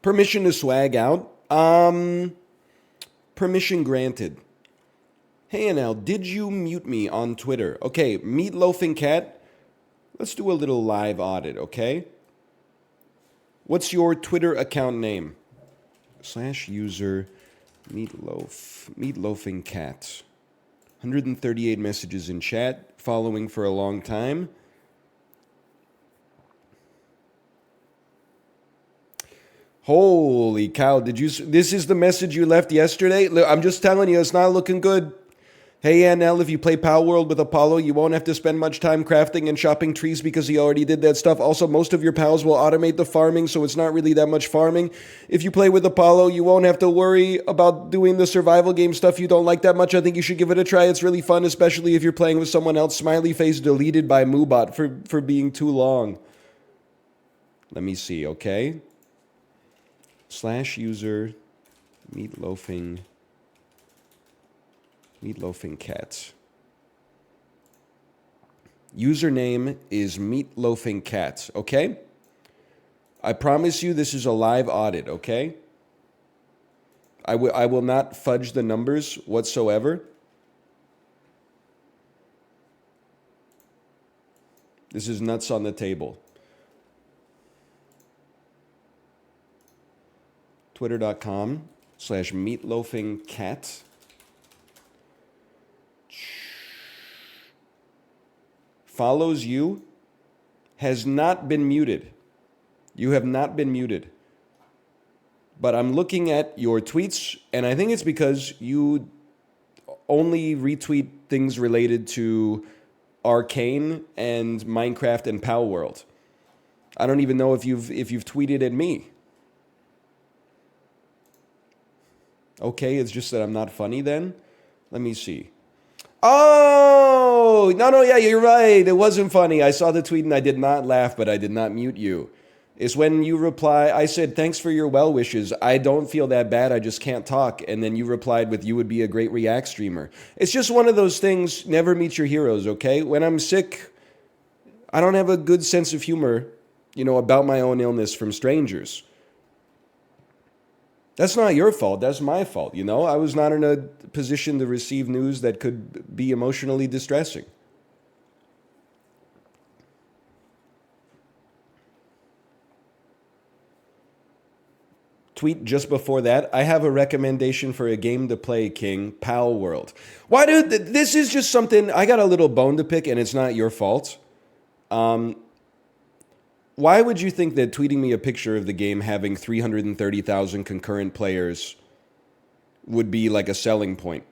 Permission to swag out. Permission granted. Hey, NL, did you mute me on Twitter? Okay, Meatloafing Cat, let's do a little live audit, okay? What's your Twitter account name? /user Meatloafing Cat. 138 messages in chat, following for a long time. Holy cow, this is the message you left yesterday? I'm just telling you, it's not looking good. Hey, NL, if you play Power World with Apollo, you won't have to spend much time crafting and chopping trees because he already did that stuff. Also, most of your pals will automate the farming, so it's not really that much farming. If you play with Apollo, you won't have to worry about doing the survival game stuff you don't like that much. I think you should give it a try. It's really fun, especially if you're playing with someone else. Smiley face deleted by Moobot for being too long. Let me see, okay? /user Meatloafing Cats. Username is Meatloafing Cats, okay? I promise you this is a live audit, okay? I will not fudge the numbers whatsoever. This is nuts on the table. Twitter.com/meatloafingcat. Follows you, has not been muted. You have not been muted. But I'm looking at your tweets, and I think it's because you only retweet things related to Arcane and Minecraft and Power World. I don't even know if you've tweeted at me. Okay, it's just that I'm not funny then. Let me see. Oh, no, yeah, you're right. It wasn't funny. I saw the tweet and I did not laugh, but I did not mute you. It's when you reply, I said, thanks for your well wishes. I don't feel that bad. I just can't talk. And then you replied with, you would be a great React streamer. It's just one of those things, never meet your heroes, okay? When I'm sick, I don't have a good sense of humor, about my own illness from strangers. That's not your fault. That's my fault, I was not in a position to receive news that could be emotionally distressing. Tweet just before that, I have a recommendation for a game to play, King, Pal World. Why, dude? This is just something, I got a little bone to pick, and it's not your fault. Why would you think that tweeting me a picture of the game having 330,000 concurrent players would be like a selling point?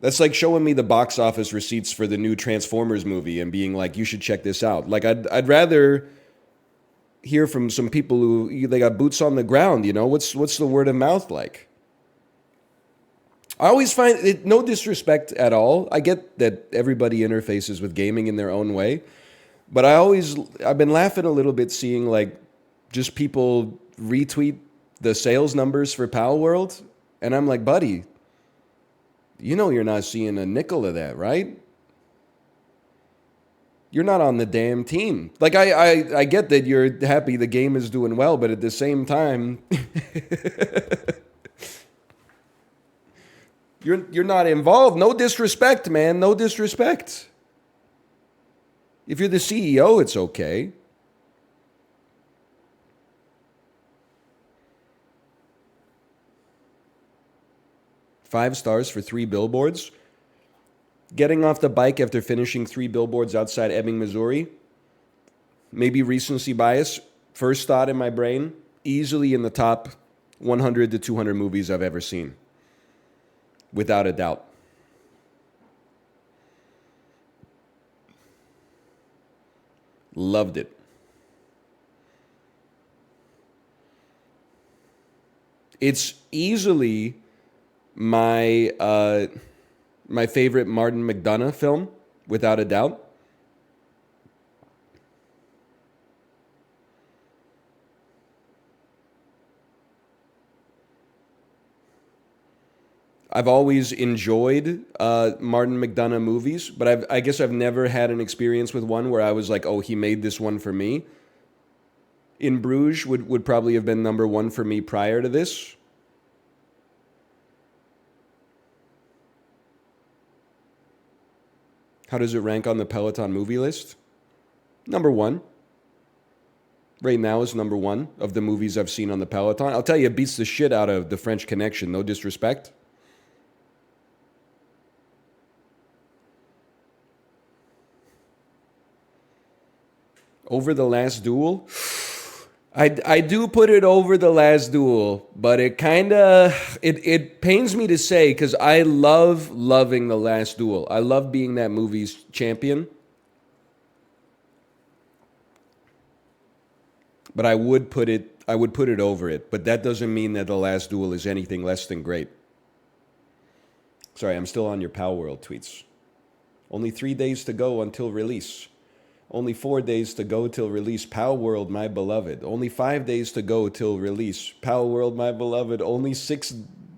That's like showing me the box office receipts for the new Transformers movie and being like, you should check this out. Like, I'd rather hear from some people who they got boots on the ground, What's the word of mouth like? I always find it, no disrespect at all. I get that everybody interfaces with gaming in their own way. But I've been laughing a little bit seeing like just people retweet the sales numbers for Pal World. And I'm like, buddy, you're not seeing a nickel of that, right? You're not on the damn team. Like, I get that you're happy the game is doing well, but at the same time, you're not involved. No disrespect, man. No disrespect. If you're the CEO, it's okay. Five stars for 3 billboards. Getting off the bike after finishing 3 billboards outside Ebbing, Missouri. Maybe recency bias. First thought in my brain, easily in the top 100 to 200 movies I've ever seen. Without a doubt. Loved it. It's easily my favorite Martin McDonagh film, without a doubt. I've always enjoyed Martin McDonagh movies, but I guess I've never had an experience with one where I was like, oh, he made this one for me. In Bruges would probably have been number one for me prior to this. How does it rank on the Peloton movie list? Number one. Right now is number one of the movies I've seen on the Peloton. I'll tell you, it beats the shit out of The French Connection. No disrespect. Over The Last Duel? I do put it over The Last Duel, but it kind of, it pains me to say because I love loving The Last Duel. I love being that movie's champion. But I would put it over it. But that doesn't mean that The Last Duel is anything less than great. Sorry, I'm still on your Pal World tweets. Only 3 days to go until release. Only 4 days to go till release. Pal World, my beloved. Only 5 days to go till release. Pal World, my beloved. Only 6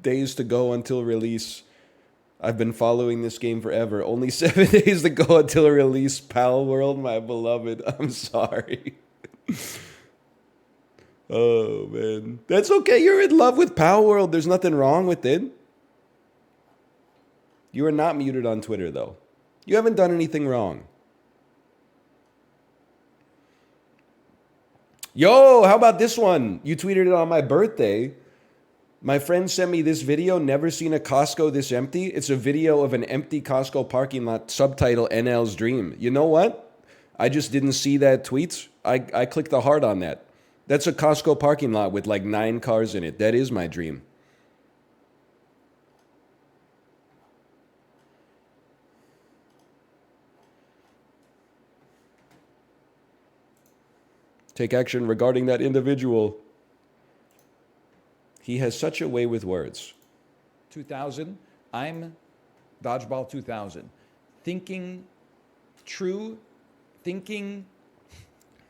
days to go until release. I've been following this game forever. Only 7 days to go until release. Pal World, my beloved. I'm sorry. Oh, man. That's okay. You're in love with Pal World. There's nothing wrong with it. You are not muted on Twitter, though. You haven't done anything wrong. Yo, how about this one? You tweeted it on my birthday. My friend sent me this video, never seen a Costco this empty. It's a video of an empty Costco parking lot, subtitle NL's Dream. You know what? I just didn't see that tweet. I clicked the heart on that. That's a Costco parking lot with like 9 cars in it. That is my dream. Take action regarding that individual. He has such a way with words. 2000, I'm Dodgeball 2000. Thinking true,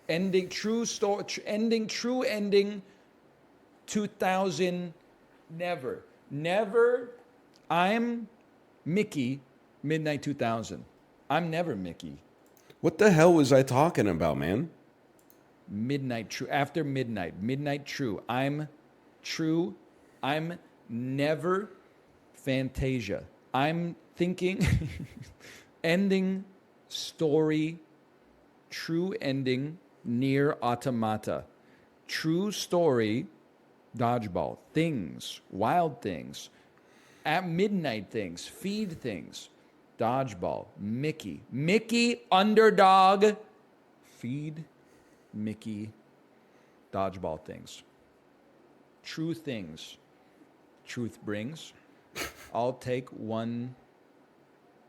ending, true story, true ending, 2000, never, I'm Mickey, Midnight 2000. I'm never Mickey. What the hell was I talking about, man? Midnight true, after midnight true. I'm true, I'm never Fantasia. I'm thinking, ending, story, true ending, near automata. True story, Dodgeball. Things, wild things. At midnight things, feed things. Dodgeball, Mickey. Mickey, underdog. Feed, Mickey, Dodgeball things. True things, truth brings. I'll take one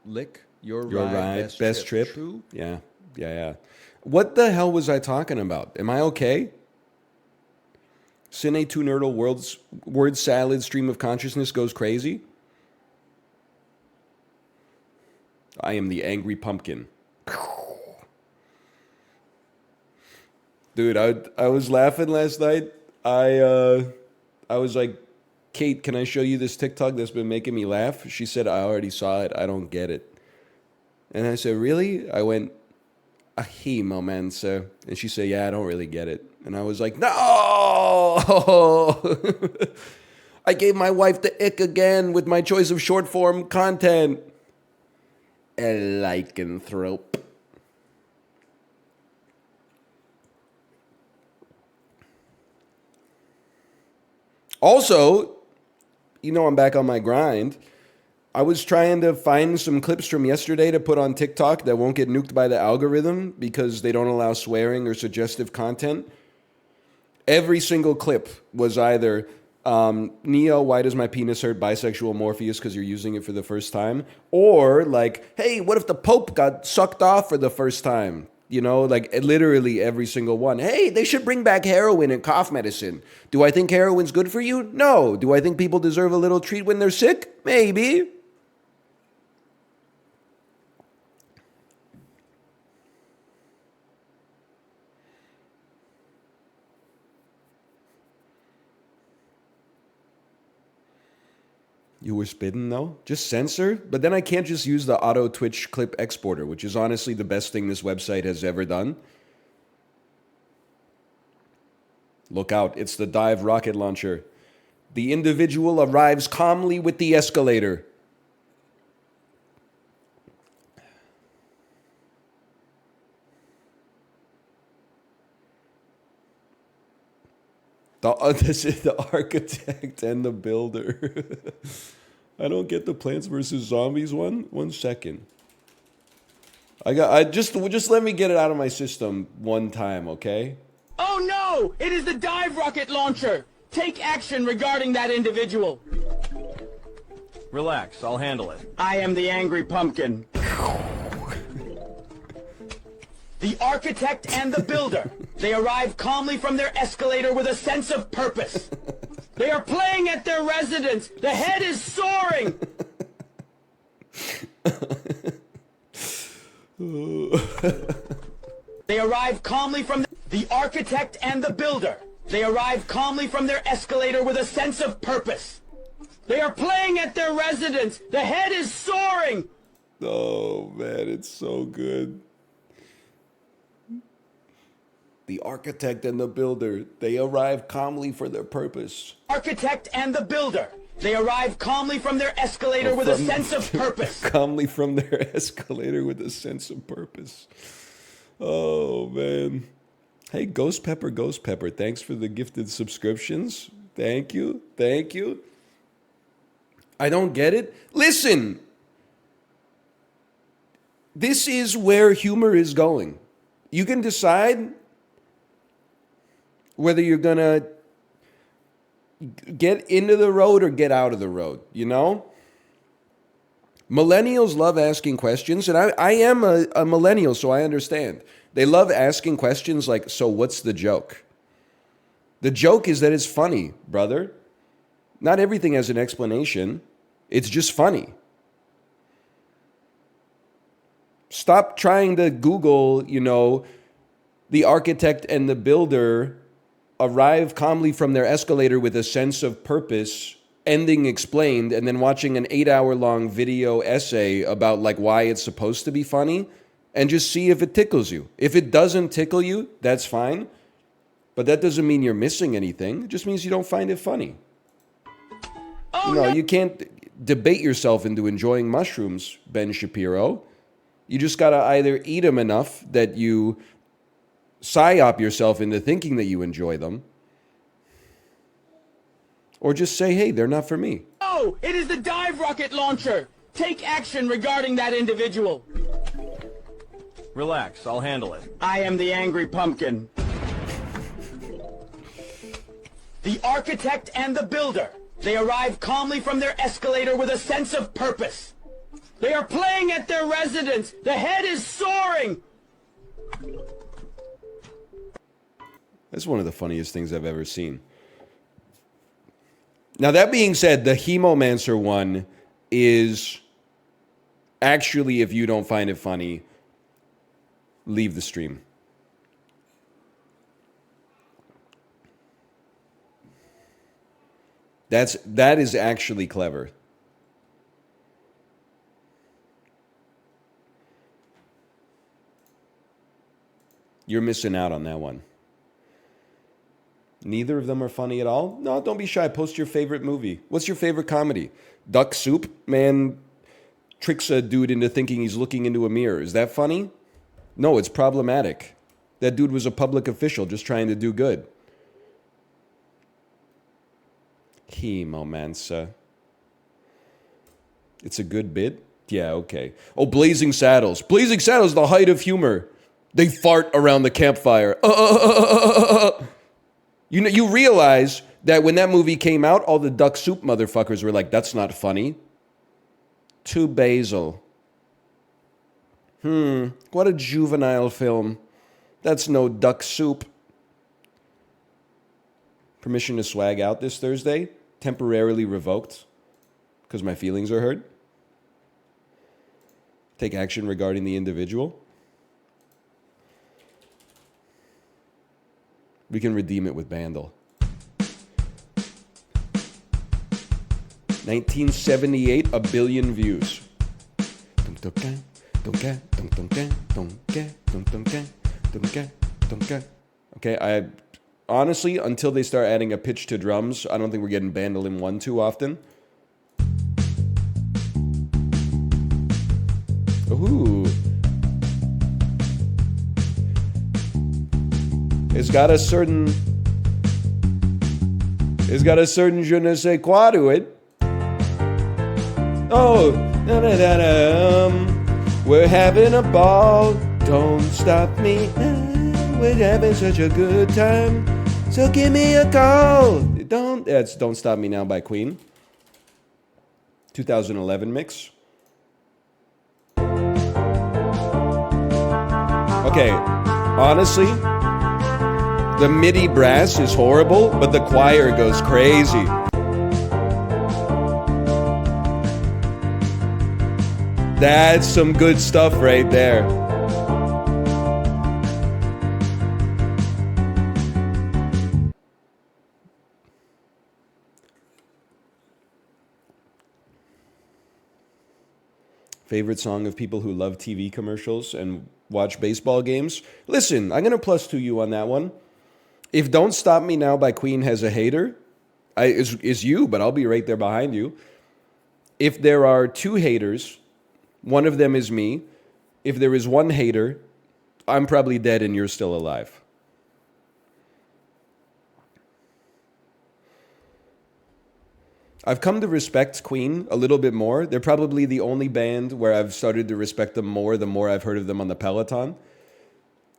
lick. Your ride, best trip. True. Yeah. What the hell was I talking about? Am I okay? Cine 2 Nerdle word salad stream of consciousness goes crazy. I am the angry pumpkin. Dude, I was laughing last night. I was like, Kate, can I show you this TikTok that's been making me laugh? She said, I already saw it. I don't get it. And I said, really? I went, ahi, momensa. And she said, yeah, I don't really get it. And I was like, no! I gave my wife the ick again with my choice of short form content. A lycanthrope. Also, you know I'm back on my grind. I was trying to find some clips from yesterday to put on TikTok that won't get nuked by the algorithm because they don't allow swearing or suggestive content. Every single clip was either, Neo, why does my penis hurt? Bisexual Morpheus because you're using it for the first time. Or like, hey, what if the Pope got sucked off for the first time? You know, like literally every single one. Hey, they should bring back heroin and cough medicine. Do I think heroin's good for you? No. Do I think people deserve a little treat when they're sick? Maybe. You were spitting though? Just censor? But then I can't just use the auto Twitch clip exporter, which is honestly the best thing this website has ever done. Look out, it's the dive rocket launcher. The individual arrives calmly with the escalator. This is the architect and the builder. I don't get the Plants vs. Zombies one. 1 second. Just let me get it out of my system one time, okay? Oh no! It is the dive rocket launcher! Take action regarding that individual. Relax, I'll handle it. I am the angry pumpkin. The architect and the builder. They arrive calmly from their escalator with a sense of purpose. They are playing at their residence. The head is soaring. They arrive calmly from the architect and the builder. They arrive calmly from their escalator with a sense of purpose. They are playing at their residence. The head is soaring. Oh, man, it's so good. The architect and the builder, they arrive calmly for their purpose. Architect and the builder. They arrive calmly from their escalator with a sense of purpose. Calmly from their escalator with a sense of purpose. Oh, man. Hey, Ghost Pepper, thanks for the gifted subscriptions. Thank you. I don't get it. Listen. This is where humor is going. You can decide whether you're going to get into the road or get out of the road, you know? Millennials love asking questions, and I am a millennial, so I understand. They love asking questions like, so what's the joke? The joke is that it's funny, brother. Not everything has an explanation. It's just funny. Stop trying to Google, the architect and the builder arrive calmly from their escalator with a sense of purpose, ending explained, and then watching an 8-hour-long video essay about why it's supposed to be funny, and just see if it tickles you. If it doesn't tickle you, that's fine, but that doesn't mean you're missing anything. It just means you don't find it funny. You can't debate yourself into enjoying mushrooms, Ben Shapiro. You just gotta either eat them enough that you psyop yourself into thinking that you enjoy them, or just say, hey, they're not for me. Oh, it is the dive rocket launcher. Take action regarding that individual. Relax, I'll handle it. I am the angry pumpkin. The architect and the builder. They arrive calmly from their escalator with a sense of purpose. They are playing at their residence. The head is soaring. That's one of the funniest things I've ever seen. Now, that being said, the Hemomancer one is actually, if you don't find it funny, leave the stream. That is actually clever. You're missing out on that one. Neither of them are funny at all? No, don't be shy. Post your favorite movie. What's your favorite comedy? Duck Soup? Man tricks a dude into thinking he's looking into a mirror. Is that funny? No, it's problematic. That dude was a public official just trying to do good. Hemomancer. It's a good bit? Yeah, okay. Oh, Blazing Saddles. Blazing Saddles, the height of humor. They fart around the campfire. You realize that when that movie came out, all the Duck Soup motherfuckers were like, that's not funny. To Basil. What a juvenile film. That's no Duck Soup. Permission to swag out this Thursday. Temporarily revoked because my feelings are hurt. Take action regarding the individual. We can redeem it with Bandle. 1978, 1 billion views. Okay, honestly, until they start adding a pitch to drums, I don't think we're getting Bandolin 1 too often. Ooh. It's got a certain je ne sais quoi to it. Oh, we're having a ball. Don't stop me. We're having such a good time. So give me a call. That's Don't Stop Me Now by Queen. 2011 mix. Okay, honestly, the MIDI brass is horrible, but the choir goes crazy. That's some good stuff right there. Favorite song of people who love TV commercials and watch baseball games? Listen, I'm going to plus 2 you on that one. If Don't Stop Me Now by Queen has a hater, it's you, but I'll be right there behind you. If there are 2 haters, one of them is me. If there is 1 hater, I'm probably dead and you're still alive. I've come to respect Queen a little bit more. They're probably the only band where I've started to respect them more the more I've heard of them on the Peloton.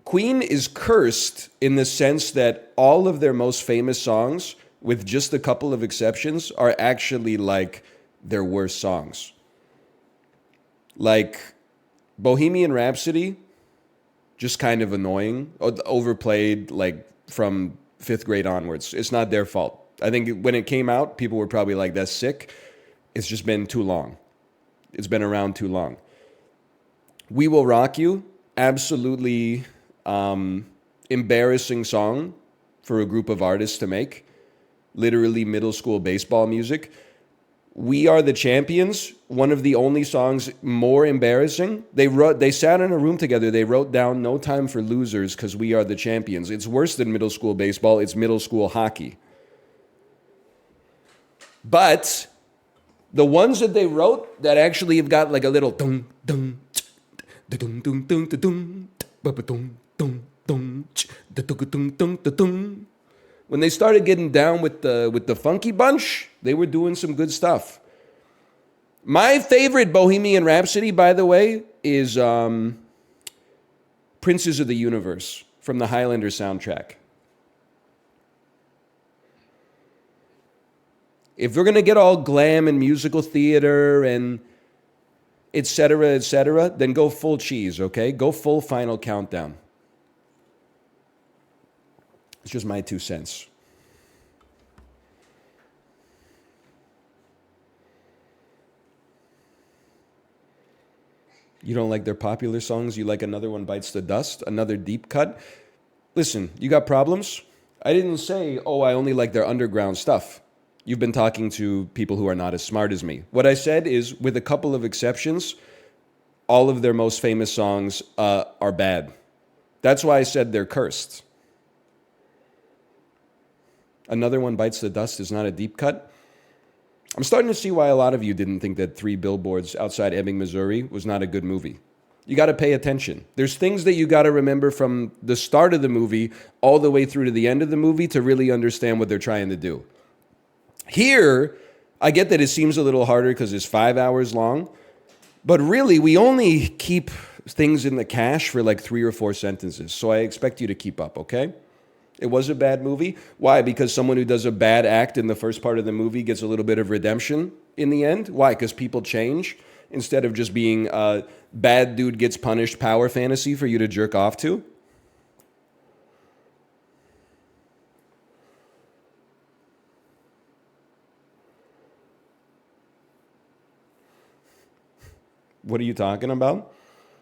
Queen is cursed in the sense that all of their most famous songs, with just a couple of exceptions, are actually like their worst songs. Like Bohemian Rhapsody, just kind of annoying, overplayed like from 5th grade onwards. It's not their fault. I think when it came out, people were probably like, that's sick. It's just been too long. It's been around too long. We Will Rock You, absolutely embarrassing song for a group of artists to make. Literally middle school baseball music. We Are the Champions, one of the only songs more embarrassing. They sat in a room together. They wrote down No Time for Losers because We Are the Champions. It's worse than middle school baseball. It's middle school hockey. But the ones that they wrote that actually have got like a little dum dum dum dum dum dum dum dum. When they started getting down with the Funky Bunch, they were doing some good stuff. My favorite Bohemian Rhapsody, by the way, is Princes of the Universe from the Highlander soundtrack. If we're going to get all glam and musical theater and et cetera, then go full cheese, okay? Go full Final Countdown. It's just my 2 cents. You don't like their popular songs? You like Another One Bites the Dust? Another deep cut? Listen, you got problems? I didn't say, oh, I only like their underground stuff. You've been talking to people who are not as smart as me. What I said is, with a couple of exceptions, all of their most famous songs are bad. That's why I said they're cursed. Another One Bites the Dust is not a deep cut. I'm starting to see why a lot of you didn't think that 3 Billboards Outside Ebbing, Missouri was not a good movie. You got to pay attention. There's things that you got to remember from the start of the movie all the way through to the end of the movie to really understand what they're trying to do. Here, I get that it seems a little harder because it's 5 hours long, but really, we only keep things in the cache for like 3 or 4 sentences, so I expect you to keep up, okay? It was a bad movie. Why? Because someone who does a bad act in the first part of the movie gets a little bit of redemption in the end. Why? Because people change instead of just being a bad dude gets punished power fantasy for you to jerk off to. What are you talking about?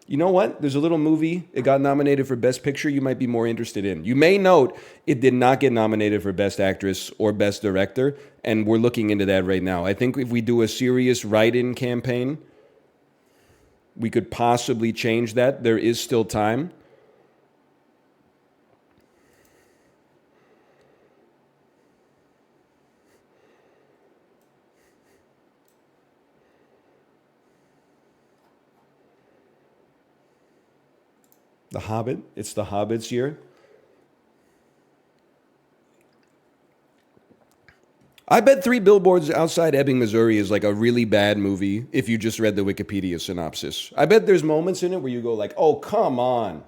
You know what? There's a little movie. It got nominated for Best Picture you might be more interested in. You may note it did not get nominated for Best Actress or Best Director, and we're looking into that right now. I think if we do a serious write-in campaign, we could possibly change that. There is still time. The Hobbit. It's the Hobbit's year. I bet Three Billboards Outside Ebbing, Missouri is like a really bad movie if you just read the Wikipedia synopsis. I bet there's moments in it where you go like, oh, come on.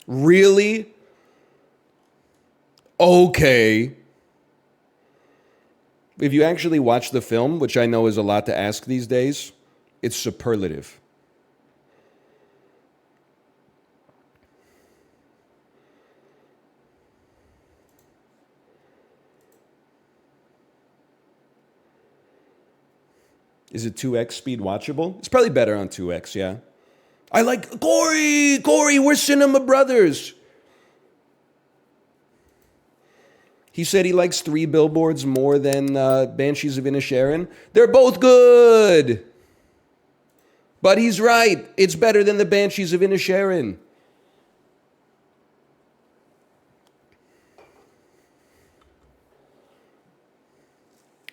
Really? Okay. If you actually watch the film, which I know is a lot to ask these days, it's superlative. Is it 2x speed watchable? It's probably better on 2x, yeah. I like Corey, we're cinema brothers. He said he likes Three Billboards more than Banshees of Inisherin. They're both good. But he's right. It's better than the Banshees of Inisherin.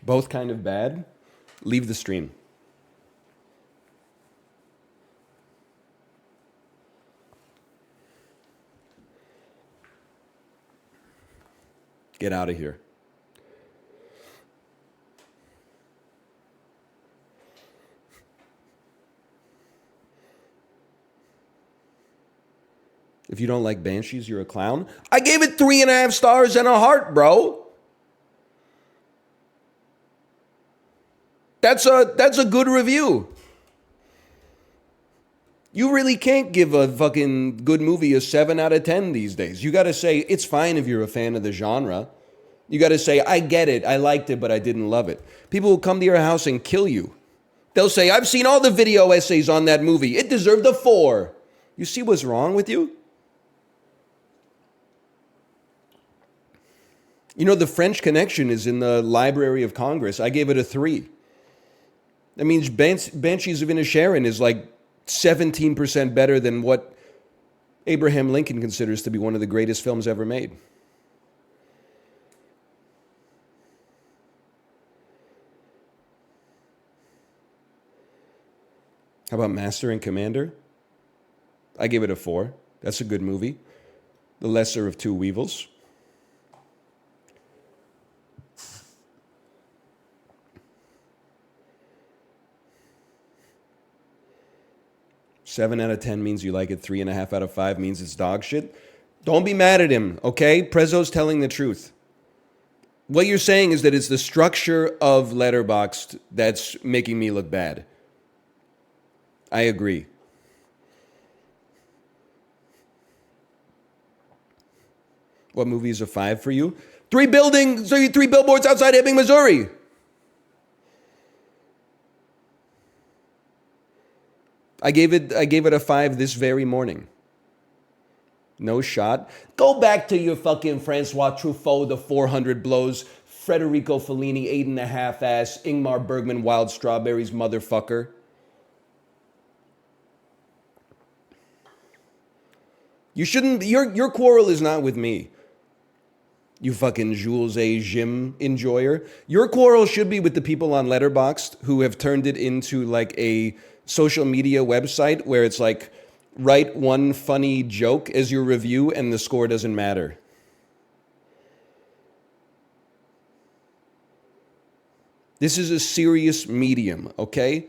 Both kind of bad. Leave the stream. Get out of here. If you don't like Banshees, you're a clown. I gave it 3.5 stars and a heart, bro. That's a good review. You really can't give a fucking good movie a 7 out of 10 these days. You got to say, it's fine if you're a fan of the genre. You got to say, I get it, I liked it, but I didn't love it. People will come to your house and kill you. They'll say, I've seen all the video essays on that movie. It deserved a 4. You see what's wrong with you? You know, the French Connection is in the Library of Congress. I gave it a 3. That means Banshees of Inisherin is like 17% better than what Abraham Lincoln considers to be one of the greatest films ever made. How about Master and Commander? I gave it a 4. That's a good movie. The Lesser of Two Weevils. Seven out of 10 means you like it. 3.5 out of 5 means it's dog shit. Don't be mad at him, okay? Prezzo's telling the truth. What you're saying is that it's the structure of Letterboxd that's making me look bad. I agree. What movie is a 5 for you? Three Billboards Outside Ebbing, Missouri. I gave it a 5 this very morning. No shot. Go back to your fucking Francois Truffaut, the 400 blows, Federico Fellini, 8.5 ass, Ingmar Bergman, Wild Strawberries, motherfucker. You shouldn't. Your quarrel is not with me. You fucking Jules A. Jim enjoyer. Your quarrel should be with the people on Letterboxd who have turned it into like a social media website where it's like, write one funny joke as your review and the score doesn't matter. This is a serious medium, okay?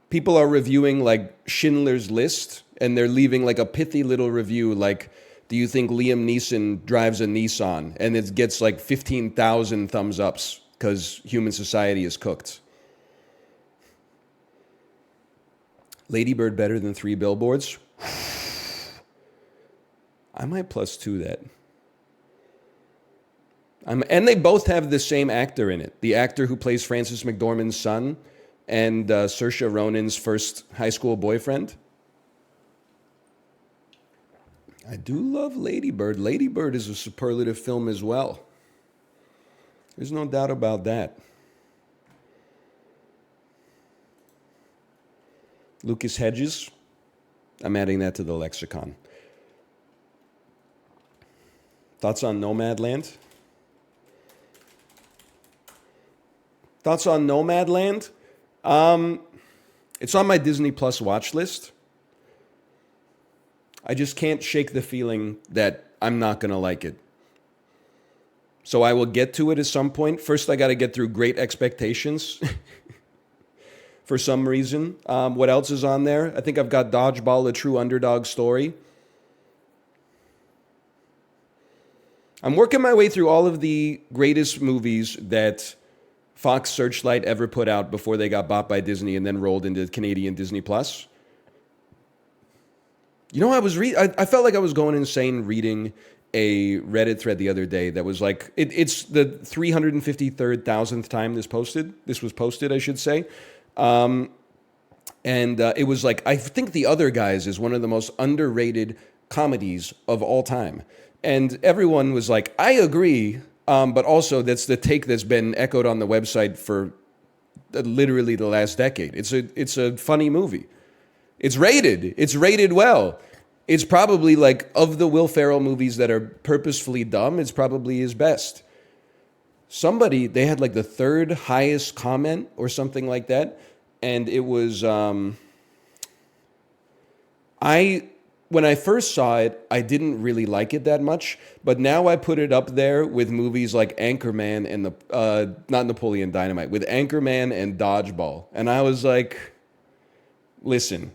People are reviewing like Schindler's List and they're leaving like a pithy little review like, do you think Liam Neeson drives a Nissan? And it gets like 15,000 thumbs ups because human society is cooked. Lady Bird better than Three Billboards? I might +2 that. And they both have the same actor in it. The actor who plays Frances McDormand's son and Saoirse Ronan's first high school boyfriend. I do love Lady Bird. Lady Bird is a superlative film as well. There's no doubt about that. Lucas Hedges, I'm adding that to the lexicon. Thoughts on Nomadland? Thoughts on Nomadland? It's on my Disney Plus watch list. I just can't shake the feeling that I'm not going to like it. So I will get to it at some point. First, I got to get through Great Expectations for some reason. What else is on there? I think I've got Dodgeball, a true underdog story. I'm working my way through all of the greatest movies that Fox Searchlight ever put out before they got bought by Disney and then rolled into Canadian Disney Plus. You know, I felt like I was going insane reading a Reddit thread the other day that was like, it's the 353,000th time this was posted, I should say. And it was like, I think The Other Guys is one of the most underrated comedies of all time. And everyone was like, I agree, but also that's the take that's been echoed on the website for literally the last decade. It's a funny movie. It's rated well. It's probably like, of the Will Ferrell movies that are purposefully dumb, it's probably his best. They had like the third highest comment or something like that. And it was, when I first saw it, I didn't really like it that much, but now I put it up there with movies like Anchorman and not Napoleon Dynamite, with Anchorman and Dodgeball. And I was like, listen,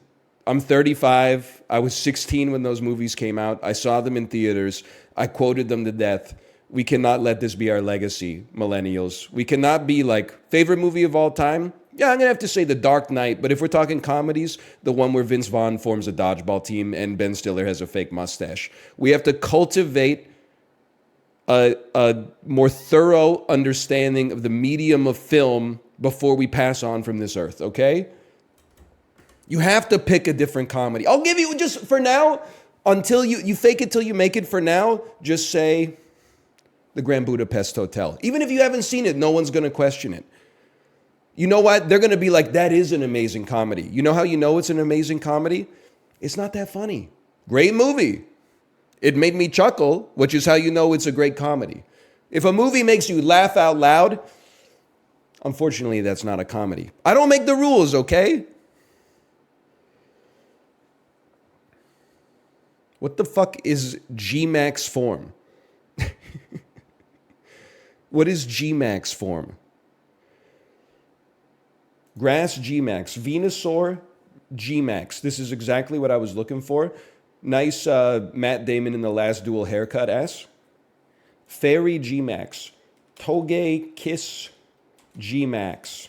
I'm 35. I was 16 when those movies came out. I saw them in theaters. I quoted them to death. We cannot let this be our legacy, millennials. We cannot be like, favorite movie of all time? Yeah, I'm going to have to say The Dark Knight, but if we're talking comedies, the one where Vince Vaughn forms a dodgeball team and Ben Stiller has a fake mustache. We have to cultivate a more thorough understanding of the medium of film before we pass on from this earth, okay? You have to pick a different comedy. I'll give you, just for now, until you fake it till you make it, for now, just say The Grand Budapest Hotel. Even if you haven't seen it, no one's going to question it. You know what? They're going to be like, that is an amazing comedy. You know how you know it's an amazing comedy? It's not that funny. Great movie. It made me chuckle, which is how you know it's a great comedy. If a movie makes you laugh out loud, unfortunately, that's not a comedy. I don't make the rules, okay? What the fuck is Gmax form? What is Gmax form? Grass Gmax, Venusaur Gmax. This is exactly what I was looking for. Nice Matt Damon in The Last Duel haircut ass. Fairy Gmax. Toge Kiss Gmax.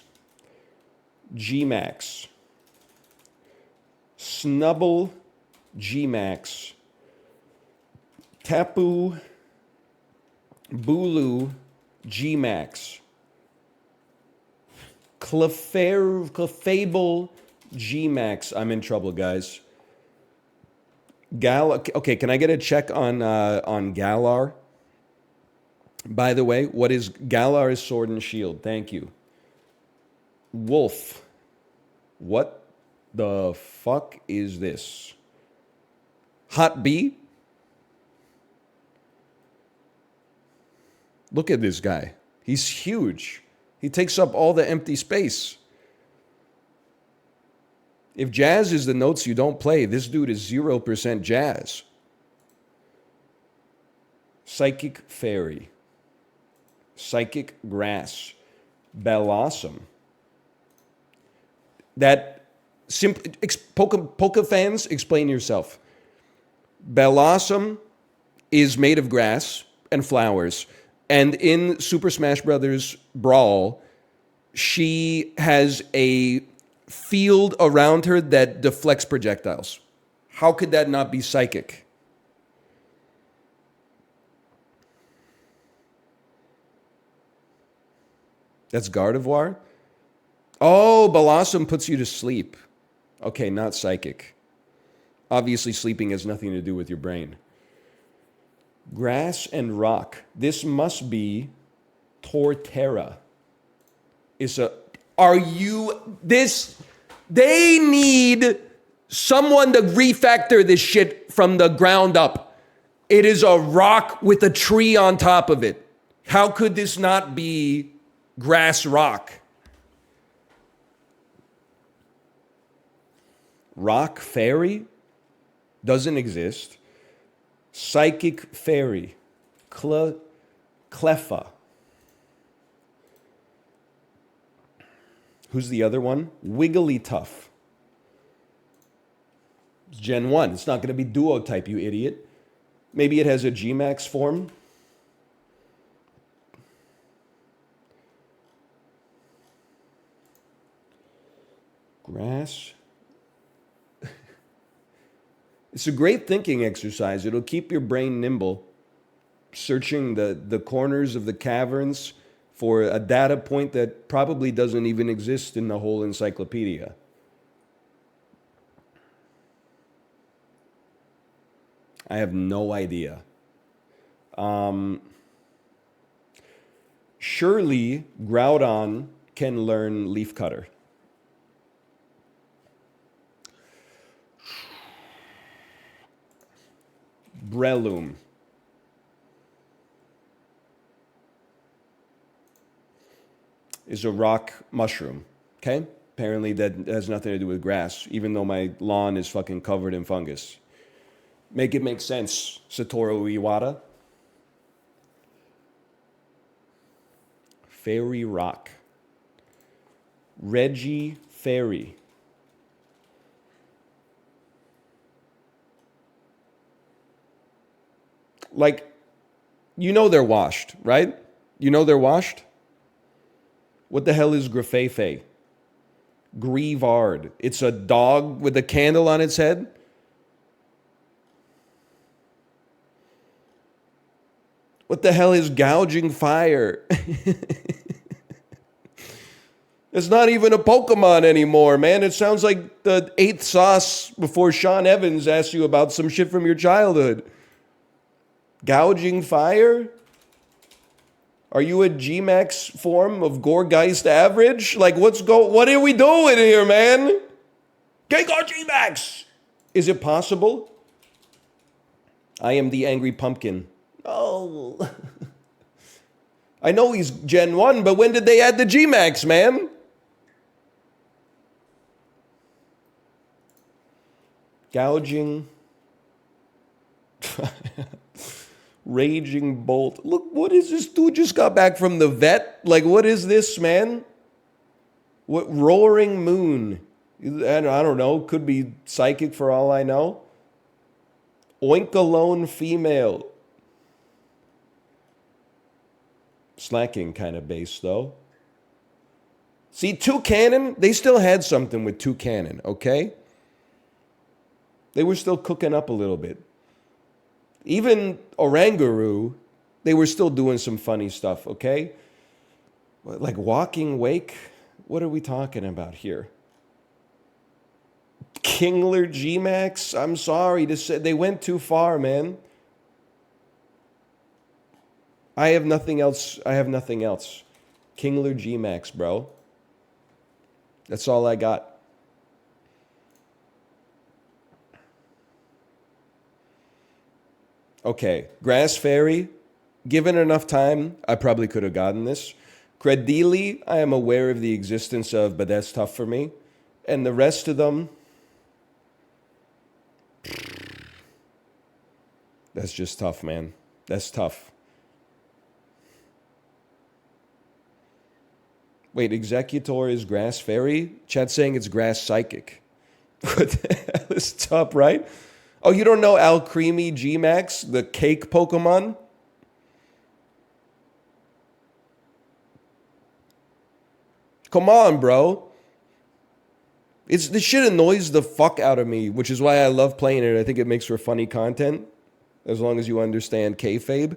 Gmax. Snubble Gmax. Tapu Bulu Gmax. Clefable Gmax. I'm in trouble, guys. Okay, can I get a check on Galar? By the way, what is Galar's Sword and Shield? Thank you. Wolf. What the fuck is this? Hot B? Look at this guy. He's huge. He takes up all the empty space. If jazz is the notes you don't play, this dude is 0% jazz. Psychic Fairy. Psychic Grass. Bellossom. That simply, Poke fans, explain yourself. Bellossom is made of grass and flowers. And in Super Smash Bros. Brawl, she has a field around her that deflects projectiles. How could that not be psychic? That's Gardevoir? Oh, Bellossom puts you to sleep. Okay, not psychic. Obviously, sleeping has nothing to do with your brain. Grass and rock. This must be Torterra. They need someone to refactor this shit from the ground up. It is a rock with a tree on top of it. How could this not be grass rock? Rock fairy doesn't exist. Psychic fairy, Cleffa. Who's the other one? Wigglytuff. It's Gen 1. It's not going to be duo type, you idiot. Maybe it has a Gmax form. Grass. It's a great thinking exercise. It'll keep your brain nimble, searching the corners of the caverns for a data point that probably doesn't even exist in the whole encyclopedia. I have no idea. Surely Groudon can learn Leafcutter. Breloom. Is a rock mushroom, okay? Apparently that has nothing to do with grass, even though my lawn is fucking covered in fungus. Make it make sense, Satoru Iwata. Fairy rock. Reggie Fairy. Like, you know they're washed, right? You know they're washed? What the hell is Grafefe? Grievard. It's a dog with a candle on its head? What the hell is gouging fire? It's not even a Pokemon anymore, man. It sounds like the 8th sauce before Sean Evans asked you about some shit from your childhood. Gouging fire? Are you a Gmax form of Gorgeist average? Like, what are we doing here, man? Gengar Gmax! Is it possible? I am the angry pumpkin. Oh. I know he's Gen 1, but when did they add the Gmax, man? Gouging. Raging Bolt. Look, what is this dude just got back from the vet? Like, what is this, man? What Roaring Moon? I don't know. Could be psychic for all I know. Oinkalone female. Slacking kind of base, though. See, Toucanon, they still had something with Toucanon, okay? They were still cooking up a little bit. Even Oranguru, they were still doing some funny stuff, okay? Like Walking Wake? What are we talking about here? Kingler Gmax? I'm sorry to say, they went too far, man. I have nothing else. Kingler Gmax, bro. That's all I got. Okay, Grass Fairy, given enough time, I probably could have gotten this. Credili, I am aware of the existence of, but that's tough for me. And the rest of them, that's just tough, man. That's tough. Wait, Executor is Grass Fairy? Chat's saying it's Grass Psychic. What the hell is top, right? Oh, you don't know Alcremie Gmax, the cake Pokemon? Come on, bro. This shit annoys the fuck out of me, which is why I love playing it. I think it makes for funny content, as long as you understand kayfabe.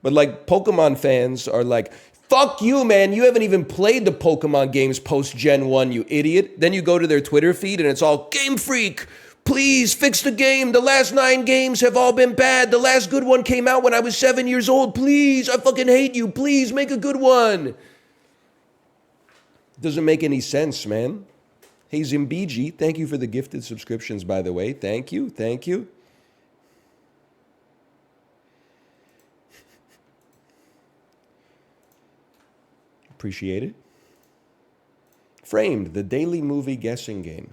But like, Pokemon fans are like, fuck you, man. You haven't even played the Pokemon games post Gen 1, you idiot. Then you go to their Twitter feed and it's all, Game Freak, please fix the game. The last 9 games have all been bad. The last good one came out when I was 7 years old. Please, I fucking hate you. Please make a good one. Doesn't make any sense, man. Hey, Zimbiji, thank you for the gifted subscriptions, by the way. Thank you. Thank you. Appreciate it. Framed, the daily movie guessing game.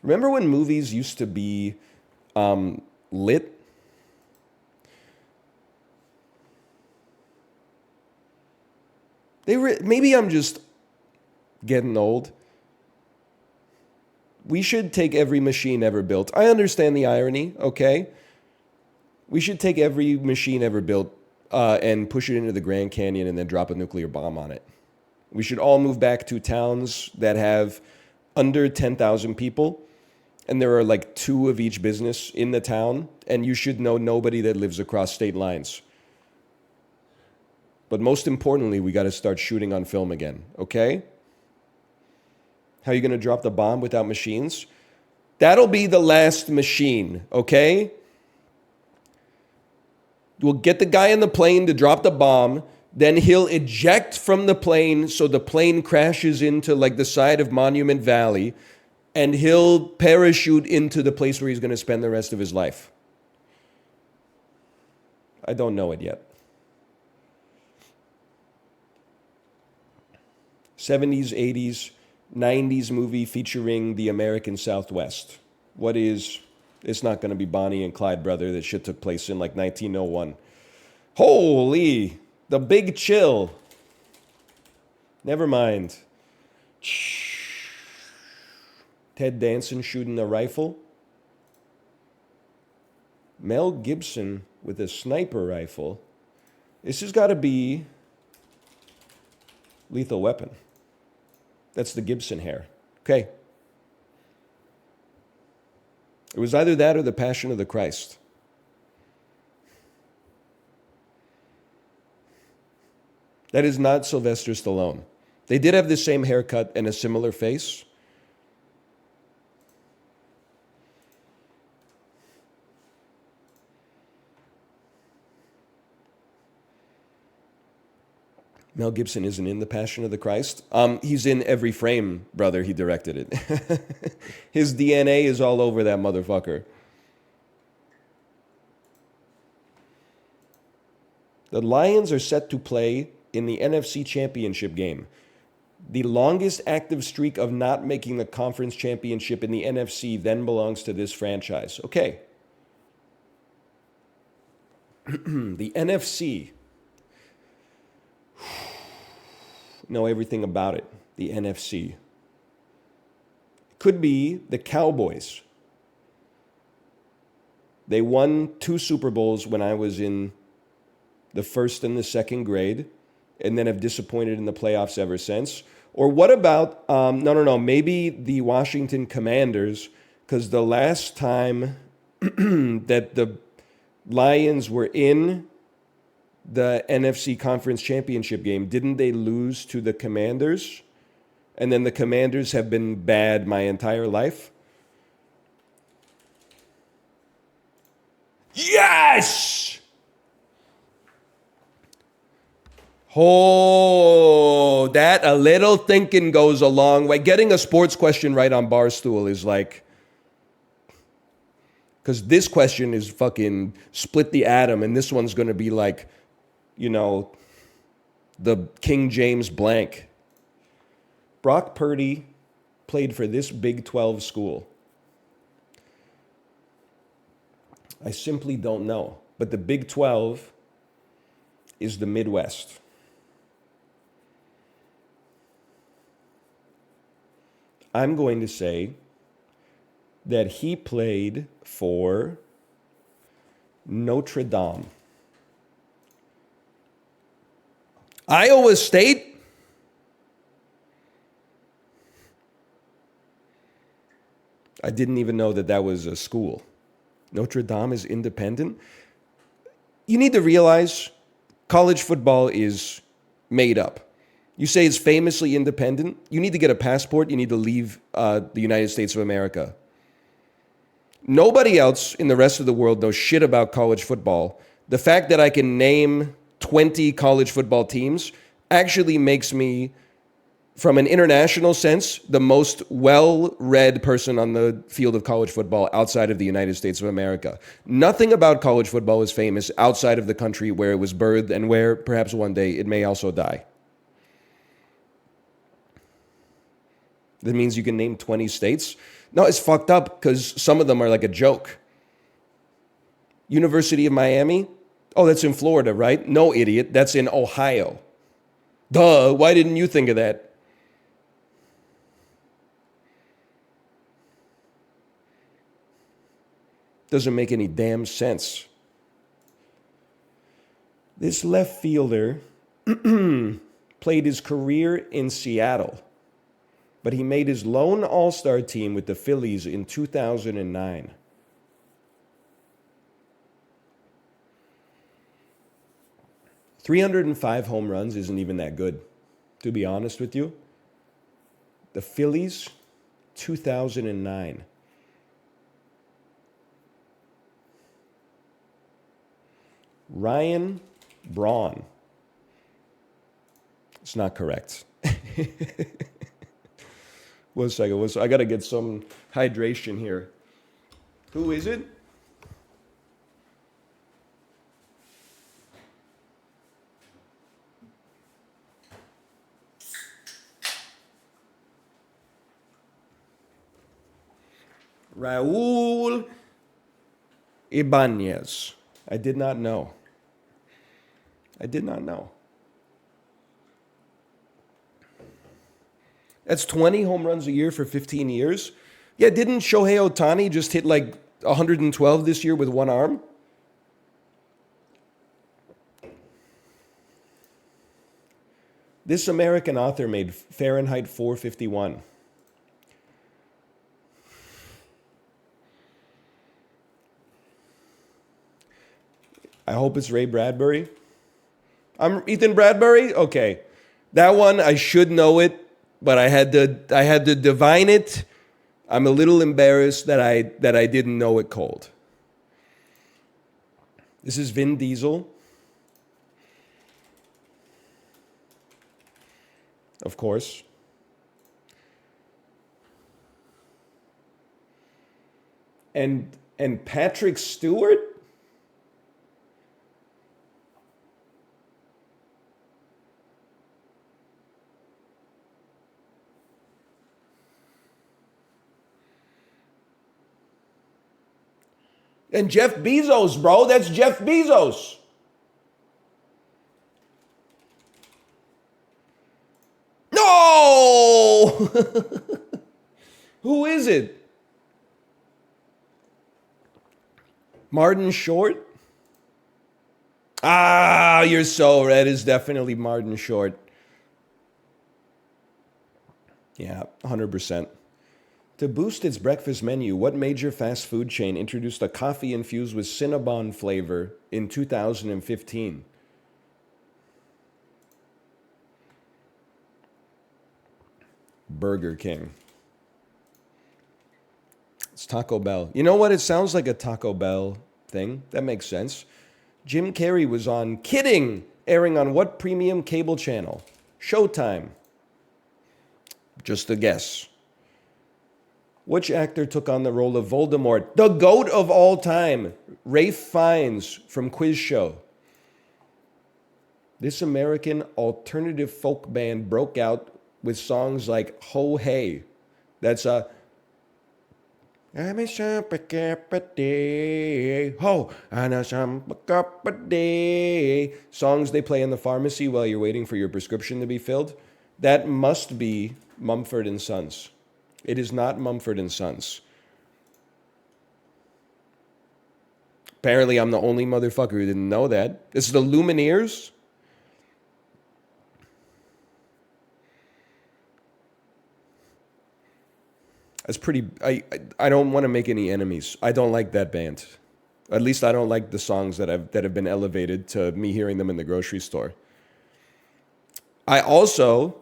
Remember when movies used to be lit? Maybe I'm just getting old. We should take every machine ever built. I understand the irony, okay? We should take every machine ever built and push it into the Grand Canyon and then drop a nuclear bomb on it. We should all move back to towns that have under 10,000 people, and there are like 2 of each business in the town, and you should know nobody that lives across state lines. But most importantly, we got to start shooting on film again, okay? How are you going to drop the bomb without machines? That'll be the last machine, okay? We'll get the guy in the plane to drop the bomb, then he'll eject from the plane so the plane crashes into like the side of Monument Valley, and he'll parachute into the place where he's going to spend the rest of his life. I don't know it yet. 70s, 80s, 90s movie featuring the American Southwest. It's not going to be Bonnie and Clyde, brother. That shit took place in like 1901. Holy, The Big Chill. Never mind. Ted Danson shooting a rifle. Mel Gibson with a sniper rifle. This has got to be Lethal Weapon. That's the Gibson hair. Okay. It was either that or The Passion of the Christ. That is not Sylvester Stallone. They did have the same haircut and a similar face. Mel Gibson isn't in The Passion of the Christ. He's in every frame, brother. He directed it. His DNA is all over that motherfucker. The Lions are set to play in the NFC Championship game. The longest active streak of not making the conference championship in the NFC then belongs to this franchise. Okay. The NFC. Know everything about it. The NFC. Could be the Cowboys. They won 2 Super Bowls when I was in the 1st and the 2nd grade, and then have disappointed in the playoffs ever since. Or what about, maybe the Washington Commanders, because the last time that the Lions were in the NFC Conference Championship game, didn't they lose to the Commanders? And then the Commanders have been bad my entire life. Yes! Oh, that a little thinking goes a long way. Getting a sports question right on Barstool is like, because this question is fucking split the atom, and this one's going to be like, the King James blank. Brock Purdy played for this Big 12 school. I simply don't know. But the Big 12 is the Midwest. I'm going to say that he played for Notre Dame. Iowa State? I didn't even know that was a school. Notre Dame is independent. You need to realize college football is made up. You say it's famously independent. You need to get a passport. You need to leave the United States of America. Nobody else in the rest of the world knows shit about college football. The fact that I can name 20 college football teams actually makes me, from an international sense, the most well-read person on the field of college football outside of the United States of America. Nothing about college football is famous outside of the country where it was birthed and where perhaps one day it may also die. That means you can name 20 states? No, it's fucked up because some of them are like a joke. University of Miami? Oh, that's in Florida, right? No, idiot. That's in Ohio. Duh, why didn't you think of that? Doesn't make any damn sense. This left fielder played his career in Seattle, but he made his lone All-Star team with the Phillies in 2009. .305 home runs isn't even that good, to be honest with you. The Phillies, 2009. Ryan Braun. It's not correct. One second. I got to get some hydration here. Who is it? Raul Ibanez. I did not know. That's 20 home runs a year for 15 years. Yeah, didn't Shohei Ohtani just hit like 112 this year with one arm? This American author made Fahrenheit 451. I hope it's Ray Bradbury. I'm Ethan Bradbury? Okay. That one, I should know it, but I had to divine it. I'm a little embarrassed that I didn't know it cold. This is Vin Diesel. Of course. And Patrick Stewart? And Jeff Bezos, bro. That's Jeff Bezos. No! Who is it? Martin Short? Ah, you're so right. It's definitely Martin Short. Yeah, 100%. To boost its breakfast menu, what major fast food chain introduced a coffee infused with Cinnabon flavor in 2015? Burger King. It's Taco Bell. You know what? It sounds like a Taco Bell thing. That makes sense. Jim Carrey was on Kidding, airing on what premium cable channel? Showtime. Just a guess. Which actor took on the role of Voldemort? The GOAT of all time, Ralph Fiennes from Quiz Show. This American alternative folk band broke out with songs like Ho Hey. That's a I'm a ho and a songs they play in the pharmacy while you're waiting for your prescription to be filled. That must be Mumford and Sons. It is not Mumford and Sons. Apparently, I'm the only motherfucker who didn't know that. It's the Lumineers. That's pretty. I don't want to make any enemies. I don't like that band. At least I don't like the songs that have been elevated to me hearing them in the grocery store. I also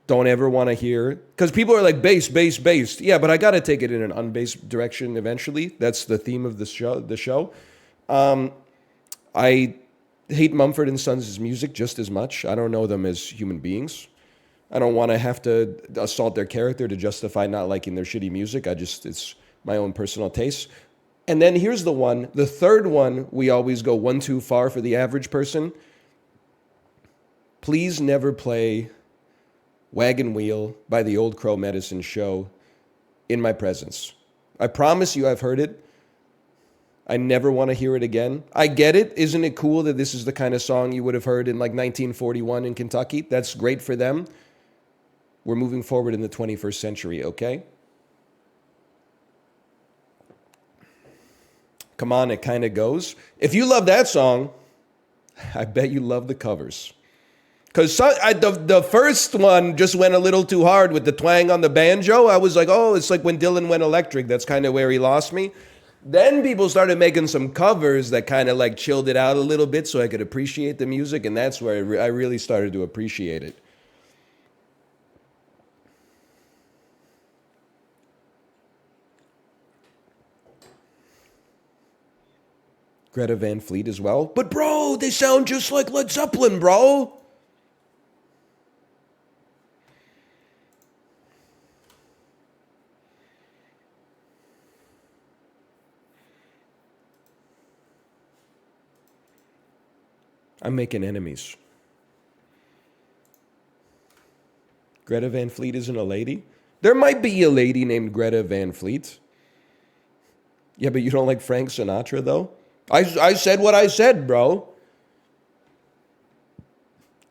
don't ever want to hear, because people are like bass. Yeah, but I got to take it in an unbassed direction eventually. That's the theme of the show. I hate Mumford and Sons' music just as much. I don't know them as human beings. I don't want to have to assault their character to justify not liking their shitty music. It's my own personal taste. And then here's the one, the third one, we always go one too far for the average person. Please never play Wagon Wheel by the Old Crow Medicine Show in my presence. I promise you I've heard it. I never want to hear it again. I get it. Isn't it cool that this is the kind of song you would have heard in like 1941 in Kentucky? That's great for them. We're moving forward in the 21st century, okay? Come on, it kind of goes. If you love that song, I bet you love the covers. Because the first one just went a little too hard with the twang on the banjo. I was like, oh, it's like when Dylan went electric. That's kind of where he lost me. Then people started making some covers that kind of like chilled it out a little bit so I could appreciate the music. And that's where I really started to appreciate it. Greta Van Fleet as well. But bro, they sound just like Led Zeppelin, bro. I'm making enemies. Greta Van Fleet isn't a lady? There might be a lady named Greta Van Fleet. Yeah, but you don't like Frank Sinatra, though? I said what I said, bro.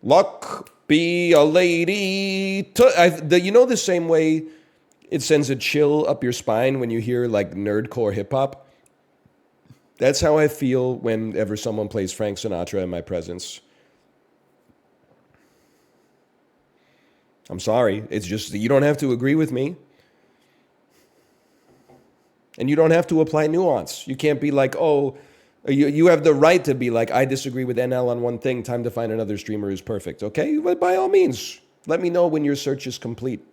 Luck be a lady. You know the same way it sends a chill up your spine when you hear like nerdcore hip hop? That's how I feel whenever someone plays Frank Sinatra in my presence. I'm sorry. It's just, you don't have to agree with me. And you don't have to apply nuance. You can't be like, oh, you have the right to be like, I disagree with NL on one thing. Time to find another streamer who's perfect. Okay? But by all means, let me know when your search is complete.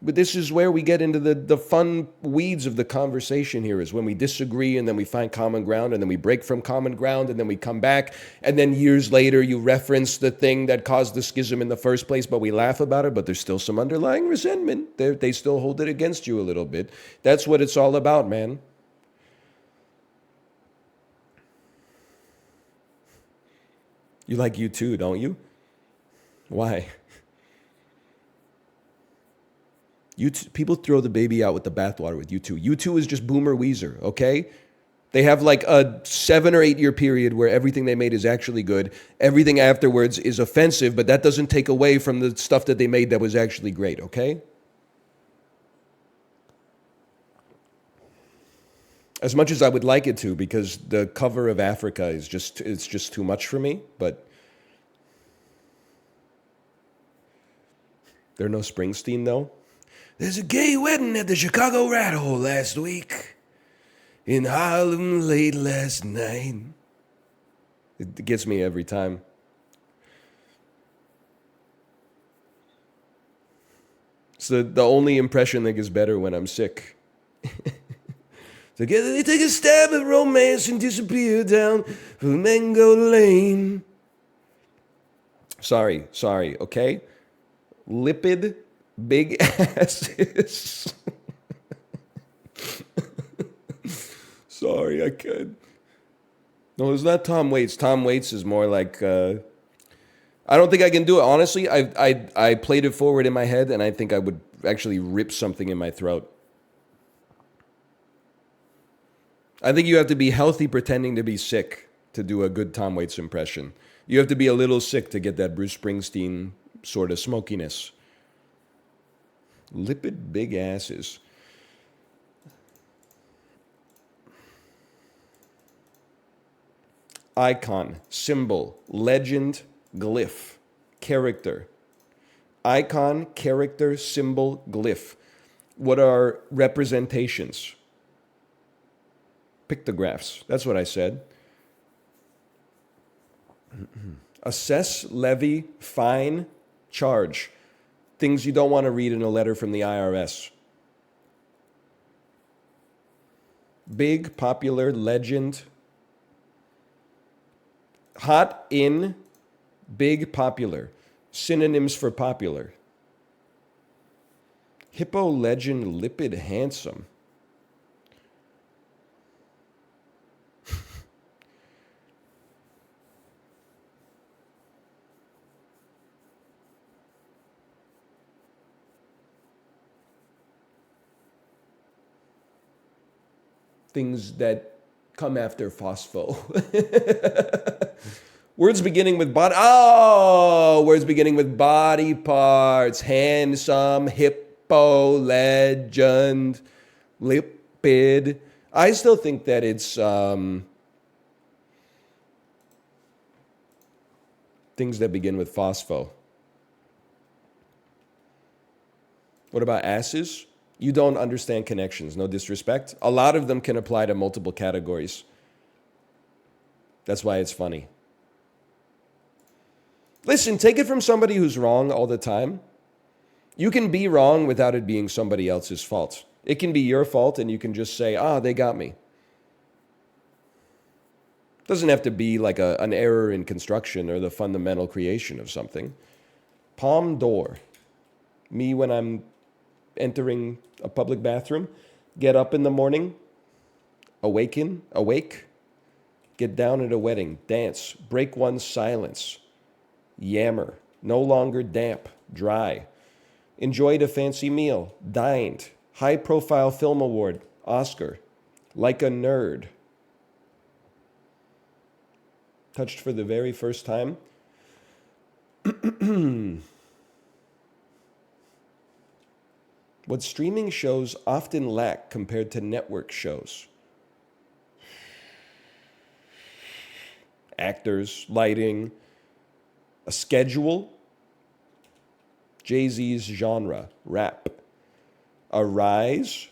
But this is where we get into the fun weeds of the conversation here, is when we disagree and then we find common ground and then we break from common ground and then we come back. And then years later, you reference the thing that caused the schism in the first place, but we laugh about it, but there's still some underlying resentment. They still hold it against you a little bit. That's what it's all about, man. You like U2, don't you? Why? People throw the baby out with the bathwater with U2. U2 is just Boomer Weezer, okay? They have like a 7 or 8 year period where everything they made is actually good. Everything afterwards is offensive, but that doesn't take away from the stuff that they made that was actually great, okay? As much as I would like it to, because the cover of Africa is it's just too much for me, but they're no Springsteen though. There's a gay wedding at the Chicago Rat Hole last week. In Harlem late last night. It gets me every time. It's the only impression that gets better when I'm sick. Together they take a stab at romance and disappear down Flamingo Lane. Sorry, okay? Lipid big asses. Sorry, I could. No, it's not Tom Waits. Tom Waits is more like, I don't think I can do it. Honestly, I played it forward in my head, and I think I would actually rip something in my throat. I think you have to be healthy pretending to be sick to do a good Tom Waits impression. You have to be a little sick to get that Bruce Springsteen sort of smokiness. Lipid big asses. Icon, symbol, legend, glyph, character. Icon, character, symbol, glyph. What are representations? Pictographs. That's what I said. Assess, levy, fine, charge. Things you don't want to read in a letter from the IRS. Big, popular, legend. Hot, in, big, popular. Synonyms for popular. Hippo, legend, lipid, handsome. things that come after phospho. Words beginning with body. Oh, words beginning with body parts. Handsome, hippo, legend, lipid. I still think that it's things that begin with phospho. What about asses? You don't understand connections, no disrespect. A lot of them can apply to multiple categories. That's why it's funny. Listen, take it from somebody who's wrong all the time. You can be wrong without it being somebody else's fault. It can be your fault and you can just say, they got me. It doesn't have to be like an error in construction or the fundamental creation of something. Palm door. Me when I'm entering a public bathroom, get up in the morning, awake, get down at a wedding, dance, break one's silence, yammer, no longer damp, dry, enjoyed a fancy meal, dined, high-profile film award, Oscar, like a nerd, touched for the very first time. What streaming shows often lack compared to network shows. Actors, lighting, a schedule. Jay-Z's genre, rap. A rise.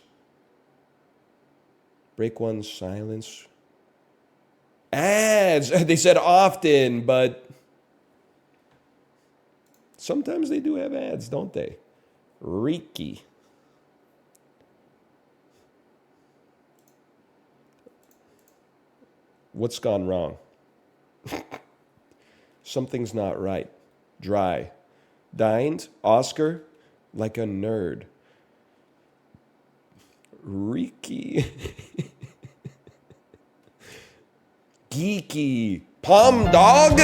Break one's silence. Ads. They said often, but sometimes they do have ads, don't they? Reiki. What's gone wrong? Something's not right. Dry. Dined. Oscar. Like a nerd. Reiki. Geeky. Palm dog?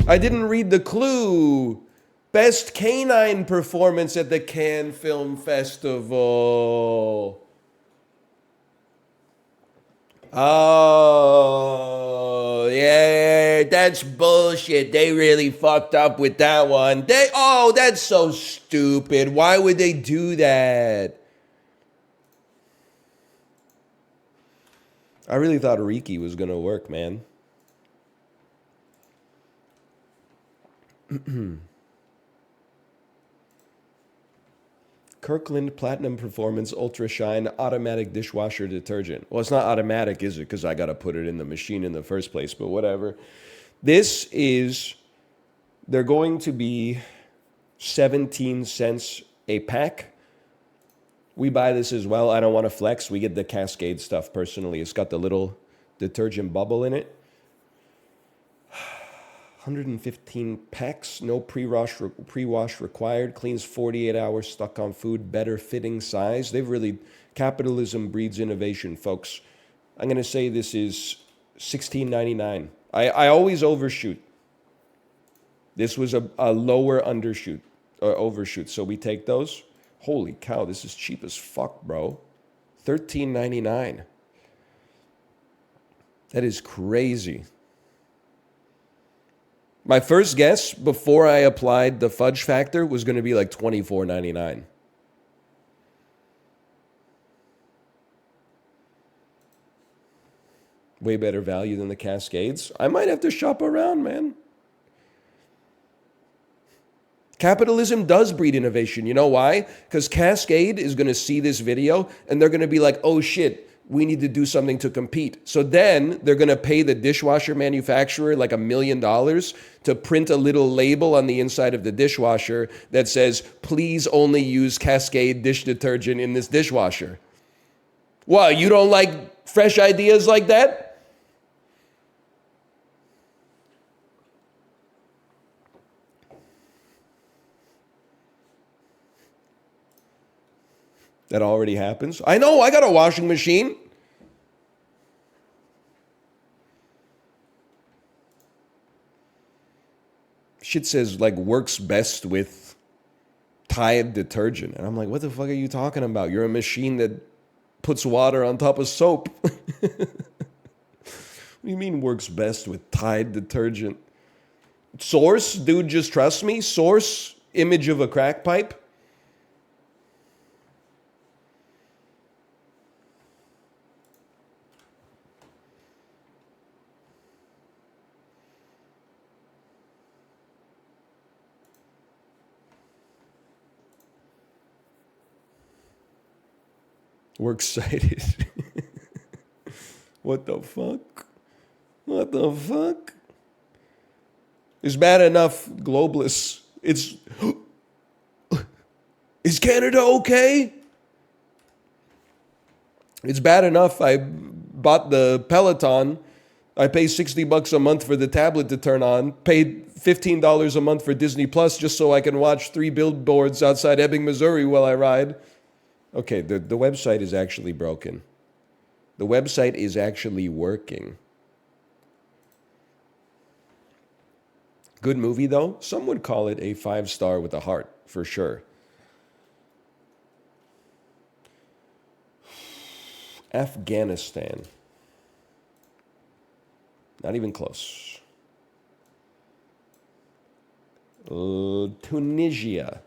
I didn't read the clue. Best canine performance at the Cannes Film Festival. Oh, yeah, that's bullshit. They really fucked up with that one. That's so stupid. Why would they do that? I really thought Reiki was going to work, man. Kirkland Platinum Performance Ultra Shine Automatic Dishwasher Detergent. Well, it's not automatic, is it? Because I got to put it in the machine in the first place, but whatever. They're going to be 17 cents a pack. We buy this as well. I don't want to flex. We get the Cascade stuff personally. It's got the little detergent bubble in it. 115 packs, no pre-wash required, cleans 48 hours, stuck on food, better fitting size. Capitalism breeds innovation, folks. I'm going to say this is $16.99. I always overshoot. This was a lower undershoot, or overshoot, so we take those. Holy cow, this is cheap as fuck, bro. $13.99. That is crazy. My first guess before I applied the fudge factor was going to be like $24.99. Way better value than the Cascades. I might have to shop around, man. Capitalism does breed innovation. You know why? Because Cascade is going to see this video and they're going to be like, oh shit, we need to do something to compete. So then they're going to pay the dishwasher manufacturer like $1 million to print a little label on the inside of the dishwasher that says, please only use Cascade dish detergent in this dishwasher. What, you don't like fresh ideas like that? That already happens. I know, I got a washing machine. Shit says like works best with Tide detergent. And I'm like, what the fuck are you talking about? You're a machine that puts water on top of soap. What do you mean works best with Tide detergent? Source, dude, just trust me. Source, image of a crack pipe. We're excited. What the fuck? What the fuck? It's bad enough, globalists. It's... Is Canada okay? It's bad enough I bought the Peloton. I pay $60 a month for the tablet to turn on. Paid $15 a month for Disney Plus just so I can watch 3 billboards outside Ebbing, Missouri while I ride. Okay, the website is actually broken. The website is actually working. Good movie, though. Some would call it a 5-star with a heart, for sure. Afghanistan. Not even close. Tunisia.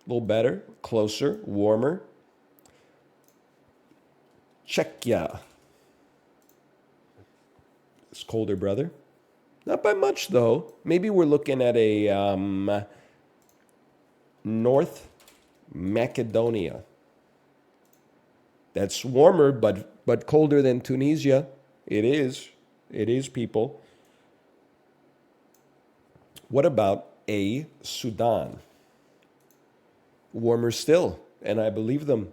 A little better, closer, warmer. Czechia. It's colder, brother. Not by much, though. Maybe we're looking at a North Macedonia. That's warmer, but colder than Tunisia. It is. It is, people. What about a Sudan? Warmer still, and I believe them.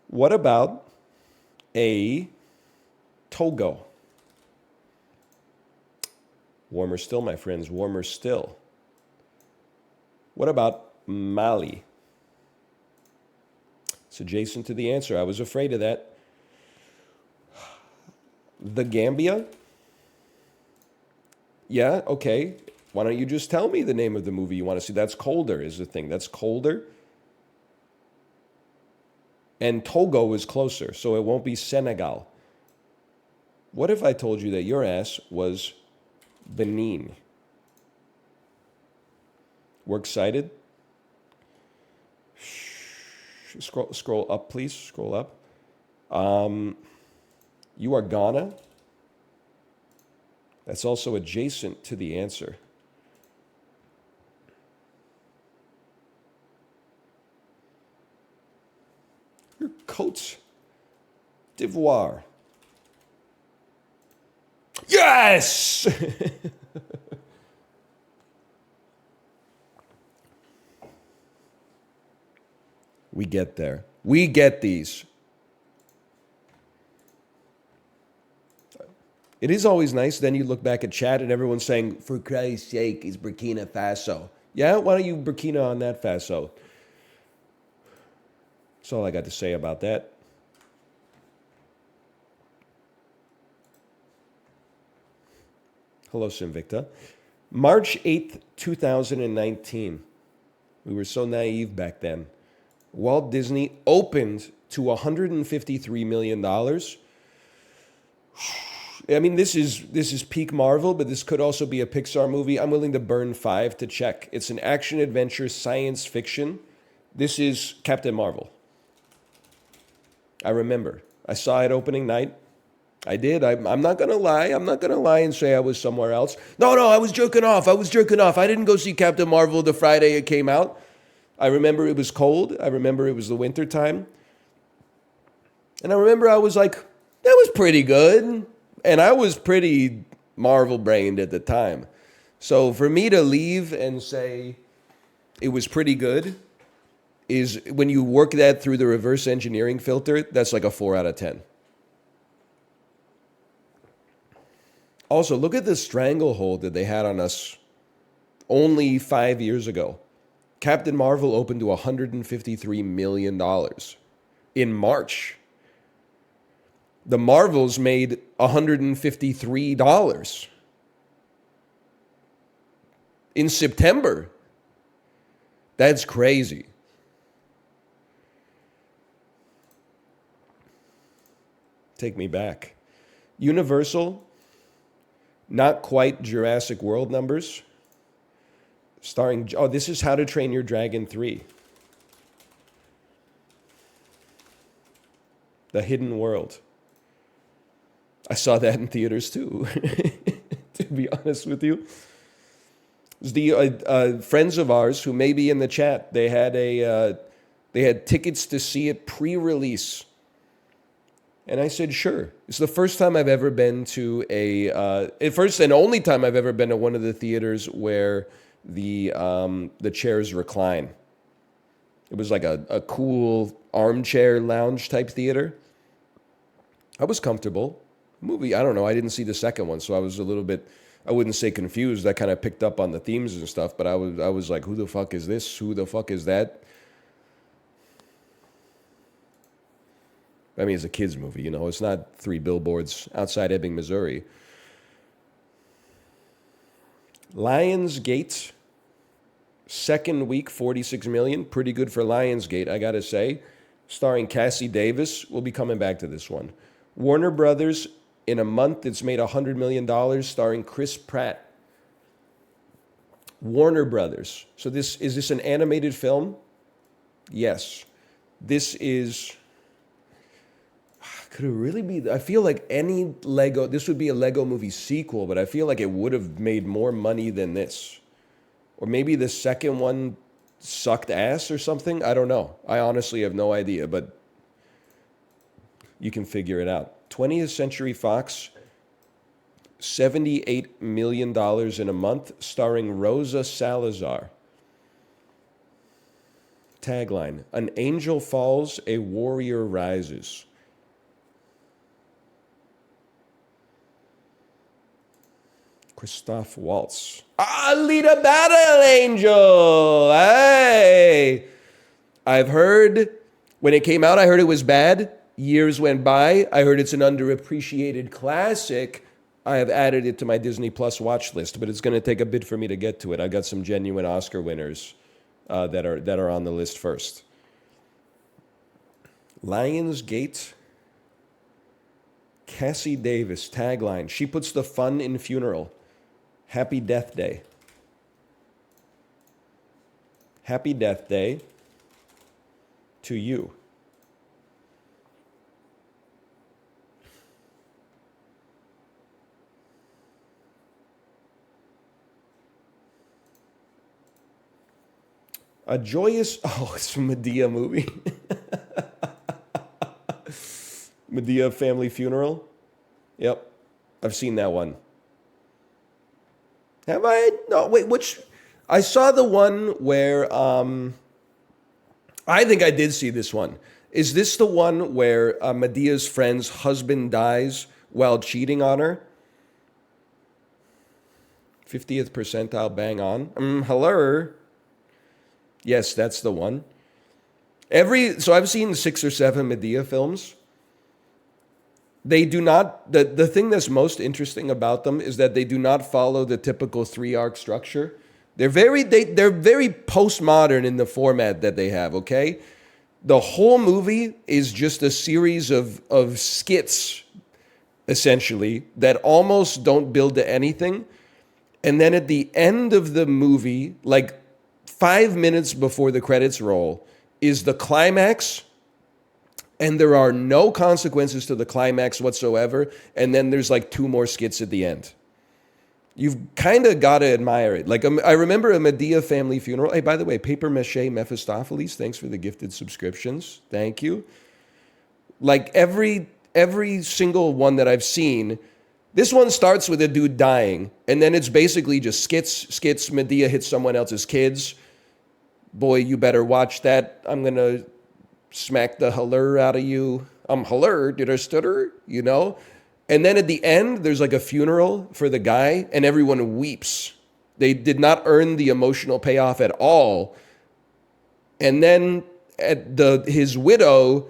What about a Togo? Warmer still, my friends, warmer still. What about Mali? It's adjacent to the answer. I was afraid of that. The Gambia? Yeah, okay. Why don't you just tell me the name of the movie you want to see? That's colder is the thing. That's colder. And Togo is closer, so it won't be Senegal. What if I told you that your ass was Benin? We're excited. Scroll up, please. Scroll up. You are Ghana. That's also adjacent to the answer. You're Côte d'Ivoire. Yes! We get there. We get these. It is always nice. Then you look back at chat and everyone's saying, for Christ's sake, is Burkina Faso. Yeah, why don't you Burkina on that Faso? That's all I got to say about that. Hello, Sinvicta. March 8th, 2019. We were so naive back then. Walt Disney opened to $153 million. I mean, this is peak Marvel, but this could also be a Pixar movie. I'm willing to burn 5 to check. It's an action-adventure science fiction. This is Captain Marvel. I remember. I saw it opening night. I did. I'm not going to lie. I'm not going to lie and say I was somewhere else. No, I was jerking off. I didn't go see Captain Marvel the Friday it came out. I remember it was cold. I remember it was the winter time. And I remember I was like, that was pretty good. And I was pretty Marvel-brained at the time. So for me to leave and say it was pretty good is, when you work that through the reverse engineering filter, that's like a 4 out of 10. Also, look at the stranglehold that they had on us only 5 years ago. Captain Marvel opened to $153 million in March. The Marvels made $153 in September. That's crazy. Take me back. Universal, not quite Jurassic World numbers. Starring, oh, this is How to Train Your Dragon 3. The Hidden World. I saw that in theaters too, to be honest with you. The friends of ours who may be in the chat, they had tickets to see it pre-release. And I said, sure. It's the first time I've ever been to first and only time I've ever been to one of the theaters where the chairs recline. It was like a cool armchair lounge type theater. I was comfortable. Movie, I don't know. I didn't see the second one, so I was a little bit, I wouldn't say confused. I kind of picked up on the themes and stuff, but I was like, who the fuck is this? Who the fuck is that? I mean, it's a kid's movie, you know. It's not 3 billboards outside Ebbing, Missouri. Lionsgate, second week, 46 million. Pretty good for Lionsgate, I gotta say. Starring Cassie Davis. We'll be coming back to this one. Warner Brothers, in a month, it's made $100 million, starring Chris Pratt. Warner Brothers. So is this an animated film? Yes. This is... Could it really be? I feel like this would be a Lego movie sequel, but I feel like it would have made more money than this. Or maybe the second one sucked ass or something. I don't know. I honestly have no idea, but you can figure it out. 20th Century Fox, $78 million in a month, starring Rosa Salazar. Tagline, an angel falls, a warrior rises. Christoph Waltz. Alita Battle Angel! Hey! I've heard, when it came out, I heard it was bad. Years went by. I heard it's an underappreciated classic. I have added it to my Disney Plus watch list, but it's going to take a bit for me to get to it. I got some genuine Oscar winners that are on the list first. Lionsgate. Cassie Davis, tagline. She puts the fun in funeral. Happy Death Day. Happy Death Day to you. A joyous... Oh, it's a Medea movie. Medea Family Funeral. Yep. I've seen that one. Have I? No, wait, which... I saw the one where... I think I did see this one. Is this the one where Medea's friend's husband dies while cheating on her? 50th percentile bang on. Hello? Yes, that's the one. So I've seen 6 or 7 Medea films. They do not, the thing that's most interesting about them is that they do not follow the typical 3-arc structure. They're very postmodern in the format that they have, okay? The whole movie is just a series of skits, essentially, that almost don't build to anything. And then at the end of the movie, like 5 minutes before the credits roll, is the climax, and there are no consequences to the climax whatsoever, and then there's like 2 more skits at the end. You've kind of got to admire it. Like, I remember a Medea Family Funeral. Hey, by the way, Paper Mache Mephistopheles, thanks for the gifted subscriptions. Thank you. Like, every single one that I've seen, this one starts with a dude dying, and then it's basically just skits. Medea hits someone else's kids. Boy, you better watch that. I'm going to smack the halur out of you. Halur, did I stutter? You know? And then at the end, there's like a funeral for the guy, and everyone weeps. They did not earn the emotional payoff at all. And then his widow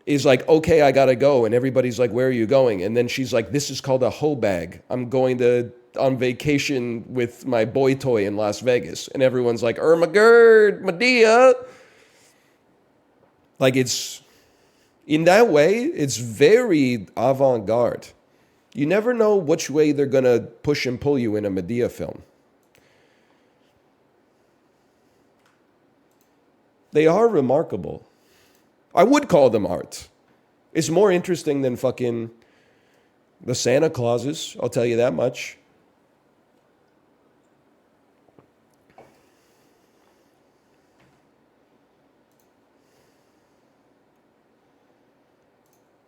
is like, okay, I gotta go. And everybody's like, where are you going? And then she's like, this is called a hoe bag. I'm going on vacation with my boy toy in Las Vegas. And everyone's like, Ermagerd, Medea. Like, it's In that way, it's very avant-garde. You never know which way they're going to push and pull you in a Medea film. They are remarkable. I would call them art. It's more interesting than fucking the Santa Clauses, I'll tell you that much.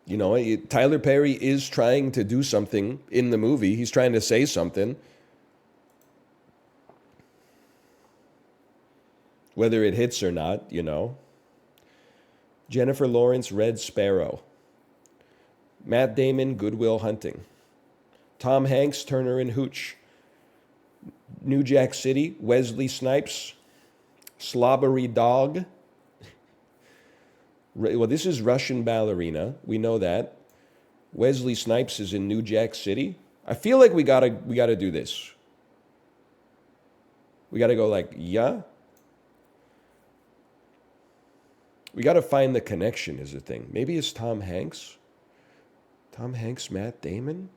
You know, Tyler Perry is trying to do something in the movie. He's trying to say something. Whether it hits or not, you know. Jennifer Lawrence, Red Sparrow. Matt Damon, Good Will Hunting. Tom Hanks, Turner and Hooch. New Jack City, Wesley Snipes. Slobbery Dog. Well, this is Russian Ballerina. We know that. Wesley Snipes is in New Jack City. I feel like we gotta do this. We gotta go like, yeah. We gotta find the connection is the thing. Maybe it's Tom Hanks. Tom Hanks, Matt Damon.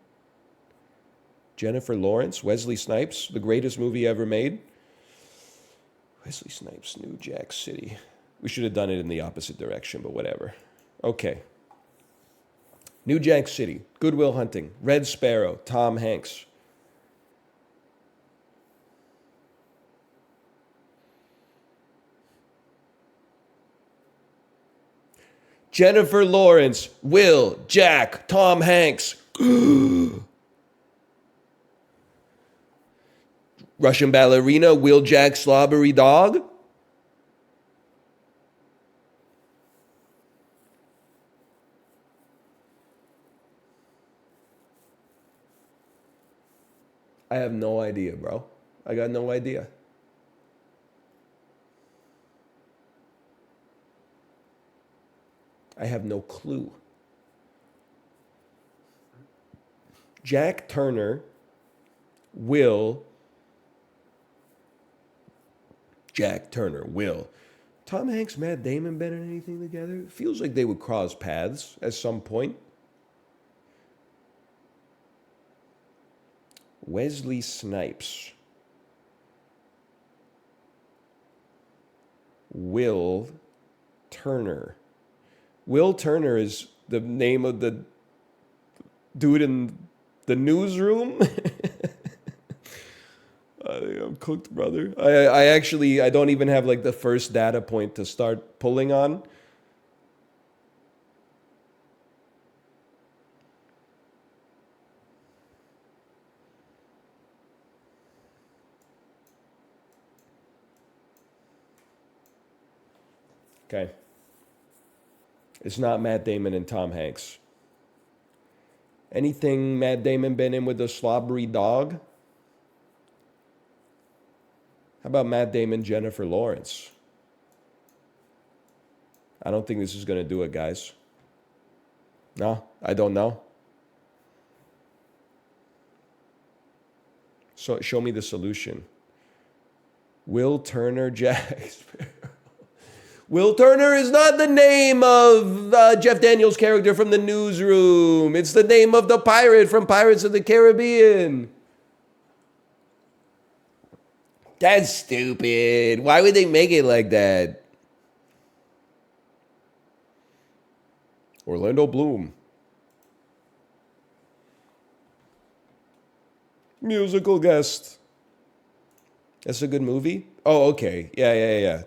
Jennifer Lawrence, Wesley Snipes, the greatest movie ever made. Wesley Snipes, New Jack City. We should have done it in the opposite direction, but whatever. Okay. New Jack City, Good Will Hunting, Red Sparrow, Tom Hanks. Jennifer Lawrence, Will, Jack, Tom Hanks. Russian Ballerina, Will, Jack, Slobbery Dog. I have no idea, bro. I got no idea. I have no clue. Jack Turner, Will. Jack Turner, Will. Tom Hanks, Matt Damon been in anything together? It feels like they would cross paths at some point. Wesley Snipes. Will Turner. Will Turner is the name of the dude in the newsroom. I think I'm cooked, brother. I don't even have like the first data point to start pulling on. Okay. It's not Matt Damon and Tom Hanks. Anything Matt Damon been in with the Slobbery Dog? How about Matt Damon, Jennifer Lawrence? I don't think this is going to do it, guys. No, I don't know. So show me the solution. Will Turner, Jack Sparrow. Will Turner is not the name of Jeff Daniels' character from the newsroom. It's the name of the pirate from Pirates of the Caribbean. That's stupid. Why would they make it like that? Orlando Bloom. Musical guest. That's a good movie? Oh, okay. Yeah.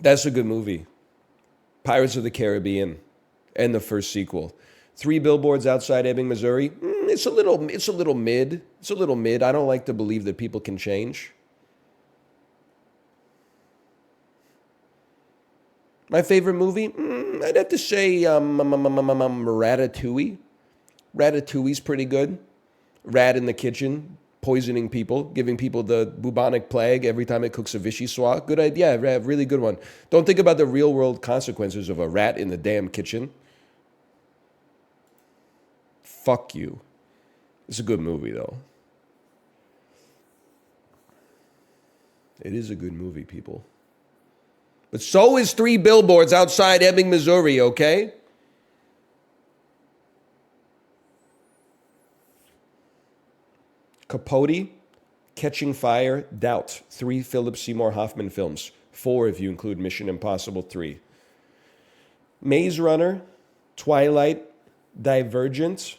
That's a good movie. Pirates of the Caribbean and the first sequel. 3 Billboards Outside Ebbing, Missouri. It's a little mid. It's a little mid. I don't like to believe that people can change. My favorite movie? I'd have to say Ratatouille. Ratatouille's pretty good. Rat in the kitchen, poisoning people, giving people the bubonic plague every time it cooks a vichyssoise. Good idea. Yeah, really good one. Don't think about the real world consequences of a rat in the damn kitchen. Fuck you. It's a good movie, though. It is a good movie, people. But so is 3 billboards outside Ebbing, Missouri, okay? Capote, Catching Fire, Doubt. 3 Philip Seymour Hoffman films. 4 if you include Mission Impossible 3. Maze Runner, Twilight, Divergent.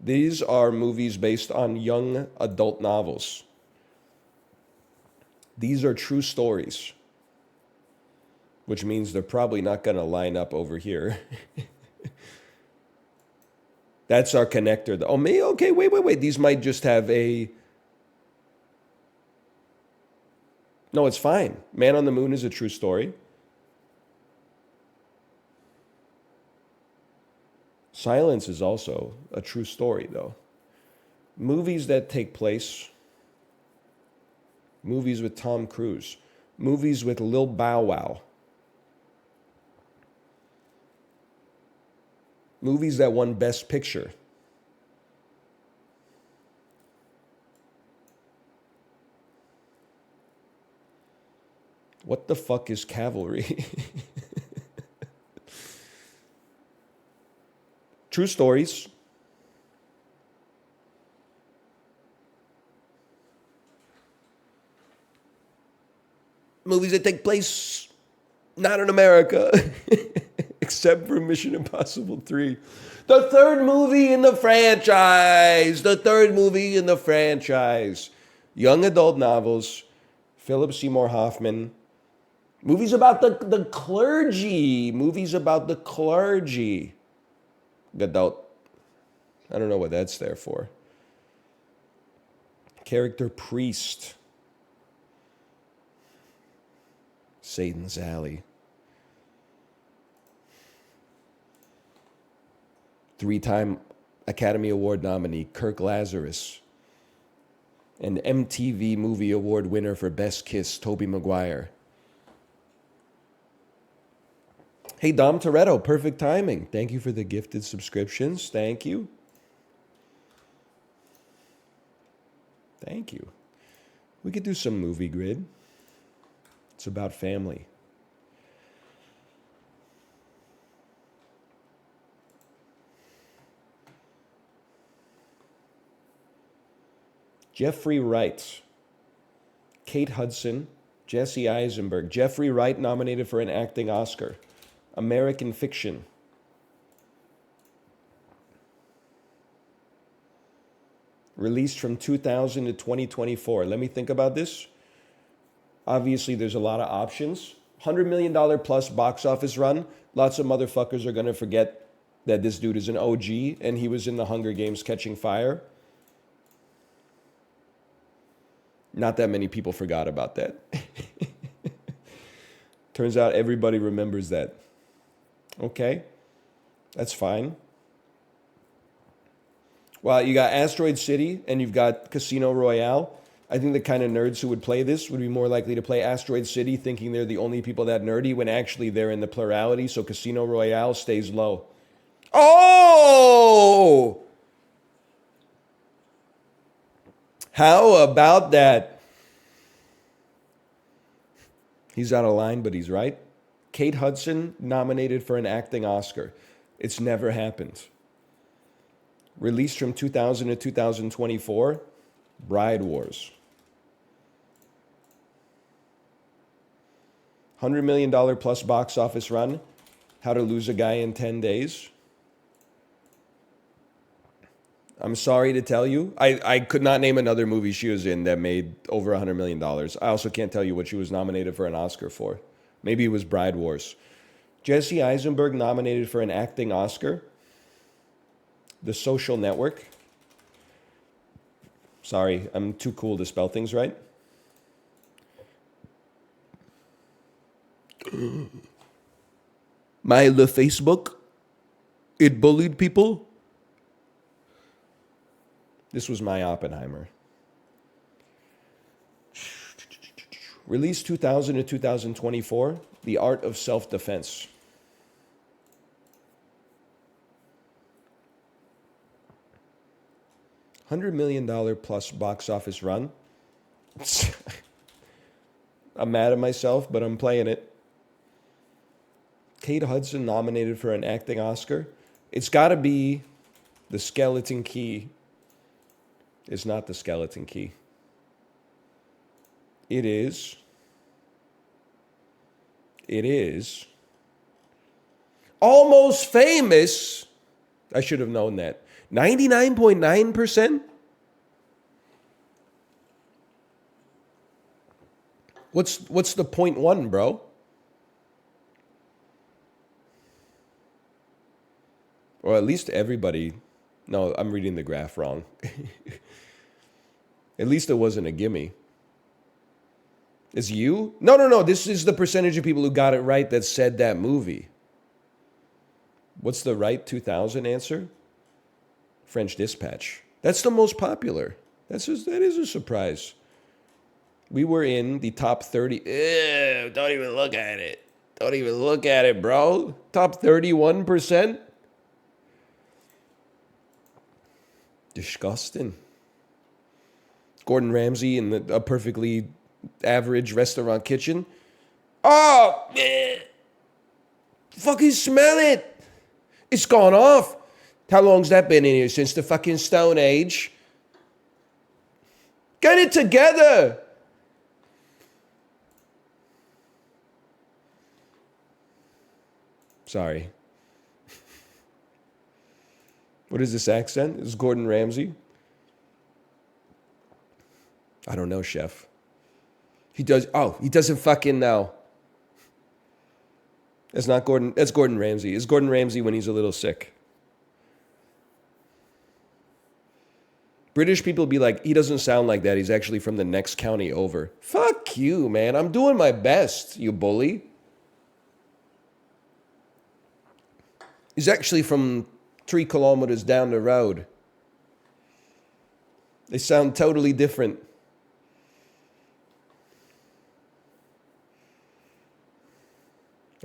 These are movies based on young adult novels. These are true stories, which means they're probably not going to line up over here. That's our connector. Oh, me? Okay, wait. These might just have a... No, it's fine. Man on the Moon is a true story. Silence is also a true story, though. Movies that take place, movies with Tom Cruise, movies with Lil Bow Wow, movies that won Best Picture. What the fuck is Cavalry? True stories. Movies that take place not in America, except for Mission Impossible 3. The third movie in the franchise. Young adult novels, Philip Seymour Hoffman. Movies about the clergy. Adult. I don't know what that's there for. Character priest. Satan's Alley. 3-time Academy Award nominee Kirk Lazarus. And MTV Movie Award winner for Best Kiss, Tobey Maguire. Hey, Dom Toretto, perfect timing. Thank you for the gifted subscriptions. Thank you. We could do some movie grid. It's about family. Jeffrey Wright, Kate Hudson, Jesse Eisenberg. Jeffrey Wright nominated for an acting Oscar. American Fiction. Released from 2000 to 2024. Let me think about this. Obviously, there's a lot of options. $100 million plus box office run. Lots of motherfuckers are going to forget that this dude is an OG and he was in the Hunger Games Catching Fire. Not that many people forgot about that. Turns out everybody remembers that. Okay, that's fine. Well, you got Asteroid City and you've got Casino Royale. I think the kind of nerds who would play this would be more likely to play Asteroid City thinking they're the only people that nerdy when actually they're in the plurality, so Casino Royale stays low. Oh! How about that? He's out of line, but he's right. Kate Hudson nominated for an acting Oscar. It's never happened. Released from 2000 to 2024, Bride Wars. $100 million plus box office run. How to Lose a Guy in 10 Days. I'm sorry to tell you, I could not name another movie she was in that made over $100 million. I also can't tell you what she was nominated for an Oscar for. Maybe it was Bride Wars. Jesse Eisenberg nominated for an acting Oscar. The Social Network. Sorry, I'm too cool to spell things right. My the Facebook, it bullied people. This was my Oppenheimer. Released 2000 to 2024, The Art of Self-Defense. $100 million plus box office run. I'm mad at myself, but I'm playing it. Kate Hudson nominated for an acting Oscar. It's got to be The Skeleton Key. It's not The Skeleton Key. It is. Almost Famous. I should have known that. 99.9%? What's the 0.1, bro? Or at least everybody. No, I'm reading the graph wrong. At least it wasn't a gimme. Is you? No. This is the percentage of people who got it right that said that movie. What's the right 2000 answer? French Dispatch. That's the most popular. That is a surprise. We were in the top 30. Ew, don't even look at it. Don't even look at it, bro. Top 31%? Disgusting. Gordon Ramsay in a perfectly average restaurant kitchen. Oh, man. Fucking smell it. It's gone off. How long's that been in here? Since the fucking Stone Age? Get it together. Sorry. What is this accent? Is Gordon Ramsay? I don't know, chef. He doesn't fucking know. That's not Gordon. That's Gordon Ramsay. It's Gordon Ramsay when he's a little sick. British people be like, he doesn't sound like that. He's actually from the next county over. Fuck you, man. I'm doing my best, you bully. He's actually from 3 kilometers down the road. They sound totally different.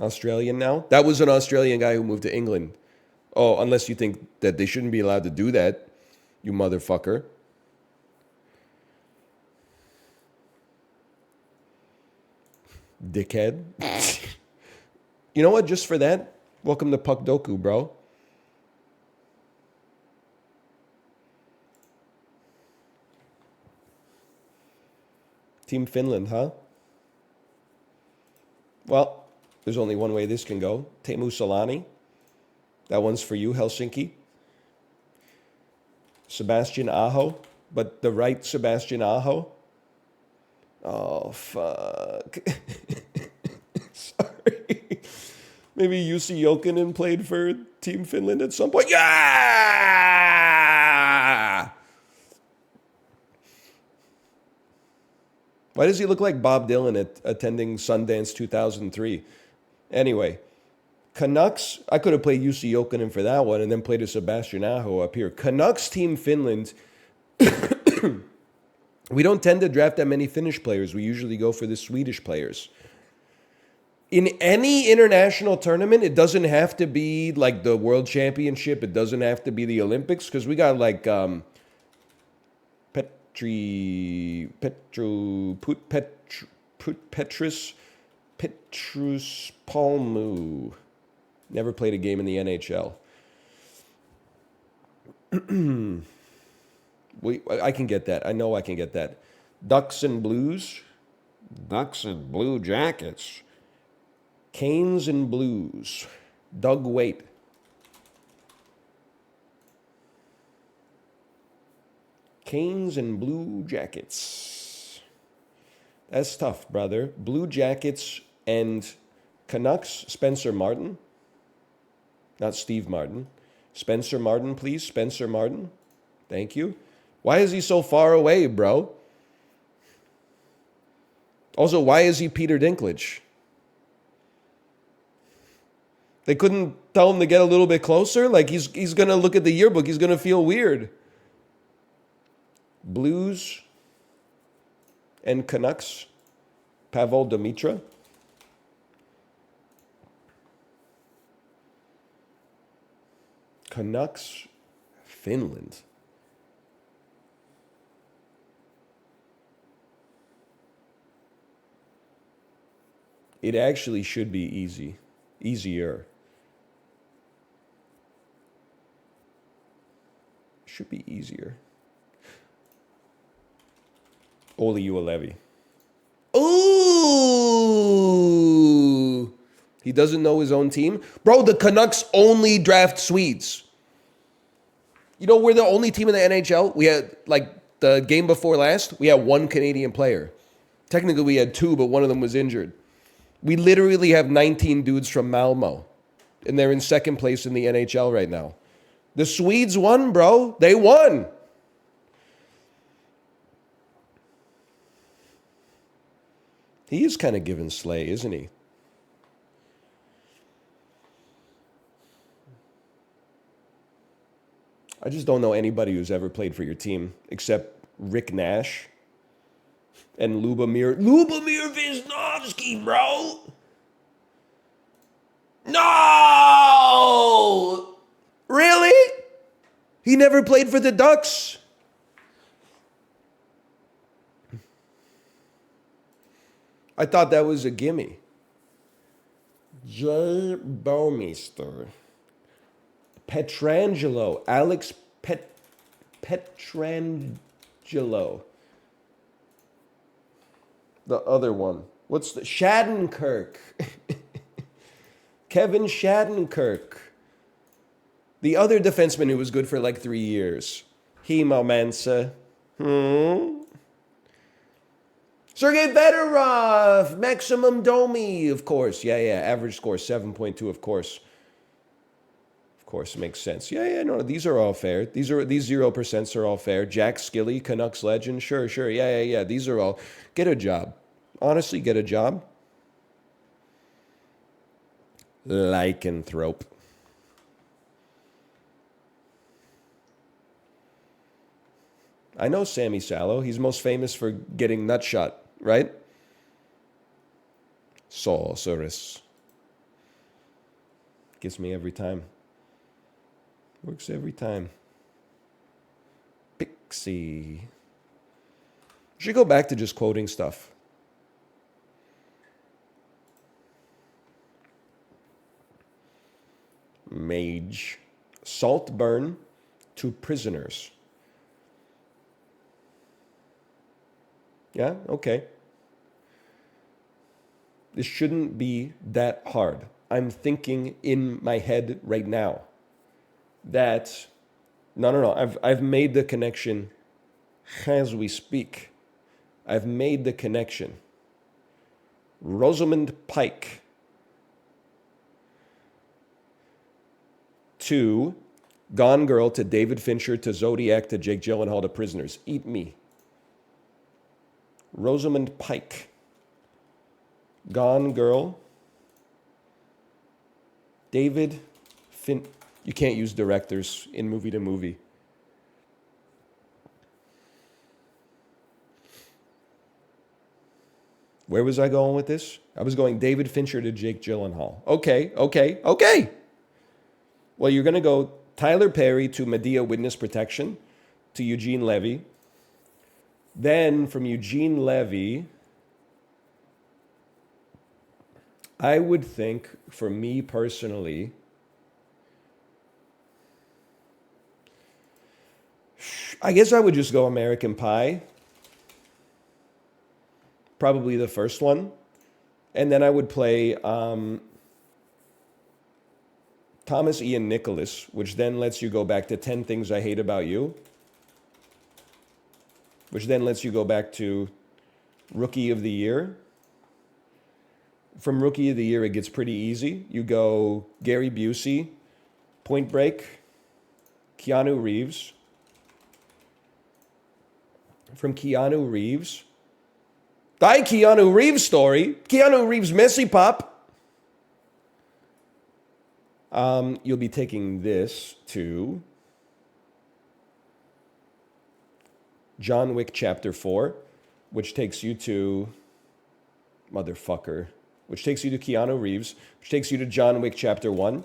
Australian now? That was an Australian guy who moved to England. Oh, unless you think that they shouldn't be allowed to do that, you motherfucker. Dickhead. You know what? Just for that, welcome to Puck Doku, bro. Team Finland, huh? Well, there's only one way this can go. Teemu Solani. That one's for you, Helsinki. Sebastian Aho. But the right Sebastian Aho. Oh, fuck. Sorry. Maybe Jussi Jokinen played for Team Finland at some point. Yeah! Why does he look like Bob Dylan attending Sundance 2003? Anyway, Canucks, I could have played Jussi Jokinen for that one and then played a Sebastian Aho up here. Canucks Team Finland. We don't tend to draft that many Finnish players. We usually go for the Swedish players. In any international tournament, it doesn't have to be like the World Championship. It doesn't have to be the Olympics because we got like Petrus Palmu. Never played a game in the NHL. I can get that. I know I can get that. Ducks and Blues. Ducks and Blue Jackets. Canes and Blues. Doug Waite. Canes and Blue Jackets. That's tough, brother. Blue Jackets and Canucks, Spencer Martin. Not Steve Martin. Spencer Martin, please. Spencer Martin. Thank you. Why is he so far away, bro? Also, why is he Peter Dinklage? They couldn't tell him to get a little bit closer? Like, he's going to look at the yearbook. He's going to feel weird. Blues and Canucks. Pavel Demitra. Canucks, Finland. It actually should be easy. Easier. Should be easier. Oli Uelevi. Ooh! He doesn't know his own team? Bro, the Canucks only draft Swedes. You know, we're the only team in the NHL. We had, like, the game before last, we had one Canadian player. Technically, we had two, but one of them was injured. We literally have 19 dudes from Malmo, and they're in second place in the NHL right now. The Swedes won, bro. They won. He is kind of giving Slay, isn't he? I just don't know anybody who's ever played for your team except Rick Nash and Lubomir Visnovsky, bro. No! Really? He never played for the Ducks? I thought that was a gimme. Jay Bowmeister. Petrangelo. Alex Petrangelo. The other one. What's the... Shattenkirk. Kevin Shattenkirk. The other defenseman who was good for like 3 years. Hemo Mansa. Sergei Fedorov. Maximum Domi, of course. Yeah. Average score 7.2, of course. Of course, makes sense. Yeah, no, these are all fair. These 0% are all fair. Jack Skilly, Canucks legend. Sure. Yeah. These are all... Get a job. Honestly, get a job. Lycanthrope. I know Sammy Sallow. He's most famous for getting nutshot, right? Sorceress. Gets me every time. Works every time. Pixie. Should go back to just quoting stuff. Mage. Saltburn to prisoners. Yeah, okay. This shouldn't be that hard. I'm thinking in my head right now that no. I've made the connection as we speak. I've made the connection. Rosamund Pike to Gone Girl to David Fincher to Zodiac to Jake Gyllenhaal to Prisoners. Eat me. Rosamund Pike. Gone Girl. David Fincher. You can't use directors in movie to movie. Where was I going with this? I was going David Fincher to Jake Gyllenhaal. Okay. Well, you're going to go Tyler Perry to Medea Witness Protection to Eugene Levy. Then from Eugene Levy, I would think, for me personally, I guess I would just go American Pie. Probably the first one. And then I would play Thomas Ian Nicholas, which then lets you go back to 10 Things I Hate About You. Which then lets you go back to Rookie of the Year. From Rookie of the Year, it gets pretty easy. You go Gary Busey, Point Break, Keanu Reeves. From Keanu Reeves, die Keanu Reeves story. Keanu Reeves Messy Pop. You'll be taking this to John Wick Chapter 4, which takes you to motherfucker. Which takes you to Keanu Reeves, which takes you to John Wick Chapter 1,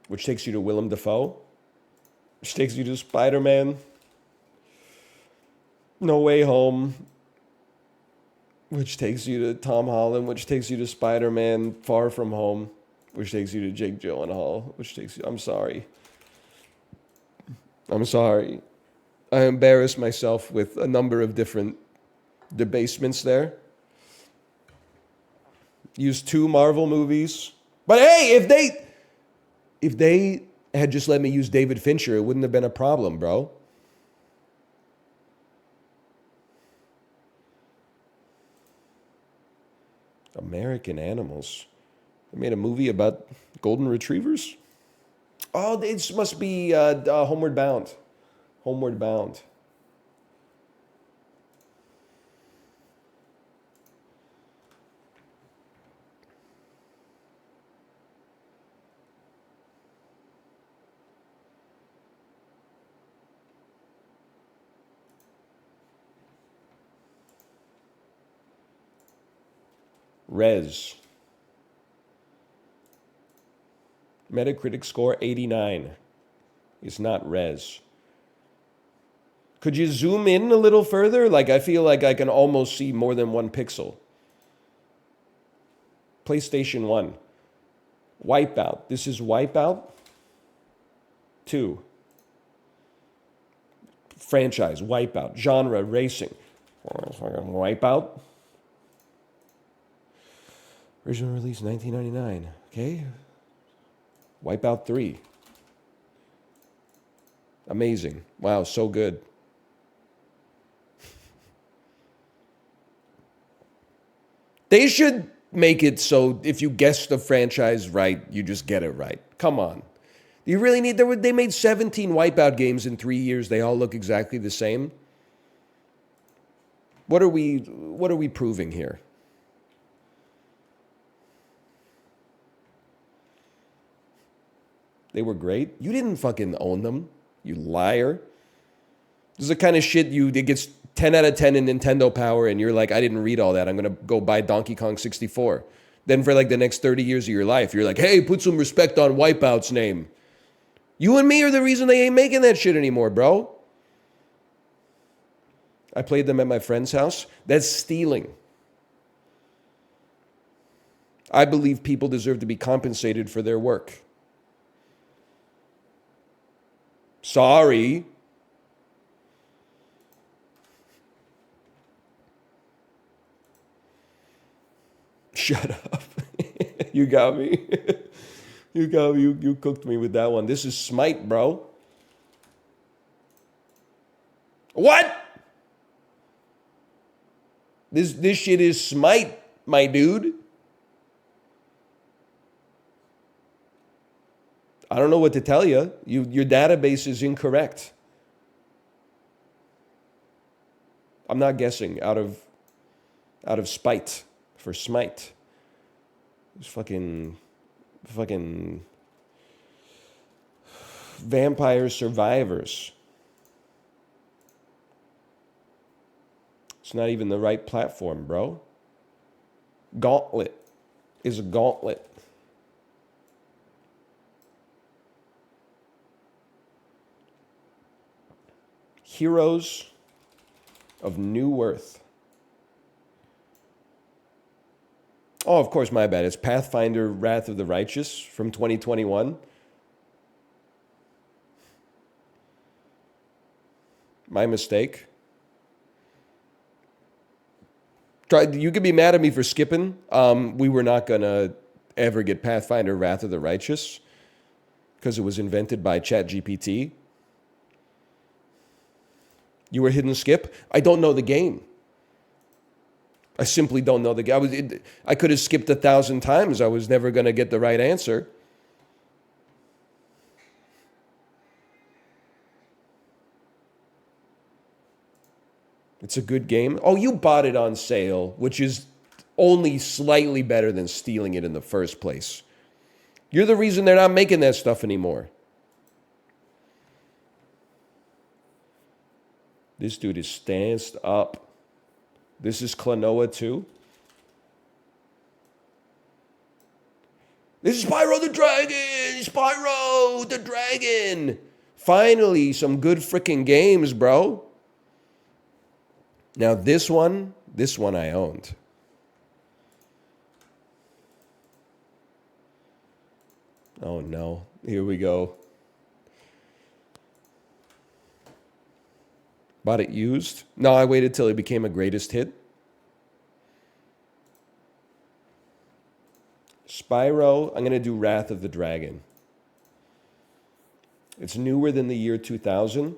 which takes you to Willem Dafoe, which takes you to Spider-Man, No Way Home, which takes you to Tom Holland, which takes you to Spider-Man Far From Home, which takes you to Jake Gyllenhaal, which takes you... I'm sorry. I embarrassed myself with a number of different debasements there. Used 2 Marvel movies. But hey, if they had just let me use David Fincher, it wouldn't have been a problem, bro. American Animals. They made a movie about golden retrievers? Oh, this must be Homeward Bound. Homeward Bound. Rez. Metacritic score 89. It's not Rez. Could you zoom in a little further? Like, I feel like I can almost see more than 1 pixel. PlayStation 1. Wipeout. This is Wipeout 2. Franchise, Wipeout. Genre, racing. Wipeout. Original release 1999. Okay. Wipeout 3. Amazing. Wow, so good. They should make it so if you guess the franchise right, you just get it right. Come on. Do you really need... They made 17 Wipeout games in 3 years. They all look exactly the same. What are we proving here? They were great. You didn't fucking own them, you liar. This is the kind of shit it gets 10 out of 10 in Nintendo Power, and you're like, I didn't read all that. I'm going to go buy Donkey Kong 64. Then for like the next 30 years of your life, you're like, hey, put some respect on Wipeout's name. You and me are the reason they ain't making that shit anymore, bro. I played them at my friend's house. That's stealing. I believe people deserve to be compensated for their work. Sorry. Shut up. You got me. You got me. You cooked me with that one. This is Smite, bro. What? This shit is Smite, my dude. I don't know what to tell you. Your database is incorrect. I'm not guessing out of spite for Smite. It's fucking Vampire Survivors. It's not even the right platform, bro. Gauntlet is a gauntlet. Heroes of New Earth. Oh, of course, my bad. It's Pathfinder Wrath of the Righteous from 2021. My mistake. You could be mad at me for skipping. We were not going to ever get Pathfinder Wrath of the Righteous because it was invented by ChatGPT. You were hidden skip? I don't know the game. I simply don't know the game. I could have skipped 1,000 times. I was never going to get the right answer. It's a good game. Oh, you bought it on sale, which is only slightly better than stealing it in the first place. You're the reason they're not making that stuff anymore. This dude is stanced up. This is Klonoa 2. This is Spyro the Dragon! Spyro the Dragon! Finally, some good freaking games, bro. Now this one, This one I owned. Oh no, here we go. Bought it used? No, I waited till it became a greatest hit. Spyro, I'm going to do Wrath of the Dragon. It's newer than the year 2000.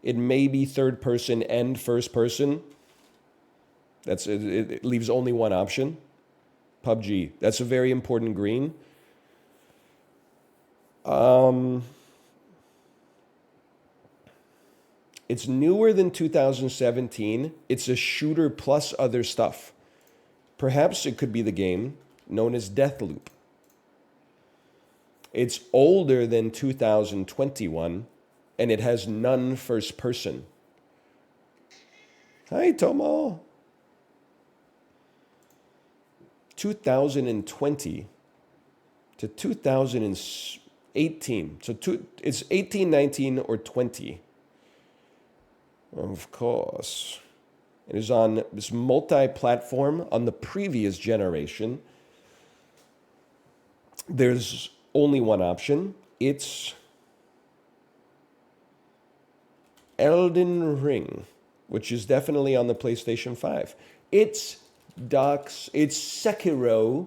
It may be third person and first person. It leaves only one option. PUBG. That's a very important green. It's newer than 2017. It's a shooter plus other stuff. Perhaps it could be the game known as Deathloop. It's older than 2021, and it has none first person. Hi, Tomo. 2020 to 2018. So it's 18, 19, or 20. Of course. It is on this multi-platform on the previous generation. There's only one option. It's Elden Ring, which is definitely on the PlayStation 5. It's Sekiro,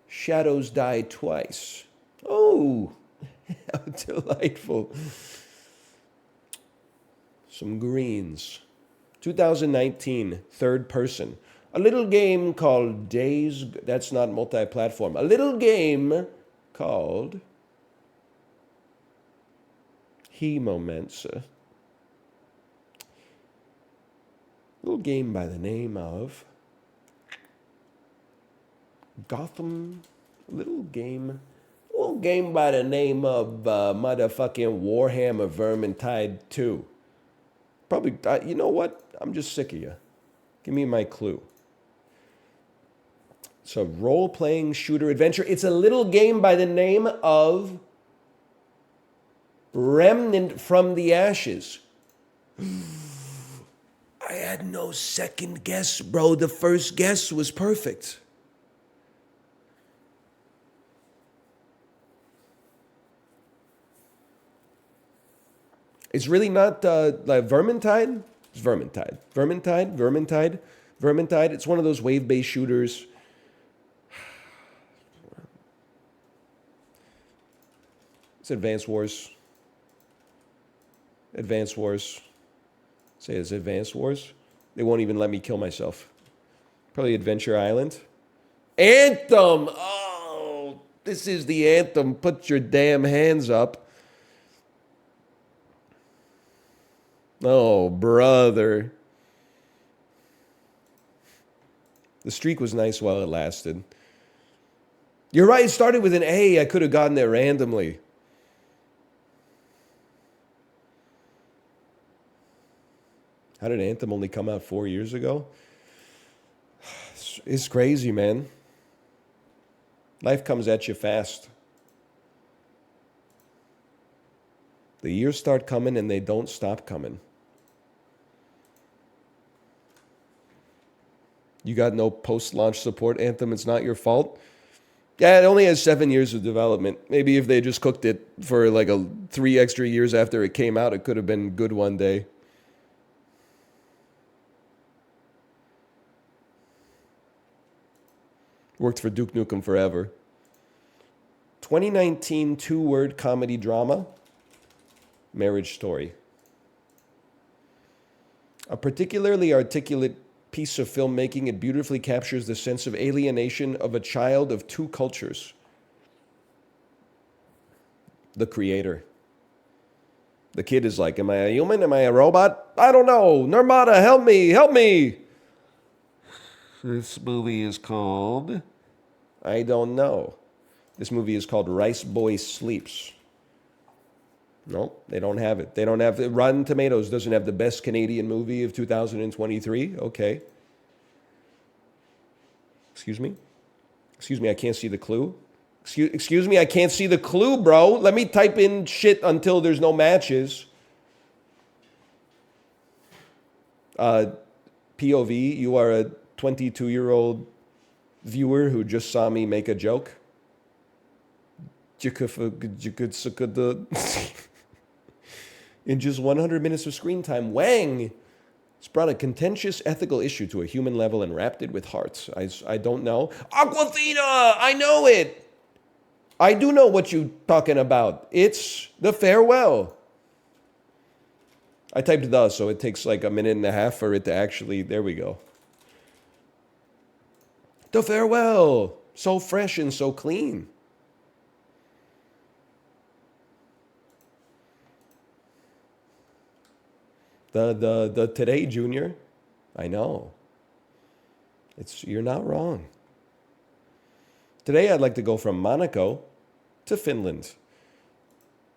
Shadows Die Twice. Oh, how delightful. Some greens. 2019, third person. A little game called Days... That's not multi-platform. A little game called Hemomancer. A little game by the name of Gotham. A little game by the name of motherfucking Warhammer Vermintide 2. Probably, you know what? I'm just sick of you. Give me my clue. It's a role-playing shooter adventure. It's a little game by the name of Remnant from the Ashes. I had no second guess, bro. The first guess was perfect. It's really not like Vermintide. It's Vermintide. Vermintide. It's one of those wave-based shooters. It's Advance Wars. Say it's Advance Wars. They won't even let me kill myself. Probably Adventure Island. Anthem! Oh, this is the anthem. Put your damn hands up. Oh, brother. The streak was nice while it lasted. You're right, it started with an A. I could have gotten there randomly. How did Anthem only come out 4 years ago? It's crazy, man. Life comes at you fast. The years start coming and they don't stop coming. You got no post-launch support, Anthem. It's not your fault. Yeah, it only has 7 years of development. Maybe if they just cooked it for like 3 extra years after it came out, it could have been good one day. Worked for Duke Nukem forever. 2019 two-word comedy drama, Marriage Story. A particularly articulate piece of filmmaking, it beautifully captures the sense of alienation of a child of two cultures. The creator. The kid is like, am I a human? Am I a robot? I don't know. Nirmata, help me. Help me. This movie is called... I don't know. This movie is called Rice Boy Sleeps. No, they don't have it. They don't have it. Rotten Tomatoes doesn't have the best Canadian movie of 2023. Okay. Excuse me? Excuse me, I can't see the clue. Excuse me, I can't see the clue, bro. Let me type in shit until there's no matches. POV, you are a 22-year-old viewer who just saw me make a joke. In just 100 minutes of screen time, Wang has brought a contentious ethical issue to a human level and wrapped it with heart. I don't know. Aquafina! I know it! I do know what you're talking about. It's the farewell. I typed the, so it takes like a minute and a half for it to actually... There we go. The farewell. So fresh and so clean. The today, Junior. I know. You're not wrong. Today I'd like to go from Monaco to Finland.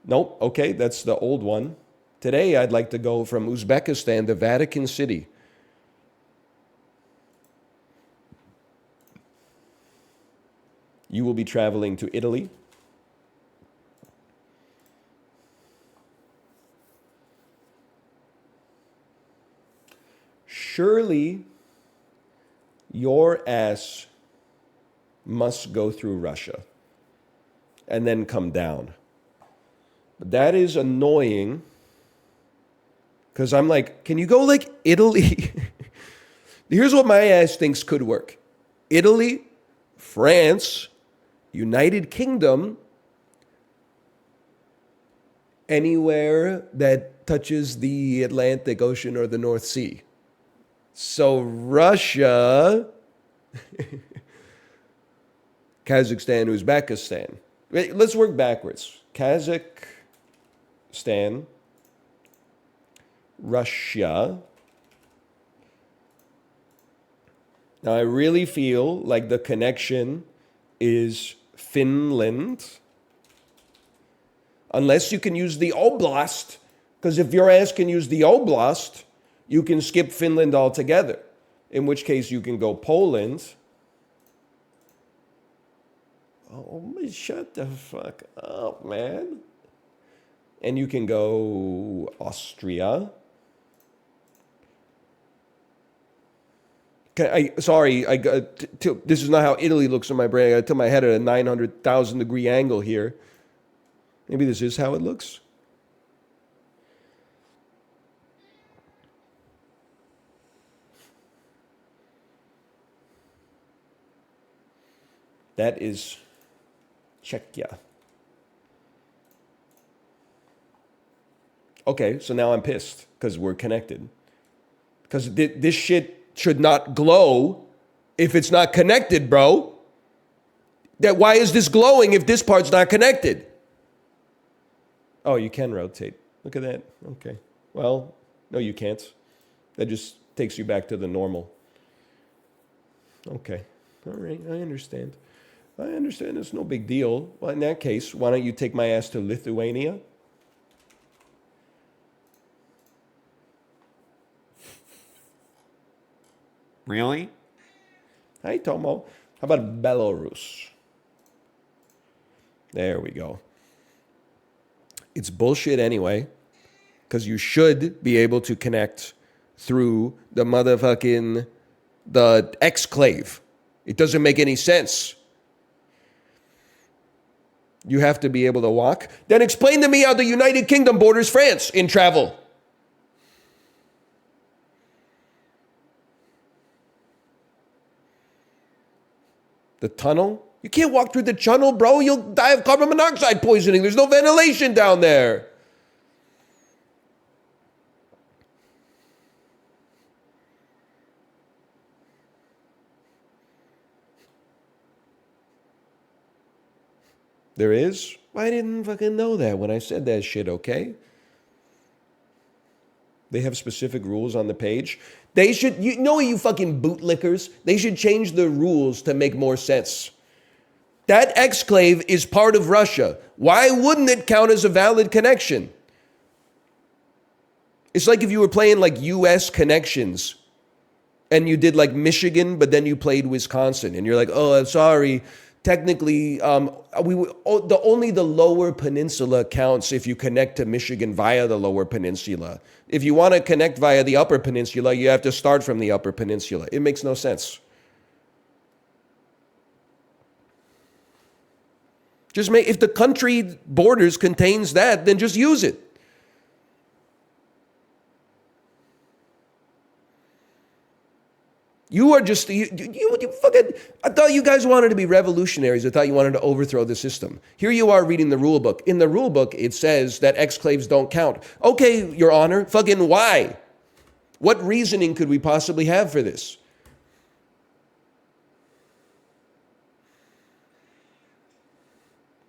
Nope, okay, that's the old one. Today I'd like to go from Uzbekistan to Vatican City. You will be traveling to Italy. Surely your ass must go through Russia and then come down. But that is annoying because I'm like, can you go like Italy? Here's what my ass thinks could work. Italy, France, United Kingdom, anywhere that touches the Atlantic Ocean or the North Sea. So Russia, Kazakhstan, Uzbekistan. Wait, let's work backwards. Kazakhstan, Russia. Now I really feel like the connection is Finland. Unless you can use the oblast, because if your ass can use the oblast, you can skip Finland altogether, in which case you can go Poland. Oh, shut the fuck up, man. And you can go Austria. This is not how Italy looks in my brain. I got to tilt my head at a 900,000 degree angle here. Maybe this is how it looks. That is Czechia. Okay, so now I'm pissed because we're connected. Because this shit should not glow if it's not connected, bro. Why is this glowing if this part's not connected? Oh, you can rotate. Look at that. Okay. Well, no, you can't. That just takes you back to the normal. Okay. All right, I understand. It's no big deal. Well, in that case, why don't you take my ass to Lithuania? Really? Hi, Tomo. How about Belarus? There we go. It's bullshit anyway, because you should be able to connect through the exclave. It doesn't make any sense. You have to be able to walk. Then explain to me how the United Kingdom borders France in travel. The tunnel? You can't walk through the tunnel, bro. You'll die of carbon monoxide poisoning. There's no ventilation down there. There is? I didn't fucking know that when I said that shit, okay? They have specific rules on the page. They should, you fucking bootlickers, they should change the rules to make more sense. That exclave is part of Russia. Why wouldn't it count as a valid connection? It's like if you were playing like US connections and you did like Michigan, but then you played Wisconsin and you're like, oh, I'm sorry, Technically, only the Lower Peninsula counts if you connect to Michigan via the Lower Peninsula. If you want to connect via the Upper Peninsula, you have to start from the Upper Peninsula. It makes no sense. If the country borders contains that, then just use it. You are just, you fucking, I thought you guys wanted to be revolutionaries. I thought you wanted to overthrow the system. Here you are reading the rule book. In the rule book, it says that exclaves don't count. Okay, Your Honor, fucking why? What reasoning could we possibly have for this?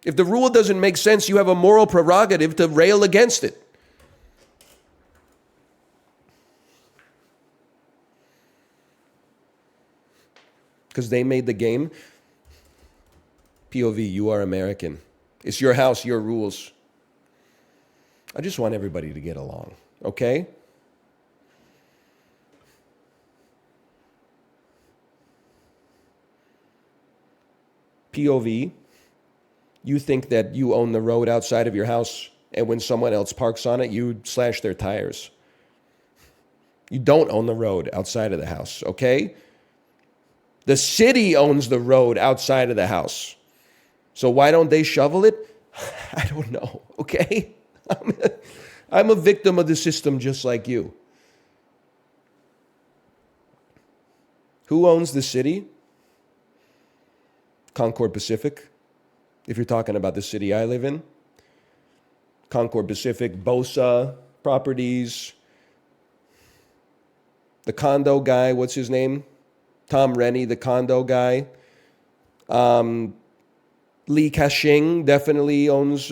If the rule doesn't make sense, you have a moral prerogative to rail against it. Because they made the game. POV, you are American. It's your house, your rules. I just want everybody to get along, okay? POV, you think that you own the road outside of your house, and when someone else parks on it, you slash their tires. You don't own the road outside of the house, okay? The city owns the road outside of the house. So why don't they shovel it? I don't know, okay? I'm a victim of the system just like you. Who owns the city? Concord Pacific, if you're talking about the city I live in. Concord Pacific, Bosa Properties. The condo guy, what's his name? Tom Rennie, the condo guy. Li Ka-shing definitely owns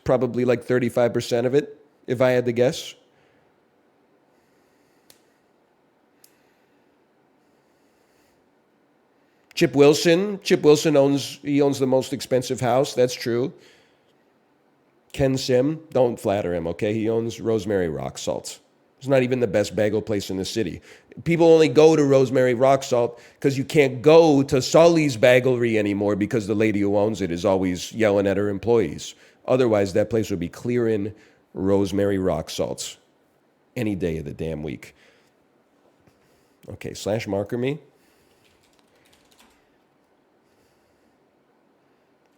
probably like 35% of it, if I had to guess. Chip Wilson owns the most expensive house, that's true. Ken Sim, don't flatter him, okay? He owns Rosemary Rock Salt. It's not even the best bagel place in the city. People only go to Rosemary Rock Salt because you can't go to Sully's Bagelry anymore because the lady who owns it is always yelling at her employees. Otherwise, that place would be clearing Rosemary Rock Salts any day of the damn week. Okay, slash marker me.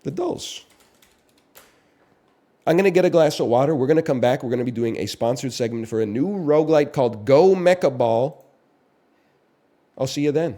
The dulls. I'm going to get a glass of water. We're going to come back. We're going to be doing a sponsored segment for a new roguelite called Go Mecha Ball. I'll see you then.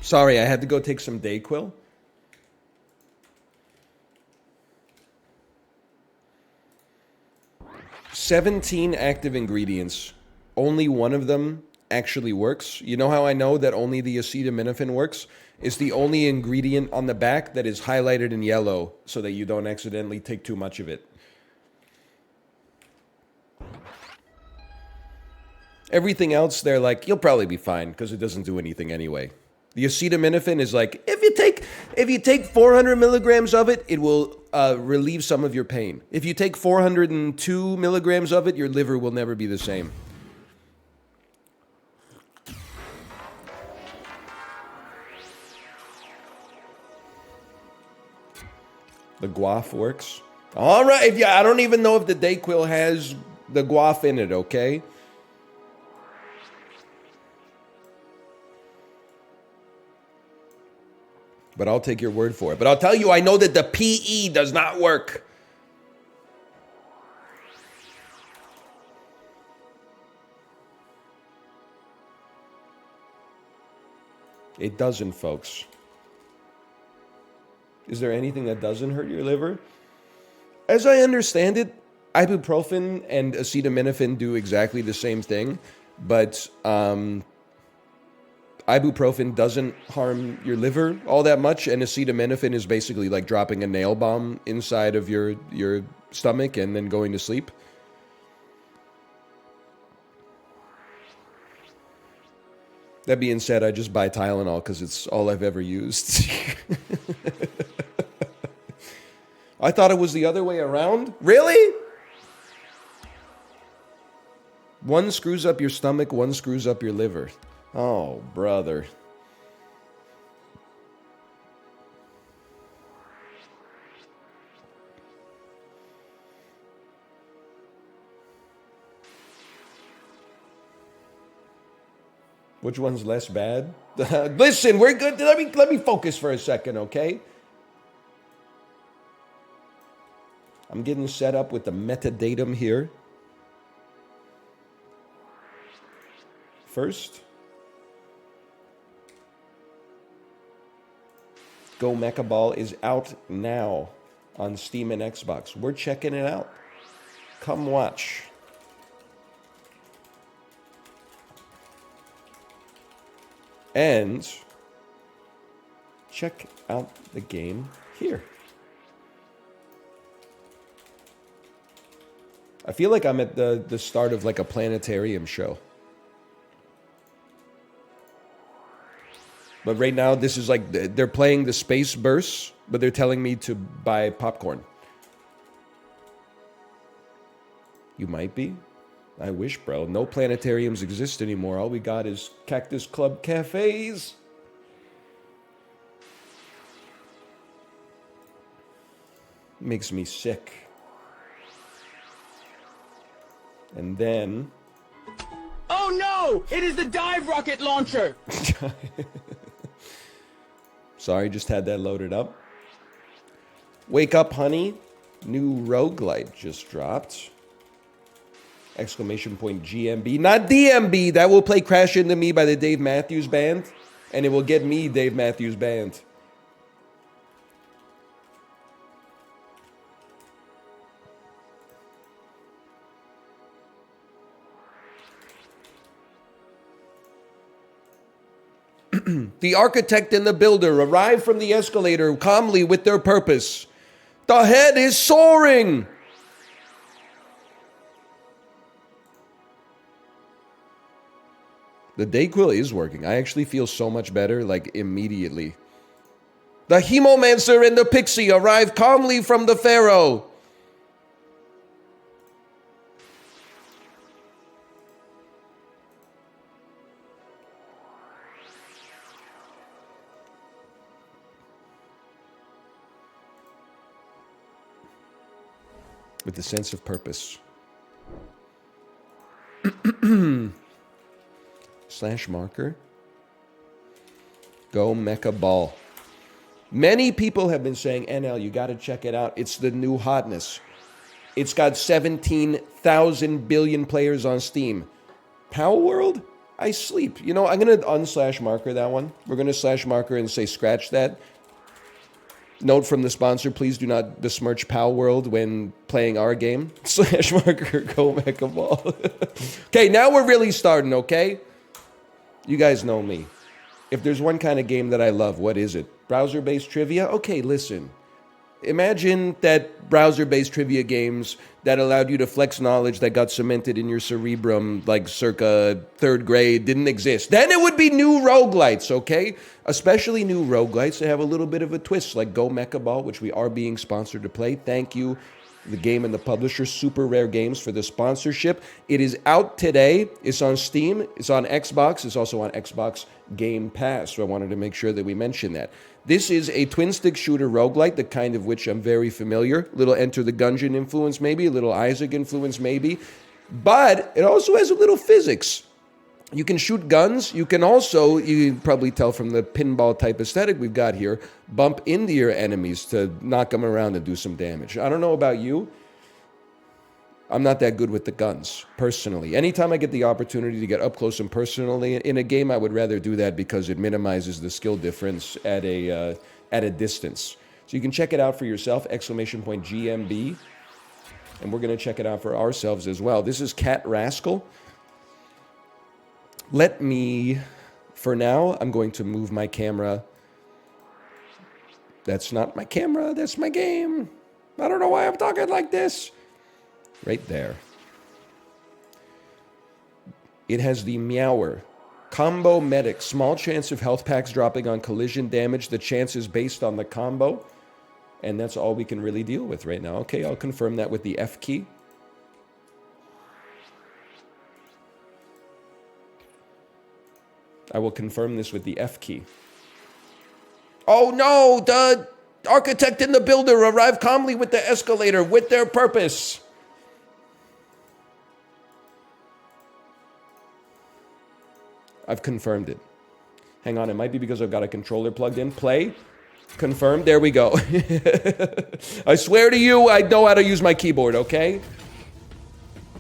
Sorry, I had to go take some Dayquil. "17 active ingredients. Only one of them actually works. You know how I know that only the acetaminophen works? It's the only ingredient on the back that is highlighted in yellow so that you don't accidentally take too much of it. Everything else, they're like, you'll probably be fine because it doesn't do anything anyway. The acetaminophen is like, if you take 400 milligrams of it, it will relieve some of your pain. If you take 402 milligrams of it, your liver will never be the same. The guaf works. All right, yeah, I don't even know if the Dayquil has the guaf in it, okay? But I'll take your word for it. But I'll tell you, I know that the PE does not work. It doesn't, folks. Is there anything that doesn't hurt your liver? As I understand it, ibuprofen and acetaminophen do exactly the same thing, but ibuprofen doesn't harm your liver all that much, and acetaminophen is basically like dropping a nail bomb inside of your stomach and then going to sleep. That being said, I just buy Tylenol because it's all I've ever used. I thought it was the other way around. Really? One screws up your stomach, one screws up your liver. Oh, brother. Which one's less bad? Listen, we're good. Let me focus for a second, okay? I'm getting set up with the metadatum here. First, Go Mecha Ball is out now on Steam and Xbox. We're checking it out. Come watch. And check out the game here. I feel like I'm at the start of like a planetarium show. But right now, this is like, they're playing the space bursts, but they're telling me to buy popcorn. You might be. I wish, bro. No planetariums exist anymore. All we got is Cactus Club cafes. Makes me sick. And then... Oh no! It is the dive rocket launcher! Sorry, just had that loaded up. Wake up, honey. New roguelite just dropped. Exclamation point GMB. Not DMB. That will play Crash Into Me by the Dave Matthews Band. And it will get me Dave Matthews Band. The architect and the builder arrive from the escalator calmly with their purpose. The head is soaring. The Dayquil is working. I actually feel so much better, like, immediately. The Hemomancer and the Pixie arrive calmly from the Pharaoh. With the sense of purpose. Slash marker. Go Mecha Ball. Many people have been saying, NL, you got to check it out. It's the new hotness. It's got 17,000 billion players on Steam. Power World? I sleep. You know, I'm going to unslash marker that one. We're going to slash marker and say scratch that. Note from the sponsor, please do not besmirch Pal World when playing our game. Slash marker, go Mecha Ball. Okay, now we're really starting, okay? You guys know me. If there's one kind of game that I love, what is it? Browser-based trivia? Okay, listen. Imagine that browser-based trivia games that allowed you to flex knowledge that got cemented in your cerebrum like circa 3rd grade didn't exist. Then it would be new roguelites, okay? Especially new roguelites that have a little bit of a twist like Go Mecha Ball, which we are being sponsored to play. Thank you, the game and the publisher, Super Rare Games, for the sponsorship. It is out today. It's on Steam. It's on Xbox. It's also on Xbox Game Pass, so I wanted to make sure that we mention that. This is a twin-stick shooter roguelite, the kind of which I'm very familiar. A little Enter the Gungeon influence maybe, a little Isaac influence maybe. But it also has a little physics. You can shoot guns. You can also, you can probably tell from the pinball type aesthetic we've got here, bump into your enemies to knock them around and do some damage. I don't know about you. I'm not that good with the guns, personally. Anytime I get the opportunity to get up close and personally in a game, I would rather do that because it minimizes the skill difference at a distance. So you can check it out for yourself, !GMB. And we're going to check it out for ourselves as well. This is Cat Rascal. Let me, for now, I'm going to move my camera. That's not my camera, that's my game. I don't know why I'm talking like this. Right there. It has the Meower. Combo Medic. Small chance of health packs dropping on collision damage. The chance is based on the combo. And that's all we can really deal with right now. Okay, I'll confirm that with the F key. I will confirm this with the F key. Oh no! The architect and the builder arrive calmly with the escalator with their purpose. I've confirmed it. Hang on, it might be because I've got a controller plugged in. Play. Confirmed. There we go. I swear to you, I know how to use my keyboard, okay?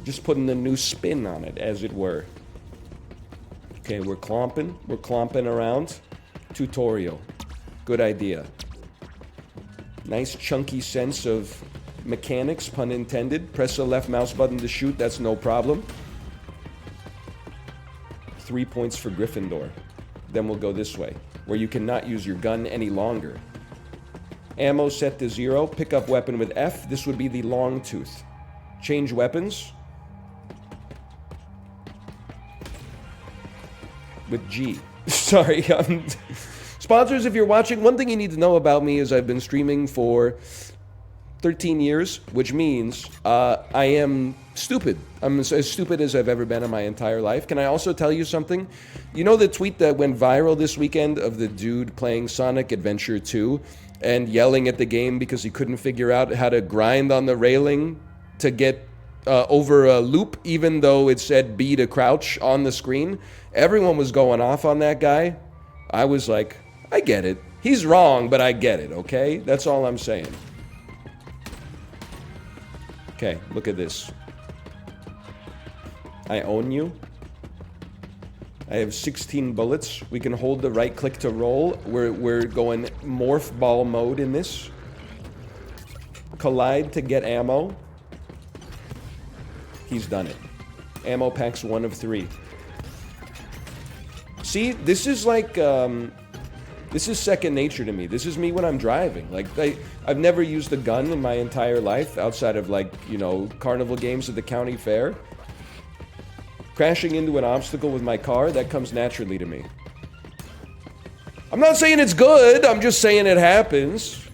Just putting a new spin on it, as it were. Okay, we're clomping. We're clomping around. Tutorial. Good idea. Nice chunky sense of mechanics, pun intended. Press the left mouse button to shoot, that's no problem. 3 points for Gryffindor. Then we'll go this way, where you cannot use your gun any longer. Ammo set to 0. Pick up weapon with F. This would be the long tooth. Change weapons. With G. Sorry. Sponsors, if you're watching, one thing you need to know about me is I've been streaming for 13 years, which means I am stupid. I'm as stupid as I've ever been in my entire life. Can I also tell you something? You know the tweet that went viral this weekend of the dude playing Sonic Adventure 2 and yelling at the game because he couldn't figure out how to grind on the railing to get over a loop, even though it said B to crouch on the screen? Everyone was going off on that guy. I was like, I get it. He's wrong, but I get it, okay? That's all I'm saying. Okay, look at this. I own you. I have 16 bullets. We can hold the right click to roll. We're going morph ball mode in this. Collide to get ammo. He's done it. Ammo packs 1 of 3. See, this is like, this is second nature to me. This is me when I'm driving. Like, I've never used a gun in my entire life outside of, like, you know, carnival games at the county fair. Crashing into an obstacle with my car, that comes naturally to me. I'm not saying it's good, I'm just saying it happens.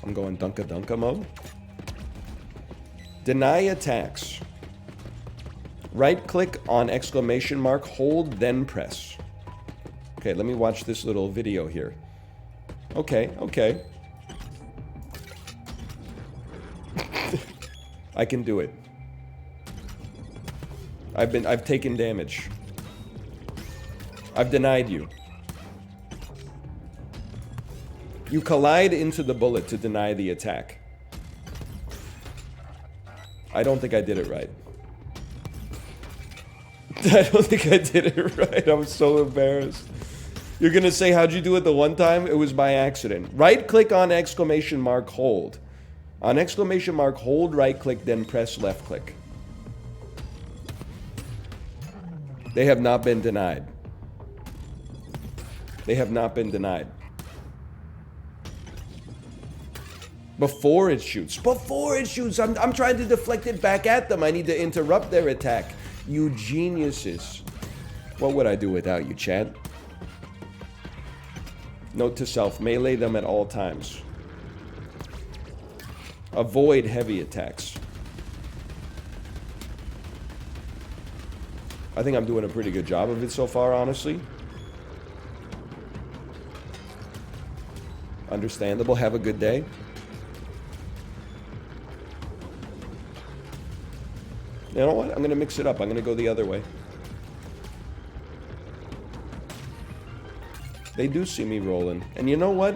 I'm going dunka-dunka mode. Deny attacks. Right-click on exclamation mark, hold, then press. Okay, let me watch this little video here. Okay, okay. I can do it. I've taken damage. I've denied you. You collide into the bullet to deny the attack. I don't think I did it right. I don't think I did it right. I'm so embarrassed. You're gonna say, how'd you do it the one time? It was by accident. Right click on exclamation mark hold. On exclamation mark hold, right click, then press left click. They have not been denied. They have not been denied. Before it shoots. Before it shoots. I'm trying to deflect it back at them. I need to interrupt their attack. You geniuses. What would I do without you, Chad? Note to self, melee them at all times. Avoid heavy attacks. I think I'm doing a pretty good job of it so far, honestly. Understandable. Have a good day. You know what? I'm going to mix it up. I'm going to go the other way. They do see me rolling. And you know what?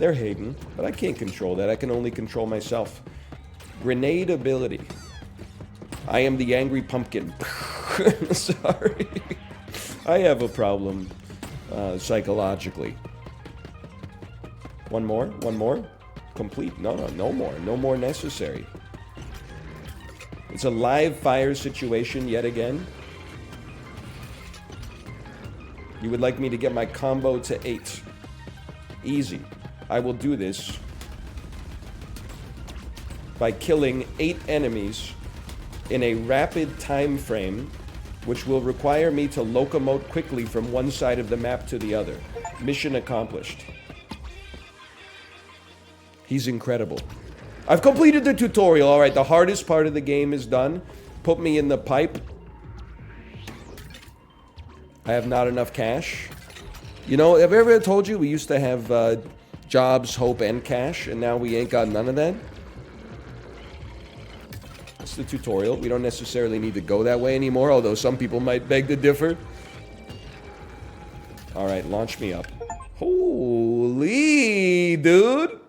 They're hating, but I can't control that. I can only control myself. Grenade ability. I am the angry pumpkin. Sorry. I have a problem psychologically. One more? One more? Complete. No more. No more necessary. It's a live fire situation yet again. You would like me to get my combo to 8. Easy. I will do this by killing 8 enemies in a rapid time frame, which will require me to locomote quickly from one side of the map to the other. Mission accomplished. He's incredible. I've completed the tutorial. All right, the hardest part of the game is done. Put me in the pipe. I have not enough cash. You know, have I ever told you we used to have jobs, hope, and cash, and now we ain't got none of that? It's the tutorial. We don't necessarily need to go that way anymore, although some people might beg to differ. All right, launch me up. Holy, dude.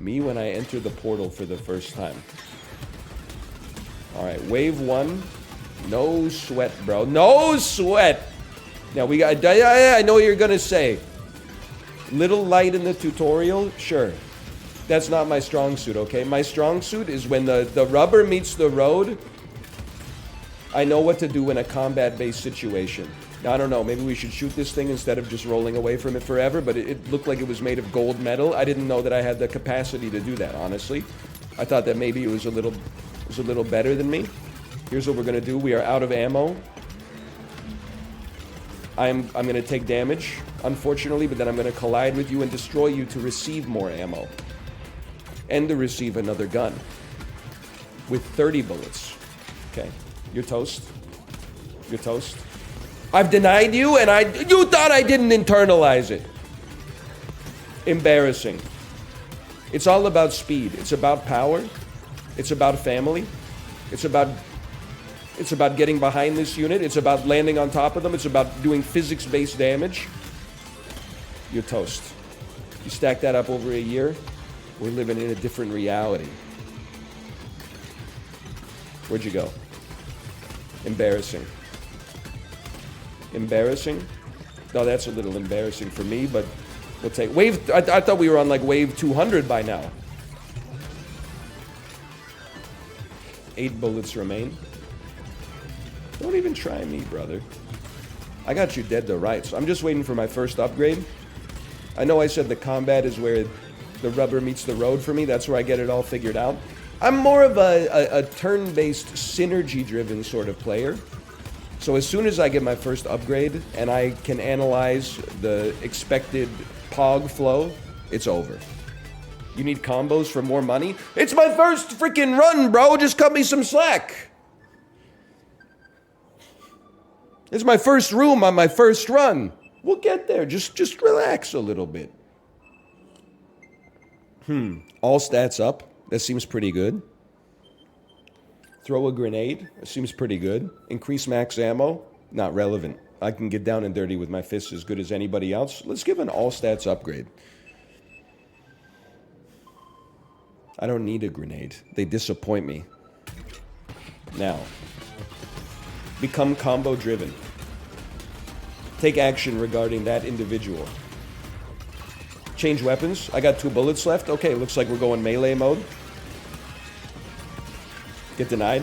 Me when I enter the portal for the first time. All right, wave 1. No sweat, bro. No sweat. Now we got. I know what you're gonna say. Little light in the tutorial, sure. That's not my strong suit, okay? My strong suit is when the rubber meets the road. I know what to do in a combat-based situation. Now, I don't know, maybe we should shoot this thing instead of just rolling away from it forever, but it looked like it was made of gold metal. I didn't know that I had the capacity to do that, honestly. I thought that maybe it was a little better than me. Here's what we're gonna do. We are out of ammo. I'm gonna take damage, unfortunately, but then I'm gonna collide with you and destroy you to receive more ammo. And to receive another gun. With 30 bullets. Okay. You're toast. You're toast. I've denied you, and you thought I didn't internalize it. Embarrassing. It's all about speed. It's about power. It's about family. It's about getting behind this unit. It's about landing on top of them. It's about doing physics-based damage. You're toast. You stack that up over a year, we're living in a different reality. Where'd you go? Embarrassing. Embarrassing? No, that's a little embarrassing for me, but we'll take... Wave... I thought we were on, like, wave 200 by now. 8 bullets remain. Don't even try me, brother. I got you dead to rights. I'm just waiting for my first upgrade. I know I said the combat is where the rubber meets the road for me. That's where I get it all figured out. I'm more of a turn-based, synergy-driven sort of player. So as soon as I get my first upgrade and I can analyze the expected pog flow, it's over. You need combos for more money? It's my first freaking run, bro. Just cut me some slack. It's my first room on my first run. We'll get there. Just relax a little bit. All stats up. That seems pretty good. Throw a grenade. That seems pretty good. Increase max ammo. Not relevant. I can get down and dirty with my fists as good as anybody else. Let's give an all stats upgrade. I don't need a grenade. They disappoint me. Now, become combo driven. Take action regarding that individual. Change weapons. I got 2 bullets left. Okay, looks like we're going melee mode. Get denied.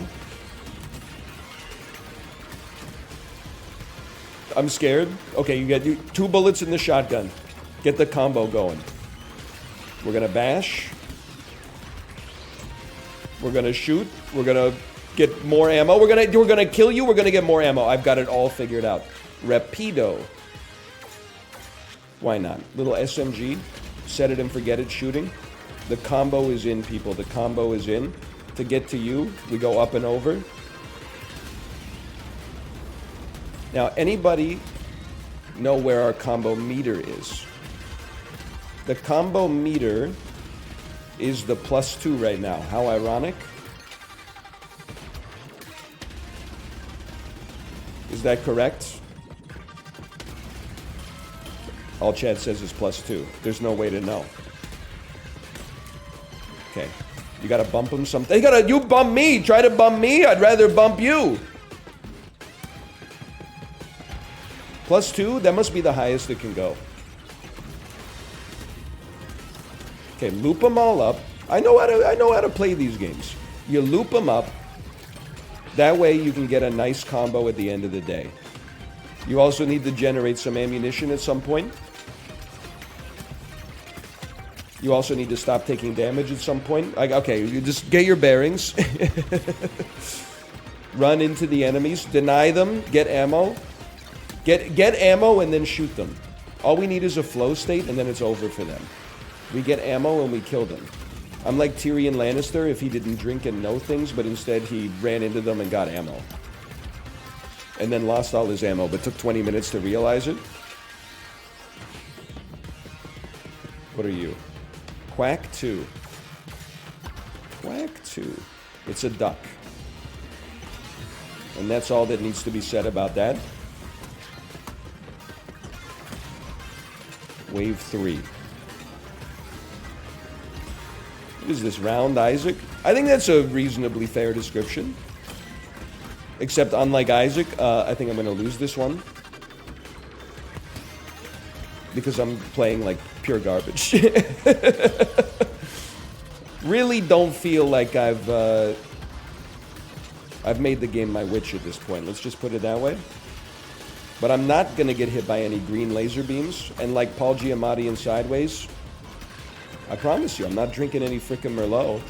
I'm scared. Okay, you get 2 bullets in the shotgun. Get the combo going. We're gonna bash. We're gonna shoot. We're gonna get more ammo. We're gonna kill you. We're gonna get more ammo. I've got it all figured out. Rapido. Why not? Little SMG. Set it and forget it shooting. The combo is in, people. The combo is in. To get to you, we go up and over. Now, anybody know where our combo meter is? The combo meter is the +2 right now. How ironic. Is that correct? All chat says it's +2. There's no way to know. Okay. You gotta bump him something. You bump me! Try to bump me! I'd rather bump you! +2? That must be the highest it can go. Okay, loop them all up. I know how to play these games. You loop them up. That way you can get a nice combo at the end of the day. You also need to generate some ammunition at some point. You also need to stop taking damage at some point. Okay, you just get your bearings. Run into the enemies. Deny them. Get ammo. Get ammo and then shoot them. All we need is a flow state and then it's over for them. We get ammo and we kill them. I'm like Tyrion Lannister if he didn't drink and know things, but instead he ran into them and got ammo. And then lost all his ammo, but took 20 minutes to realize it. What are you? Quack 2. Quack 2. It's a duck. And that's all that needs to be said about that. Wave 3. What is this, Round Isaac? I think that's a reasonably fair description. Except unlike Isaac, I think I'm going to lose this one. Because I'm playing like pure garbage. Really don't feel like I've made the game my witch at this point. Let's just put it that way. But I'm not going to get hit by any green laser beams. And like Paul Giamatti in Sideways, I promise you, I'm not drinking any frickin' Merlot.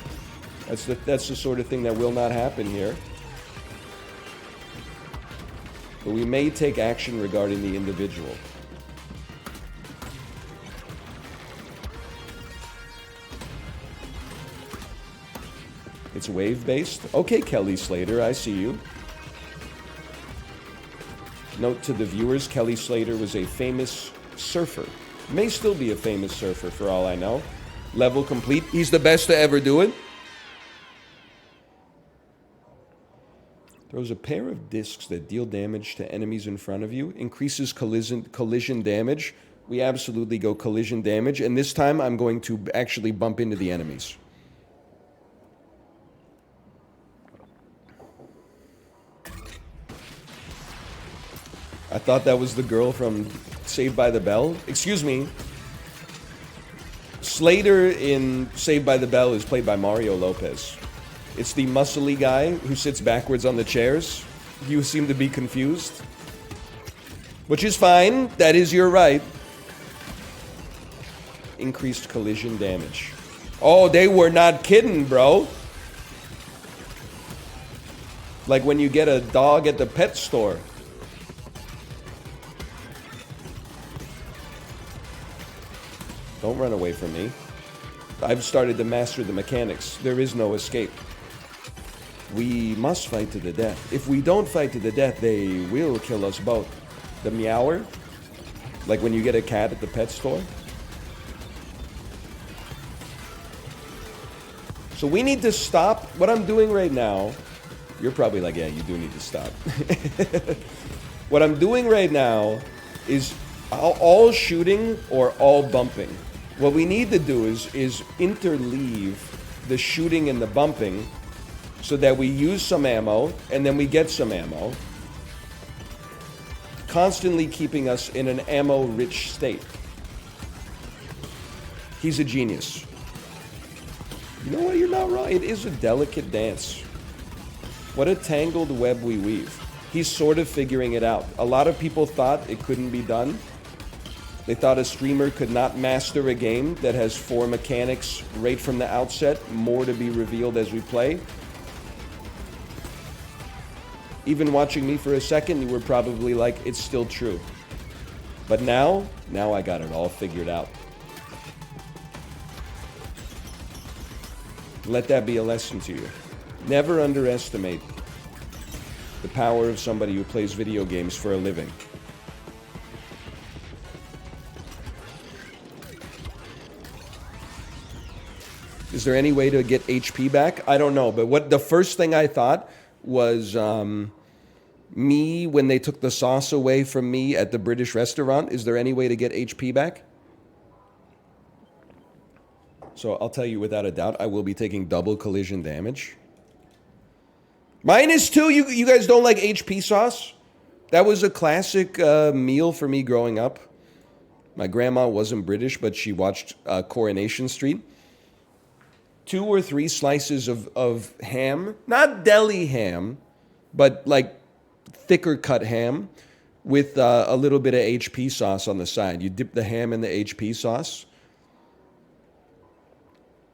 That's the sort of thing that will not happen here. But we may take action regarding the individual. It's wave-based? Okay, Kelly Slater, I see you. Note to the viewers, Kelly Slater was a famous surfer. May still be a famous surfer for all I know. Level complete. He's the best to ever do it. Throws a pair of discs that deal damage to enemies in front of you. Increases collision damage. We absolutely go collision damage. And this time I'm going to actually bump into the enemies. I thought that was the girl from Saved by the Bell. Excuse me. Slater in Saved by the Bell is played by Mario Lopez. It's the muscly guy who sits backwards on the chairs. You seem to be confused. Which is fine. That is your right. Increased collision damage. Oh, they were not kidding, bro. Like when you get a dog at the pet store. Don't run away from me. I've started to master the mechanics. There is no escape. We must fight to the death. If we don't fight to the death, they will kill us both. The meower, like when you get a cat at the pet store. So we need to stop. What I'm doing right now, you're probably like, yeah, you do need to stop. What I'm doing right now is all shooting or all bumping. What we need to do is interleave the shooting and the bumping so that we use some ammo and then we get some ammo, constantly keeping us in an ammo-rich state. He's a genius. You know what? You're not wrong. It is a delicate dance. What a tangled web we weave. He's sort of figuring it out. A lot of people thought it couldn't be done. They thought a streamer could not master a game that has 4 mechanics right from the outset, more to be revealed as we play. Even watching me for a second, you were probably like, it's still true. But now I got it all figured out. Let that be a lesson to you. Never underestimate the power of somebody who plays video games for a living. Is there any way to get HP back? I don't know, but what the first thing I thought was me when they took the sauce away from me at the British restaurant. Is there any way to get HP back? So I'll tell you without a doubt, I will be taking double collision damage. -2, you guys don't like HP sauce? That was a classic meal for me growing up. My grandma wasn't British, but she watched Coronation Street. 2 or 3 slices of ham, not deli ham, but like thicker cut ham with a little bit of HP sauce on the side. You dip the ham in the HP sauce.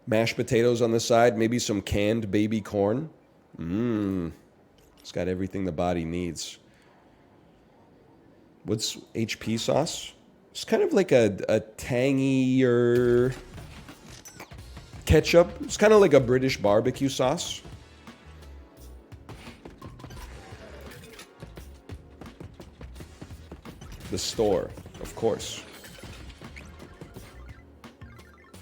Mashed potatoes on the side, maybe some canned baby corn. It's got everything the body needs. What's HP sauce? It's kind of like a tangier ketchup. It's kind of like a British barbecue sauce. The store, of course.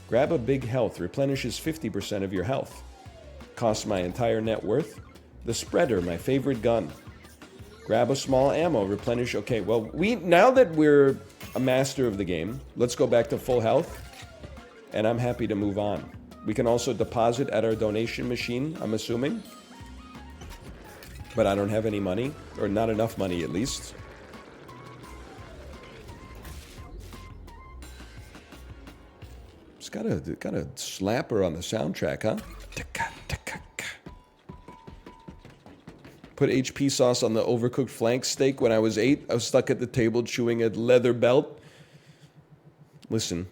Grab a big health, replenishes 50% of your health. Costs my entire net worth. The spreader, my favorite gun. Grab a small ammo, replenish. Okay, well, now that we're a master of the game, let's go back to full health. And I'm happy to move on. We can also deposit at our donation machine, I'm assuming. But I don't have any money, or not enough money at least. It's got a slapper on the soundtrack, huh? Put HP sauce on the overcooked flank steak when I was 8. I was stuck at the table chewing a leather belt. Listen,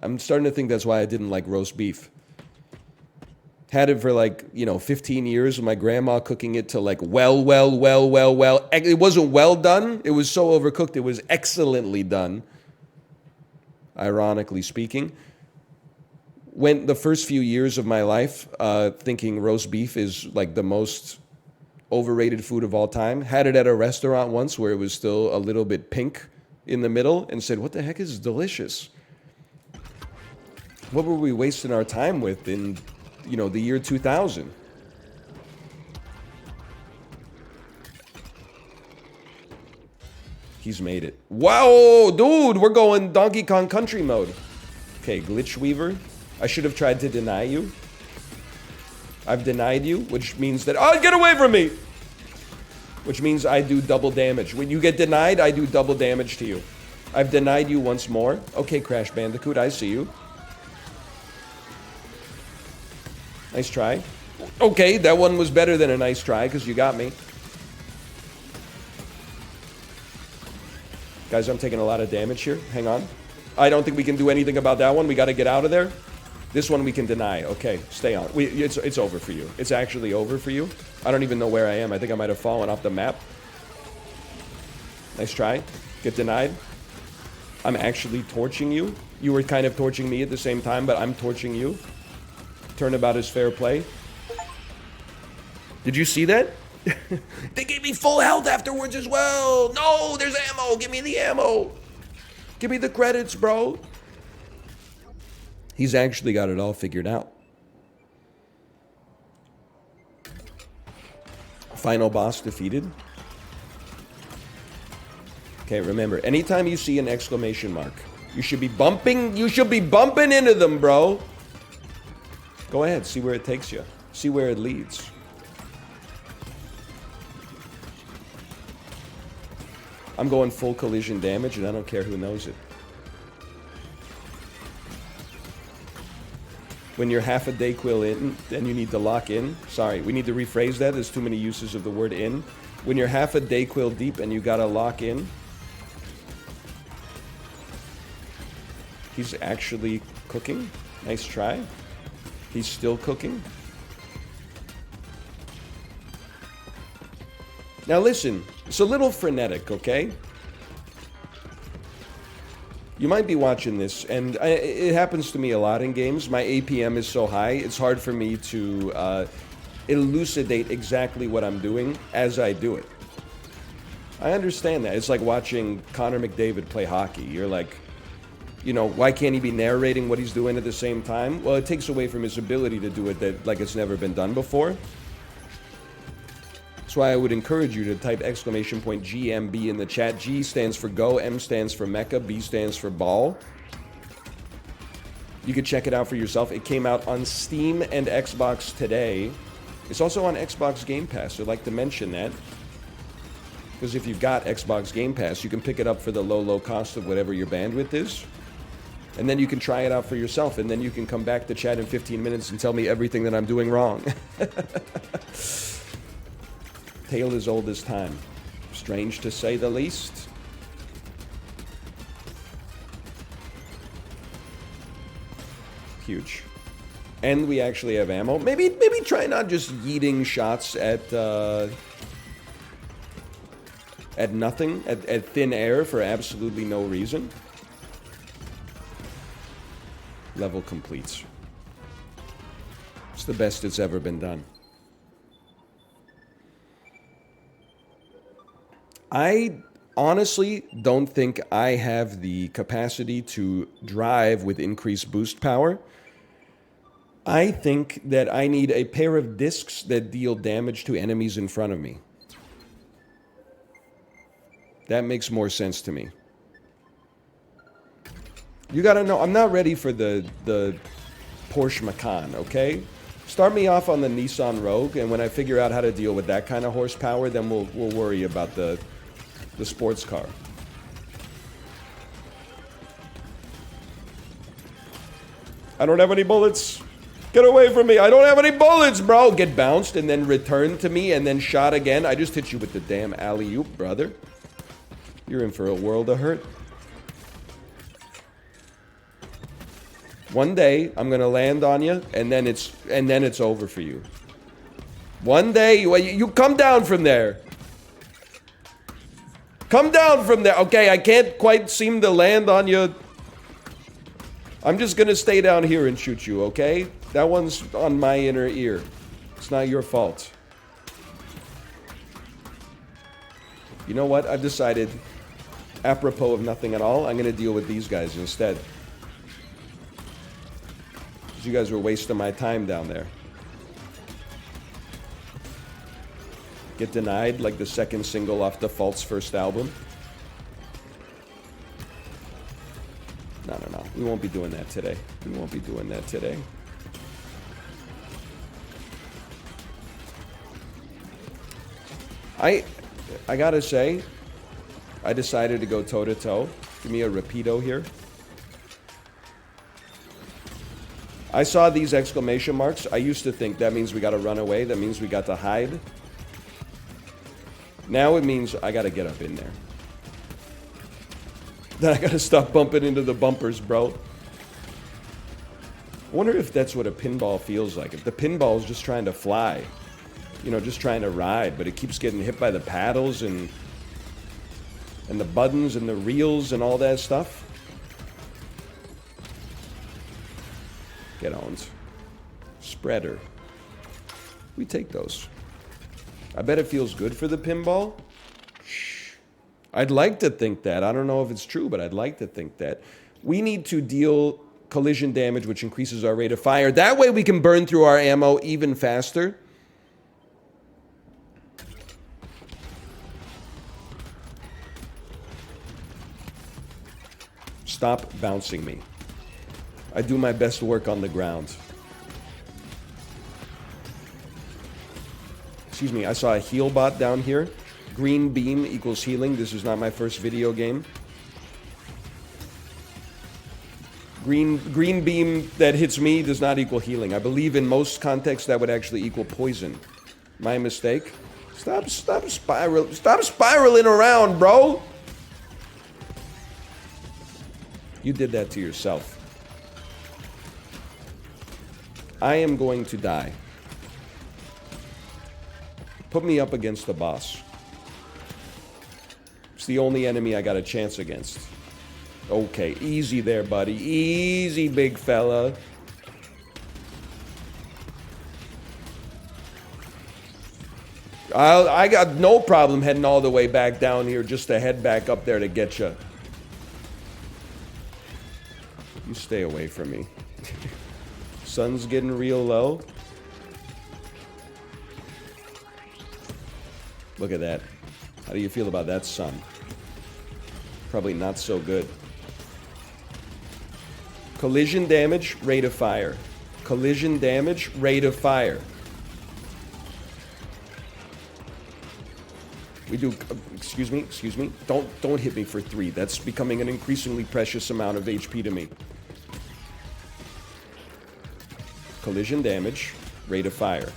I'm starting to think that's why I didn't like roast beef. Had it for 15 years with my grandma cooking it to well. It wasn't well done. It was so overcooked. It was excellently done. Ironically speaking. Went the first few years of my life thinking roast beef is the most overrated food of all time. Had it at a restaurant once where it was still a little bit pink in the middle and said, what the heck is delicious? What were we wasting our time with in, the year 2000? He's made it. Wow, dude, we're going Donkey Kong Country mode. Okay, Glitch Weaver. I should have tried to deny you. I've denied you, which means that... Oh, get away from me! Which means I do double damage. When you get denied, I do double damage to you. I've denied you once more. Okay, Crash Bandicoot, I see you. Nice try. Okay, that one was better than a nice try, because you got me. Guys, I'm taking a lot of damage here. Hang on. I don't think we can do anything about that one. We got to get out of there. This one we can deny. Okay, stay on. It's over for you. It's actually over for you. I don't even know where I am. I think I might have fallen off the map. Nice try. Get denied. I'm actually torching you. You were kind of torching me at the same time, but I'm torching you. Turnabout is fair play. Did you see that? They gave me full health afterwards as well. No, there's ammo. Give me the ammo. Give me the credits, bro. He's actually got it all figured out. Final boss defeated. Okay, remember, anytime you see an exclamation mark, you should be bumping into them, bro. Go ahead, see where it takes you. See where it leads. I'm going full collision damage, and I don't care who knows it. When you're half a Dayquil in, then you need to lock in. Sorry, we need to rephrase that. There's too many uses of the word in. When you're half a Dayquil deep and you gotta lock in. He's actually cooking. Nice try. He's still cooking. Now listen, it's a little frenetic, okay? You might be watching this, and it happens to me a lot in games. My APM is so high, it's hard for me to elucidate exactly what I'm doing as I do it. I understand that. It's like watching Connor McDavid play hockey. You're like, you know, why can't he be narrating what he's doing at the same time? Well, it takes away from his ability to do it that like it's never been done before. That's why I would encourage you to type !GMB in the chat. G stands for Go, M stands for Mecha, B stands for Ball. You could check it out for yourself. It came out on Steam and Xbox today. It's also on Xbox Game Pass. I'd like to mention that. Because if you've got Xbox Game Pass, you can pick it up for the low cost of whatever your bandwidth is. And then you can try it out for yourself. And then you can come back to chat in 15 minutes and tell me everything that I'm doing wrong. Tale as old as time. Strange to say the least. Huge. And we actually have ammo. Maybe try not just yeeting shots at nothing, at thin air for absolutely no reason. Level completes. It's the best it's ever been done. I honestly don't think I have the capacity to drive with increased boost power. I think that I need a pair of discs that deal damage to enemies in front of me. That makes more sense to me. You gotta know, I'm not ready for the Porsche Macan, okay? Start me off on the Nissan Rogue, and when I figure out how to deal with that kind of horsepower, then we'll worry about the sports car. I don't have any bullets. Get away from me. I don't have any bullets, bro. Get bounced and then returned to me and then shot again. I just hit you with the damn alley-oop, brother. You're in for a world of hurt. One day, I'm gonna land on you, and then it's over for you. One day, you come down from there. Come down from there. Okay, I can't quite seem to land on you. I'm just gonna stay down here and shoot you, okay? That one's on my inner ear. It's not your fault. You know what? I've decided, apropos of nothing at all, I'm gonna deal with these guys instead. Because you guys were wasting my time down there. Get denied like the second single off Default's first album. No. We won't be doing that today. We won't be doing that today. I gotta say, I decided to go toe-to-toe. Give me a Rapido here. I saw these exclamation marks. I used to think that means we gotta run away. That means we got to hide. Now it means I gotta get up in there. Then I gotta stop bumping into the bumpers, bro. I wonder if that's what a pinball feels like. If the pinball is just trying to fly. You know, just trying to ride, but it keeps getting hit by the paddles and the buttons and the reels and all that stuff. Get owned. Spreader. We take those. I bet it feels good for the pinball. Shh. I'd like to think that. I don't know if it's true, but I'd like to think that. We need to deal collision damage, which increases our rate of fire. That way we can burn through our ammo even faster. Stop bouncing me. I do my best work on the ground. Excuse me, I saw a heal bot down here. Green beam equals healing. This is not my first video game. Green beam that hits me does not equal healing. I believe in most contexts that would actually equal poison. My mistake. Stop spiraling around, bro. You did that to yourself. I am going to die. Put me up against the boss. It's the only enemy I got a chance against. Okay, easy there, buddy. Easy, big fella. I got no problem heading all the way back down here just to head back up there to get you. You stay away from me. Sun's getting real low. Look at that. How do you feel about that sun? Probably not so good. Collision damage, rate of fire. Collision damage, rate of fire. We do, excuse me. Don't hit me for 3. That's becoming an increasingly precious amount of HP to me. Collision damage, rate of fire.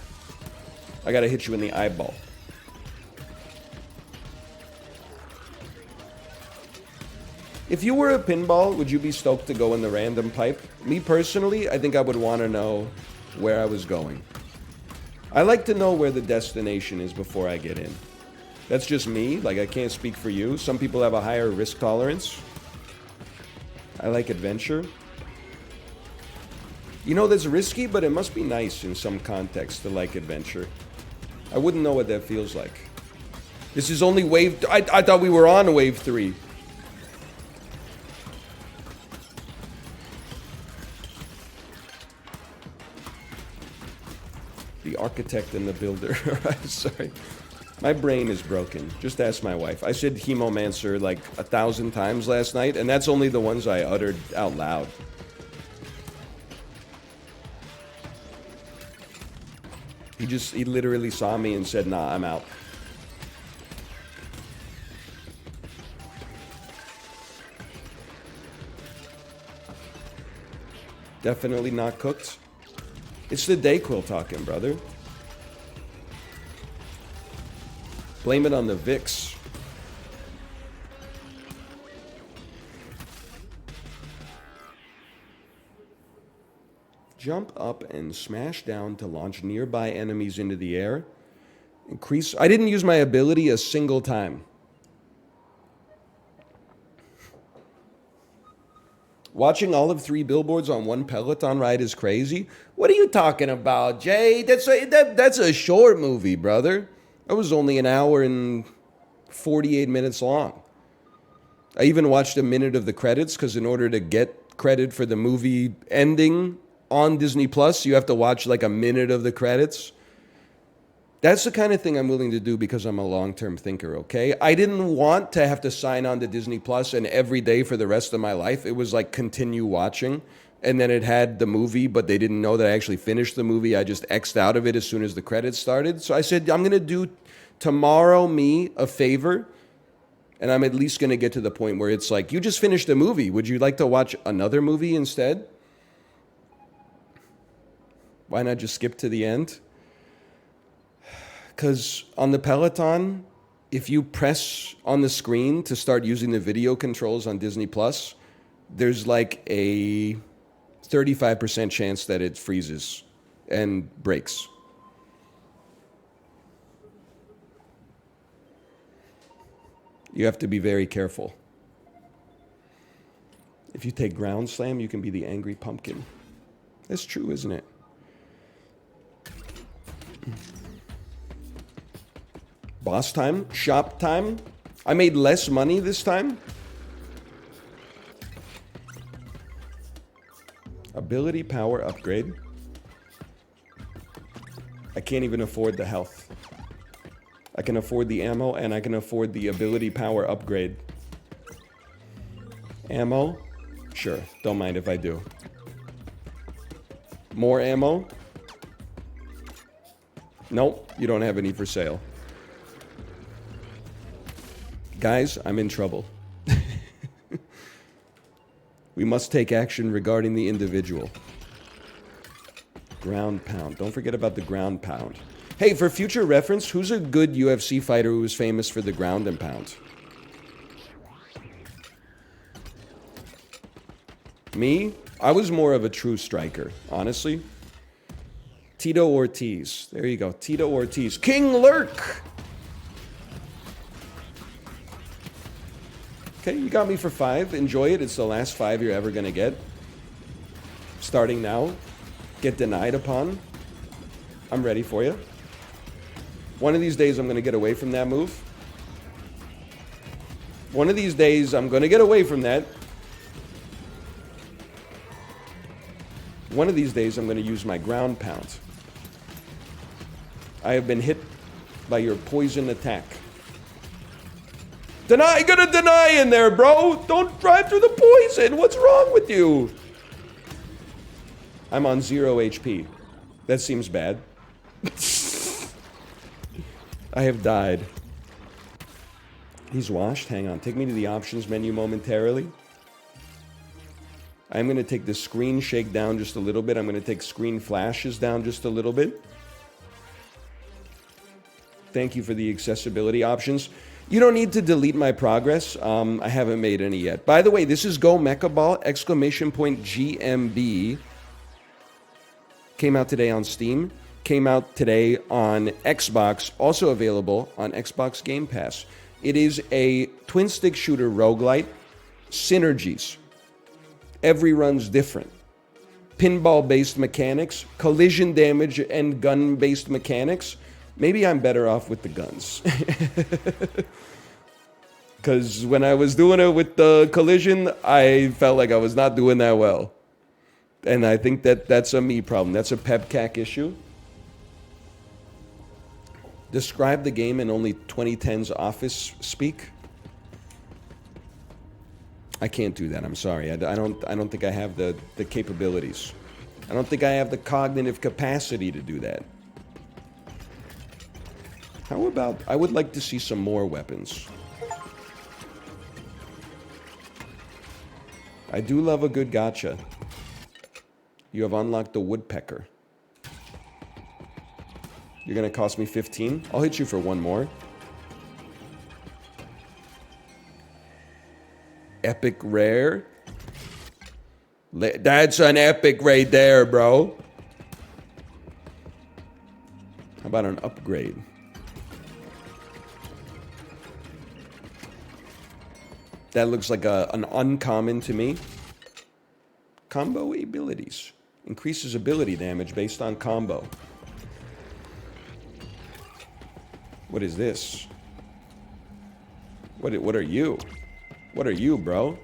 I gotta hit you in the eyeball. If you were a pinball, would you be stoked to go in the random pipe? Me personally, I think I would want to know where I was going. I like to know where the destination is before I get in. That's just me. Like, I can't speak for you. Some people have a higher risk tolerance. I like adventure. You know, that's risky, but it must be nice in some context to like adventure. I wouldn't know what that feels like. This is only wave... I thought we were on wave 3. The architect and the builder. Sorry. My brain is broken. Just ask my wife. I said hemomancer like 1,000 times last night, and that's only the ones I uttered out loud. He literally saw me and said, nah, I'm out. Definitely not cooked. It's the Dayquil talking, brother. Blame it on the Vicks. Jump up and smash down to launch nearby enemies into the air. Increase... I didn't use my ability a single time. Watching all of 3 billboards on one Peloton ride is crazy. What are you talking about, Jay? That's a short movie, brother. That was only an hour and 48 minutes long. I even watched a minute of the credits because in order to get credit for the movie ending on Disney Plus, you have to watch like a minute of the credits. That's the kind of thing I'm willing to do because I'm a long-term thinker, okay? I didn't want to have to sign on to Disney Plus and every day for the rest of my life, it was like continue watching. And then it had the movie, but they didn't know that I actually finished the movie. I just X'd out of it as soon as the credits started. So I said, I'm going to do tomorrow me a favor. And I'm at least going to get to the point where it's like, you just finished a movie. Would you like to watch another movie instead? Why not just skip to the end? Because on the Peloton, if you press on the screen to start using the video controls on Disney Plus, there's like a 35% chance that it freezes and breaks. You have to be very careful. If you take ground slam, you can be the angry pumpkin. That's true, isn't it? Boss time, shop time. I made less money this time. Ability power upgrade. I can't even afford the health. I can afford the ammo and I can afford the ability power upgrade. Ammo? Sure, don't mind if I do. More ammo? Nope, you don't have any for sale. Guys, I'm in trouble. We must take action regarding the individual. Ground pound. Don't forget about the ground pound. Hey, for future reference, who's a good UFC fighter who was famous for the ground and pound? Me? I was more of a true striker, honestly. Tito Ortiz. There you go. Tito Ortiz. King Lurk! Okay, you got me for 5. Enjoy it. It's the last 5 you're ever going to get. Starting now. Get denied upon. I'm ready for you. One of these days, I'm going to get away from that move. One of these days, I'm going to get away from that. One of these days, I'm going to use my ground pound. I have been hit by your poison attack. Deny, you gotta deny in there, bro. Don't drive through the poison. What's wrong with you? I'm on 0 HP. That seems bad. I have died. He's washed. Hang on. Take me to the options menu momentarily. I'm going to take the screen shake down just a little bit. I'm going to take screen flashes down just a little bit. Thank you for the accessibility options. You don't need to delete my progress. I haven't made any yet. By the way, this is Go Mecha Ball, !GMB. Came out today on Steam. Came out today on Xbox. Also available on Xbox Game Pass. It is a twin-stick shooter roguelite. Synergies. Every run's different. Pinball-based mechanics. Collision damage and gun-based mechanics. Maybe I'm better off with the guns. Because when I was doing it with the collision, I felt like I was not doing that well. And I think that's a me problem. That's a pepcac issue. Describe the game in only 2010's office speak. I can't do that. I'm sorry. I don't think I have the capabilities. I don't think I have the cognitive capacity to do that. How about, I would like to see some more weapons. I do love a good gotcha. You have unlocked the woodpecker. You're gonna cost me 15? I'll hit you for one more. Epic rare? That's an epic right there, bro. How about an upgrade? That looks like an uncommon to me. Combo abilities. Increases ability damage based on combo. What is this? What are you? What are you, bro?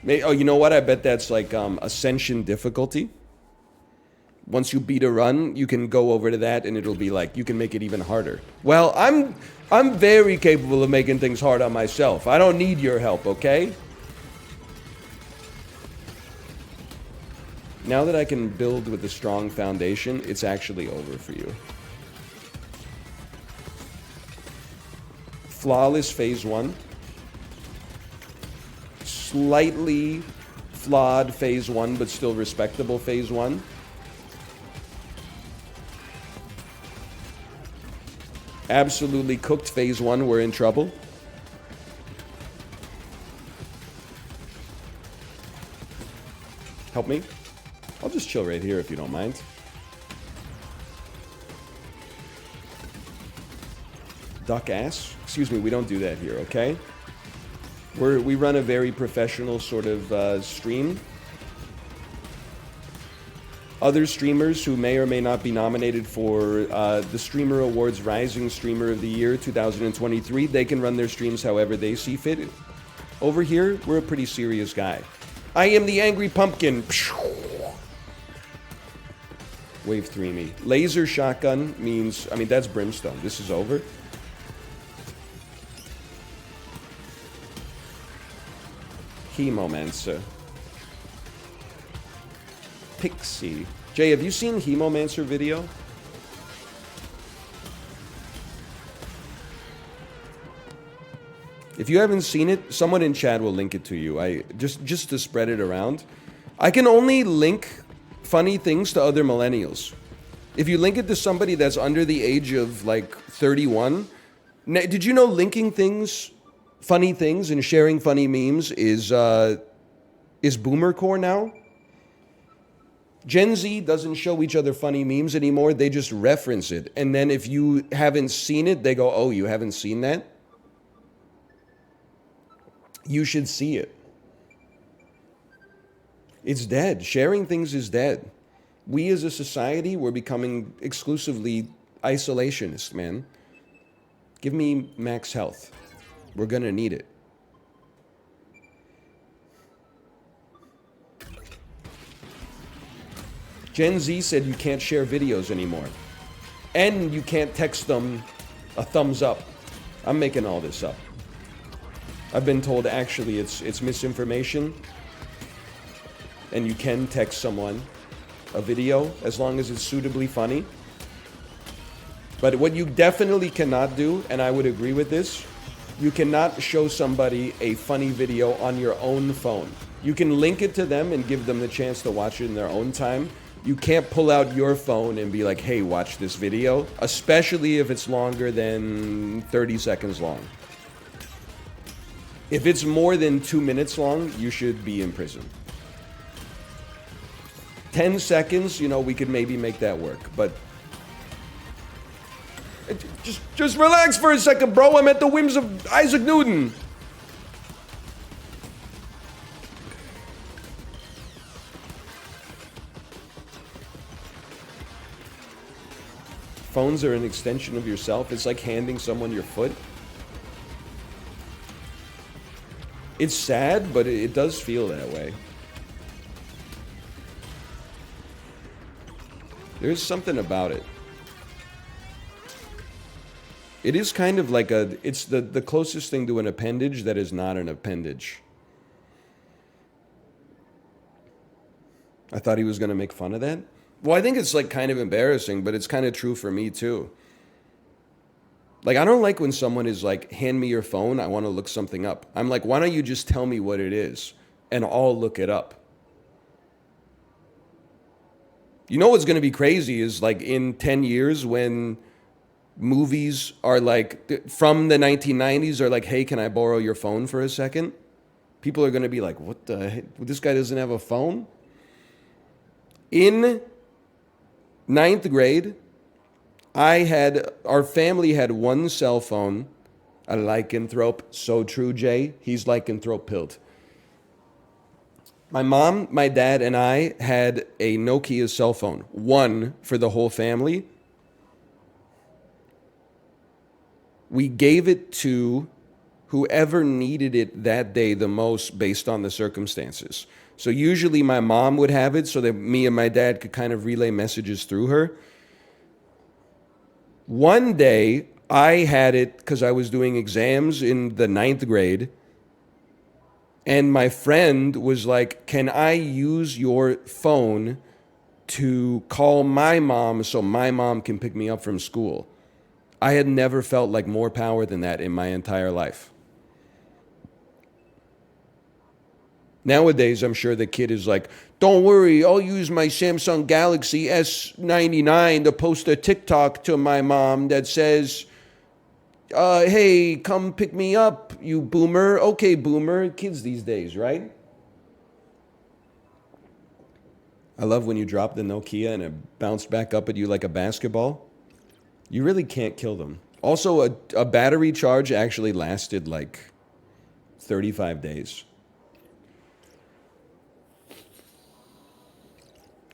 Oh, you know what? I bet that's like Ascension difficulty. Once you beat a run, you can go over to that and it'll be like, you can make it even harder. Well, I'm very capable of making things hard on myself. I don't need your help, okay? Now that I can build with a strong foundation, it's actually over for you. Flawless phase 1. Slightly flawed phase 1, but still respectable phase 1. Absolutely cooked phase 1, we're in trouble. Help me? I'll just chill right here if you don't mind. Duck ass? Excuse me, we don't do that here, okay? We run a very professional sort of stream. Other streamers who may or may not be nominated for the Streamer Awards Rising Streamer of the Year 2023, they can run their streams however they see fit. Over here, we're a pretty serious guy. I am the Angry Pumpkin. Wave 3 me. Laser shotgun means, I mean, that's brimstone. This is over. Hemomancer. Pixie. Jay, have you seen Hemomancer video? If you haven't seen it, someone in chat will link it to you. I just to spread it around. I can only link funny things to other millennials. If you link it to somebody that's under the age of like 31, did you know linking things, funny things, and sharing funny memes is boomer core now? Gen Z doesn't show each other funny memes anymore. They just reference it. And then if you haven't seen it, they go, oh, you haven't seen that? You should see it. It's dead. Sharing things is dead. We as a society, we're becoming exclusively isolationist, man. Give me max health. We're gonna need it. Gen Z said you can't share videos anymore. And you can't text them a thumbs up. I'm making all this up. I've been told actually it's misinformation. And you can text someone a video as long as it's suitably funny. But what you definitely cannot do, and I would agree with this, you cannot show somebody a funny video on your own phone. You can link it to them and give them the chance to watch it in their own time. You can't pull out your phone and be like, hey, watch this video, especially if it's longer than 30 seconds long. If it's more than 2 minutes long, you should be in prison. 10 seconds, you know, we could maybe make that work, but just relax for a second, bro. I'm at the whims of Isaac Newton. Phones are an extension of yourself. It's like handing someone your foot. It's sad, but it does feel that way. There's something about it. It is kind of like it's the closest thing to an appendage that is not an appendage. I thought he was going to make fun of that. Well, I think it's like kind of embarrassing, but it's kind of true for me too. Like, I don't like when someone is like, hand me your phone, I want to look something up. I'm like, why don't you just tell me what it is and I'll look it up. You know what's going to be crazy is like in 10 years when movies are like from the 1990s are like, hey, can I borrow your phone for a second? People are going to be like, what the heck? This guy doesn't have a phone? In 9th grade, our family had one cell phone, a lycanthrope. So true, Jay. He's lycanthrope-pilled. My mom, my dad, and I had a Nokia cell phone, one for the whole family. We gave it to whoever needed it that day the most based on the circumstances. So usually my mom would have it so that me and my dad could kind of relay messages through her. One day, I had it because I was doing exams in the 9th grade. And my friend was like, can I use your phone to call my mom so my mom can pick me up from school? I had never felt like more power than that in my entire life. Nowadays, I'm sure the kid is like, don't worry, I'll use my Samsung Galaxy S99 to post a TikTok to my mom that says, hey, come pick me up, you boomer. Okay, boomer. Kids these days, right? I love when you drop the Nokia and it bounced back up at you like a basketball. You really can't kill them. Also, a battery charge actually lasted like 35 days.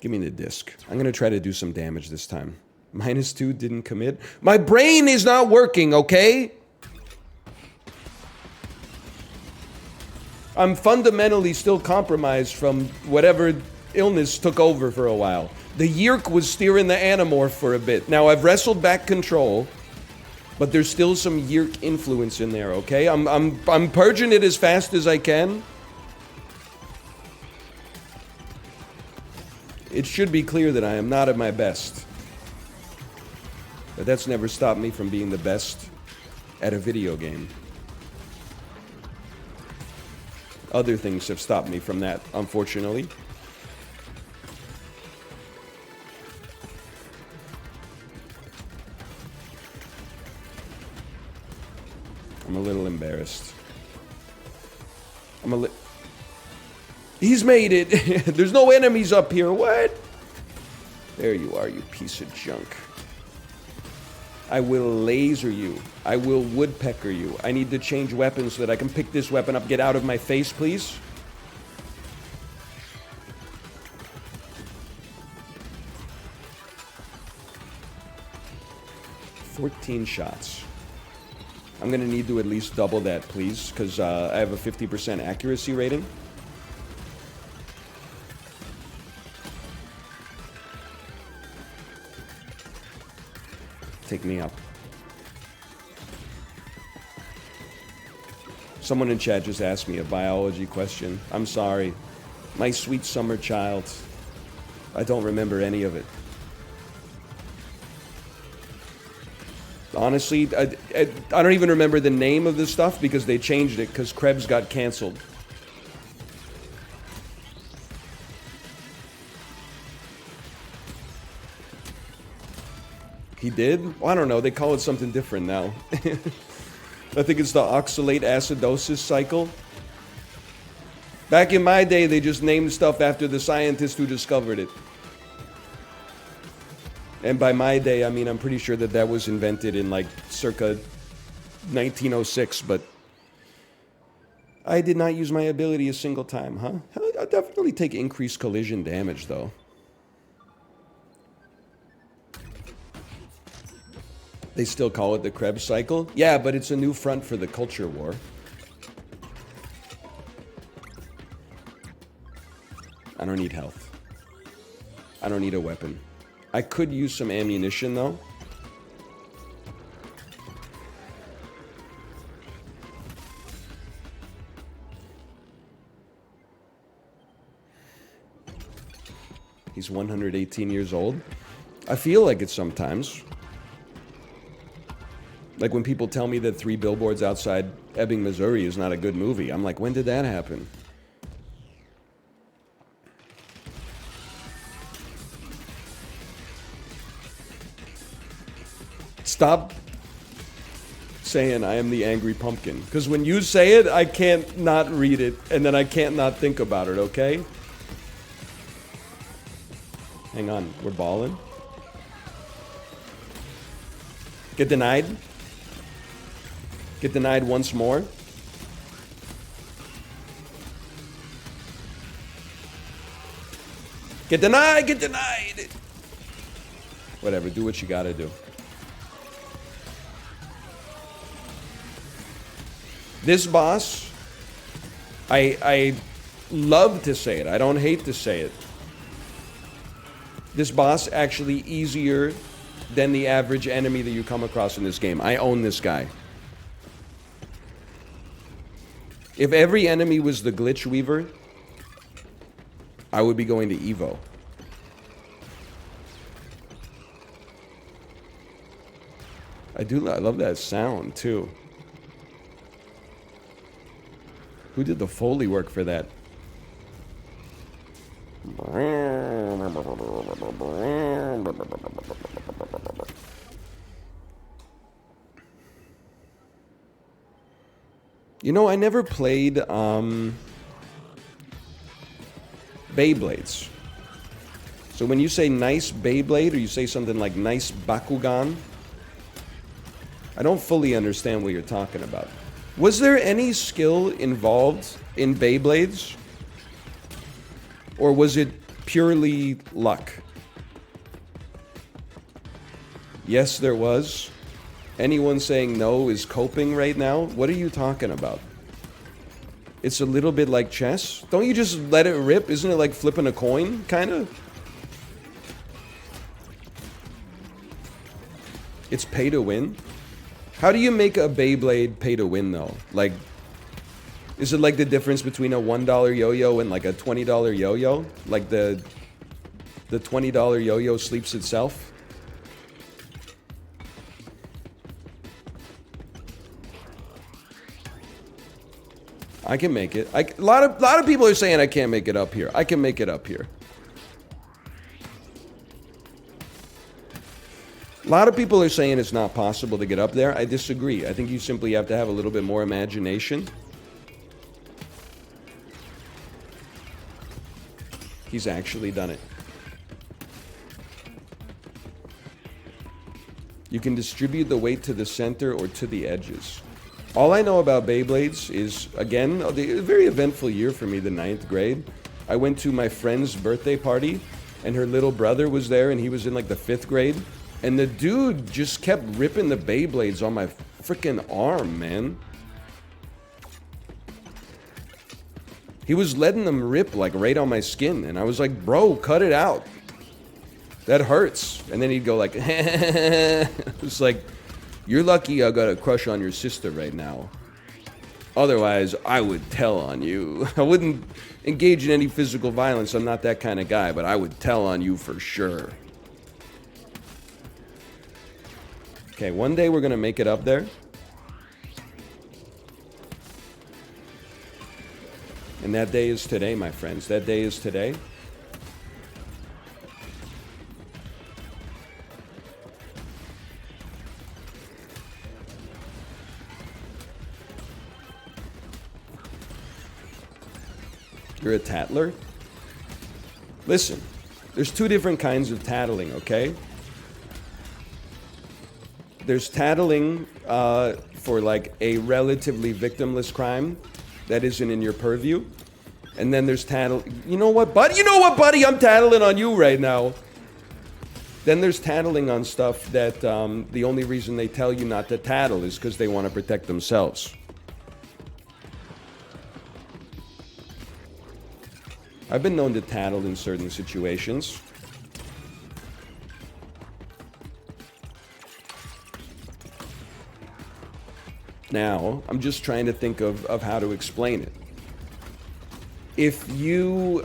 Give me the disc. I'm going to try to do some damage this time. -2 didn't commit. My brain is not working, okay? I'm fundamentally still compromised from whatever illness took over for a while. The Yeerk was steering the Animorph for a bit. Now, I've wrestled back control, but there's still some Yeerk influence in there, okay? I'm purging it as fast as I can. It should be clear that I am not at my best. But that's never stopped me from being the best at a video game. Other things have stopped me from that, unfortunately. I'm a little embarrassed. He's made it! There's no enemies up here, what? There you are, you piece of junk. I will laser you. I will woodpecker you. I need to change weapons so that I can pick this weapon up. Get out of my face, please. $14 shots. I'm gonna need to at least double that, please, because I have a 50% accuracy rating. Take me up. Someone in chat just asked me a biology question. I'm sorry. My sweet summer child. I don't remember any of it. Honestly, I don't even remember the name of this stuff because they changed it because Krebs got canceled. He did? Well, I don't know. They call it something different now. I think it's the oxalate acidosis cycle. Back in my day, they just named stuff after the scientist who discovered it. And by my day, I mean, I'm pretty sure that was invented in like circa 1906, but I did not use my ability a single time, huh? I'll definitely take increased collision damage, though. They still call it the Krebs cycle? Yeah, but it's a new front for the culture war. I don't need health. I don't need a weapon. I could use some ammunition, though. He's 118 years old. I feel like it sometimes. Like when people tell me that 3 Billboards Outside Ebbing, Missouri is not a good movie. I'm like, when did that happen? Stop saying I am the angry pumpkin. Because when you say it, I can't not read it, and then I can't not think about it, okay? Hang on, we're balling. Get denied. Get denied once more. Get denied, get denied. Whatever, do what you gotta do. This boss, I love to say it. I don't hate to say it. This boss actually easier than the average enemy that you come across in this game. I own this guy. If every enemy was the Glitch Weaver, I would be going to Evo. I love that sound too. Who did the Foley work for that? You know, I never played Beyblades. So when you say nice Beyblade or you say something like nice Bakugan, I don't fully understand what you're talking about. Was there any skill involved in Beyblades? Or was it purely luck? Yes, there was. Anyone saying no is coping right now? What are you talking about? It's a little bit like chess. Don't you just let it rip? Isn't it like flipping a coin, kind of? It's pay to win? How do you make a Beyblade pay to win, though? Like, is it like the difference between a $1 yo-yo and like a $20 yo-yo? Like the $20 yo-yo sleeps itself? I can make it. A lot of people are saying I can't make it up here. I can make it up here. A lot of people are saying it's not possible to get up there. I disagree. I think you simply have to have a little bit more imagination. He's actually done it. You can distribute the weight to the center or to the edges. All I know about Beyblades is, again, a very eventful year for me, the 9th grade. I went to my friend's birthday party, and her little brother was there, and he was in like the 5th grade. And the dude just kept ripping the Beyblades on my freaking arm, man. He was letting them rip like right on my skin. And I was like, bro, cut it out. That hurts. And then he'd go like, it's like, you're lucky I got a crush on your sister right now. Otherwise, I would tell on you. I wouldn't engage in any physical violence. I'm not that kind of guy, but I would tell on you for sure. Okay, one day we're going to make it up there. And that day is today, my friends. That day is today. You're a tattler? Listen, there's two different kinds of tattling, okay? There's tattling for like a relatively victimless crime that isn't in your purview. And then there's you know what, buddy? You know what, buddy? I'm tattling on you right now. Then there's tattling on stuff that the only reason they tell you not to tattle is because they want to protect themselves. I've been known to tattle in certain situations. Now, I'm just trying to think of how to explain it. If you,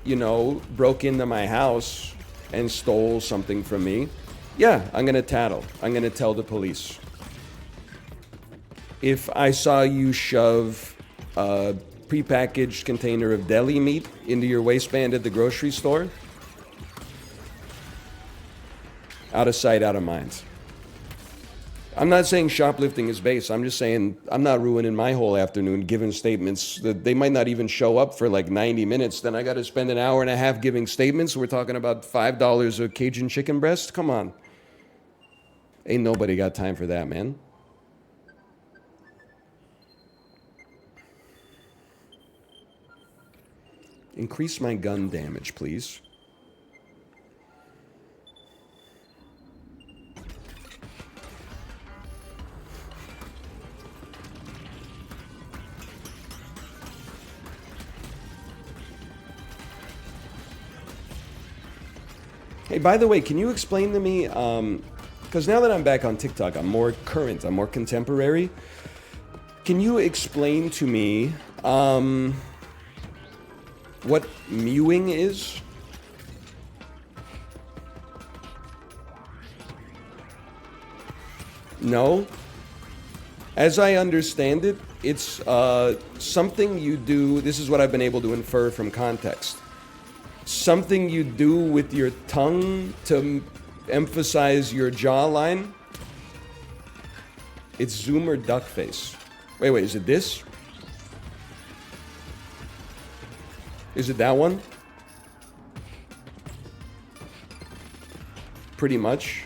you know, broke into my house and stole something from me, yeah, I'm going to tattle. I'm going to tell the police. If I saw you shove a prepackaged container of deli meat into your waistband at the grocery store, out of sight, out of mind. I'm not saying shoplifting is base. I'm just saying I'm not ruining my whole afternoon giving statements that they might not even show up for like 90 minutes. Then I got to spend an hour and a half giving statements. We're talking about $5 a Cajun chicken breast. Come on. Ain't nobody got time for that, man. Increase my gun damage, please. Hey, by the way, can you explain to me, because now that I'm back on TikTok, I'm more current, I'm more contemporary. Can you explain to me what mewing is? No? As I understand it, it's something you do, this is what I've been able to infer from context. Something you do with your tongue to emphasize your jawline. It's zoom or duck face. Wait, is it this? Is it that one? Pretty much.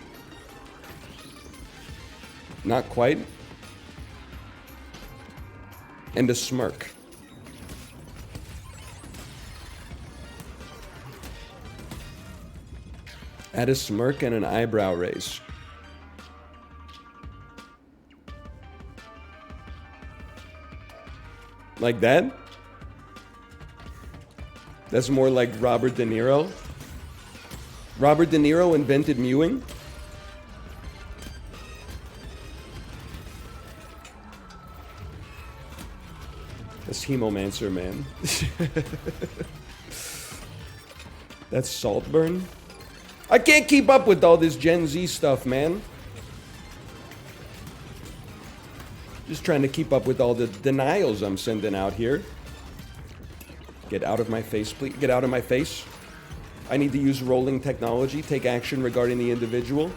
Not quite. And a smirk. Add a smirk and an eyebrow raise. Like that? That's more like Robert De Niro. Robert De Niro invented mewing. That's Hemomancer, man. That's Saltburn. I can't keep up with all this Gen Z stuff, man. Just trying to keep up with all the denials I'm sending out here. Get out of my face, please. Get out of my face. I need to use rolling technology. Take action regarding the individual.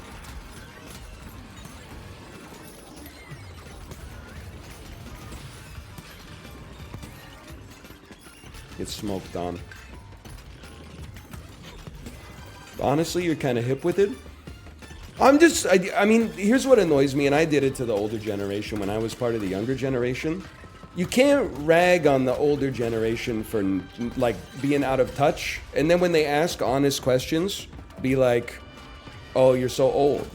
Get smoked on. Honestly, you're kind of hip with it. I mean, here's what annoys me, and I did it to the older generation when I was part of the younger generation. You can't rag on the older generation for, like, being out of touch, and then when they ask honest questions, be like, oh, you're so old.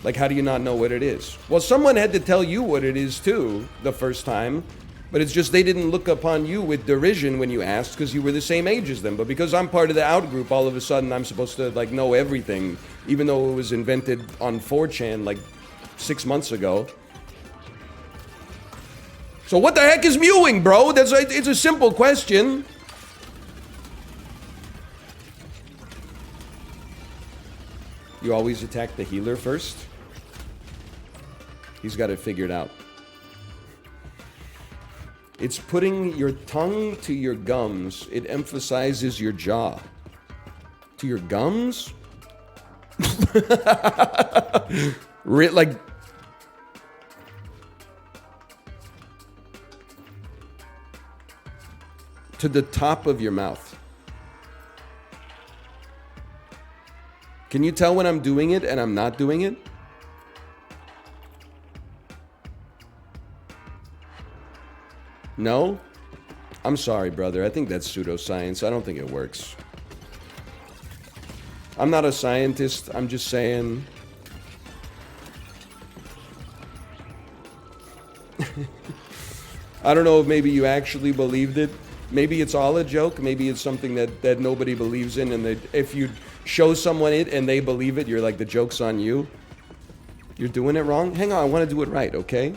Like, how do you not know what it is? Well, someone had to tell you what it is, too, the first time, but it's just they didn't look upon you with derision when you asked because you were the same age as them. But because I'm part of the out group, all of a sudden I'm supposed to, like, know everything, even though it was invented on 4chan, like, 6 months ago. So what the heck is mewing, bro? It's a simple question. You always attack the healer first? He's got it figured out. It's putting your tongue to your gums. It emphasizes your jaw. To your gums? Like... to the top of your mouth. Can you tell when I'm doing it and I'm not doing it? No? I'm sorry, brother. I think that's pseudoscience. I don't think it works. I'm not a scientist. I'm just saying... I don't know if maybe you actually believed it. Maybe it's all a joke. Maybe it's something that nobody believes in, and that if you show someone it and they believe it, you're like, the joke's on you. You're doing it wrong? Hang on, I want to do it right, okay?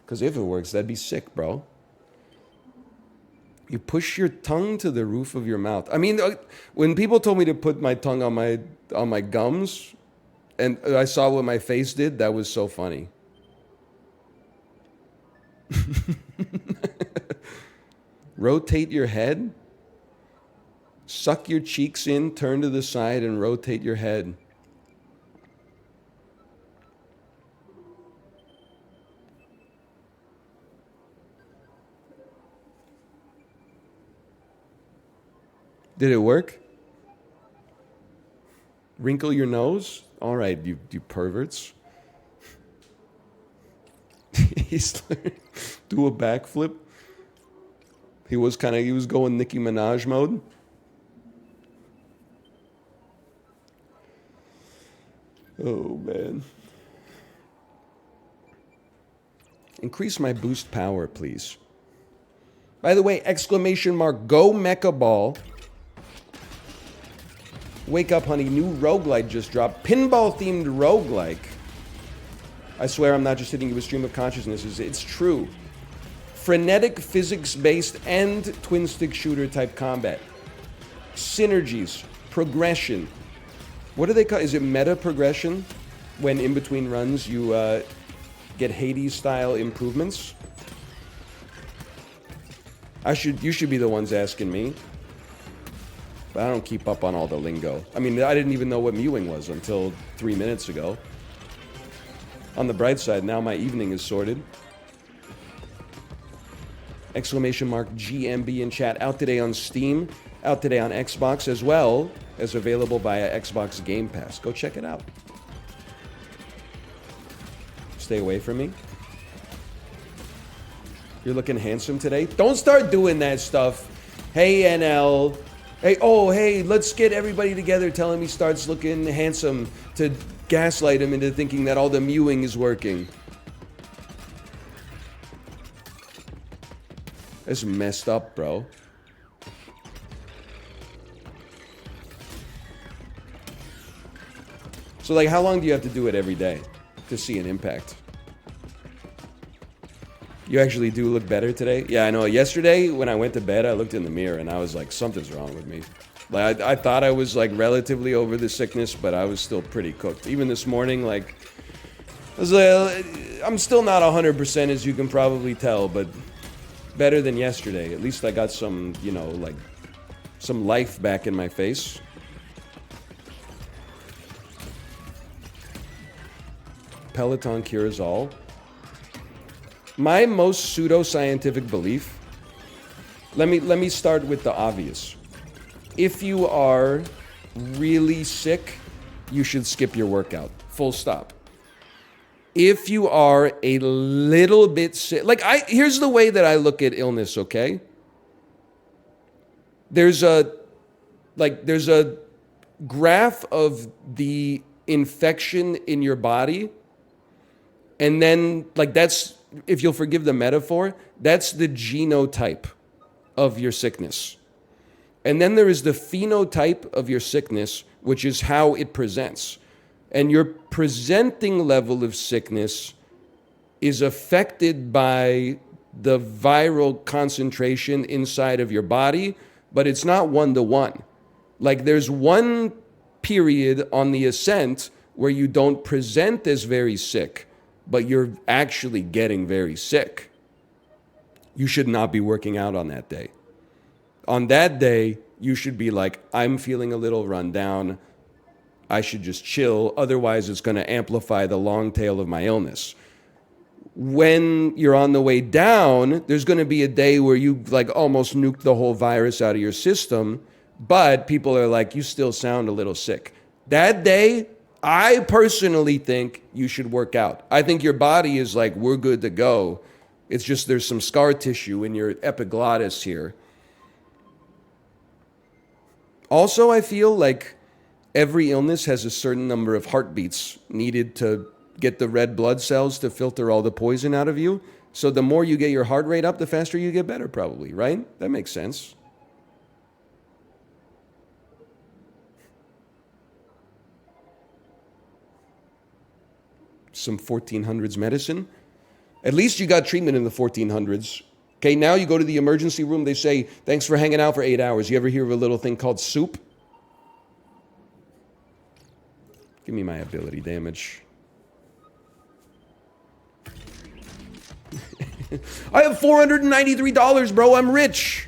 Because if it works, that'd be sick, bro. You push your tongue to the roof of your mouth. I mean, when people told me to put my tongue on my gums, and I saw what my face did, that was so funny. Rotate your head. Suck your cheeks in, turn to the side, and rotate your head. Did it work? Wrinkle your nose? All right, you perverts. He's like, do a backflip. He was going Nicki Minaj mode. Oh, man. Increase my boost power, please. By the way, exclamation mark, go Mecha Ball. Wake up, honey. New roguelike just dropped. Pinball-themed roguelike. I swear I'm not just hitting you with stream of consciousness. It's true. Frenetic, physics-based, and twin-stick shooter type combat. Synergies. Progression. What do they call? Is it meta progression? When in between runs you get Hades-style improvements? You should be the ones asking me. But I don't keep up on all the lingo. I mean, I didn't even know what mewing was until 3 minutes ago. On the bright side, now my evening is sorted. Exclamation mark GMB in chat. Out today on Steam. Out today on Xbox, as well as available via Xbox Game Pass. Go check it out. Stay away from me. You're looking handsome today. Don't start doing that stuff. Hey, NL. Hey, let's get everybody together telling me starts looking handsome to gaslight him into thinking that all the mewing is working. That's messed up, bro. So, like, how long do you have to do it every day to see an impact? You actually do look better today? Yeah, I know. Yesterday, when I went to bed, I looked in the mirror and I was like, something's wrong with me. Like, I thought I was, like, relatively over the sickness, but I was still pretty cooked. Even this morning, like, I'm still not 100% as you can probably tell, but better than yesterday. At least I got some, you know, like some life back in my face. Peloton cures all. My most pseudoscientific belief, let me start with the obvious. If you are really sick, you should skip your workout. Full stop. If you are a little bit sick, here's the way that I look at illness, okay? There's a graph of the infection in your body, and then that's, if you'll forgive the metaphor, that's the genotype of your sickness. And then there is the phenotype of your sickness, which is how it presents. And your presenting level of sickness is affected by the viral concentration inside of your body, but it's not one-to-one. Like, there's one period on the ascent where you don't present as very sick, but you're actually getting very sick. You should not be working out on that day. On that day, you should be like, I'm feeling a little run down. I should just chill. Otherwise, it's going to amplify the long tail of my illness. When you're on the way down, there's going to be a day where you almost nuked the whole virus out of your system, but people are like, you still sound a little sick. That day, I personally think you should work out. I think your body is like, we're good to go. It's just there's some scar tissue in your epiglottis here. Also, I feel like every illness has a certain number of heartbeats needed to get the red blood cells to filter all the poison out of you. So the more you get your heart rate up, the faster you get better, probably, right? That makes sense. Some 1400s medicine. At least you got treatment in the 1400s. Okay, now you go to the emergency room, they say, thanks for hanging out for 8 hours. You ever hear of a little thing called soup? Give me my ability damage. I have $493, bro. I'm rich.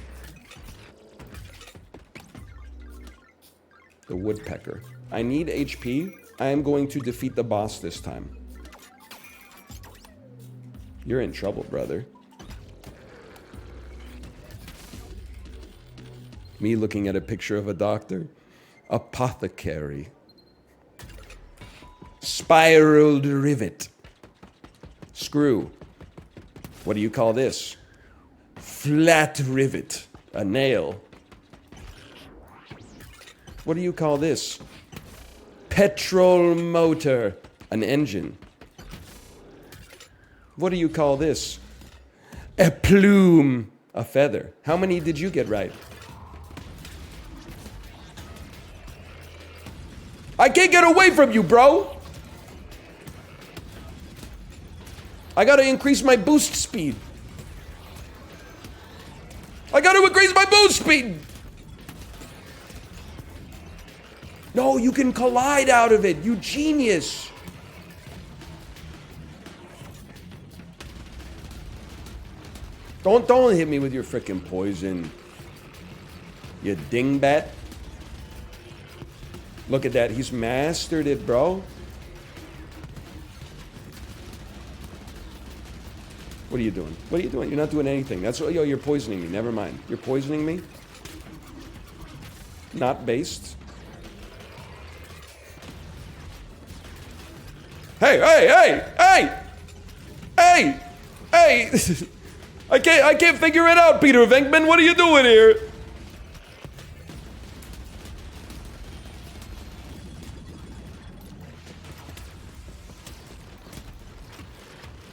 The woodpecker. I need HP. I am going to defeat the boss this time. You're in trouble, brother. Me looking at a picture of a doctor. Apothecary. Spiraled rivet. Screw. What do you call this? Flat rivet. A nail. What do you call this? Petrol motor. An engine. What do you call this? A plume. A feather. How many did you get right? I can't get away from you, bro. I gotta increase my boost speed. I gotta increase my boost speed. No, you can collide out of it, you genius. Don't hit me with your frickin' poison. You dingbat. Look at that, he's mastered it, bro. What are you doing? What are you doing? You're not doing anything. That's what, yo, you're poisoning me. Never mind. You're poisoning me? Not based. Hey, hey, hey, hey! Hey! Hey! I can't figure it out, Peter Venkman. What are you doing here?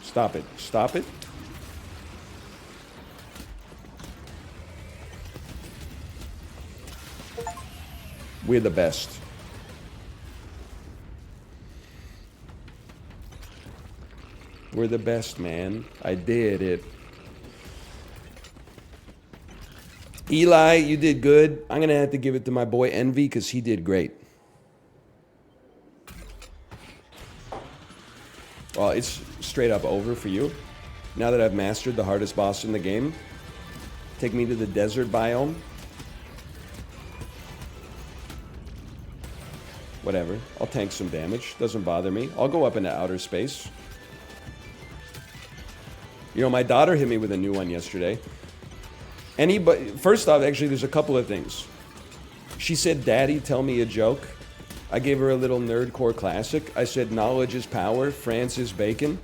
Stop it. Stop it. We're the best. We're the best, man. I did it. Eli, you did good. I'm going to have to give it to my boy Envy because he did great. Well, it's straight up over for you. Now that I've mastered the hardest boss in the game, take me to the desert biome. Whatever. I'll tank some damage. Doesn't bother me. I'll go up into outer space. You know, my daughter hit me with a new one yesterday. First off, actually, there's a couple of things. She said, "Daddy, tell me a joke." I gave her a little nerdcore classic. I said, "Knowledge is power, Francis Bacon."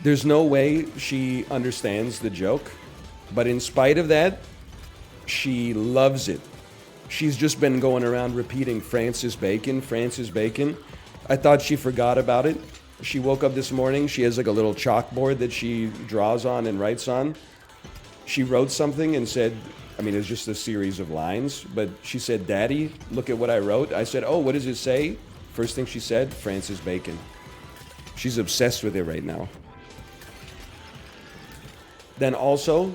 There's no way she understands the joke, but in spite of that, she loves it. She's just been going around repeating Francis Bacon, Francis Bacon. I thought she forgot about it. She woke up this morning. She has like a little chalkboard that she draws on and writes on. She wrote something and said, I mean, it's just a series of lines, but she said, "Daddy, look at what I wrote." I said, "Oh, what does it say?" First thing she said, Francis Bacon. She's obsessed with it right now. Then also,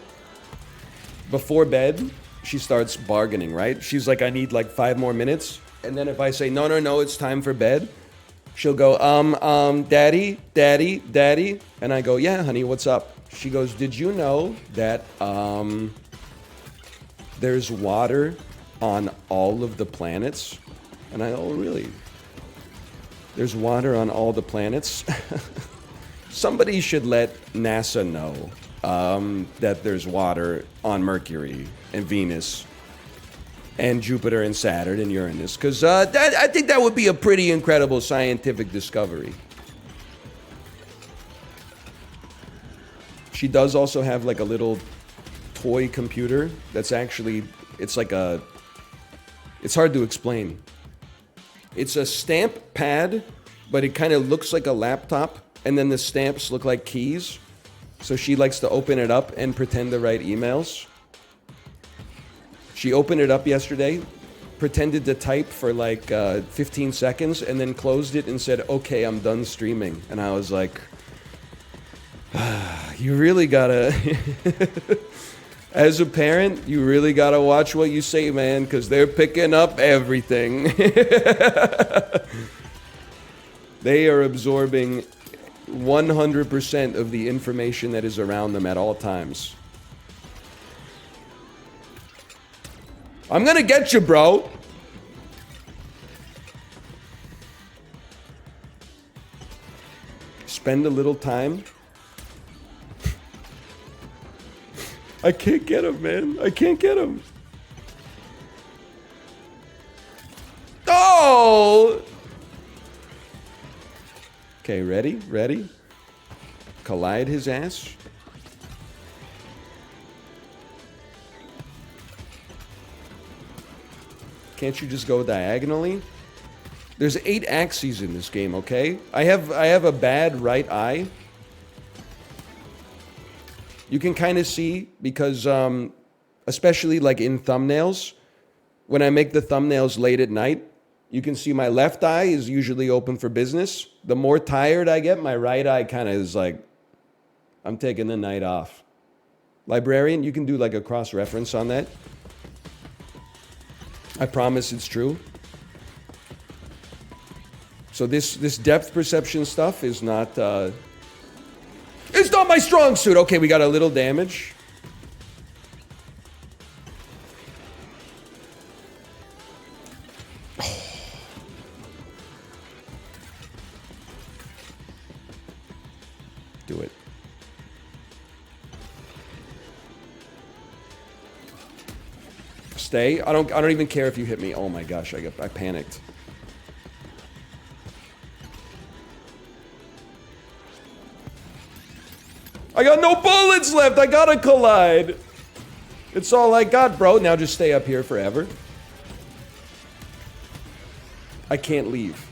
before bed, she starts bargaining, right? She's like, "I need like 5 more minutes." And then if I say, no, it's time for bed, she'll go, daddy. And I go, "Yeah, honey, what's up?" She goes, "Did you know that, there's water on all of the planets?" And I go, "Oh, really? There's water on all the planets?" Somebody should let NASA know that there's water on Mercury and Venus and Jupiter and Saturn and Uranus, because I think that would be a pretty incredible scientific discovery. She does also have like a little toy computer that's actually, it's hard to explain. It's a stamp pad, but it kind of looks like a laptop, and then the stamps look like keys. So she likes to open it up and pretend to write emails. She opened it up yesterday, pretended to type for like 15 seconds, and then closed it and said, "Okay, I'm done streaming." And I was like, you really gotta, as a parent, you really gotta watch what you say, man, because they're picking up everything. They are absorbing 100% of the information that is around them at all times. I'm gonna get you, bro. Spend a little time. I can't get him, man. I can't get him. Oh! Okay, ready? Ready? Collide his ass. Can't you just go diagonally? There's 8 axes in this game, okay? I have a bad right eye. You can kind of see because, especially like in thumbnails, when I make the thumbnails late at night, you can see my left eye is usually open for business. The more tired I get, my right eye kind of is like, I'm taking the night off. Librarian, you can do like a cross-reference on that. I promise it's true. So this depth perception stuff is not... It's not my strong suit. Okay, we got a little damage. Do it. Stay. I don't even care if you hit me. Oh my gosh, I panicked. I got no bullets left. I gotta collide. It's all I got, bro. Now just stay up here forever. I can't leave.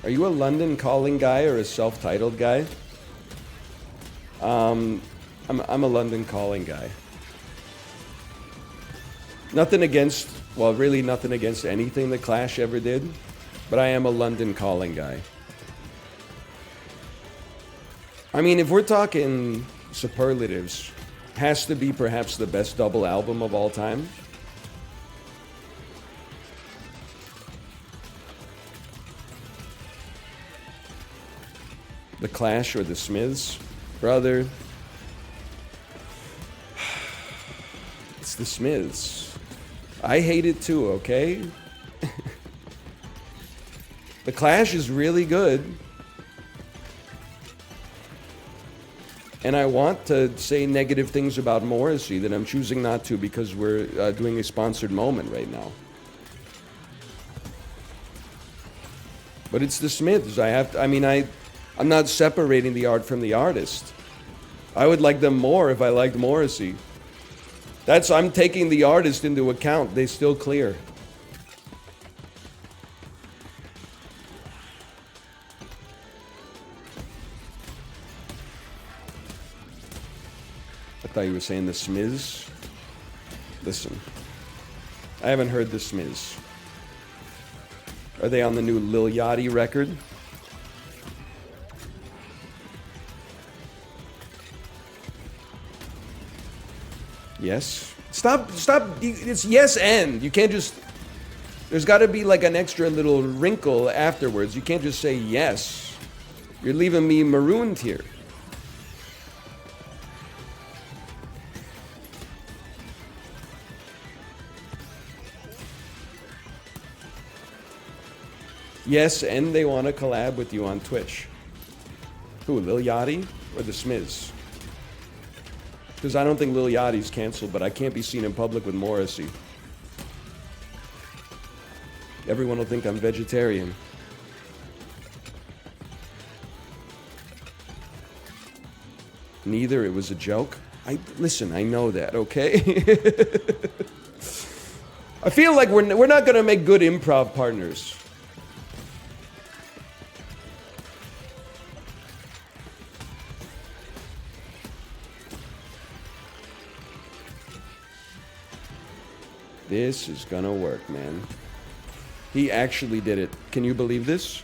Are you a London Calling guy or a self-titled guy? I'm a London Calling guy. Nothing against, well, really nothing against anything that Clash ever did, but I am a London Calling guy. I mean, if we're talking superlatives, Has to be perhaps the best double album of all time. The Clash or the Smiths? Brother. It's the Smiths. I hate it too, okay? The Clash is really good. And I want to say negative things about Morrissey that I'm choosing not to because we're doing a sponsored moment right now. But it's the Smiths. I'm not separating the art from the artist. I would like them more if I liked Morrissey. I'm taking the artist into account. They still clear. I thought you were saying the Smiths. Listen, I haven't heard the Smiths. Are they on the new Lil Yachty record? Yes. Stop. It's yes and. You can't just... There's got to be like an extra little wrinkle afterwards. You can't just say yes. You're leaving me marooned here. Yes, and they want to collab with you on Twitch. Who, Lil Yachty or the Smiths? Because I don't think Lil Yachty's canceled, but I can't be seen in public with Morrissey. Everyone will think I'm vegetarian. Neither, it was a joke. Listen, I know that, okay? I feel like we're not going to make good improv partners. This is gonna work, man. He actually did it. Can you believe this?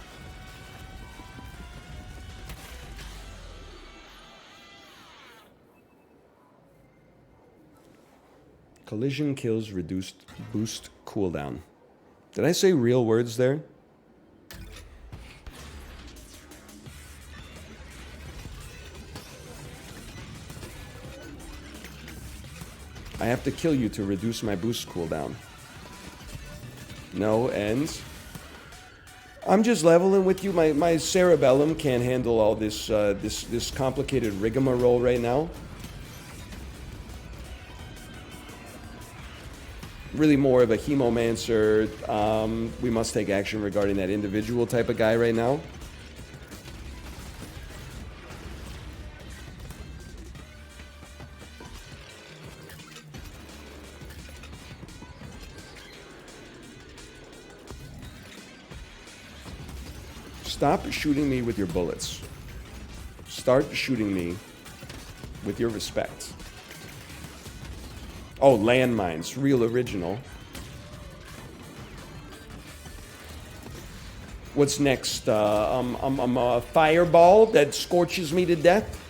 Collision kills reduced boost cooldown. Did I say real words there? I have to kill you to reduce my boost cooldown. No, ends. I'm just leveling with you. My cerebellum can't handle all this this complicated rigmarole right now. Really more of a hemomancer. We must take action regarding that individual type of guy right now. Stop shooting me with your bullets. Start shooting me with your respect. Oh, landmines. Real original. What's next? A fireball that scorches me to death?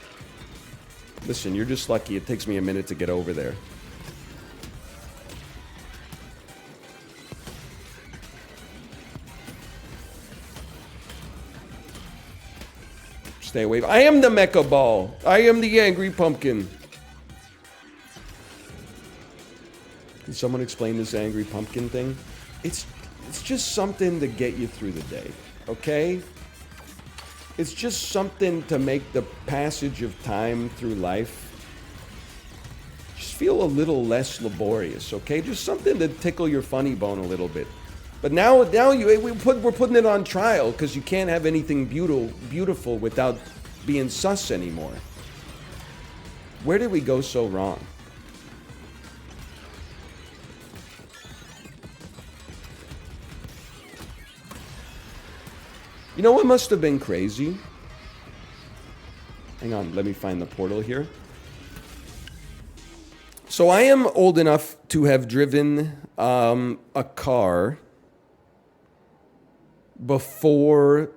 Listen, you're just lucky. It takes me a minute to get over there. Stay away. I am the Mecha Ball. I am the angry pumpkin. Can someone explain this angry pumpkin thing? It's just something to get you through the day, okay? It's just something to make the passage of time through life just feel a little less laborious, okay? Just something to tickle your funny bone a little bit. But now we're putting it on trial because you can't have anything beautiful without being sus anymore. Where did we go so wrong? You know what must have been crazy? Hang on, let me find the portal here. So I am old enough to have driven a car before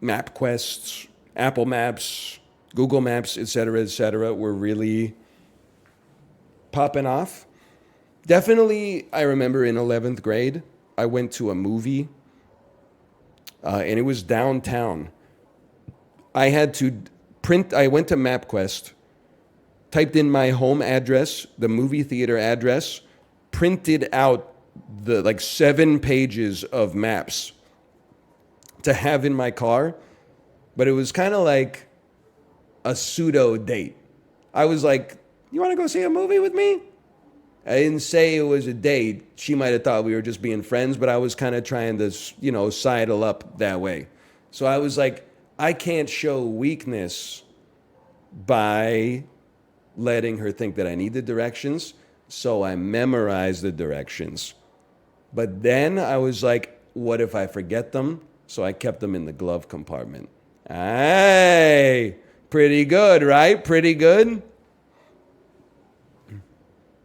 MapQuest, Apple Maps, Google Maps, etc., were really popping off. Definitely, I remember in 11th grade, I went to a movie, and it was downtown. I had to I went to MapQuest, typed in my home address, the movie theater address, printed out the like 7 pages of maps to have in my car, but it was kind of like a pseudo date. I was like, "You want to go see a movie with me?" I didn't say it was a date. She might have thought we were just being friends, but I was kind of trying to, sidle up that way. So I was like, I can't show weakness by letting her think that I need the directions. So I memorized the directions. But then I was like, what if I forget them? So I kept them in the glove compartment. Hey, pretty good, right? Pretty good.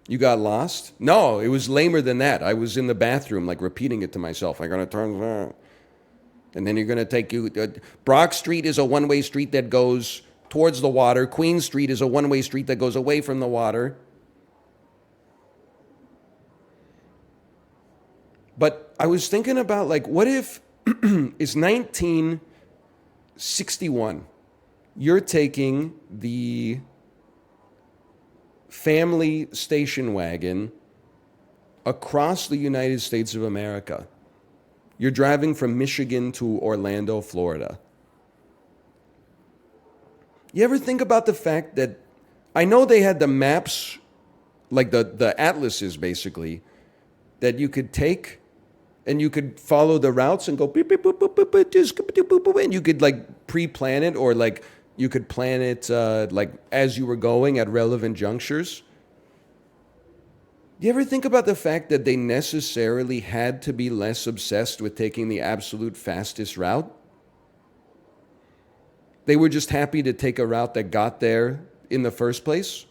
You got lost? No, it was lamer than that. I was in the bathroom, like repeating it to myself. I'm going to turn around. And then you're going to take you. Brock Street is a one-way street that goes towards the water. Queen Street is a one-way street that goes away from the water. But I was thinking about, like, what if it's 1961? You're taking the family station wagon across the United States of America. You're driving from Michigan to Orlando, Florida. You ever think about the fact that I know they had the maps, like the atlases basically, that you could take and you could follow the routes and go beep, beep, boop, boop, boop, boop, just boop, boop, boop, and you could like pre-plan it, or like you could plan it like as you were going at relevant junctures. Do you ever think about the fact that they necessarily had to be less obsessed with taking the absolute fastest route? They were just happy to take a route that got there in the first place.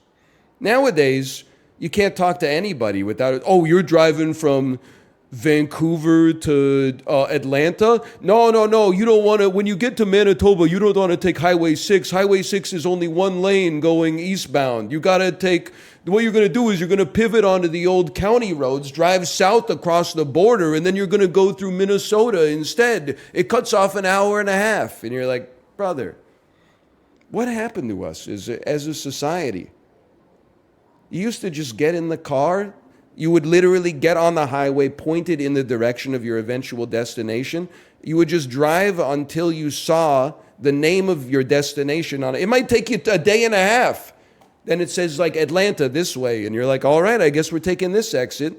Nowadays, you can't talk to anybody without, oh, you're driving from Vancouver to Atlanta? No. You don't want to, when you get to Manitoba, you don't want to take Highway 6. Highway 6 is only one lane going eastbound. You got to take, what you're going to do is you're going to pivot onto the old county roads, drive south across the border, and then you're going to go through Minnesota instead. It cuts off an hour and a half. And you're like, brother, what happened to us as a society? You used to just get in the car. You would literally get on the highway, pointed in the direction of your eventual destination. You would just drive until you saw the name of your destination on it. It might take you a day and a half. Then it says like Atlanta this way. And you're like, all right, I guess we're taking this exit.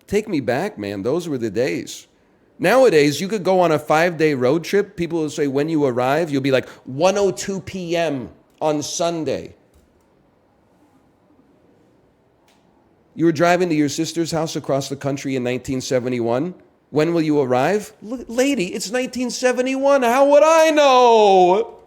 Take me back, man. Those were the days. Nowadays, you could go on a 5-day road trip. People will say when you arrive, you'll be like 1:02 p.m. on Sunday. You were driving to your sister's house across the country in 1971. When will you arrive? Lady, it's 1971. How would I know?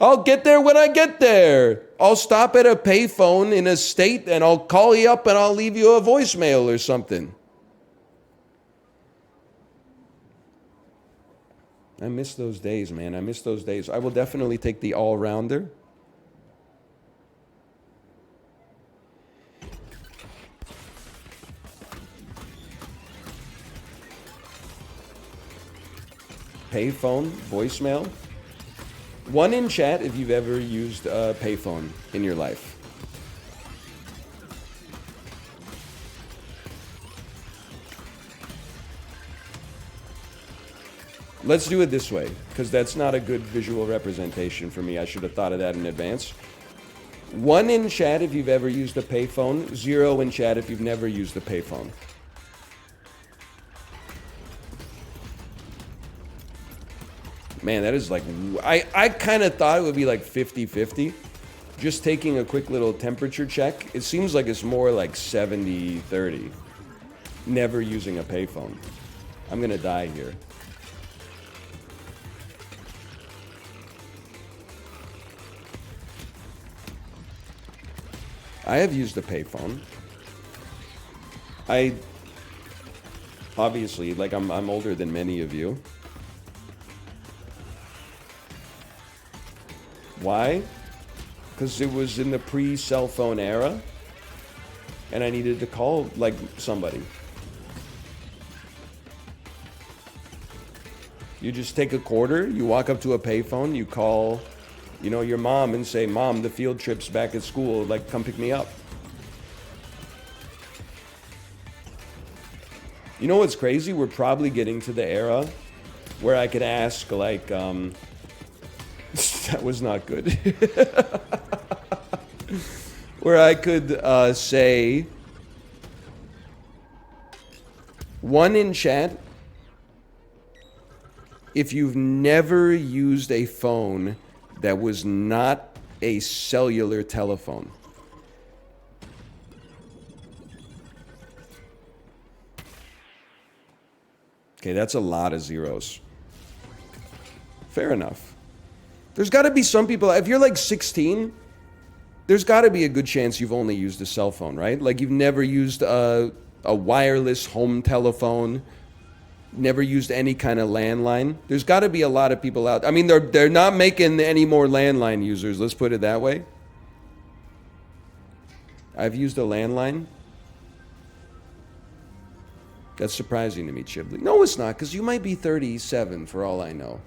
I'll get there when I get there. I'll stop at a payphone in a state and I'll call you up and I'll leave you a voicemail or something. I miss those days, man. I miss those days. I will definitely take the all-rounder. Payphone, voicemail. One in chat if you've ever used a payphone in your life. Let's do it this way, because that's not a good visual representation for me. I should have thought of that in advance. 1 in chat if you've ever used a payphone. 0 in chat if you've never used a payphone. Man, that is like, I kind of thought it would be like 50-50. Just taking a quick little temperature check, it seems like it's more like 70-30. Never using a payphone. I'm going to die here. I have used a payphone. Obviously, like I'm older than many of you. Why? Because it was in the pre-cell phone era, and I needed to call, like, somebody. You just take a quarter, you walk up to a payphone, you call, you know, your mom and say, Mom, the field trip's back at school, like, come pick me up. You know what's crazy? We're probably getting to the era where I could ask, like, that was not good. Where I could say, one in chat, if you've never used a phone that was not a cellular telephone. Okay, that's a lot of zeros. Fair enough. There's got to be some people, if you're like 16, there's got to be a good chance you've only used a cell phone, right? Like you've never used a wireless home telephone, never used any kind of landline. There's got to be a lot of people out. I mean, they're not making any more landline users, let's put it that way. I've used a landline. That's surprising to me, Chibley. No, it's not, because you might be 37 for all I know.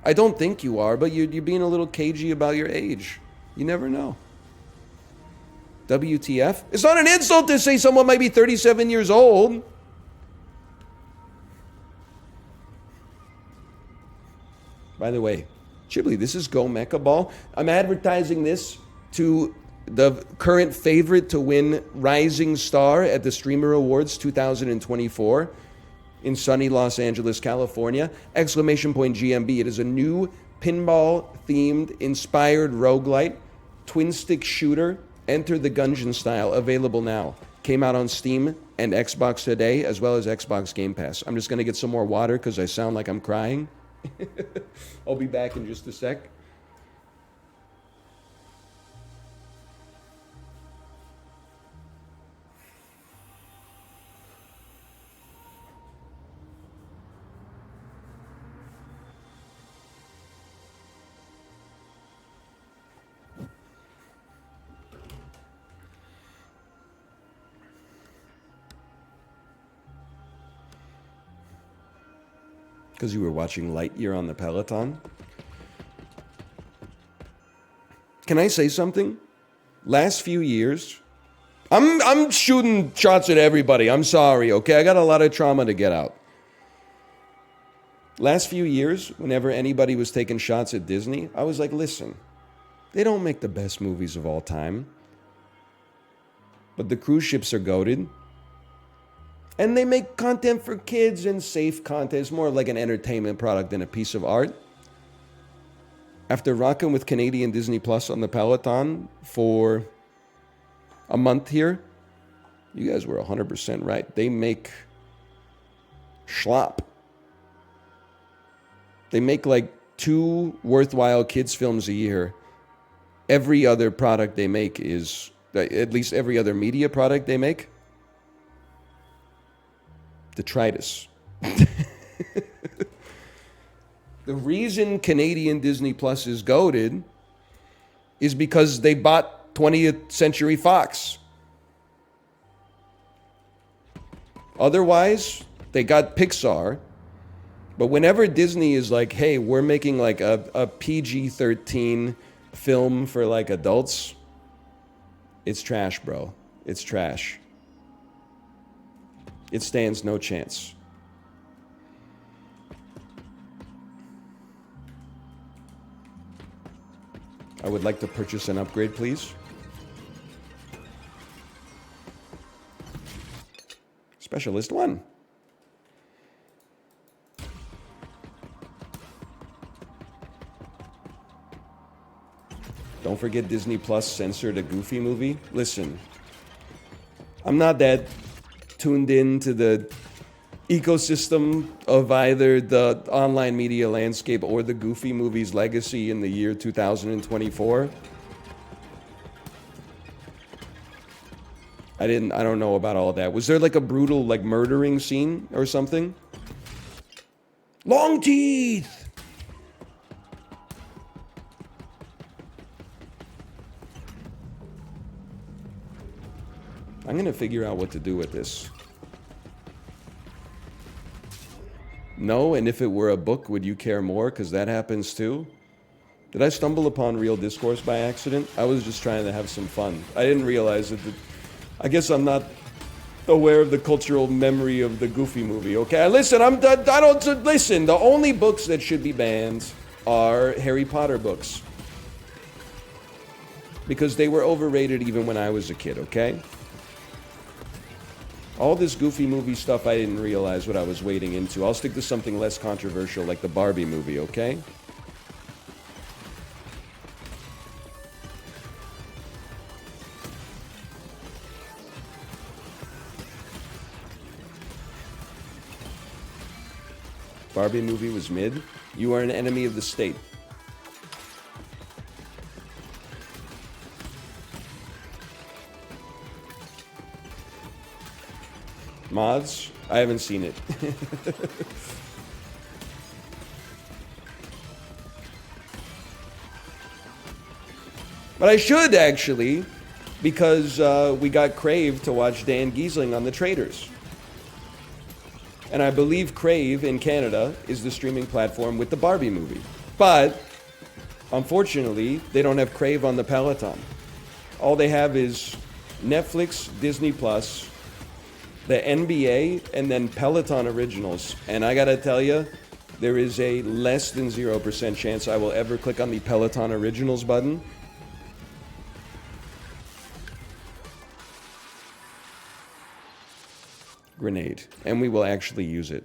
I don't think you are, but you're being a little cagey about your age. You never know. WTF? It's not an insult to say someone might be 37 years old. By the way, Chibley, this is Go Mecha Ball. I'm advertising this to the current favorite to win Rising Star at the Streamer Awards 2024 in sunny Los Angeles, California. Exclamation point GMB. It is a new pinball-themed, inspired roguelite, twin-stick shooter. Enter the Gungeon style. Available now. Came out on Steam and Xbox today, as well as Xbox Game Pass. I'm just going to get some more water because I sound like I'm crying. I'll be back in just a sec. Because you were watching Lightyear on the Peloton. Can I say something? Last few years, I'm shooting shots at everybody. I'm sorry, okay? I got a lot of trauma to get out. Last few years, whenever anybody was taking shots at Disney, I was like, listen, they don't make the best movies of all time. But the cruise ships are goated. And they make content for kids and safe content. It's more like an entertainment product than a piece of art. After rocking with Canadian Disney Plus on the Peloton for a month here, you guys were 100% right. They make schlop. They make like 2 worthwhile kids films a year. Every other product they make is, at least every other media product they make, detritus. The reason Canadian Disney Plus is goated is because they bought 20th Century Fox. Otherwise, they got Pixar. But whenever Disney is like, hey, we're making like a PG-13 film for like adults, it's trash, bro. It's trash. It stands no chance. I would like to purchase an upgrade, please. Specialist 1. Don't forget Disney Plus censored a Goofy movie. Listen, I'm not that tuned in to the ecosystem of either the online media landscape or the Goofy movie's legacy in the year 2024. I don't know about all that. Was there like a brutal like murdering scene or something? Long teeth! I'm going to figure out what to do with this. No, and if it were a book, would you care more? Because that happens too. Did I stumble upon Real Discourse by accident? I was just trying to have some fun. I didn't realize that. I guess I'm not aware of the cultural memory of the Goofy movie. Okay, listen, I don't listen. The only books that should be banned are Harry Potter books. Because they were overrated even when I was a kid, okay? All this Goofy movie stuff, I didn't realize what I was wading into. I'll stick to something less controversial like the Barbie movie, okay? Barbie movie was mid. You are an enemy of the state. Mods? I haven't seen it. But I should, actually, because we got Crave to watch Dan Giesling on The Traitors. And I believe Crave in Canada is the streaming platform with the Barbie movie. But, unfortunately, they don't have Crave on the Peloton. All they have is Netflix, Disney+, the NBA, and then Peloton Originals. And I gotta tell you, there is a less than 0% chance I will ever click on the Peloton Originals button. Grenade. And we will actually use it.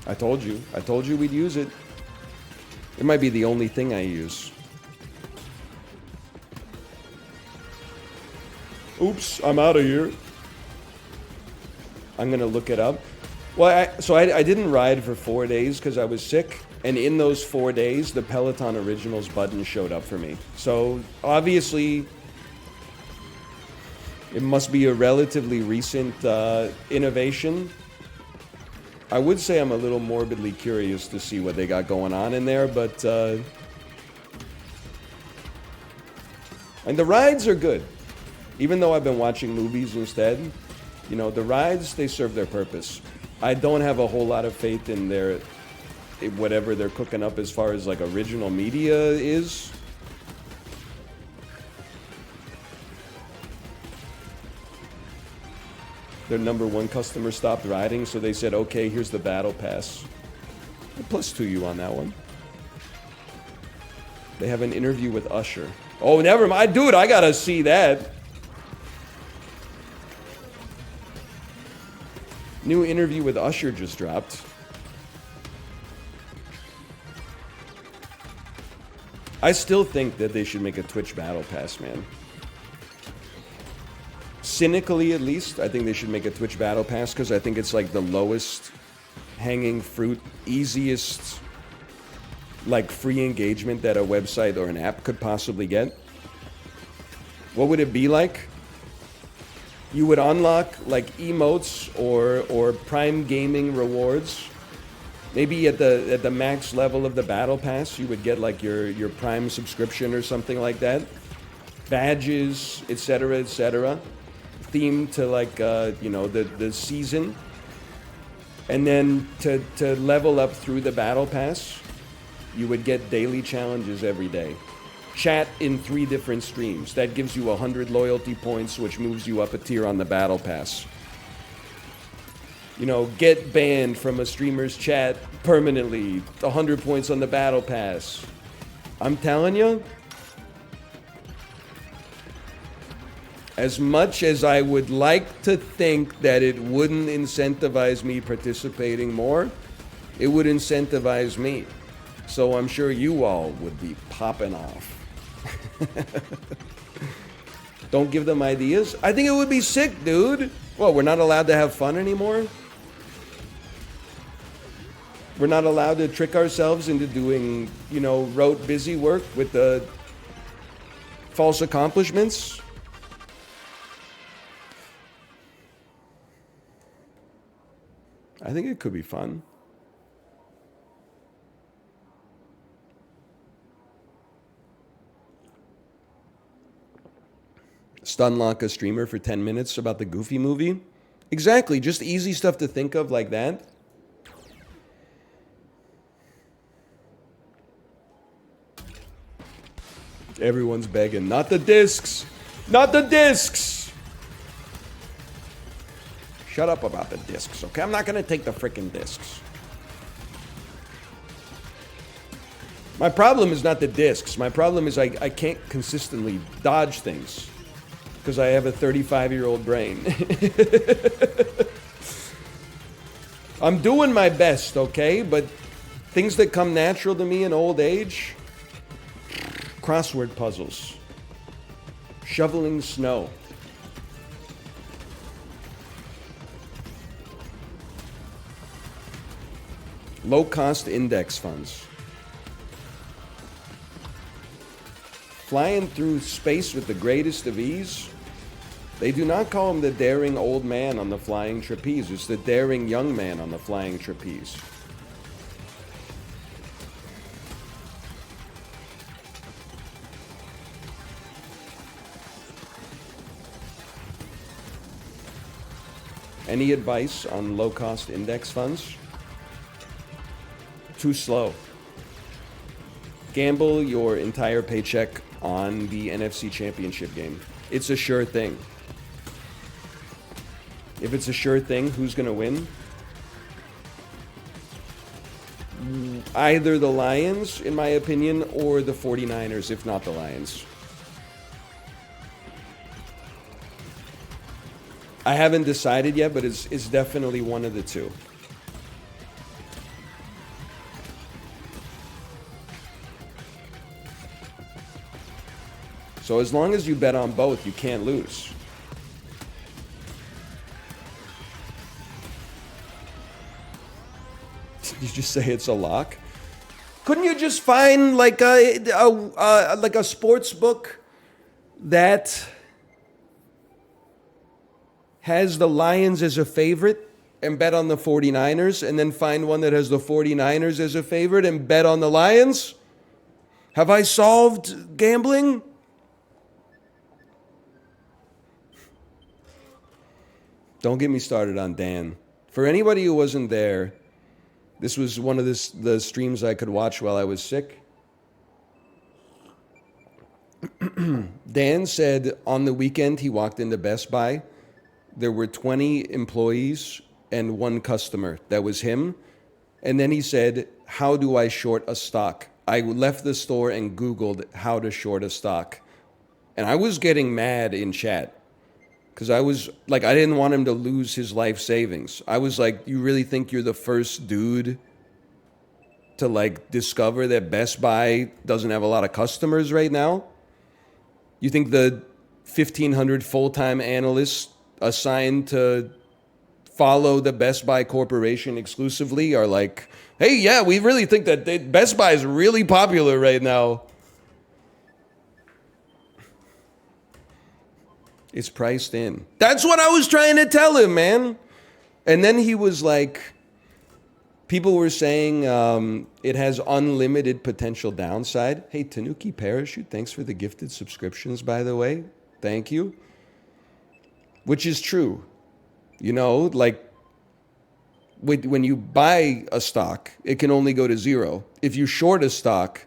I told you we'd use it. It might be the only thing I use. Oops, I'm out of here. I'm gonna look it up. Well, I didn't ride for 4 days because I was sick. And in those 4 days, the Peloton Originals button showed up for me. So, obviously, it must be a relatively recent innovation. I would say I'm a little morbidly curious to see what they got going on in there, but... and the rides are good. Even though I've been watching movies instead, you know, the rides, they serve their purpose. I don't have a whole lot of faith in their... whatever they're cooking up as far as like original media is. Their #1 customer stopped riding, so they said, okay, here's the battle pass. +2 you on that one. They have an interview with Usher. Oh, never mind. Dude, I gotta see that. New interview with Usher just dropped. I still think that they should make a Twitch Battle Pass, man. Cynically, at least, I think they should make a Twitch Battle Pass because I think it's like the lowest hanging fruit, easiest, like, free engagement that a website or an app could possibly get. What would it be like? You would unlock, like, emotes or Prime Gaming rewards. Maybe at the max level of the Battle Pass, you would get like your Prime subscription or something like that. Badges, etc., themed to like you know, the season. And then to level up through the Battle Pass, you would get daily challenges every day. Chat in 3 different streams. That gives you 100 loyalty points, which moves you up a tier on the Battle Pass. You know, get banned from a streamer's chat permanently. 100 points on the Battle Pass. I'm telling you, as much as I would like to think that it wouldn't incentivize me participating more, it would incentivize me. So I'm sure you all would be popping off. Don't give them ideas? I think it would be sick, dude. Well, we're not allowed to have fun anymore? We're not allowed to trick ourselves into doing, you know, rote busy work with the false accomplishments? I think it could be fun. stunlock a streamer for 10 minutes about the Goofy movie. Exactly, just easy stuff to think of like that. Everyone's begging. Not the discs! Not the discs! Shut up about the discs, okay? I'm not gonna take the frickin' discs. My problem is not the discs. My problem is I can't consistently dodge things. Because I have a 35-year-old brain. I'm doing my best, okay? But things that come natural to me in old age... Crossword puzzles. Shoveling snow. Low-cost index funds. Flying through space with the greatest of ease. They do not call him the daring old man on the flying trapeze. It's the daring young man on the flying trapeze. Any advice on low-cost index funds? Too slow. Gamble your entire paycheck on the NFC Championship game. It's a sure thing. If it's a sure thing, who's going to win? Either the Lions, in my opinion, or the 49ers, if not the Lions. I haven't decided yet, but it's definitely one of the two. So as long as you bet on both, you can't lose. Did you just say it's a lock? Couldn't you just find like a sports book that has the Lions as a favorite and bet on the 49ers, and then find one that has the 49ers as a favorite and bet on the Lions? Have I solved gambling? Don't get me started on Dan. For anybody who wasn't there, this was one of the streams I could watch while I was sick. Dan said on the weekend he walked into Best Buy. There were 20 employees and one customer. That was him. And then he said, how do I short a stock? I left the store and Googled how to short a stock. And I was getting mad in chat. Because I was like, I didn't want him to lose his life savings. I was like, you really think you're the first dude to like discover that Best Buy doesn't have a lot of customers right now? You think the 1,500 full-time analysts assigned to follow the Best Buy Corporation exclusively are like, hey, yeah, we really think that Best Buy is really popular right now. It's priced in. That's what I was trying to tell him, man. And then he was like, people were saying it has unlimited potential downside. Hey, Tanuki Parachute, thanks for the gifted subscriptions, by the way. Thank you. Which is true. You know, like when you buy a stock, it can only go to zero. If you short a stock,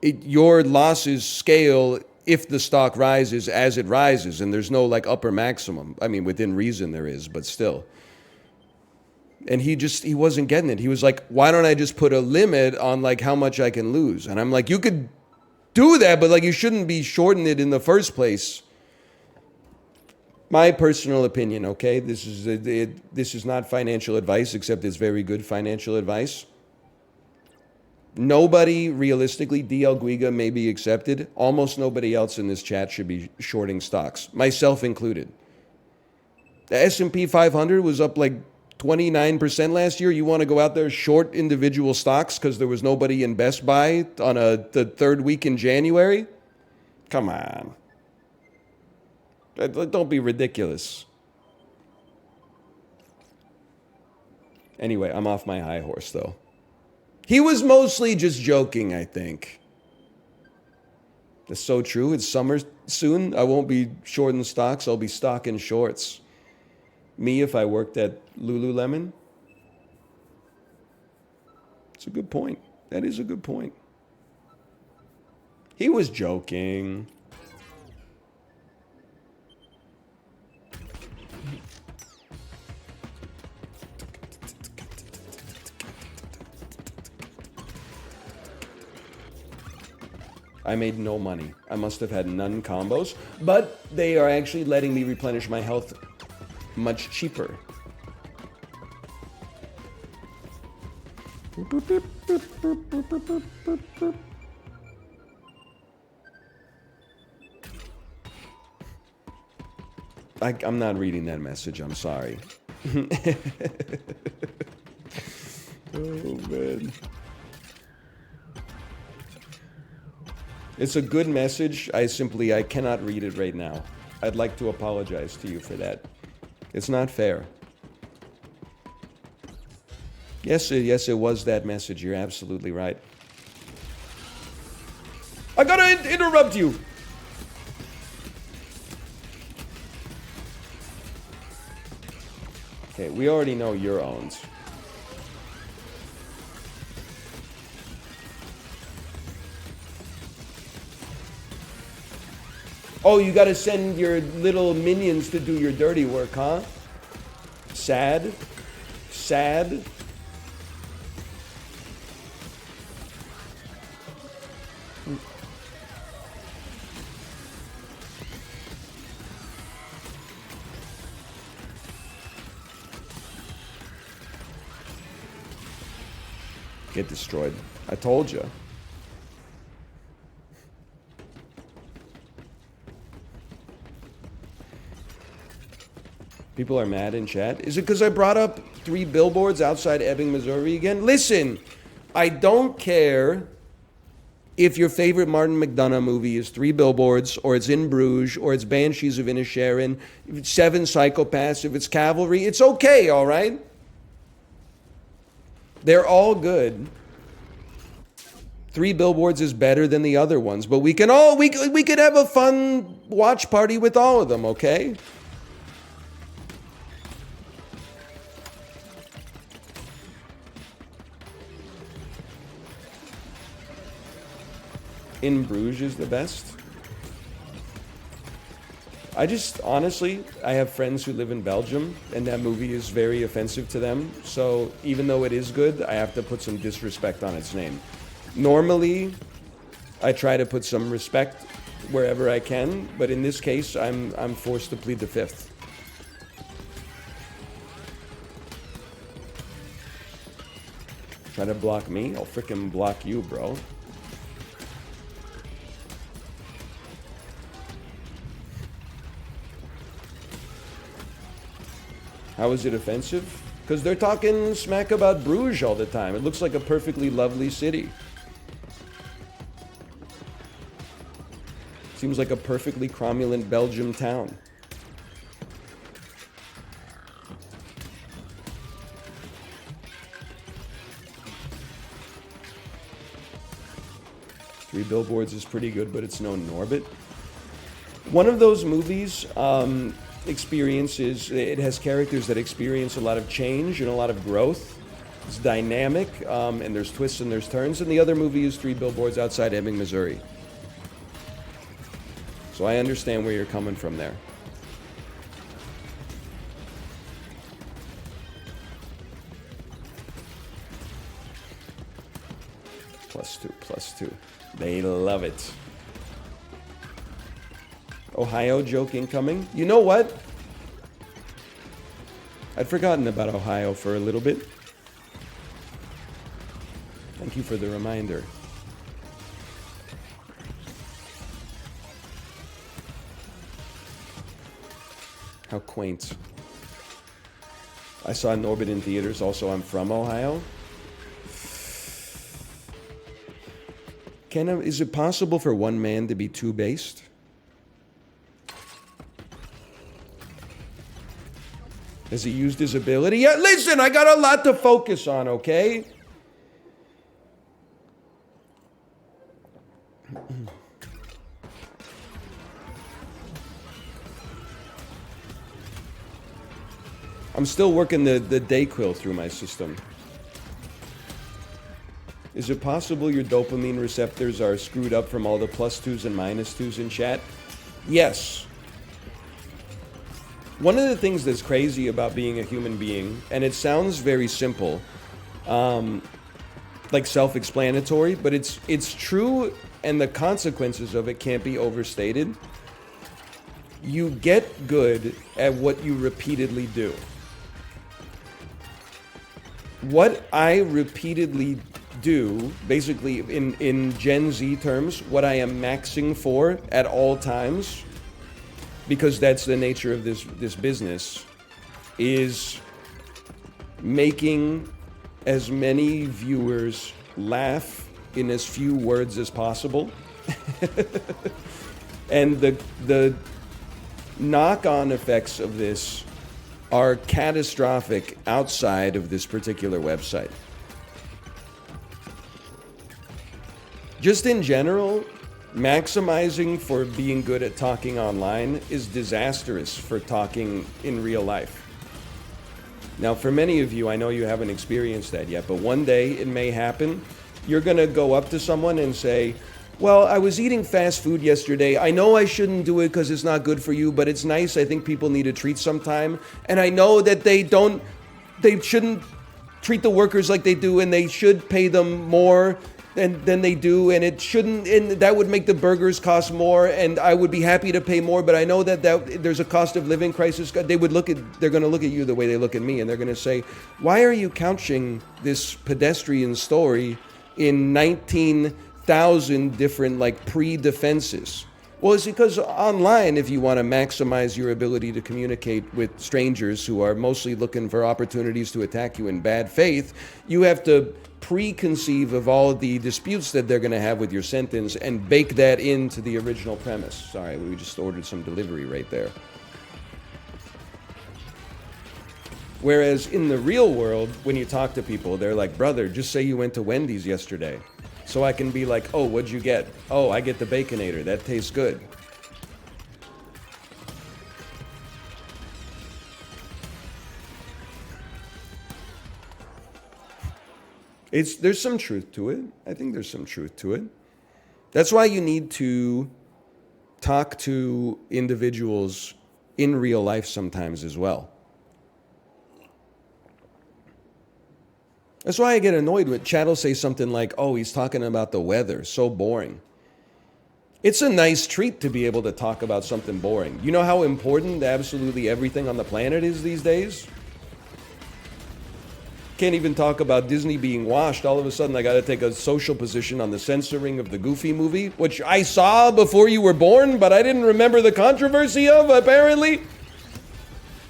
your losses scale if the stock rises as it rises, and there's no like upper maximum. I mean, within reason there is, but still. And he wasn't getting it. He was like, why don't I just put a limit on like how much I can lose? And I'm like, you could do that, but like you shouldn't be shorting it in the first place. My personal opinion, okay? This is not financial advice, except it's very good financial advice. Nobody, realistically, DL Guiga may be accepted. Almost nobody else in this chat should be shorting stocks, myself included. The S&P 500 was up like 29% last year. You want to go out there short individual stocks because there was nobody in Best Buy on the third week in January? Come on. Don't be ridiculous. Anyway, I'm off my high horse, though. He was mostly just joking, I think. That's so true. It's summer soon. I won't be shorting stocks. I'll be stocking shorts. Me, if I worked at Lululemon. It's a good point. That is a good point. He was joking. I made no money. I must have had none combos, but they are actually letting me replenish my health much cheaper. I'm not reading that message. I'm sorry. Oh, man. It's a good message. I cannot read it right now. I'd like to apologize to you for that. It's not fair. Yes, it was that message. You're absolutely right. I gotta interrupt you. Okay, we already know your owns. Oh, you gotta send your little minions to do your dirty work, huh? Sad. Sad. Get destroyed. I told you. People are mad in chat. Is it because I brought up 3 billboards outside Ebbing, Missouri again? Listen, I don't care if your favorite Martin McDonagh movie is 3 billboards, or it's In Bruges, or it's Banshees of Inisherin, if it's 7 Psychopaths, if it's Cavalry. It's okay, all right? They're all good. 3 billboards is better than the other ones, but we could have a fun watch party with all of them, okay? In Bruges is the best. Honestly, I have friends who live in Belgium, and that movie is very offensive to them. So even though it is good, I have to put some disrespect on its name. Normally, I try to put some respect wherever I can, but in this case, I'm forced to plead the fifth. Try to block me? I'll frickin' block you, bro. How is it offensive? Because they're talking smack about Bruges all the time. It looks like a perfectly lovely city. Seems like a perfectly cromulent Belgium town. Three Billboards is pretty good, but it's no Norbit. One of those movies it has characters that experience a lot of change and a lot of growth. It's dynamic, and there's twists and there's turns. And the other movie is Three Billboards Outside Ebbing, Missouri. So I understand where you're coming from there. +2. They love it. Ohio joke incoming. You know what? I'd forgotten about Ohio for a little bit. Thank you for the reminder. How quaint. I saw Norbit in theaters. Also, I'm from Ohio. Is it possible for one man to be two based? Has he used his ability? Yeah, listen, I got a lot to focus on, okay? I'm still working the Dayquil through my system. Is it possible your dopamine receptors are screwed up from all the +2s and -2s in chat? Yes. One of the things that's crazy about being a human being, and it sounds very simple, like self-explanatory, but it's true, and the consequences of it can't be overstated. You get good at what you repeatedly do. What I repeatedly do, basically in Gen Z terms, what I am maxing for at all times, because that's the nature of this business, is making as many viewers laugh in as few words as possible. And the knock-on effects of this are catastrophic outside of this particular website. Just in general, maximizing for being good at talking online is disastrous for talking in real life. Now, for many of you, I know you haven't experienced that yet, but one day it may happen. You're going to go up to someone and say, well, I was eating fast food yesterday. I know I shouldn't do it because it's not good for you, but it's nice. I think people need a treat sometime. And I know that they shouldn't treat the workers like they do, and they should pay them more than they do, and it shouldn't, and that would make the burgers cost more, and I would be happy to pay more, but I know that there's a cost of living crisis. They're going to look at you the way they look at me, and they're going to say, why are you couching this pedestrian story in 19,000 different pre-defenses? Well, it's because online, if you want to maximize your ability to communicate with strangers who are mostly looking for opportunities to attack you in bad faith, you have to preconceive of all the disputes that they're going to have with your sentence and bake that into the original premise. Sorry, we just ordered some delivery right there. Whereas in the real world, when you talk to people, they're like, brother, just say you went to Wendy's yesterday. So I can be like, oh, what'd you get? Oh, I get the Baconator. That tastes good. There's some truth to it. I think there's some truth to it. That's why you need to talk to individuals in real life sometimes as well. That's why I get annoyed when Chad will say something like, oh, he's talking about the weather. So boring. It's a nice treat to be able to talk about something boring. You know how important absolutely everything on the planet is these days? Can't even talk about Disney being washed. All of a sudden, I got to take a social position on the censoring of the Goofy movie, which I saw before you were born, but I didn't remember the controversy of, apparently.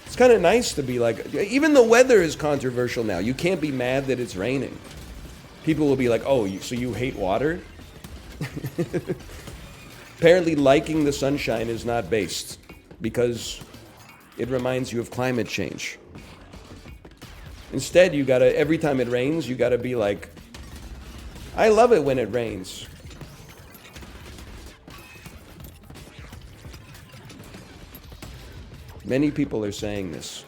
It's kind of nice to be like, even the weather is controversial now. You can't be mad that it's raining. People will be like, oh, so you hate water? Apparently, liking the sunshine is not based because it reminds you of climate change. Instead, you gotta, every time it rains, you gotta be like, I love it when it rains. Many people are saying this.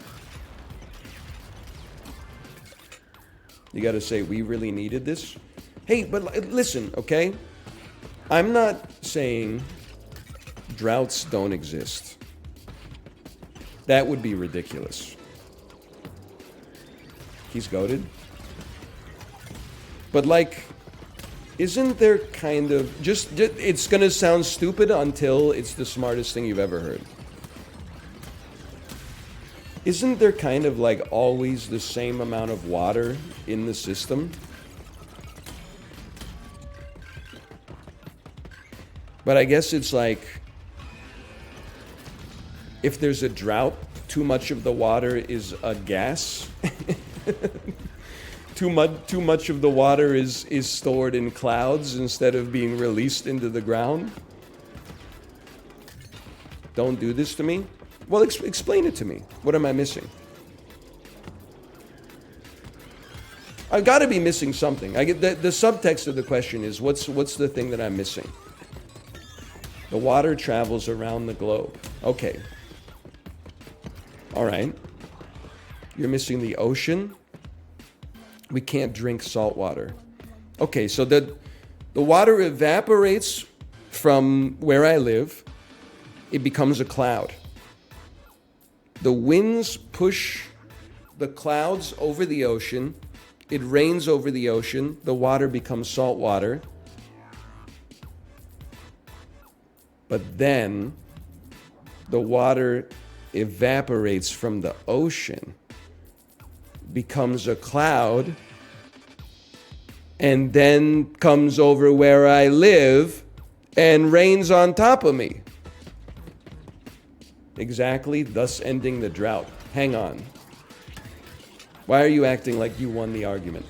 You gotta say, we really needed this? Hey, but listen, okay? I'm not saying droughts don't exist. That would be ridiculous. He's goated. But isn't there kind of, it's gonna sound stupid until it's the smartest thing you've ever heard. Isn't there kind of always the same amount of water in the system? But I guess it's if there's a drought, too much of the water is a gas. Too much of the water is stored in clouds instead of being released into the ground. Don't do this to me. Well, explain it to me. What am I missing? I've got to be missing something. I get the subtext of the question is what's the thing that I'm missing? The water travels around the globe. Okay. All right. You're missing the ocean. We can't drink salt water. Okay, so the water evaporates from where I live. It becomes a cloud. The winds push the clouds over the ocean. It rains over the ocean. The water becomes salt water. But then the water evaporates from the ocean, becomes a cloud, and then comes over where I live and rains on top of me. Exactly, thus ending the drought. Hang on. Why are you acting like you won the argument?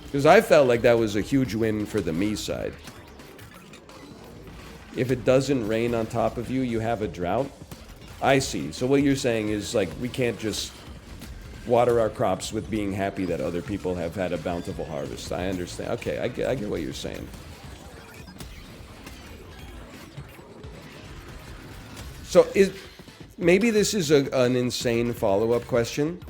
Because I felt like that was a huge win for the me side. If it doesn't rain on top of you, you have a drought. I see. So what you're saying is like we can't just water our crops with being happy that other people have had a bountiful harvest. I understand. Okay, I get what you're saying. So maybe this is an insane follow-up question.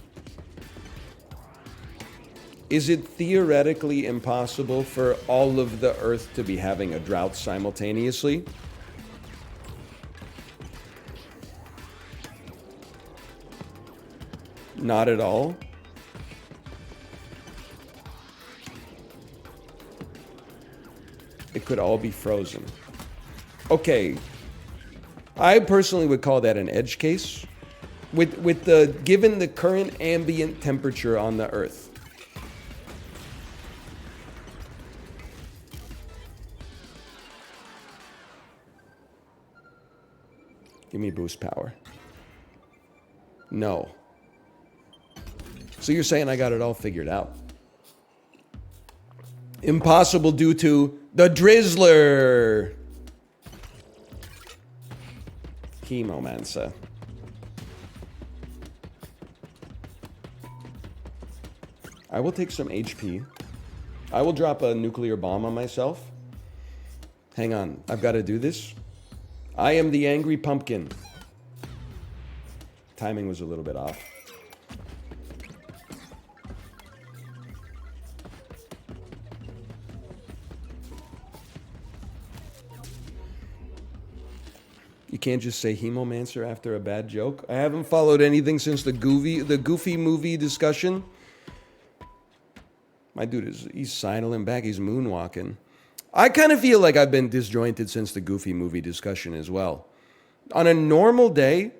Is it theoretically impossible for all of the Earth to be having a drought simultaneously? Not at all. It could all be frozen. Okay. I personally would call that an edge case. Given the current ambient temperature on the Earth. Give me boost power. No. So you're saying I got it all figured out. Impossible due to the Drizzler. Chemomancer. I will take some HP. I will drop a nuclear bomb on myself. Hang on, I've got to do this. I am the angry pumpkin. Timing was a little bit off. You can't just say Hemomancer after a bad joke. I haven't followed anything since the Goofy movie discussion. My dude he's sidling back, he's moonwalking. I kind of feel like I've been disjointed since the Goofy movie discussion as well. On a normal day,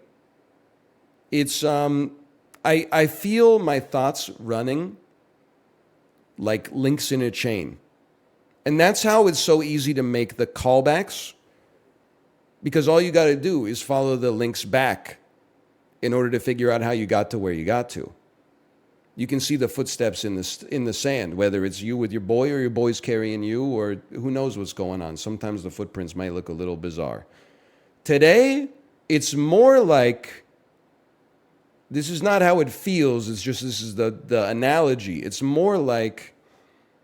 it's I feel my thoughts running like links in a chain. And that's how it's so easy to make the callbacks, because all you got to do is follow the links back in order to figure out how you got to where you got to. You can see the footsteps in the sand, whether it's you with your boy or your boy's carrying you, or who knows what's going on. Sometimes the footprints might look a little bizarre. Today, it's more like, this is not how it feels, it's just this is the analogy. It's more like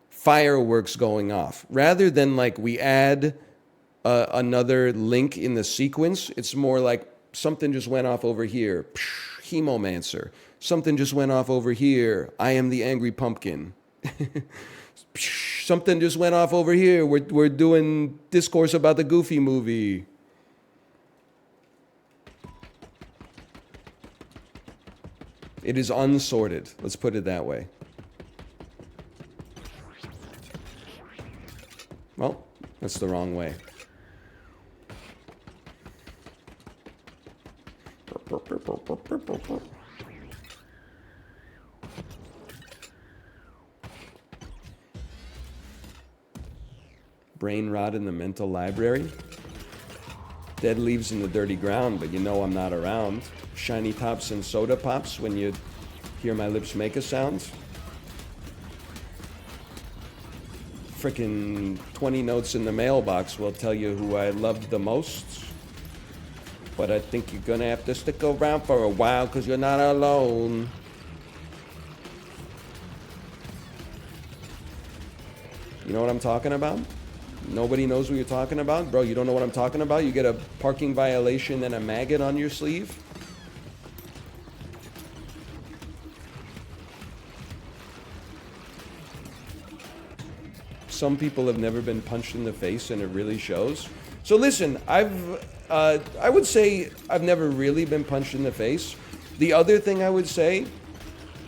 fireworks going off. Rather than like we add another link in the sequence, it's more like something just went off over here. Hemomancer. Something just went off over here. I am the angry pumpkin. Something just went off over here. We're doing discourse about the Goofy movie. It is unsorted. Let's put it that way. Well, that's the wrong way. Brain rot in the mental library. Dead leaves in the dirty ground, but you know I'm not around. Shiny tops and soda pops when you hear my lips make a sound. Frickin' 20 notes in the mailbox will tell you who I loved the most. But I think you're gonna have to stick around for a while because you're not alone. You know what I'm talking about? Nobody knows what you're talking about? Bro, you don't know what I'm talking about? You get a parking violation and a maggot on your sleeve? Some people have never been punched in the face and it really shows. So listen, I would say I've never really been punched in the face. The other thing I would say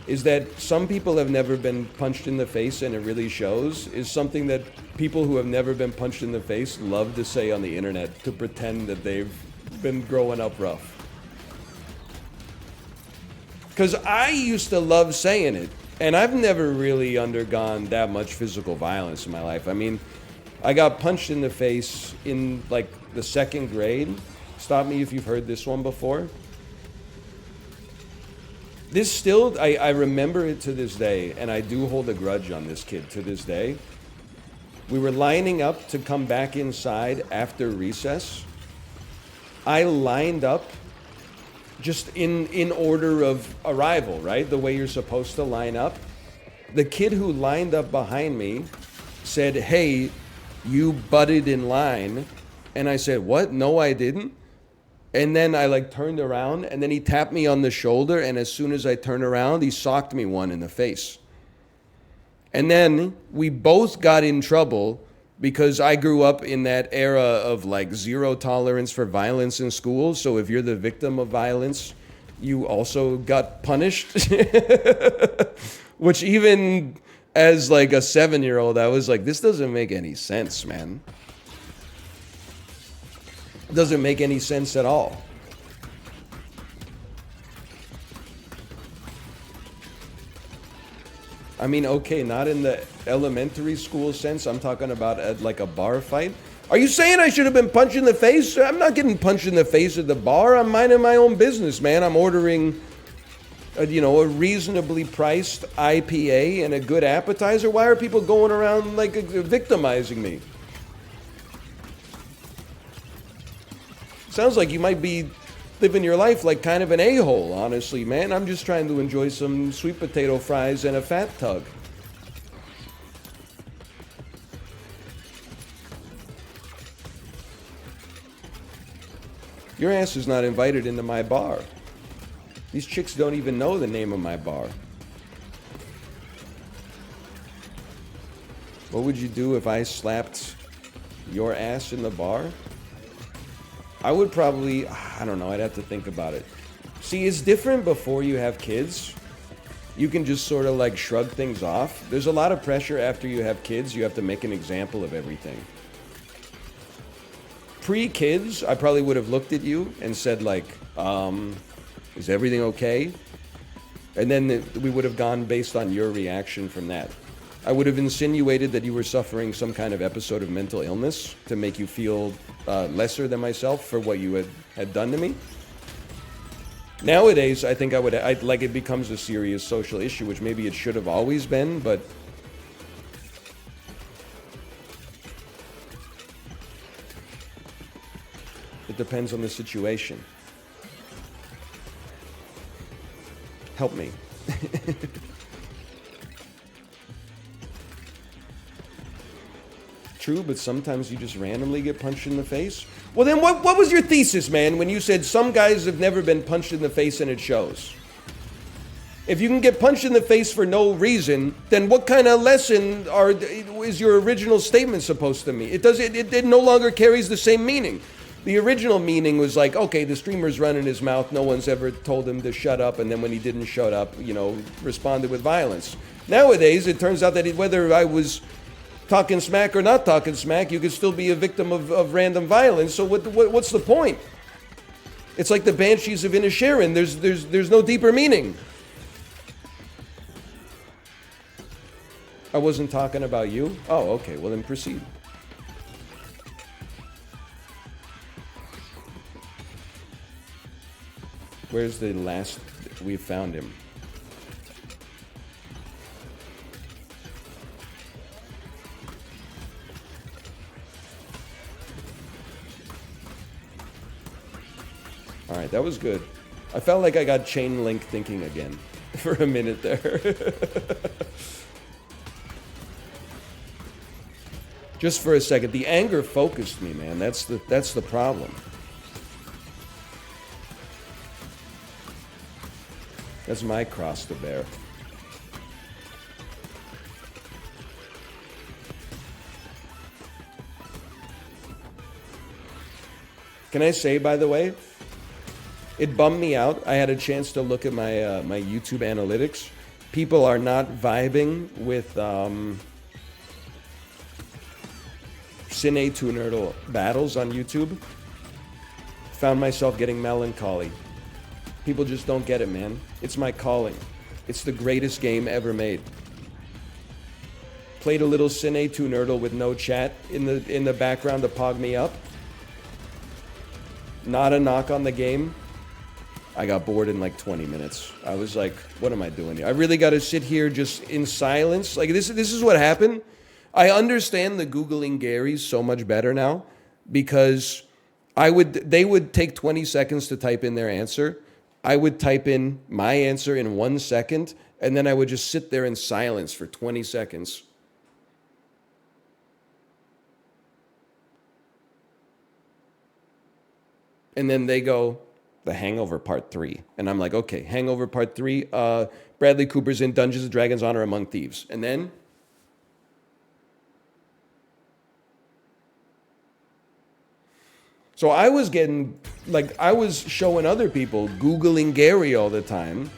is that some people have never been punched in the face and it really shows is something that people who have never been punched in the face love to say on the internet to pretend that they've been growing up rough. Because I used to love saying it, and I've never really undergone that much physical violence in my life. I mean, I got punched in the face in like the 2nd grade. Stop me if you've heard this one before. This still, I remember it to this day, and I do hold a grudge on this kid to this day. We were lining up to come back inside after recess. I lined up just in order of arrival, right? The way you're supposed to line up. The kid who lined up behind me said, "Hey, you butted in line." And I said, "What? No, I didn't." And then I like turned around, and then he tapped me on the shoulder, and as soon as I turned around, he socked me one in the face. And then we both got in trouble because I grew up in that era of like zero tolerance for violence in school. So if you're the victim of violence, you also got punished. Which even as like a 7-year-old, I was like, this doesn't make any sense, man. It doesn't make any sense at all. I mean, okay, not in the elementary school sense. I'm talking about at like a bar fight. Are you saying I should have been punched in the face? I'm not getting punched in the face at the bar. I'm minding my own business, man. I'm ordering, a reasonably priced IPA and a good appetizer. Why are people going around like victimizing me? Sounds like you might be living your life like kind of an a-hole, honestly, man. I'm just trying to enjoy some sweet potato fries and a fat tug. Your ass is not invited into my bar. These chicks don't even know the name of my bar. What would you do if I slapped your ass in the bar? I would probably, I don't know, I'd have to think about it. See, it's different before you have kids. You can just sort of like shrug things off. There's a lot of pressure after you have kids. You have to make an example of everything. Pre-kids, I probably would have looked at you and said like, is everything okay? And then we would have gone based on your reaction from that. I would have insinuated that you were suffering some kind of episode of mental illness to make you feel lesser than myself for what you had done to me. Nowadays, I think like it becomes a serious social issue, which maybe it should have always been, but it depends on the situation. Help me. True, but sometimes you just randomly get punched in the face. Well, then what was your thesis, man, when you said some guys have never been punched in the face and it shows? If you can get punched in the face for no reason, then what kind of lesson is your original statement supposed to mean? It no longer carries the same meaning. The original meaning was like, okay, the streamer's running his mouth, no one's ever told him to shut up, and then when he didn't shut up, responded with violence. Nowadays, it turns out that whether I was talking smack or not talking smack, you could still be a victim of random violence. So what's the point? It's like the Banshees of Inisherin. There's no deeper meaning. I wasn't talking about you? Oh, okay. Well, then proceed. Where's the last we found him? All right, that was good. I felt like I got chain link thinking again for a minute there. Just for a second. The anger focused me, man. That's the problem. That's my cross to bear. Can I say, by the way, it bummed me out. I had a chance to look at my my YouTube analytics. People are not vibing with Cine to Nerdle battles on YouTube. Found myself getting melancholy. People just don't get it, man. It's my calling. It's the greatest game ever made. Played a little Cine to Nerdle with no chat in the background to pog me up. Not a knock on the game. I got bored in like 20 minutes. I was like, what am I doing here? I really got to sit here just in silence. Like this is what happened. I understand the Googling Garys so much better now because they would take 20 seconds to type in their answer. I would type in my answer in 1 second, and then I would just sit there in silence for 20 seconds. And then they go, The Hangover Part 3. And I'm like, okay, Hangover Part 3, Bradley Cooper's in Dungeons & Dragons Honor Among Thieves. And then so I was getting, like, I was showing other people Googling Gary all the time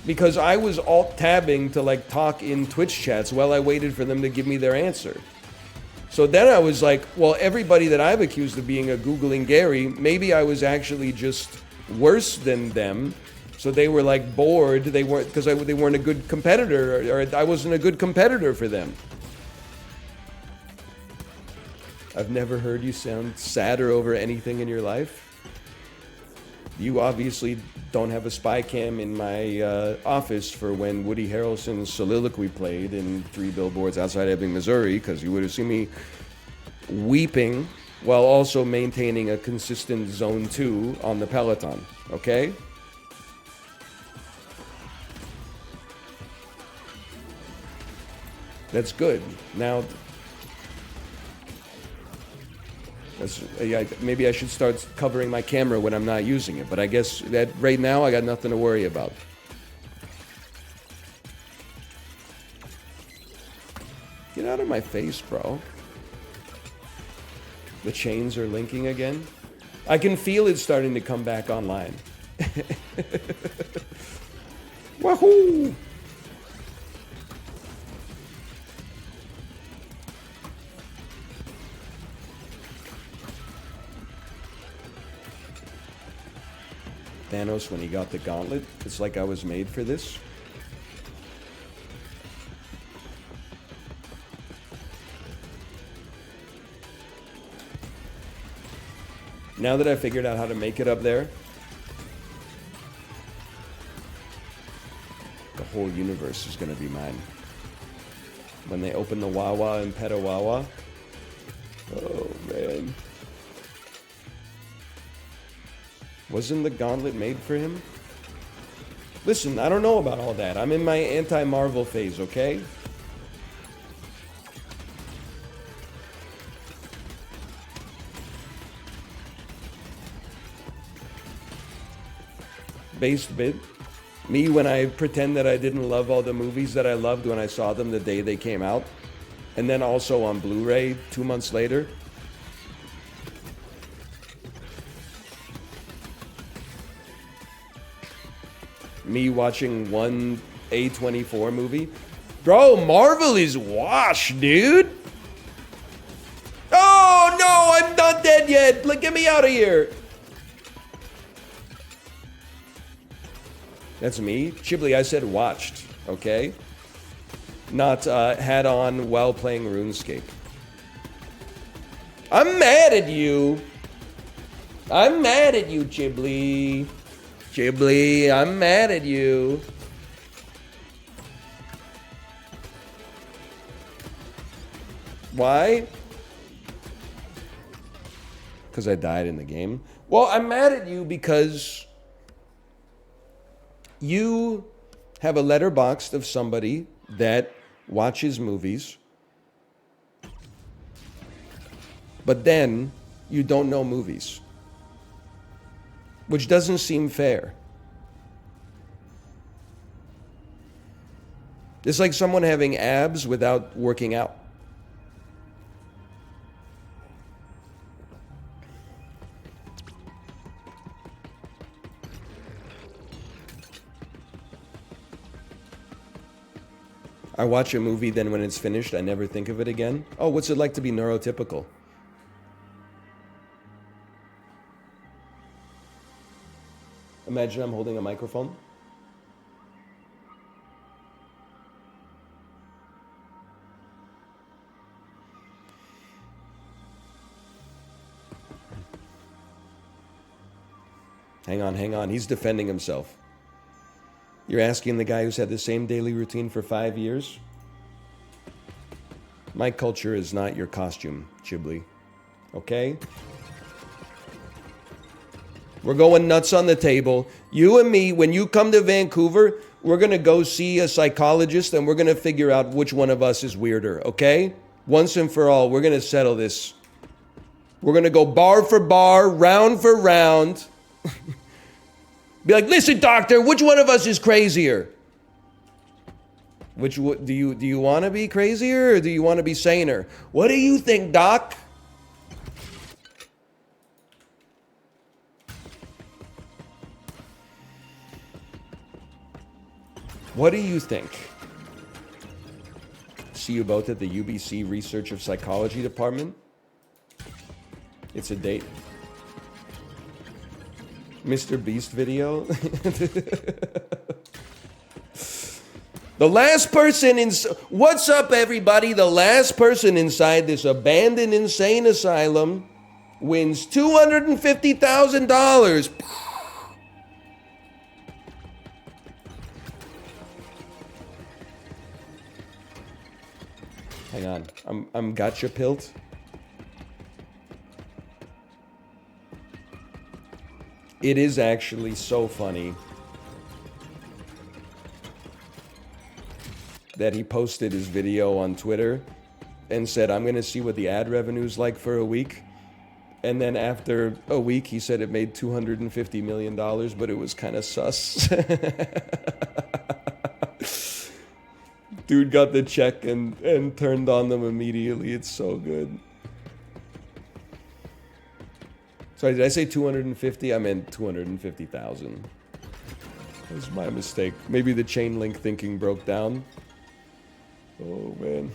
because I was alt-tabbing to, like, talk in Twitch chats while I waited for them to give me their answer. So then I was like, well, everybody that I've accused of being a Googling Gary, maybe I was actually just worse than them. So they were, like, bored. They weren't, because they weren't a good competitor, or I wasn't a good competitor for them. I've never heard you sound sadder over anything in your life. You obviously don't have a spy cam in my office for when Woody Harrelson's soliloquy played in 3 Billboards Outside Ebbing, Missouri, because you would have seen me weeping while also maintaining a consistent zone 2 on the Peloton, okay? That's good. Now, maybe I should start covering my camera when I'm not using it, but I guess that right now I got nothing to worry about. Get out of my face, bro. The chains are linking again. I can feel it starting to come back online. Wahoo! Thanos when he got the gauntlet. It's like I was made for this. Now that I figured out how to make it up there, the whole universe is going to be mine. When they open the Wawa in Petawawa, oh man. Wasn't the gauntlet made for him? Listen, I don't know about all that. I'm in my anti-Marvel phase, okay? Based bit. Me when I pretend that I didn't love all the movies that I loved when I saw them the day they came out. And then also on Blu-ray 2 months later. Me watching one A24 movie. Bro, Marvel is washed, dude. Oh, no, I'm not dead yet. Like, get me out of here. That's me. Chibli, I said watched, okay? Not had on while playing RuneScape. I'm mad at you. I'm mad at you, Chibli. Chibli, I'm mad at you. Why? Because I died in the game. Well, I'm mad at you because you have a letterbox of somebody that watch his movies, but then you don't know movies, which doesn't seem fair. It's like someone having abs without working out. I watch a movie, then when it's finished, I never think of it again. Oh, what's it like to be neurotypical? Imagine I'm holding a microphone. Hang on. He's defending himself. You're asking the guy who's had the same daily routine for 5 years? My culture is not your costume, Chibli. Okay? We're going nuts on the table. You and me, when you come to Vancouver, we're going to go see a psychologist and we're going to figure out which one of us is weirder, okay? Once and for all, we're going to settle this. We're going to go bar for bar, round for round. Be like, listen, doctor, which one of us is crazier? Do you want to be crazier or do you want to be saner? What do you think, doc? What do you think? See you both at the UBC Research of Psychology department. It's a date. Mr. Beast video. The last person in... What's up, everybody? The last person inside this abandoned insane asylum wins $250,000. Hang on. I'm gotcha pilt. It is actually so funny that he posted his video on Twitter and said, I'm going to see what the ad revenue's like for a week. And then after a week, he said it made $250 million, but it was kind of sus. Dude got the check and turned on them immediately. It's so good. Sorry, did I say 250? I meant 250,000. That was my mistake. Maybe the chain link thinking broke down. Oh, man.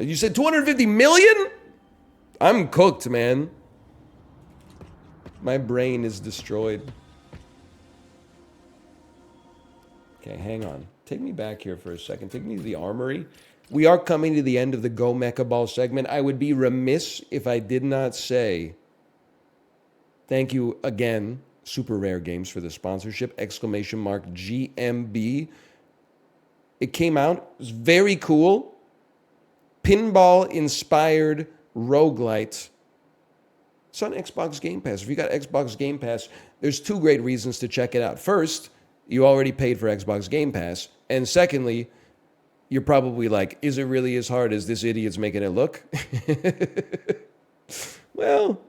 You said 250 million? I'm cooked, man. My brain is destroyed. Okay, hang on. Take me back here for a second. Take me to the armory. We are coming to the end of the Go Mecha Ball segment. I would be remiss if I did not say thank you again, Super Rare Games, for the sponsorship, ! GMB. It came out. It was very cool. Pinball-inspired roguelite. It's on Xbox Game Pass. If you got Xbox Game Pass, there's two great reasons to check it out. First, you already paid for Xbox Game Pass. And secondly, you're probably like, is it really as hard as this idiot's making it look? Well,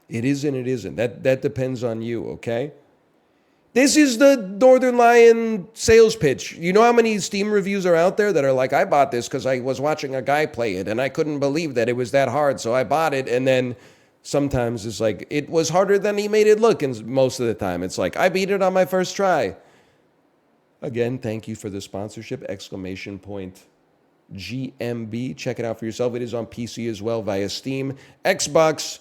it is and it isn't. That depends on you, okay? This is the Northern Lion sales pitch. You know how many Steam reviews are out there that are like, I bought this because I was watching a guy play it and I couldn't believe that it was that hard, so I bought it. And then sometimes it's like, it was harder than he made it look. And most of the time it's like, I beat it on my first try. Again, thank you for the sponsorship, ! GMB. Check it out for yourself. It is on PC as well via Steam, Xbox,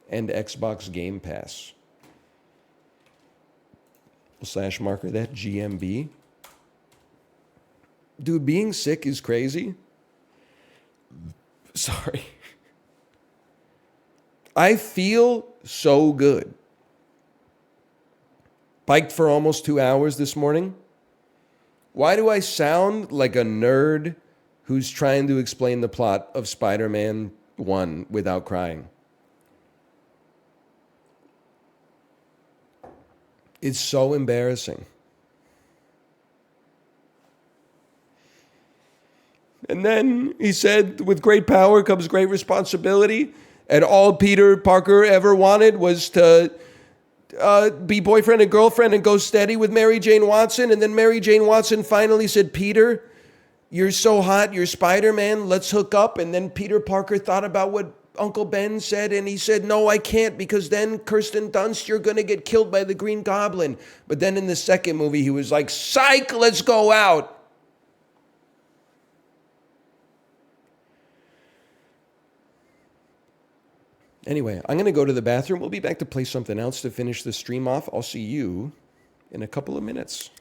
and Xbox Game Pass. / marker that, GMB. Dude, being sick is crazy. Sorry. I feel so good. Biked for almost 2 hours this morning. Why do I sound like a nerd who's trying to explain the plot of Spider-Man 1 without crying? It's so embarrassing. And then he said, with great power comes great responsibility. And all Peter Parker ever wanted was to be boyfriend and girlfriend and go steady with Mary Jane Watson. And then Mary Jane Watson finally said, Peter, you're so hot, you're Spider-Man, let's hook up. And then Peter Parker thought about what Uncle Ben said, and he said, no, I can't, because then Kirsten Dunst, you're going to get killed by the Green Goblin. But then in the second movie, he was like, psych, let's go out. Anyway, I'm going to go to the bathroom. We'll be back to play something else to finish the stream off. I'll see you in a couple of minutes.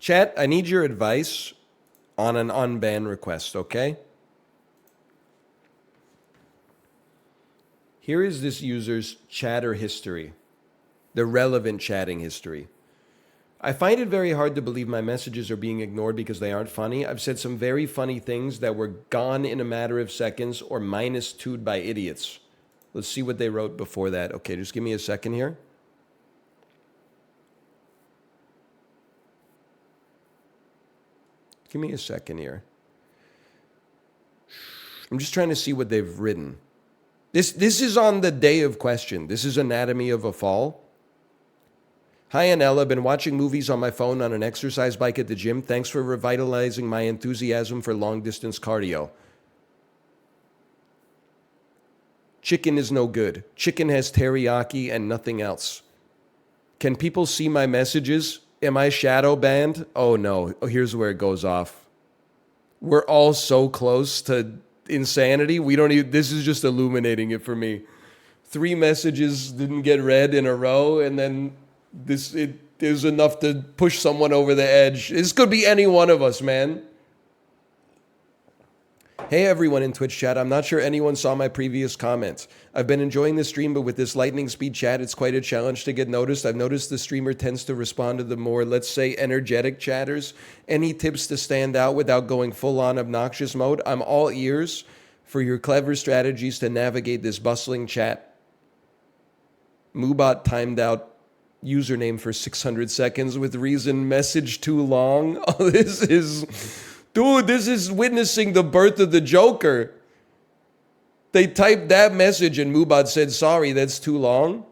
Chat, I need your advice on an unban request, okay? Here is this user's chatter history, the relevant chatting history. I find it very hard to believe my messages are being ignored because they aren't funny. I've said some very funny things that were gone in a matter of seconds or -2'd by idiots. Let's see what they wrote before that. Okay, just give me a second here. Give me a second here. I'm just trying to see what they've written. This is on the day of question. This is Anatomy of a Fall. Hi, Anella. Been watching movies on my phone on an exercise bike at the gym. Thanks for revitalizing my enthusiasm for long-distance cardio. Chicken is no good. Chicken has teriyaki and nothing else. Can people see my messages? Am I shadow banned? Oh no, here's where it goes off. We're all so close to insanity. We don't even, this is just illuminating it for me. 3 messages didn't get read in a row, and then it is enough to push someone over the edge. This could be any one of us, man. Hey everyone in Twitch chat, I'm not sure anyone saw my previous comment. I've been enjoying the stream, but with this lightning speed chat, it's quite a challenge to get noticed. I've noticed the streamer tends to respond to the more, let's say, energetic chatters. Any tips to stand out without going full-on obnoxious mode? I'm all ears for your clever strategies to navigate this bustling chat. Moobot timed out username for 600 seconds with reason message too long. Oh, this is... Dude, this is witnessing the birth of the Joker. They typed that message and Moobot said, sorry, that's too long.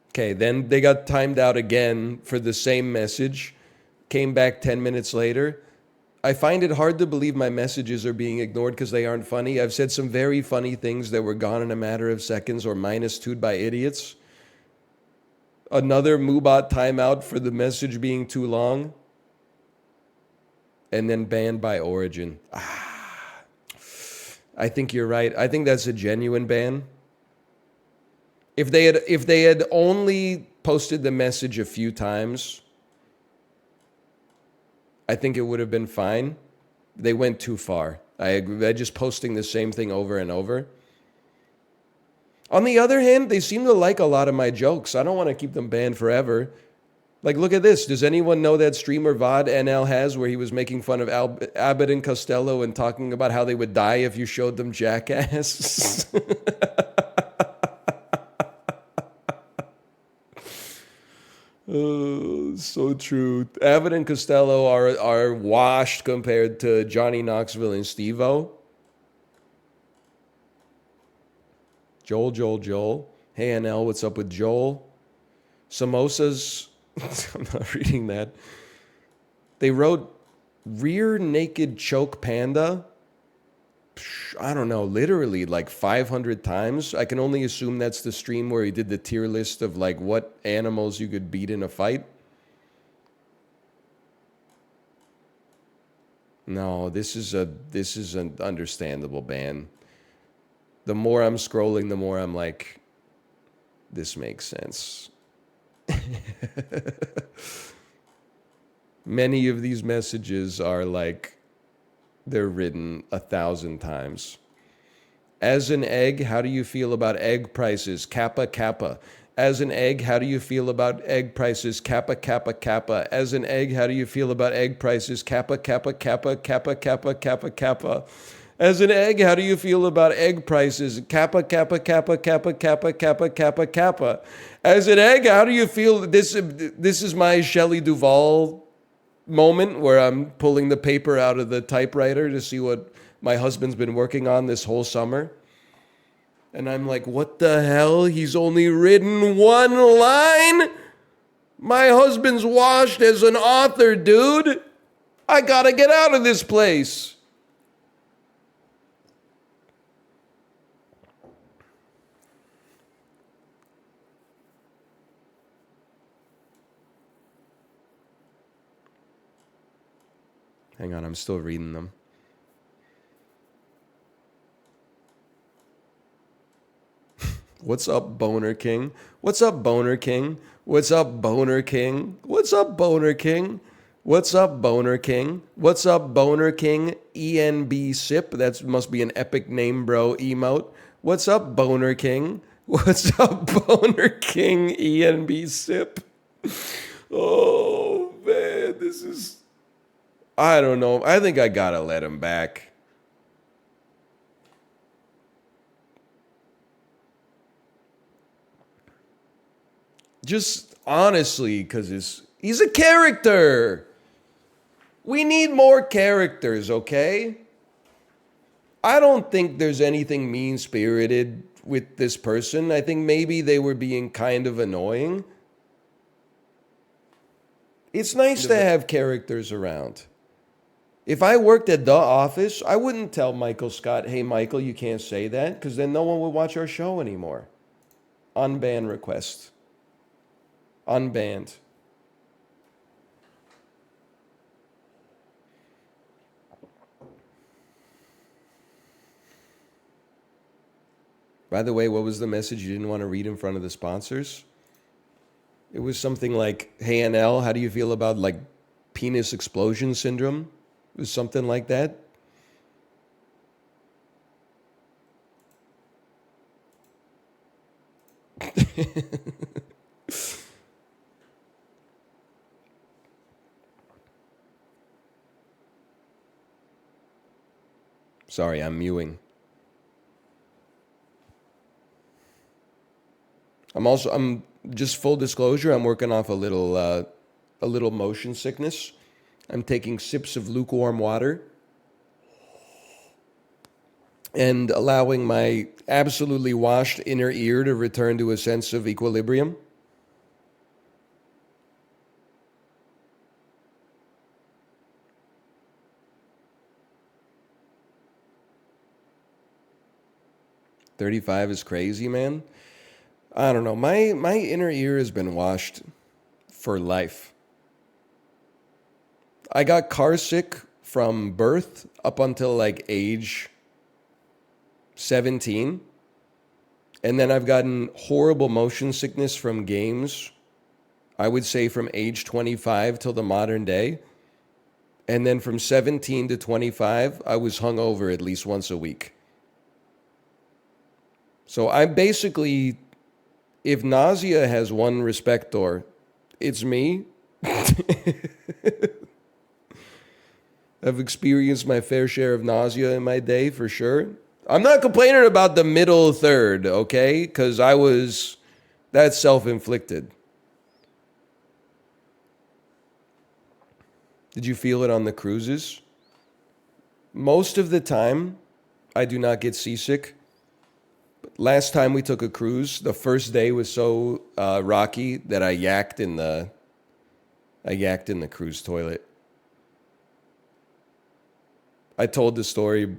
Okay, then they got timed out again for the same message. Came back 10 minutes later. I find it hard to believe my messages are being ignored because they aren't funny. I've said some very funny things that were gone in a matter of seconds or -2'd by idiots. Another Moobot timeout for the message being too long. And then banned by Origin. I think you're right. I think that's a genuine ban. If they had only posted the message a few times, I think it would have been fine. They went too far. I agree. They're just posting the same thing over and over. On the other hand, they seem to like a lot of my jokes. I don't want to keep them banned forever. Like, look at this. Does anyone know that streamer VOD NL has where he was making fun of Abbott and Costello and talking about how they would die if you showed them Jackass? Oh, so true. Abbott and Costello are washed compared to Johnny Knoxville and Steve-O. Joel. Hey, NL, what's up with Joel? Samosas... I'm not reading that. They wrote rear naked choke panda. I don't know, literally like 500 times. I can only assume that's the stream where he did the tier list of like what animals you could beat in a fight. No, this is an understandable ban. The more I'm scrolling, the more I'm like, this makes sense. Many of these messages are like they're written 1,000 times. As an egg, how do you feel about egg prices? Kappa kappa. As an egg, how do you feel about egg prices? Kappa kappa kappa. As an egg, how do you feel about egg prices? Kappa kappa kappa kappa kappa kappa kappa. As an egg, how do you feel about egg prices? Kappa, kappa, kappa, kappa, kappa, kappa, kappa, kappa. As an egg, how do you feel? This is my Shelley Duvall moment where I'm pulling the paper out of the typewriter to see what my husband's been working on this whole summer. And I'm like, what the hell? He's only written one line? My husband's washed as an author, dude. I gotta get out of this place. Hang on, I'm still reading them. What's up, Boner King? What's up, Boner King? What's up, Boner King? What's up, Boner King? What's up, Boner King? What's up, Boner King? ENB SIP. That must be an epic name, bro. Emote. What's up, Boner King? What's up, Boner King? ENB SIP. Oh, man, this is... I don't know. I think I gotta let him back. Just honestly, because he's a character. We need more characters, okay? I don't think there's anything mean-spirited with this person. I think maybe they were being kind of annoying. It's nice to have characters around. If I worked at the office, I wouldn't tell Michael Scott, hey, Michael, you can't say that, because then no one would watch our show anymore. Unban request. Unbanned. By the way, what was the message you didn't want to read in front of the sponsors? It was something like, hey, NL, how do you feel about, like, penis explosion syndrome? It was something like that. Sorry, I'm mewing. I'm just full disclosure, I'm working off a little motion sickness. I'm taking sips of lukewarm water and allowing my absolutely washed inner ear to return to a sense of equilibrium. $35 is crazy, man. I don't know. My inner ear has been washed for life. I got car sick from birth up until like age 17. And then I've gotten horrible motion sickness from games, I would say from age 25 till the modern day. And then from 17 to 25, I was hungover at least once a week. So I'm basically, if nausea has one respector, it's me. I've experienced my fair share of nausea in my day, for sure. I'm not complaining about the middle third, okay? Because that's self-inflicted. Did you feel it on the cruises? Most of the time, I do not get seasick. Last time we took a cruise, the first day was so rocky that I yacked in the cruise toilet. I told the story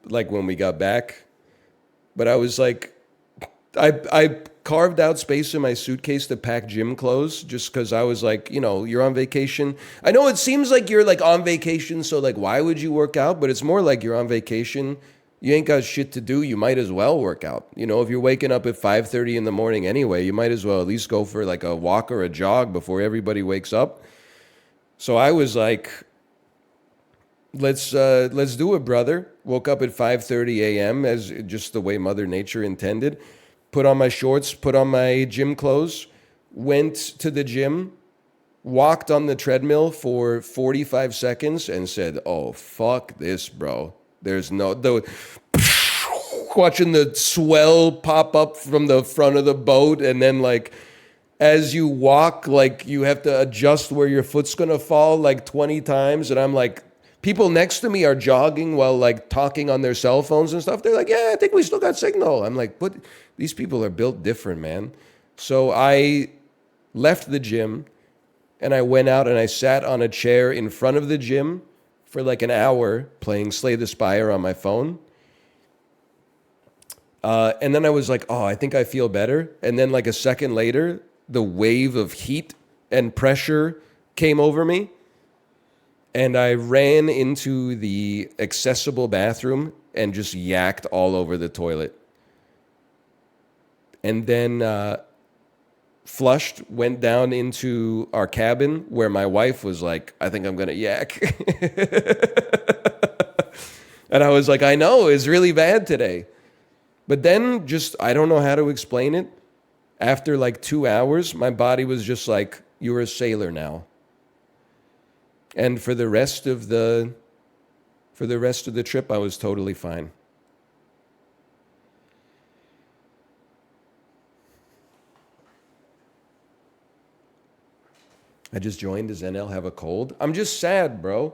like when we got back, but I was like, I carved out space in my suitcase to pack gym clothes just because I was like, you're on vacation. I know it seems like you're like on vacation, so like why would you work out? But it's more like you're on vacation. You ain't got shit to do. You might as well work out. If you're waking up at 5:30 in the morning anyway, you might as well at least go for like a walk or a jog before everybody wakes up. So I was like, let's do it, brother. Woke up at 5:30 a.m. as just the way Mother Nature intended. Put on my shorts, put on my gym clothes, went to the gym, walked on the treadmill for 45 seconds and said, "Oh, fuck this, bro." There's watching the swell pop up from the front of the boat, and then like as you walk, like you have to adjust where your foot's gonna fall like 20 times, and I'm like, people next to me are jogging while like talking on their cell phones and stuff. They're like, "Yeah, I think we still got signal." I'm like, "What? These people are built different, man." So I left the gym and I went out and I sat on a chair in front of the gym for like an hour playing Slay the Spire on my phone. And then I was like, "Oh, I think I feel better." And then like a second later, the wave of heat and pressure came over me. And I ran into the accessible bathroom and just yacked all over the toilet. And then flushed, went down into our cabin where my wife was like, "I think I'm going to yak." And I was like, "I know, it's really bad today." But then I don't know how to explain it. After like 2 hours, my body was just like, "You're a sailor now." And for the rest of the trip, I was totally fine. I just joined. Does NL have a cold? I'm just sad, bro.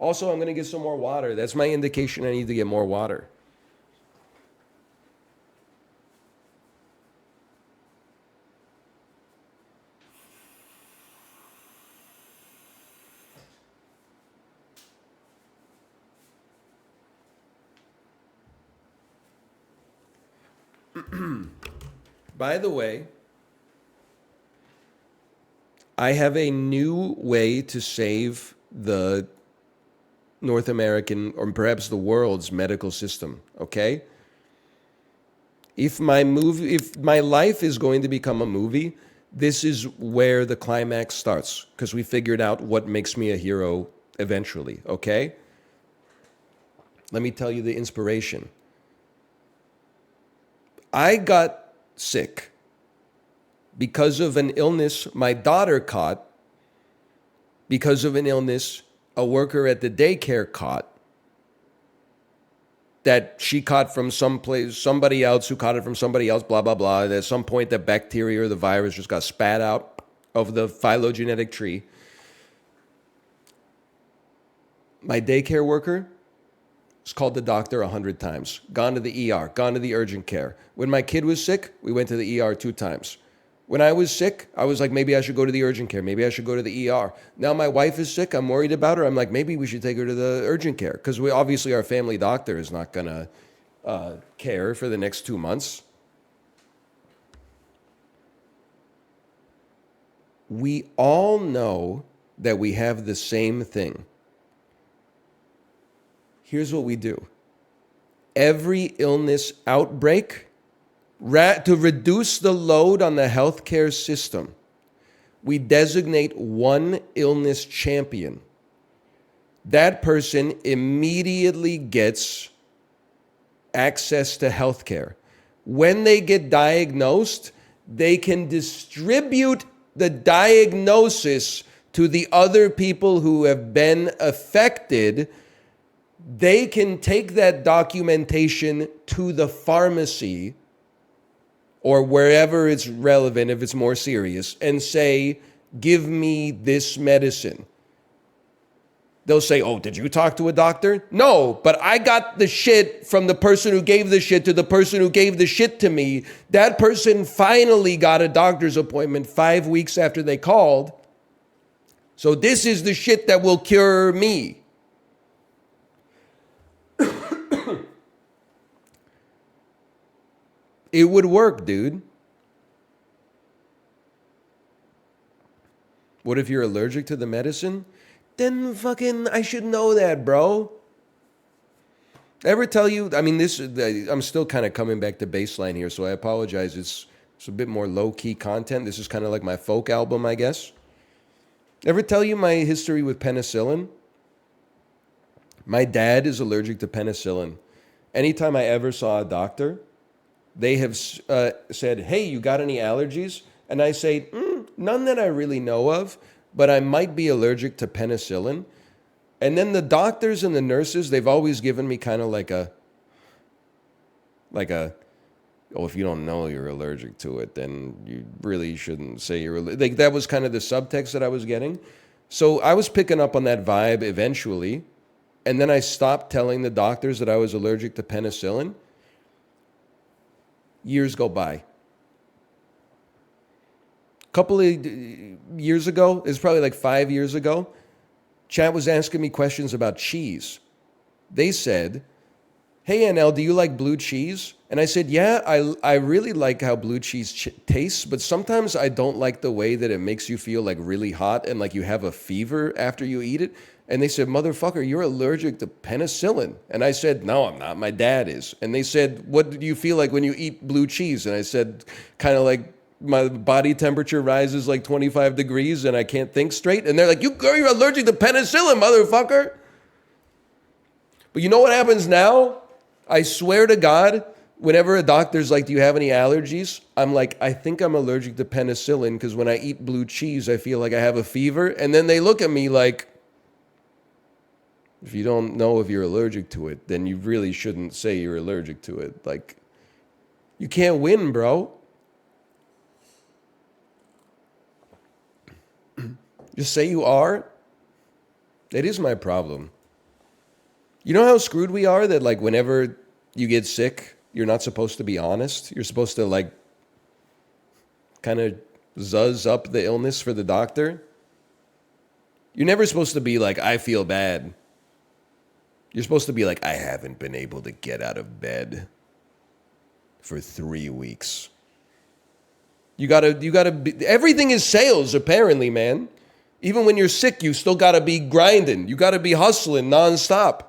Also, I'm going to get some more water. That's my indication I need to get more water. By the way, I have a new way to save the North American, or perhaps the world's medical system, okay? If my life is going to become a movie, this is where the climax starts, because we figured out what makes me a hero eventually, okay? Let me tell you the inspiration. I got sick because of an illness my daughter caught, because of an illness a worker at the daycare caught, that she caught from someplace, somebody else who caught it from somebody else, blah, blah, blah. At some point, the bacteria or the virus just got spat out of the phylogenetic tree. My daycare worker has called the doctor 100 times, gone to the ER, gone to the urgent care. When my kid was sick, we went to the ER 2 times. When I was sick, I was like, maybe I should go to the urgent care. Maybe I should go to the ER. Now my wife is sick. I'm worried about her. I'm like, maybe we should take her to the urgent care. Because obviously our family doctor is not going to care for the next 2 months. We all know that we have the same thing. Here's what we do. Every illness outbreak, to reduce the load on the healthcare system, we designate one illness champion. That person immediately gets access to healthcare. When they get diagnosed, they can distribute the diagnosis to the other people who have been affected. They can take that documentation to the pharmacy or wherever it's relevant, if it's more serious, and say, give me this medicine. They'll say, oh, did you talk to a doctor? No, but I got the shit from the person who gave the shit to the person who gave the shit to me. That person finally got a doctor's appointment 5 weeks after they called. So this is the shit that will cure me. It would work, dude. What if you're allergic to the medicine? Then fucking, I should know that, bro. Ever tell you, I mean, I'm still kind of coming back to baseline here, so I apologize. It's a bit more low-key content. This is kind of like my folk album, I guess. Ever tell you my history with penicillin? My dad is allergic to penicillin. Anytime I ever saw a doctor, they have said, hey, you got any allergies? And I say, none that I really know of, but I might be allergic to penicillin. And then the doctors and the nurses, they've always given me kind of like a, oh, if you don't know you're allergic to it, then you really shouldn't say you're allergic. Like, that was kind of the subtext that I was getting. So I was picking up on that vibe eventually. And then I stopped telling the doctors that I was allergic to penicillin. Years go by. A couple of years ago, it's probably like 5 years ago, chat was asking me questions about cheese. They said, hey, NL, do you like blue cheese? And I said, yeah, I really like how blue cheese tastes, but sometimes I don't like the way that it makes you feel like really hot and like you have a fever after you eat it. And they said, motherfucker, you're allergic to penicillin. And I said, no, I'm not. My dad is. And they said, what do you feel like when you eat blue cheese? And I said, kind of like my body temperature rises like 25 degrees and I can't think straight. And they're like, you're allergic to penicillin, motherfucker. But you know what happens now? I swear to God, whenever a doctor's like, do you have any allergies? I'm like, I think I'm allergic to penicillin because when I eat blue cheese, I feel like I have a fever. And then they look at me like, if you don't know if you're allergic to it, then you really shouldn't say you're allergic to it. Like, you can't win, bro. Just say you are. That is my problem. You know how screwed we are that, like, whenever you get sick, you're not supposed to be honest? You're supposed to, like, kind of zuzz up the illness for the doctor? You're never supposed to be like, I feel bad. You're supposed to be like, I haven't been able to get out of bed for 3 weeks. You gotta be, everything is sales, apparently, man. Even when you're sick, you still gotta be grinding. You gotta be hustling nonstop.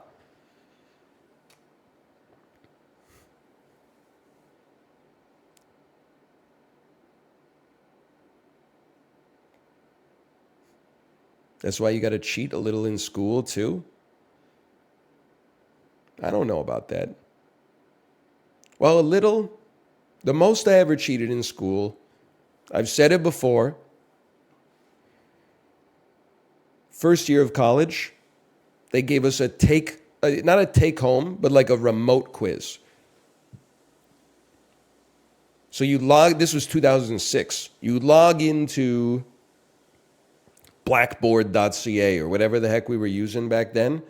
That's why you gotta cheat a little in school, too. I don't know about that. Well, a little. The most I ever cheated in school, I've said it before. First year of college, they gave us not a take home, but like a remote quiz. So this was 2006. You log into blackboard.ca or whatever the heck we were using back then.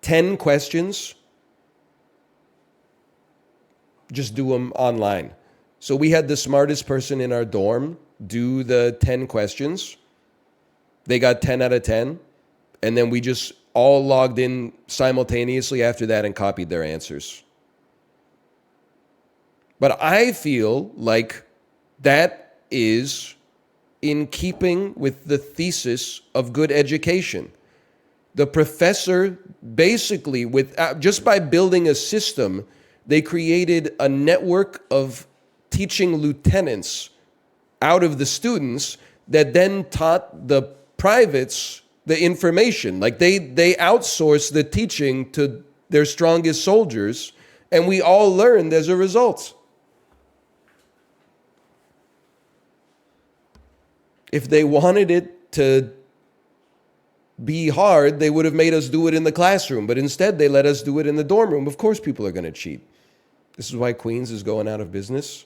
10 questions. Just do them online. So we had the smartest person in our dorm do the 10 questions. They got 10 out of 10. And then we just all logged in simultaneously after that and copied their answers. But I feel like that is in keeping with the thesis of good education. The professor basically, just by building a system, they created a network of teaching lieutenants out of the students that then taught the privates the information. Like they outsourced the teaching to their strongest soldiers, and we all learned as a result. If they wanted it to be hard, they would have made us do it in the classroom. But instead, they let us do it in the dorm room. Of course, people are going to cheat. This is why Queens is going out of business.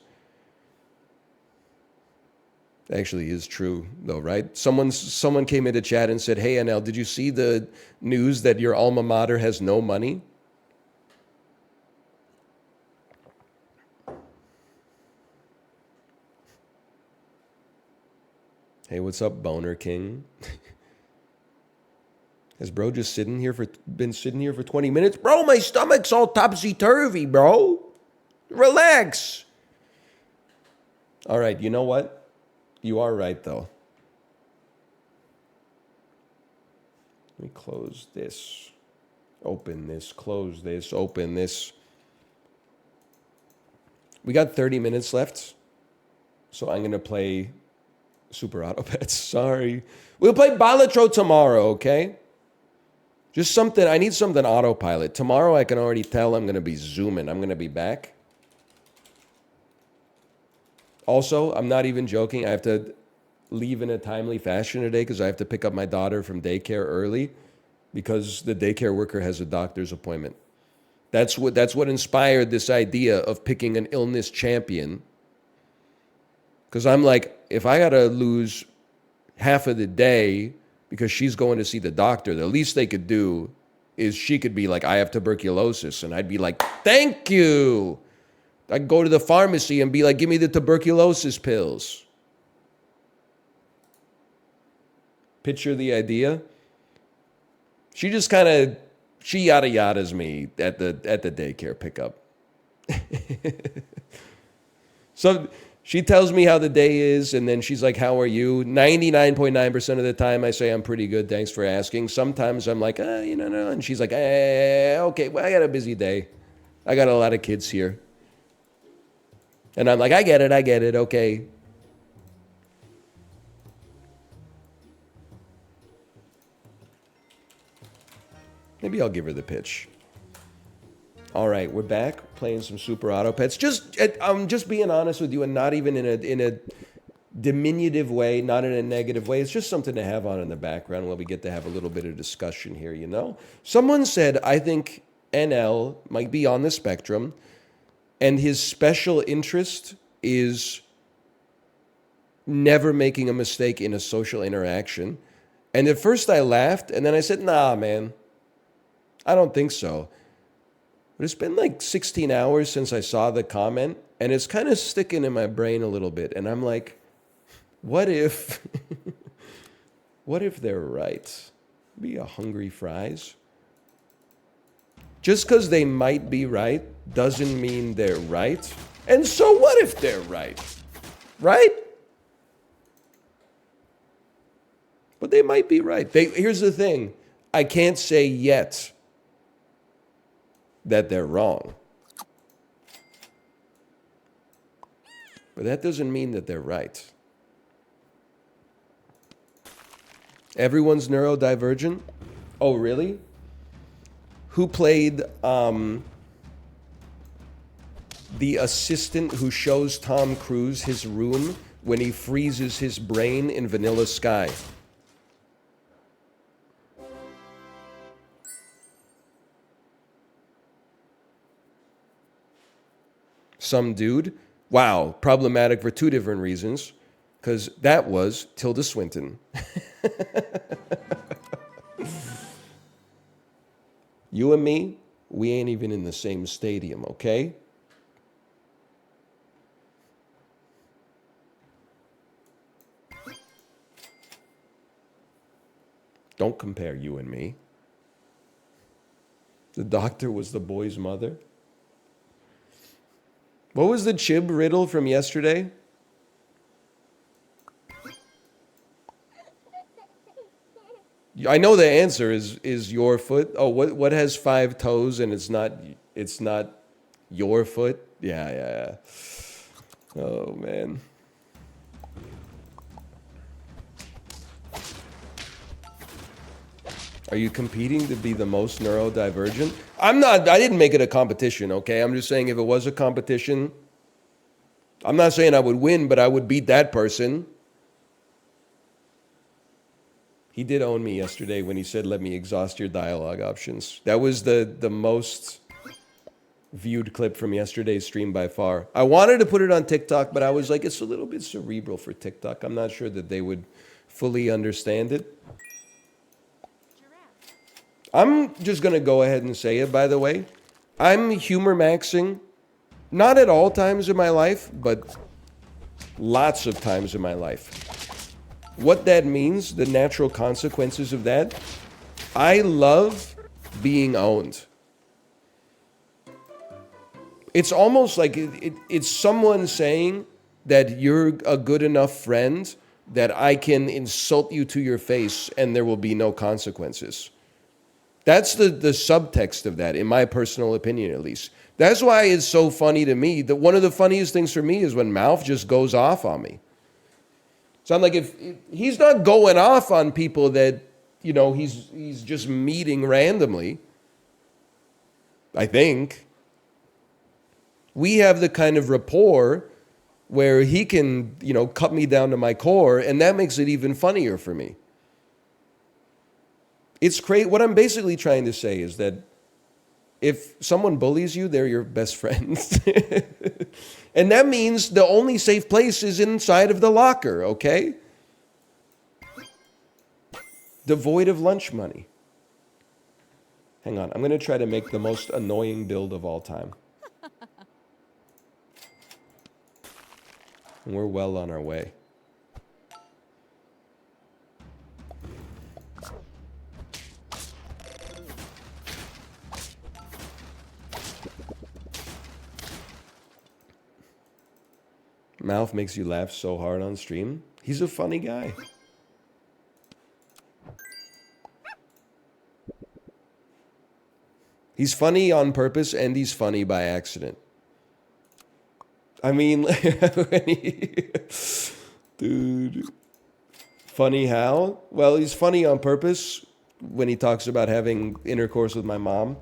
Actually is true, though, right? Someone came into chat and said, "Hey, NL, did you see the news that your alma mater has no money?" Hey, what's up, Boner King? Has bro just been sitting here for 20 minutes? Bro, my stomach's all topsy-turvy, bro. Relax. All right, you know what? You are right, though. Let me close this. Open this, close this, open this. We got 30 minutes left, so I'm going to play Super Auto Pets. Sorry. We'll play Balatro tomorrow, okay? Just something, I need something autopilot. Tomorrow I can already tell I'm going to be zooming. I'm going to be back. Also, I'm not even joking. I have to leave in a timely fashion today because I have to pick up my daughter from daycare early because the daycare worker has a doctor's appointment. That's what inspired this idea of picking an illness champion. Because I'm like, if I got to lose half of the day because she's going to see the doctor, the least they could do is she could be like, I have tuberculosis. And I'd be like, thank you. I'd go to the pharmacy and be like, give me the tuberculosis pills. Picture the idea. She just kind of, she yada yadas me at the daycare pickup. So she tells me how the day is, and then she's like, how are you? 99.9% of the time I say I'm pretty good, thanks for asking. Sometimes I'm like, no. And she's like, okay, well, I got a busy day. I got a lot of kids here. And I'm like, I get it, okay. Maybe I'll give her the pitch. All right, we're back playing some Super Auto Pets. I'm just being honest with you, and not even in a diminutive way, not in a negative way. It's just something to have on in the background while we get to have a little bit of discussion here, you know? Someone said, I think NL might be on the spectrum, and his special interest is never making a mistake in a social interaction. And at first I laughed, and then I said, nah, man, I don't think so. But it's been like 16 hours since I saw the comment, and it's kind of sticking in my brain a little bit. And I'm like, what if, what if they're right? Be a hungry fries. Just because they might be right doesn't mean they're right. And so what if they're right? Right? But they might be right. Here's the thing. I can't say yet that they're wrong. But that doesn't mean that they're right. Everyone's neurodivergent? Oh, really? who played the assistant who shows Tom Cruise his room when he freezes his brain in Vanilla Sky? Some dude? Wow, problematic for two different reasons. Because that was Tilda Swinton. You and me, we ain't even in the same stadium, okay? Don't compare you and me. The doctor was the boy's mother. What was the Chib riddle from yesterday? I know the answer is your foot. Oh, what has 5 toes and it's not your foot? Yeah. Oh man. Are you competing to be the most neurodivergent? I'm not. I didn't make it a competition, okay? I'm just saying if it was a competition, I'm not saying I would win, but I would beat that person. He did own me yesterday when he said, let me exhaust your dialogue options. That was the most viewed clip from yesterday's stream by far. I wanted to put it on TikTok, but I was like, it's a little bit cerebral for TikTok. I'm not sure that they would fully understand it. I'm just going to go ahead and say it, by the way. I'm humor maxing, not at all times in my life, but lots of times in my life. What that means, the natural consequences of that, I love being owned. It's almost like it's someone saying that you're a good enough friend that I can insult you to your face and there will be no consequences. That's the subtext of that, in my personal opinion, at least. That's why it's so funny to me that one of the funniest things for me is when Malf just goes off on me. So I'm like, if he's not going off on people that, you know, he's just meeting randomly, I think. We have the kind of rapport where he can, you know, cut me down to my core, and that makes it even funnier for me. It's crazy. What I'm basically trying to say is that if someone bullies you, they're your best friends. And that means the only safe place is inside of the locker, okay? Devoid of lunch money. Hang on, I'm going to try to make the most annoying build of all time. And we're well on our way. Mouth makes you laugh so hard on stream. He's a funny guy. He's funny on purpose and he's funny by accident. I mean, dude, funny how? Well, he's funny on purpose when he talks about having intercourse with my mom.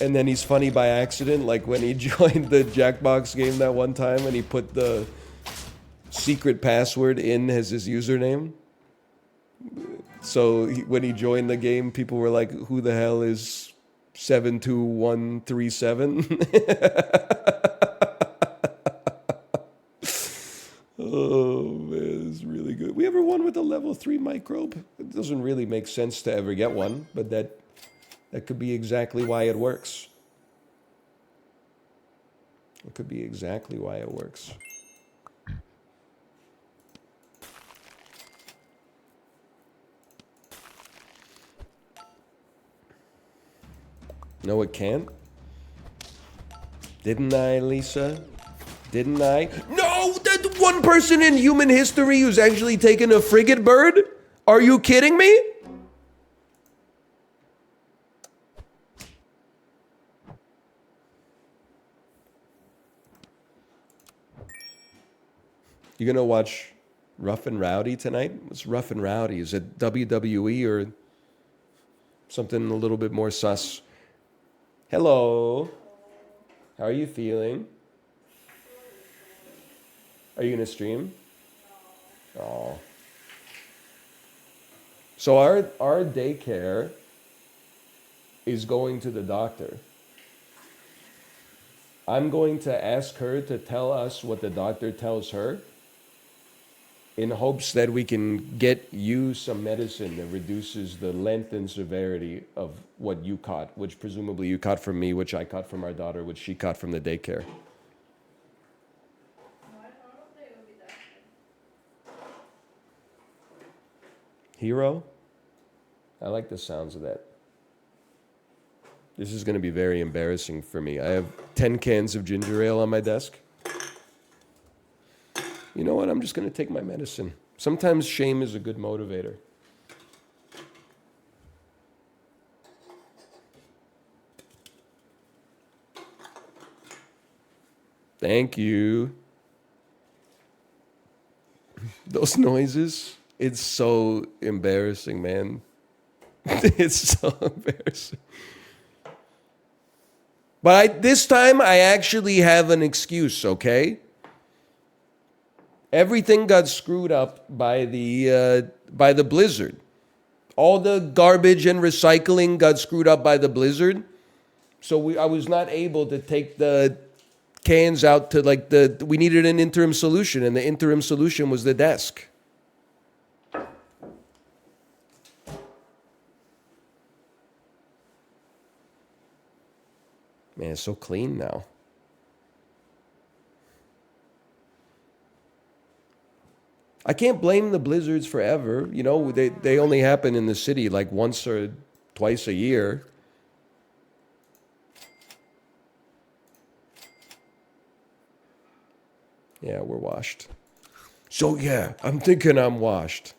And then he's funny by accident, like when he joined the Jackbox game that one time and he put the secret password in as his username. So when he joined the game, people were like, who the hell is 72137? Oh, man, it's really good. We ever won with a level 3 microbe? It doesn't really make sense to ever get one, but that could be exactly why it works. It could be exactly why it works. No, it can't. Didn't I, Lisa? Didn't I? No! That one person in human history who's actually taken a frigate bird? Are you kidding me? You gonna watch Rough and Rowdy tonight? What's Rough and Rowdy? Is it WWE or something a little bit more sus? Hello. How are you feeling? Are you gonna stream? Oh. So our daycare is going to the doctor. I'm going to ask her to tell us what the doctor tells her in hopes that we can get you some medicine that reduces the length and severity of what you caught, which presumably you caught from me, which I caught from our daughter, which she caught from the daycare. Hero? I like the sounds of that. This is going to be very embarrassing for me. I have 10 cans of ginger ale on my desk. You know what? I'm just going to take my medicine. Sometimes shame is a good motivator. Thank you. Those noises, it's so embarrassing, man. It's so embarrassing. But this time, I actually have an excuse, okay? Everything got screwed up by the blizzard. All the garbage and recycling got screwed up by the blizzard. So I was not able to take the cans out to we needed an interim solution, and the interim solution was the desk. Man, it's so clean now. I can't blame the blizzards forever. You know, they only happen in the city like once or twice a year. Yeah, we're washed. So yeah, I'm thinking I'm washed.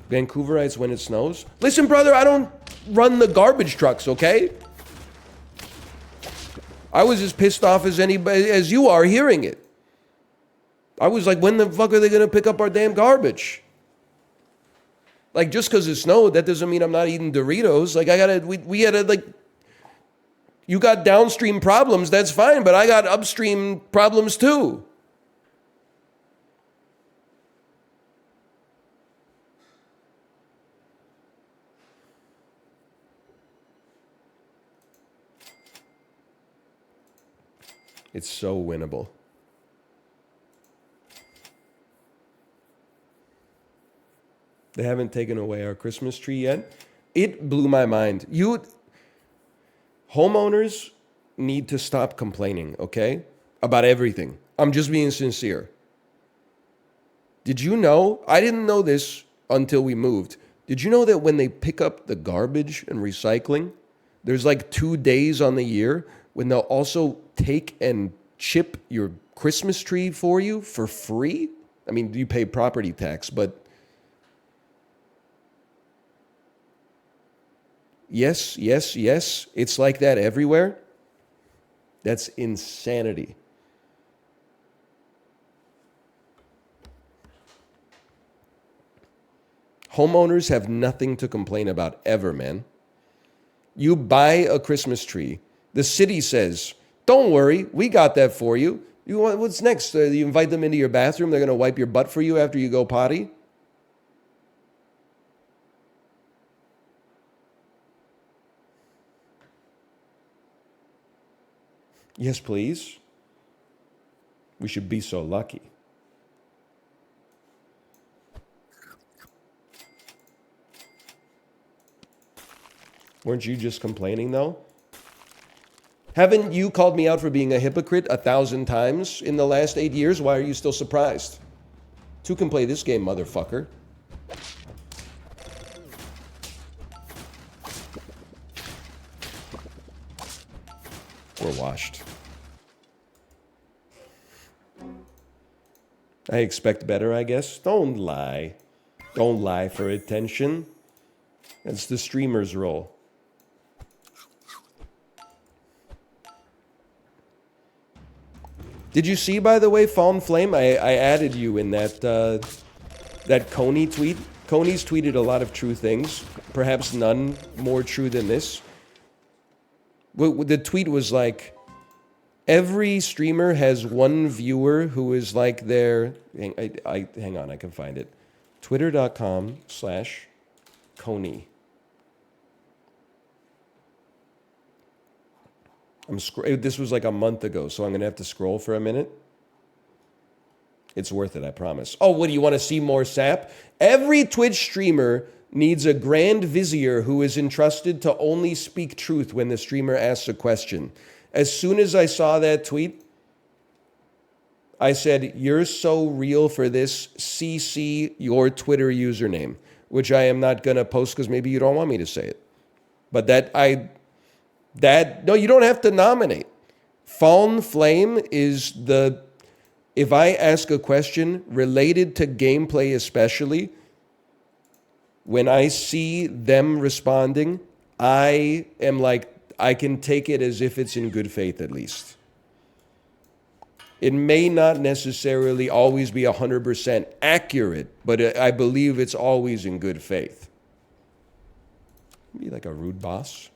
Vancouverites when it snows? Listen, brother, I don't run the garbage trucks, okay? I was as pissed off as anybody as you are hearing it. I was like, when the fuck are they gonna pick up our damn garbage? Like, just because it snowed, that doesn't mean I'm not eating Doritos. Like, we gotta, like, you got downstream problems, that's fine, but I got upstream problems too. It's so winnable. They haven't taken away our Christmas tree yet. It blew my mind. Homeowners need to stop complaining, okay? About everything. I'm just being sincere. Did you know? I didn't know this until we moved. Did you know that when they pick up the garbage and recycling, there's like 2 days on the year when they'll also take and chip your Christmas tree for you for free? I mean, you pay property tax, but yes, it's like that everywhere. That's insanity. Homeowners have nothing to complain about ever, man. You buy a Christmas tree. The city says, don't worry, we got that for you. What's next? You invite them into your bathroom, they're going to wipe your butt for you after you go potty? Yes, please. We should be so lucky. Weren't you just complaining, though? Haven't you called me out for being a hypocrite 1,000 times in the last 8 years? Why are you still surprised? Two can play this game, motherfucker. We're washed. I expect better, I guess. Don't lie. Don't lie for attention. That's the streamer's role. Did you see, by the way, Fallen Flame? I added you in that Coney tweet. Coney's tweeted a lot of true things, perhaps none more true than this. The tweet was like, every streamer has one viewer who is like their... hang on, I can find it. Twitter.com/Coney. This was like a month ago, so I'm going to have to scroll for a minute. It's worth it, I promise. Oh, what do you want to see more SAP? Every Twitch streamer needs a grand vizier who is entrusted to only speak truth when the streamer asks a question. As soon as I saw that tweet, I said, you're so real for this, CC your Twitter username, which I am not going to post because maybe you don't want me to say it. But no, you don't have to nominate. Fallen Flame is if I ask a question related to gameplay especially, when I see them responding, I am like, I can take it as if it's in good faith at least. It may not necessarily always be 100% accurate, but I believe it's always in good faith. Be like a rude boss.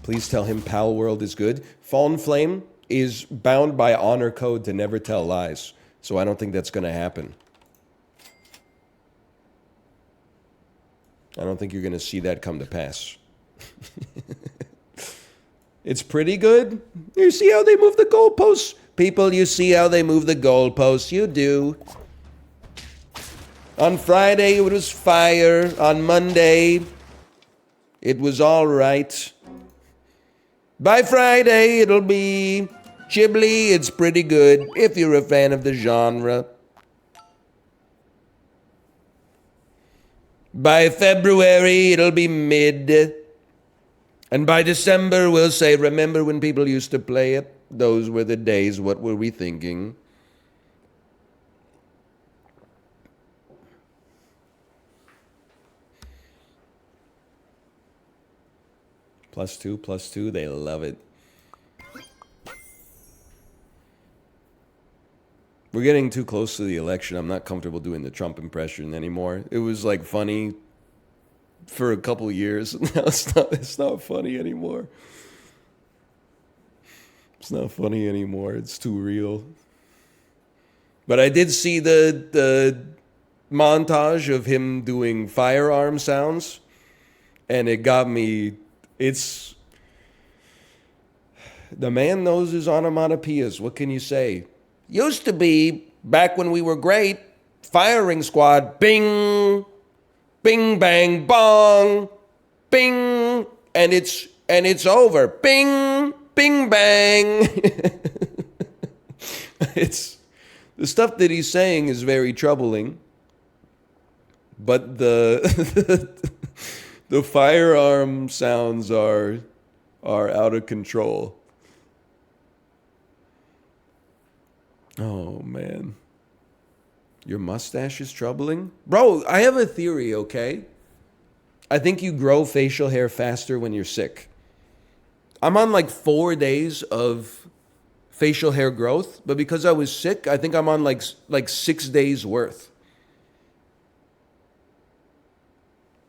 Please tell him Pal World is good. Fallen Flame is bound by honor code to never tell lies, so I don't think that's going to happen. I don't think you're going to see that come to pass. It's pretty good. You see how they move the goalposts? People, you see how they move the goalposts. You do. On Friday, it was fire. On Monday, it was all right. By Friday, it'll be Ghibli. It's pretty good if you're a fan of the genre. By February, it'll be mid. And by December, we'll say, remember when people used to play it? Those were the days. What were we thinking? +2, they love it. We're getting too close to the election. I'm not comfortable doing the Trump impression anymore. It was like funny for a couple years. Now it's not funny anymore. It's not funny anymore. It's too real. But I did see the montage of him doing firearm sounds, and it got me. The man knows his onomatopoeias. What can you say? Used to be, back when we were great, firing squad, bing, bing, bang, bong, bing, and it's over. Bing, bing, bang. The stuff that he's saying is very troubling, but the firearm sounds are out of control. Oh, man. Your mustache is troubling? Bro, I have a theory, okay? I think you grow facial hair faster when you're sick. I'm on like 4 days of facial hair growth, but because I was sick, I think I'm on like 6 days worth.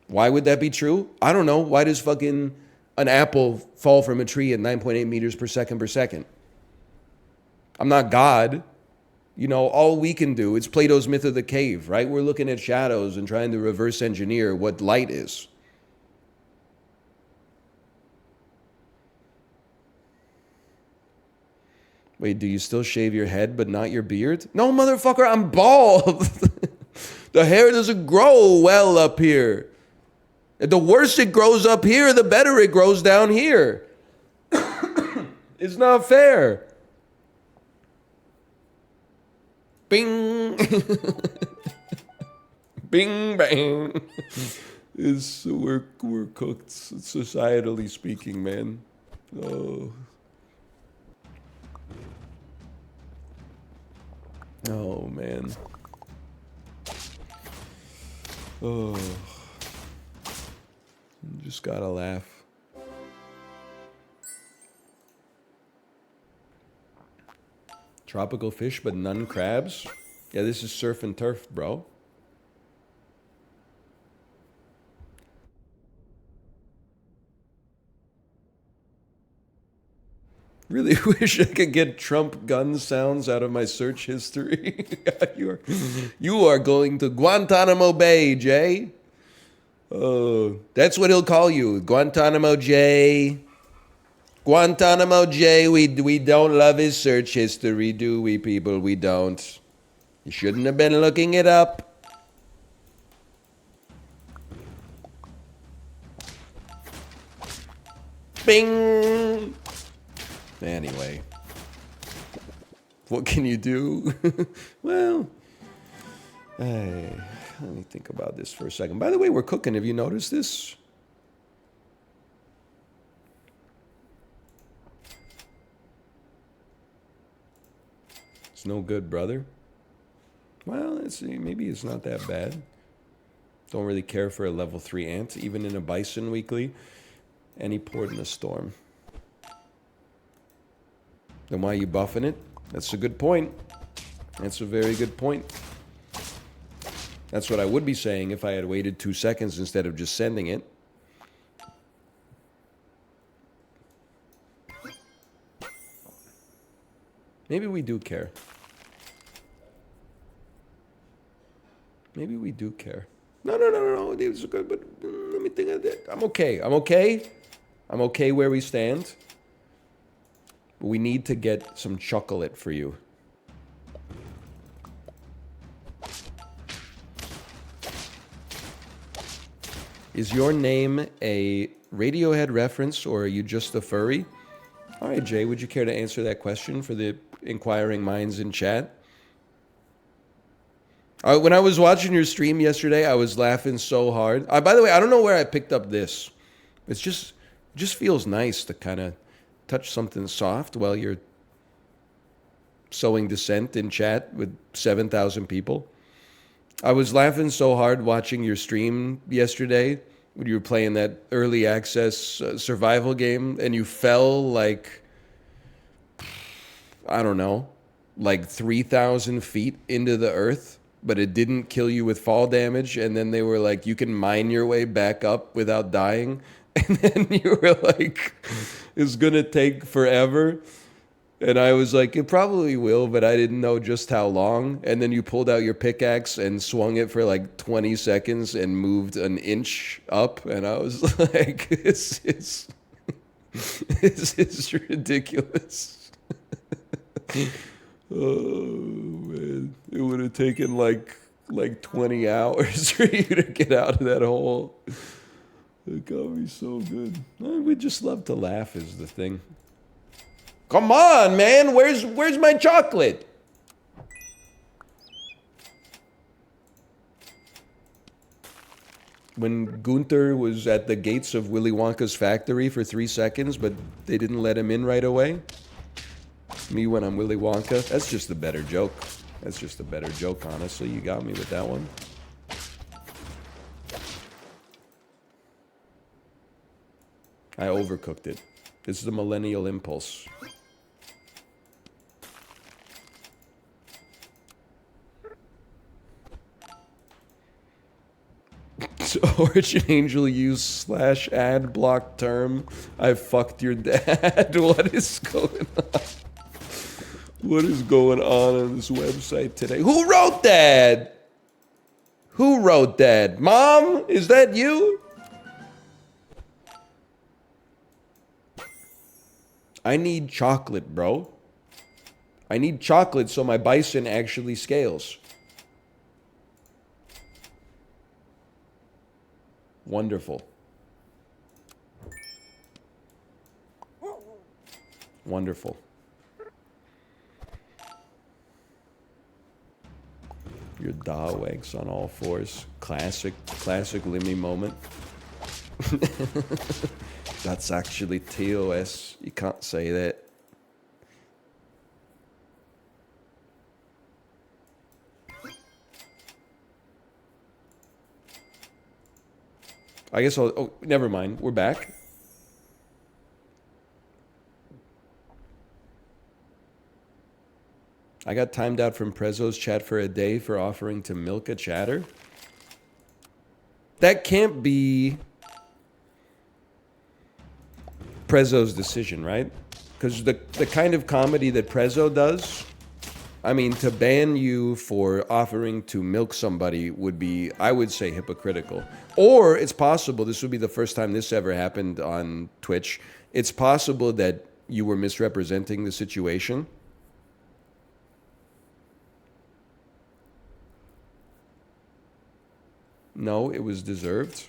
Why would that be true? I don't know. Why does fucking an apple fall from a tree at 9.8 meters per second? I'm not God. You know, all we can do, it's Plato's myth of the cave, right? We're looking at shadows and trying to reverse engineer what light is. Wait, do you still shave your head but not your beard? No, motherfucker, I'm bald. The hair doesn't grow well up here. The worse it grows up here, the better it grows down here. It's not fair. Bing. Bing, bang. We're cooked, societally speaking, man. Oh. Oh, man. Oh. Just gotta laugh. Tropical fish, but none crabs? Yeah, this is surf and turf, bro. Really wish I could get Trump gun sounds out of my search history. You are going to Guantanamo Bay, Jay. Oh, that's what he'll call you, Guantanamo Jay. Guantanamo Jay. We don't love his search history, do we, people? We don't. You shouldn't have been looking it up. Bing. Anyway, what can you do? Well, hey, let me think about this for a second. By the way, we're cooking. Have you noticed this? It's no good, brother. Well, let's see. Maybe it's not that bad. Don't really care for a level 3 ant, even in a bison weekly. Any port in a storm. Then why are you buffing it? That's a good point. That's a very good point. That's what I would be saying if I had waited 2 seconds instead of just sending it. Maybe we do care. Maybe we do care. No. These are good, but let me think of that. I'm okay. I'm okay where we stand. But we need to get some chocolate for you. Is your name a Radiohead reference or are you just a furry? All right, Jay, would you care to answer that question for the inquiring minds in chat? When I was watching your stream yesterday, I was laughing so hard. By the way, I don't know where I picked up this. It just feels nice to kind of touch something soft while you're sowing dissent in chat with 7,000 people. I was laughing so hard watching your stream yesterday when you were playing that early access survival game and you fell like, I don't know, like 3,000 feet into the earth, but it didn't kill you with fall damage. And then they were like, you can mine your way back up without dying. And then you were like, it's going to take forever. And I was like, it probably will, but I didn't know just how long. And then you pulled out your pickaxe and swung it for like 20 seconds and moved an inch up. And I was like, this is ridiculous. Oh, man. It would have taken like 20 hours for you to get out of that hole. It got me so good. We just love to laugh is the thing. Come on, man. Where's my chocolate? When Gunther was at the gates of Willy Wonka's factory for 3 seconds, but they didn't let him in right away. Me when I'm Willy Wonka. That's just a better joke. That's just a better joke, honestly. You got me with that one. I overcooked it. This is the millennial impulse. Origin Angel use /ad block term. I fucked your dad. What is going on? What is going on this website today? Who wrote that? Who wrote that? Mom? Is that you? I need chocolate, bro. I need chocolate so my bison actually scales. Wonderful. Wonderful. Your Dawegs on all fours. Classic Limmy moment. That's actually TOS. You can't say that. I guess I'll... Oh, never mind. We're back. I got timed out from Prezzo's chat for a day for offering to milk a chatter. That can't be Prezzo's decision, right? Because the kind of comedy that Prezzo does, I mean, to ban you for offering to milk somebody would be, I would say, hypocritical. Or it's possible, this would be the first time this ever happened on Twitch, it's possible that you were misrepresenting the situation. No, it was deserved.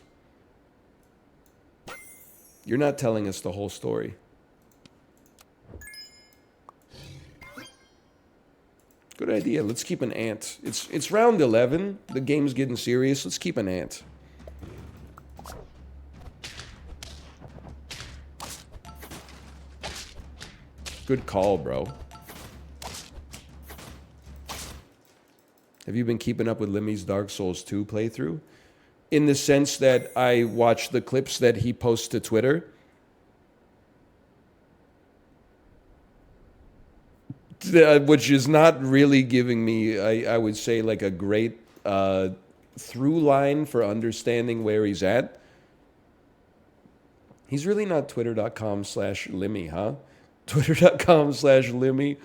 You're not telling us the whole story. Good idea. Let's keep an ant. It's round 11. The game's getting serious. Let's keep an ant. Good call, bro. Have you been keeping up with Limmy's Dark Souls 2 playthrough? In the sense that I watch the clips that he posts to Twitter. Which is not really giving me, I would say, like a great through line for understanding where he's at. He's really not twitter.com/Limmy, huh? Twitter.com/Limmy.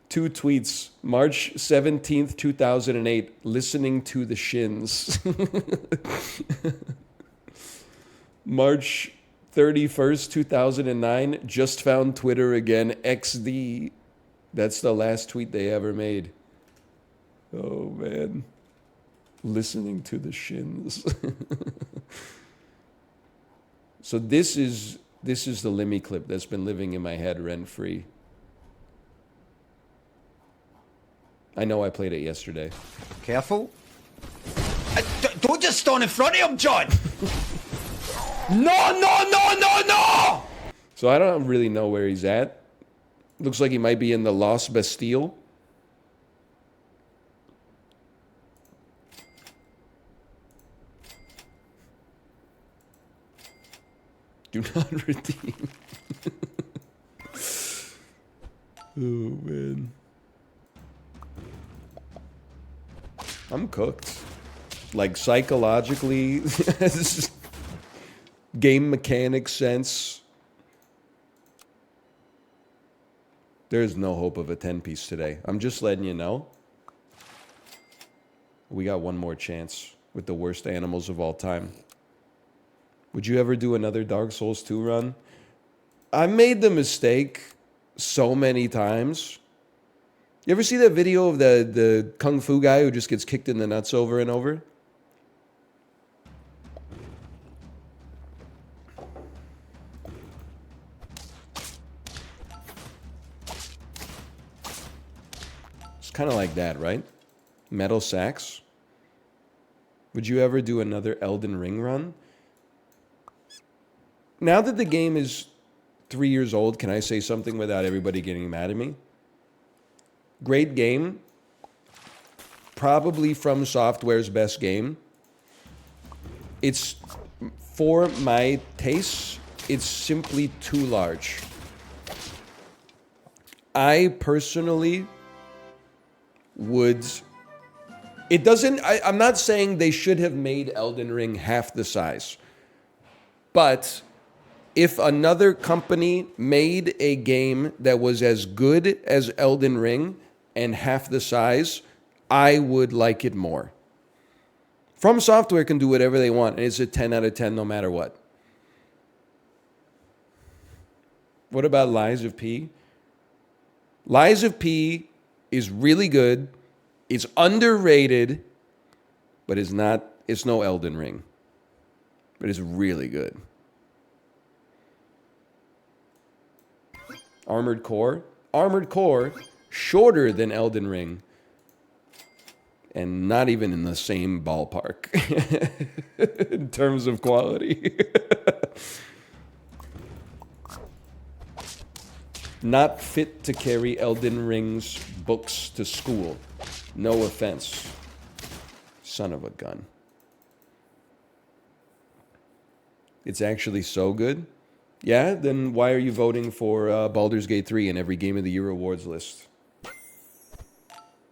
2 tweets. March 17th, 2008. Listening to the Shins. March 31st, 2009. Just found Twitter again. XD. That's the last tweet they ever made. Oh, man. Listening to the Shins. So this is the Limmy clip that's been living in my head rent-free. I know I played it yesterday. Careful. Don't just stand in front of him, John! No! So I don't really know where he's at. Looks like he might be in the Lost Bastille. Do not redeem. Oh, man. I'm cooked. Like, psychologically, game mechanic sense. There's no hope of a 10-piece today. I'm just letting you know. We got one more chance with the worst animals of all time. Would you ever do another Dark Souls 2 run? I made the mistake so many times. You ever see that video of the Kung Fu guy who just gets kicked in the nuts over and over? It's kind of like that, right? Metal sacks. Would you ever do another Elden Ring run? Now that the game is 3 years old, can I say something without everybody getting mad at me? Great game. Probably From Software's best game. It's, for my tastes, it's simply too large. I personally would... It doesn't... I'm not saying they should have made Elden Ring half the size. But if another company made a game that was as good as Elden Ring and half the size, I would like it more. From Software can do whatever they want, and it's a 10 out of 10 no matter what. What about Lies of P? Lies of P is really good. It's underrated, but it's no Elden Ring. But it's really good. Armored Core. Armored Core, shorter than Elden Ring. And not even in the same ballpark in terms of quality. Not fit to carry Elden Ring's books to school. No offense. Son of a gun. It's actually so good. Yeah, then why are you voting for Baldur's Gate 3 in every Game of the Year awards list?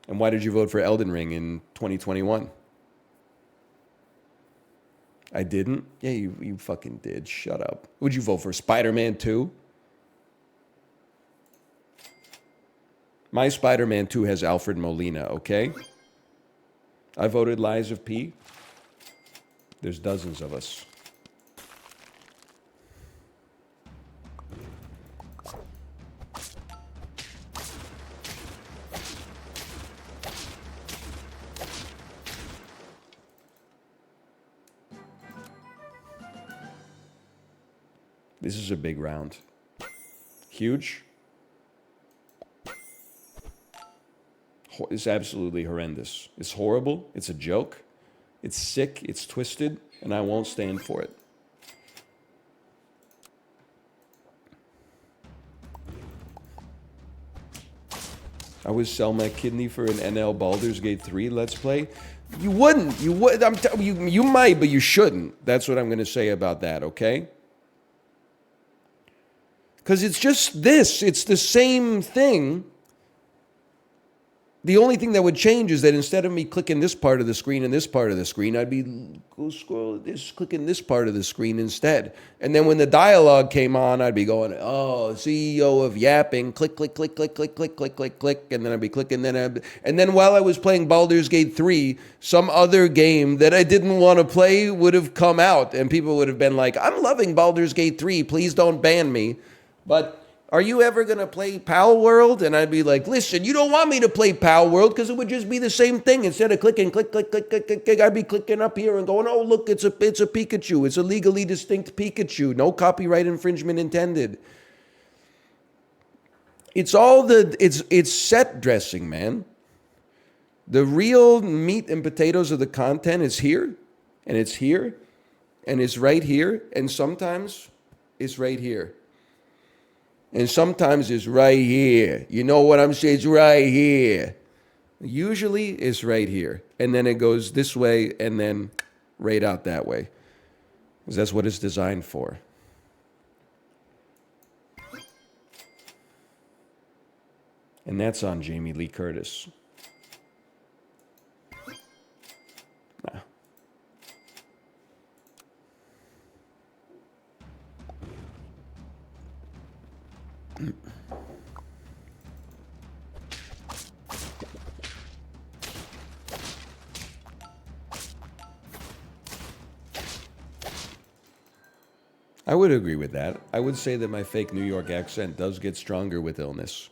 And why did you vote for Elden Ring in 2021? I didn't? Yeah, you fucking did. Shut up. Would you vote for Spider-Man 2? My Spider-Man 2 has Alfred Molina, okay? I voted Lies of P. There's dozens of us. This is a big round. Huge. It's absolutely horrendous. It's horrible. It's a joke. It's sick. It's twisted. And I won't stand for it. I would sell my kidney for an NL Baldur's Gate 3 Let's Play. You wouldn't. You would. You might, but you shouldn't. That's what I'm going to say about that, okay? Because it's just this. It's the same thing. The only thing that would change is that instead of me clicking this part of the screen and this part of the screen, I'd be clicking this part of the screen instead. And then when the dialogue came on, I'd be going, oh, CEO of yapping, click, click, click, click, click, click, click, click, click, and then I'd be clicking. And then while I was playing Baldur's Gate 3, some other game that I didn't want to play would have come out, and people would have been like, I'm loving Baldur's Gate 3, please don't ban me. But are you ever going to play Pal World? And I'd be like, listen, you don't want me to play Pal World because it would just be the same thing. Instead of clicking, click, click, click, click, click, click, I'd be clicking up here and going, oh, look, it's a Pikachu. It's a legally distinct Pikachu. No copyright infringement intended. It's all it's set dressing, man. The real meat and potatoes of the content is here, and it's here, and it's right here, and sometimes it's right here. And sometimes it's right here. You know what I'm saying? It's right here. Usually it's right here. And then it goes this way and then right out that way. Because that's what it's designed for. And that's on Jamie Lee Curtis. Nah. I would agree with that. I would say that my fake New York accent does get stronger with illness.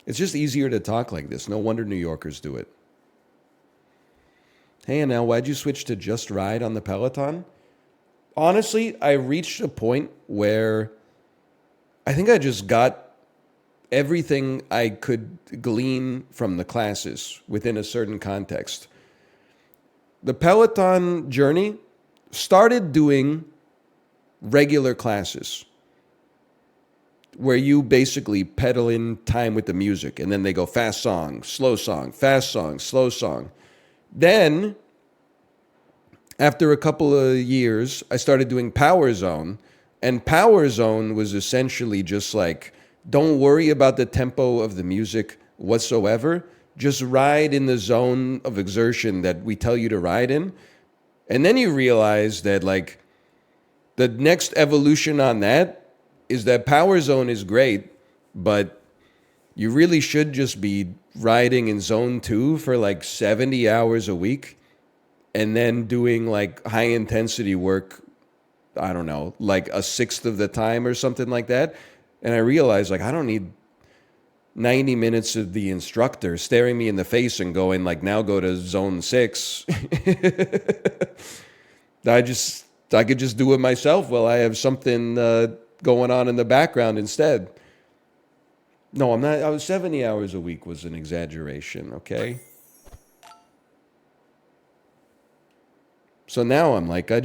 It's just easier to talk like this. No wonder New Yorkers do it. Hey, Anel, why'd you switch to just ride on the Peloton? Honestly, I reached a point where I think I just got everything I could glean from the classes within a certain context. The Peloton journey started doing regular classes where you basically pedal in time with the music, and then they go fast song, slow song, fast song, slow song. Then, after a couple of years, I started doing Power Zone, and Power Zone was essentially just like, don't worry about the tempo of the music whatsoever. Just ride in the zone of exertion that we tell you to ride in. And then you realize that, like, the next evolution on that is that Power Zone is great, but you really should just be riding in Zone 2 for like 70 hours a week and then doing like high intensity work, I don't know, like a sixth of the time or something like that. And I realized, like, I don't need 90 minutes of the instructor staring me in the face and going like, now go to Zone 6. I could just do it myself while I have something going on in the background instead. No, I'm not. I was 70 hours a week was an exaggeration, okay? So now I'm like, I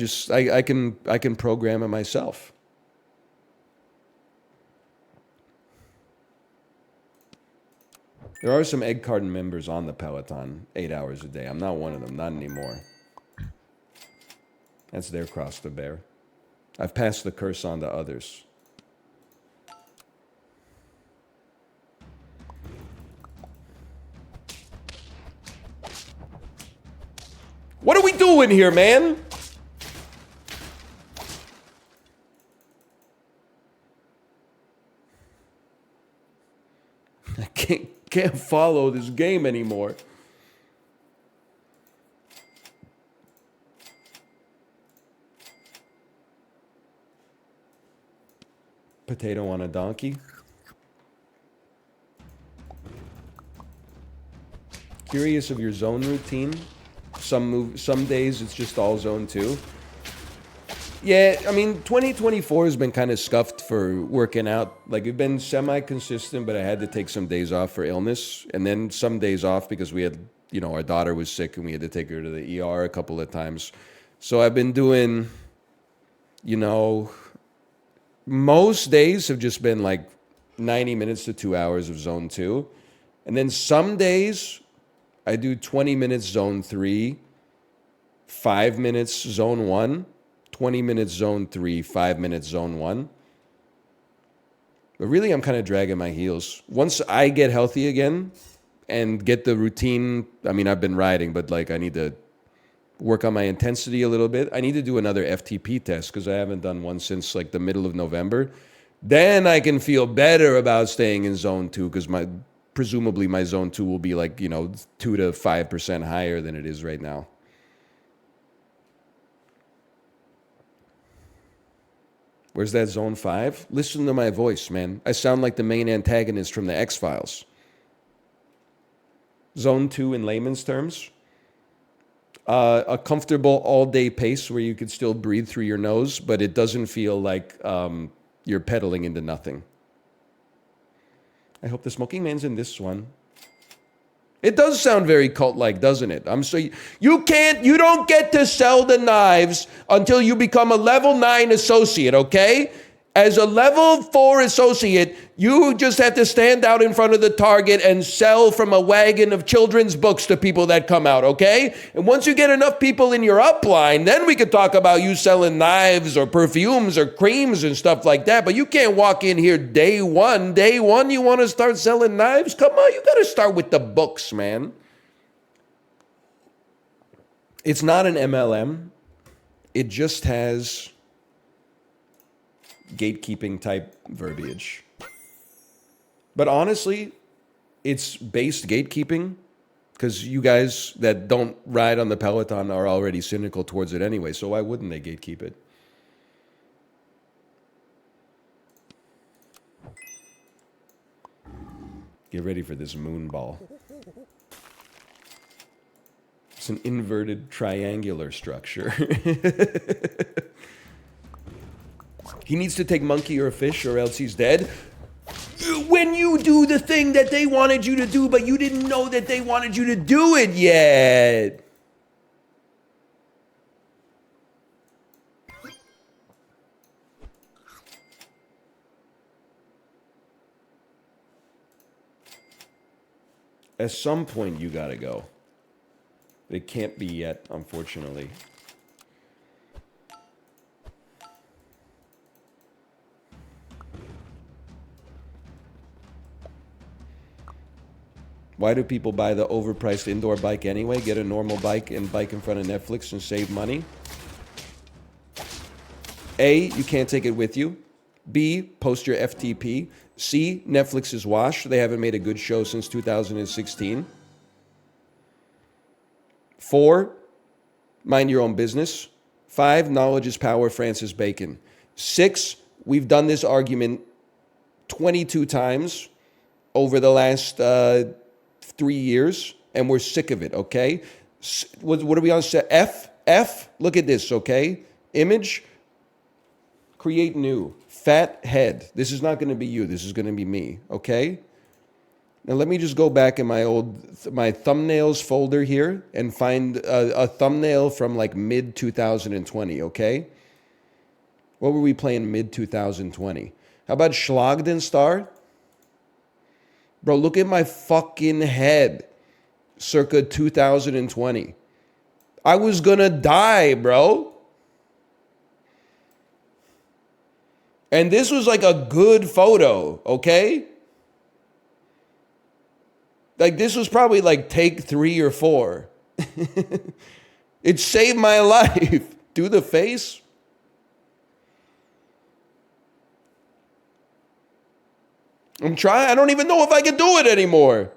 can program it myself. There are some Egg Carton members on the Peloton 8 hours a day. I'm not one of them, not anymore. That's their cross to bear. I've passed the curse on to others. What are we doing here, man? I can't Can't follow this game anymore. Potato on a donkey. Curious of your zone routine. Some days it's just all zone 2. Yeah, I mean, 2024 has been kind of scuffed for working out. Like, it's been semi-consistent, but I had to take some days off for illness. And then some days off because we had, you know, our daughter was sick and we had to take her to the ER a couple of times. So I've been doing, you know, most days have just been like 90 minutes to 2 hours of zone 2. And then some days I do 20 minutes zone 3, 5 minutes zone 1, 20 minutes zone 3, 5 minutes zone 1. But really, I'm kind of dragging my heels. Once I get healthy again and get the routine, I mean, I've been riding, but like I need to work on my intensity a little bit. I need to do another FTP test because I haven't done one since like the middle of November. Then I can feel better about staying in zone 2 because presumably my zone 2 will be like, you know, 2 to 5% higher than it is right now. Where's that zone 5? Listen to my voice, man. I sound like the main antagonist from the X-Files. Zone 2 in layman's terms. A comfortable all-day pace where you could still breathe through your nose, but it doesn't feel like you're pedaling into nothing. I hope the smoking man's in this one. It does sound very cult-like, doesn't it? You don't get to sell the knives until you become a level 9 associate, okay? As a level 4 associate, you just have to stand out in front of the Target and sell from a wagon of children's books to people that come out, okay? And once you get enough people in your upline, then we could talk about you selling knives or perfumes or creams and stuff like that. But you can't walk in here day one. Day one, you want to start selling knives? Come on, you got to start with the books, man. It's not an MLM. It just has gatekeeping type verbiage. But honestly, it's based gatekeeping because you guys that don't ride on the Peloton are already cynical towards it anyway, so why wouldn't they gatekeep it? Get ready for this moon ball. It's an inverted triangular structure. He needs to take monkey or a fish or else he's dead. When you do the thing that they wanted you to do, but you didn't know that they wanted you to do it yet. At some point, you gotta go. It can't be yet, unfortunately. Why do people buy the overpriced indoor bike anyway? Get a normal bike and bike in front of Netflix and save money. A, you can't take it with you. B, post your FTP. C, Netflix is washed. They haven't made a good show since 2016. 4, mind your own business. 5, knowledge is power, Francis Bacon. 6, we've done this argument 22 times over the last 3 years, and we're sick of it, okay? What are we on? F? Look at this, okay? Image, create new. Fat head. This is not going to be you. This is going to be me, okay? Now let me just go back in my thumbnails folder here and find a thumbnail from like mid-2020, okay? What were we playing mid-2020? How about Schlagdenstar? Bro, look at my fucking head. Circa 2020. I was gonna die, bro. And this was like a good photo, okay? Like this was probably like take 3 or 4. It saved my life. Do the face. I'm trying. I don't even know if I can do it anymore.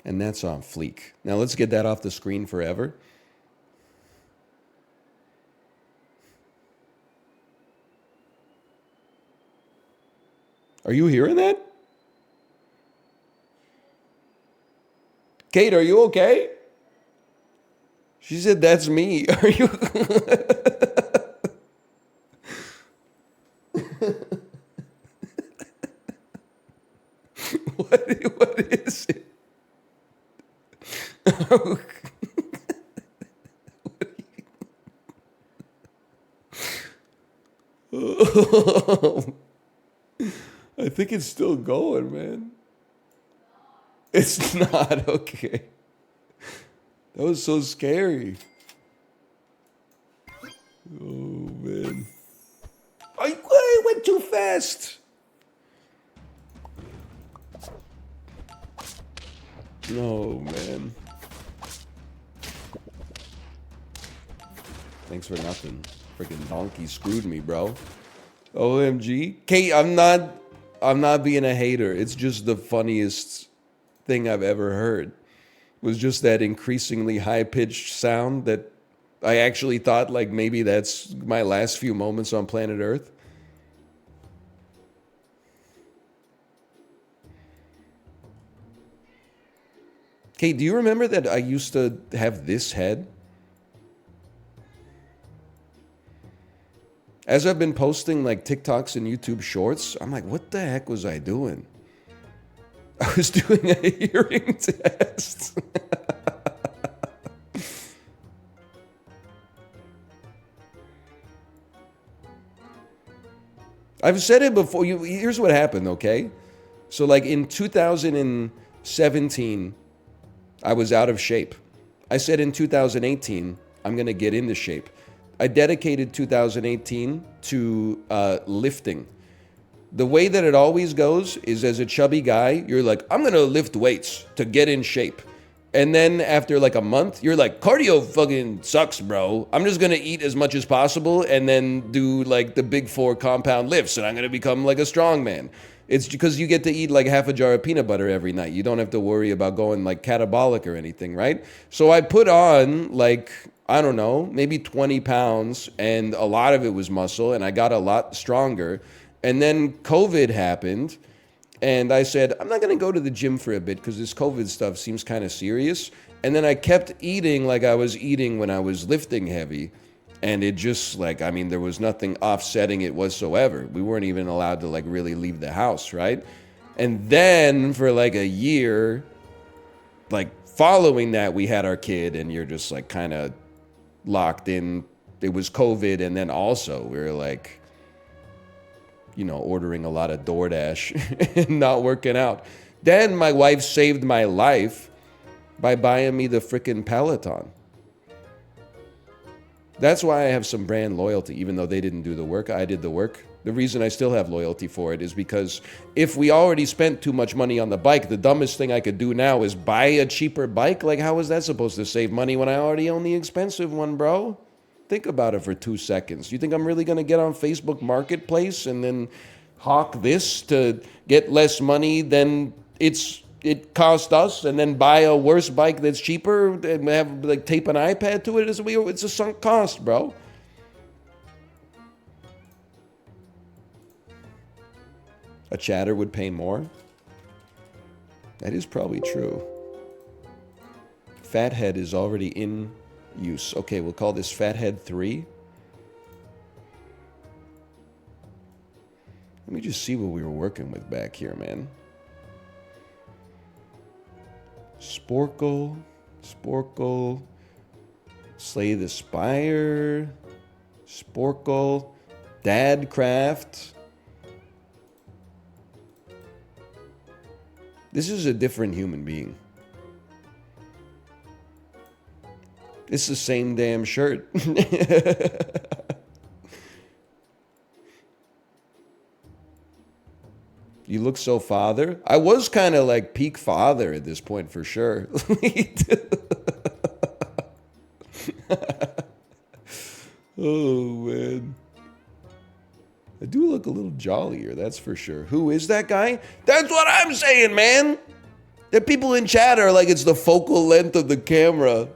And that's on fleek. Now let's get that off the screen forever. Are you hearing that? Kate, are you okay? She said, that's me. Are you? What is it? I think it's still going, man. It's not okay. That was so scary. Oh, man. I went too fast. No, man. Thanks for nothing. Freaking donkey screwed me, bro. OMG. Kate, I'm not being a hater. It's just the funniest thing I've ever heard. Was just that increasingly high-pitched sound that I actually thought like maybe that's my last few moments on planet Earth. Kate, do you remember that I used to have this head? As I've been posting like TikToks and YouTube shorts, I'm like, what the heck was I doing? I was doing a hearing test. I've said it before. Here's what happened, okay? So like in 2017, I was out of shape. I said in 2018, I'm going to get into shape. I dedicated 2018 to lifting. The way that it always goes is as a chubby guy, you're like, I'm going to lift weights to get in shape. And then after like a month, you're like, cardio fucking sucks, bro. I'm just going to eat as much as possible and then do like the big 4 compound lifts and I'm going to become like a strong man. It's because you get to eat like half a jar of peanut butter every night. You don't have to worry about going like catabolic or anything, right? So I put on like, I don't know, maybe 20 pounds and a lot of it was muscle and I got a lot stronger. And then COVID happened and I said, I'm not going to go to the gym for a bit because this COVID stuff seems kind of serious. And then I kept eating like I was eating when I was lifting heavy. And it just like, I mean, there was nothing offsetting it whatsoever. We weren't even allowed to like really leave the house, right? And then for like a year, like following that, we had our kid and you're just like kind of locked in. It was COVID. And then also we were like, you know, ordering a lot of DoorDash and not working out. Then my wife saved my life by buying me the frickin' Peloton. That's why I have some brand loyalty, even though they didn't do the work. I did the work. The reason I still have loyalty for it is because if we already spent too much money on the bike, the dumbest thing I could do now is buy a cheaper bike. Like, how is that supposed to save money when I already own the expensive one, bro? Think about it for 2 seconds. You think I'm really going to get on Facebook Marketplace and then hawk this to get less money than it cost us and then buy a worse bike that's cheaper and have like tape an iPad to it? It's a sunk cost, bro. A chatter would pay more? That is probably true. Fathead is already in use. Okay, we'll call this Fathead 3. Let me just see what we were working with back here, man. Sporkle, Slay the Spire, Sporkle, Dadcraft. This is a different human being. It's the same damn shirt. You look so father. I was kind of like peak father at this point for sure. Oh, man. I do look a little jollier, that's for sure. Who is that guy? That's what I'm saying, man. The people in chat are like, it's the focal length of the camera.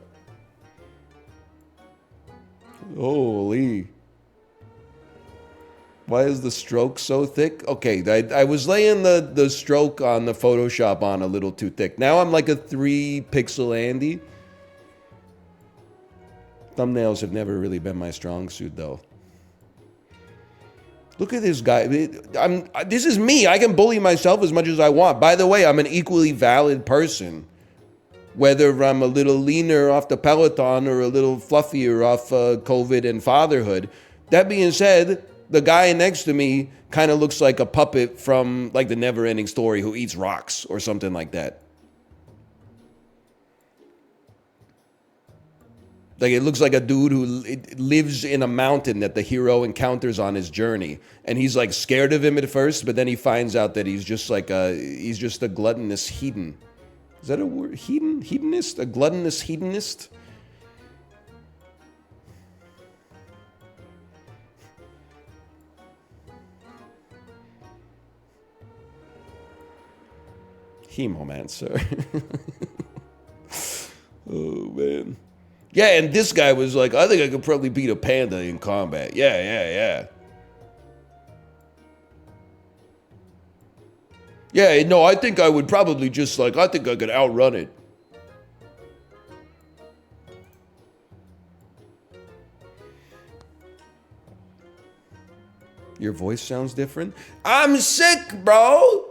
Holy. Why is the stroke so thick? Okay, I was laying the stroke on the Photoshop on a little too thick. Now I'm like a 3-pixel Andy. Thumbnails have never really been my strong suit, though. Look at this guy. This is me. I can bully myself as much as I want. By the way, I'm an equally valid person. Whether I'm a little leaner off the Peloton or a little fluffier off COVID and fatherhood. That being said, the guy next to me kind of looks like a puppet from like the Never-Ending Story who eats rocks or something like that. Like it looks like a dude who lives in a mountain that the hero encounters on his journey, and he's like scared of him at first, but then he finds out that he's just a gluttonous hedon. Is that a word? Hedonist? A gluttonous hedonist? Hemomancer. Oh man. Yeah, and this guy was like, I think I could probably beat a panda in combat. Yeah. Yeah, no, I think I would probably just I think I could outrun it. Your voice sounds different? I'm sick, bro!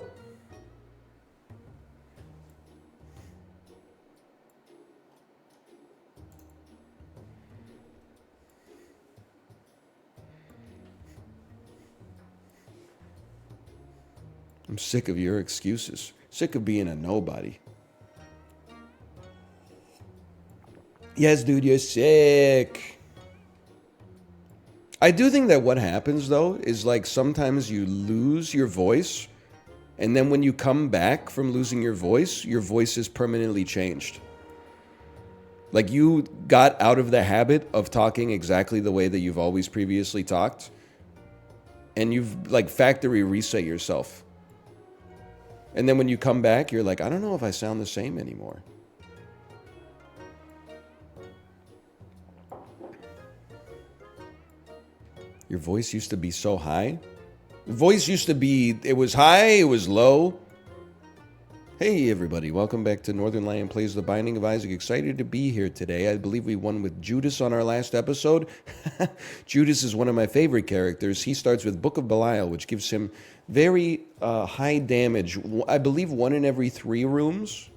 I'm sick of your excuses. Sick of being a nobody. Yes, dude, you're sick. I do think that what happens, though, is sometimes you lose your voice, and then when you come back from losing your voice is permanently changed. Like you got out of the habit of talking exactly the way that you've always previously talked, and you've factory reset yourself. And then when you come back, you're like, I don't know if I sound the same anymore. Your voice used to be so high. Voice used to be, it was high, it was low. Hey everybody, welcome back to Northern Lion Plays The Binding of Isaac. Excited to be here today. I believe we won with Judas on our last episode. Judas is one of my favorite characters. He starts with Book of Belial, which gives him very high damage. I believe 1 in every 3 rooms.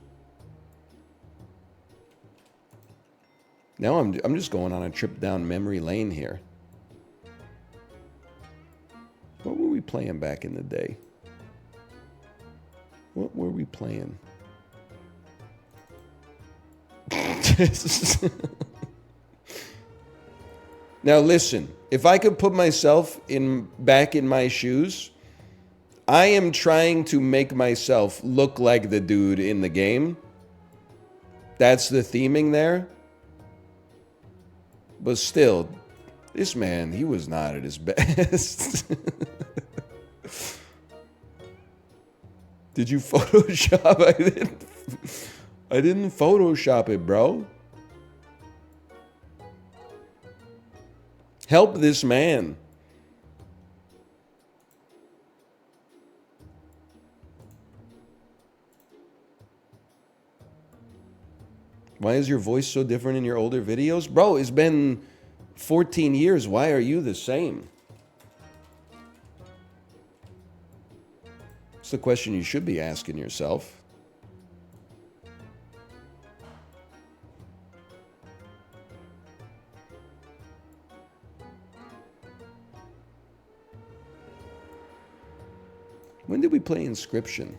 Now I'm just going on a trip down memory lane here. What were we playing back in the day? What were we playing? Now listen, if I could put myself back in my shoes, I am trying to make myself look like the dude in the game. That's the theming there. But still, this man, he was not at his best. Did you Photoshop? I didn't Photoshop it, bro. Help this man. Why is your voice so different in your older videos? Bro, it's been 14 years. Why are you the same? It's the question you should be asking yourself. When did we play Inscription?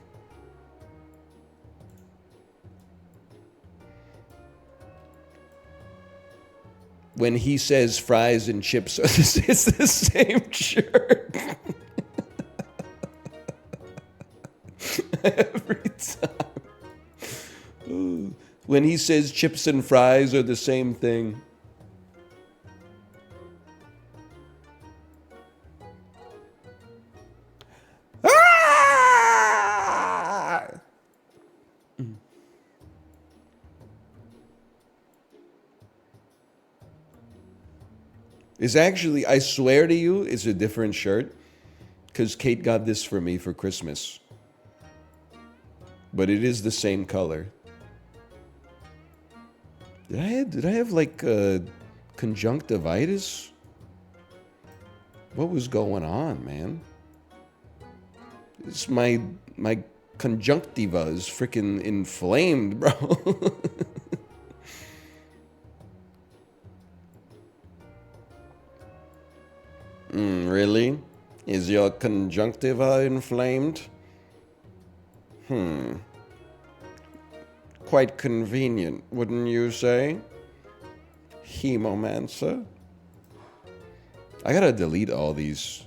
When he says fries and chips, it's the same shirt. Every time. Ooh. When he says chips and fries are the same thing. Ah! It's actually, I swear to you, it's a different shirt. Because Kate got this for me for Christmas. But it is the same color. Did I have like conjunctivitis? What was going on, man? It's my conjunctiva is freaking inflamed, bro. Really? Is your conjunctiva inflamed? Quite convenient, wouldn't you say? Hemomancer? I gotta delete all these.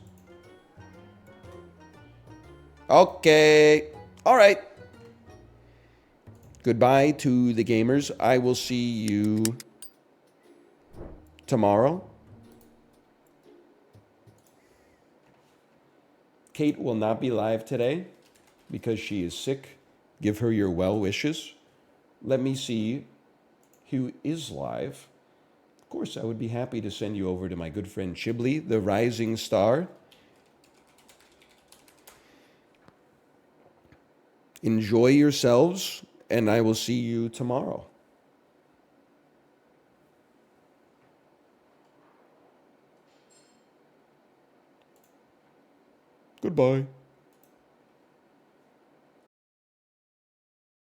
Okay. All right. Goodbye to the gamers. I will see you tomorrow. Kate will not be live today because she is sick. Give her your well wishes. Let me see who is live. Of course, I would be happy to send you over to my good friend Chibli, the rising star. Enjoy yourselves, and I will see you tomorrow. Goodbye.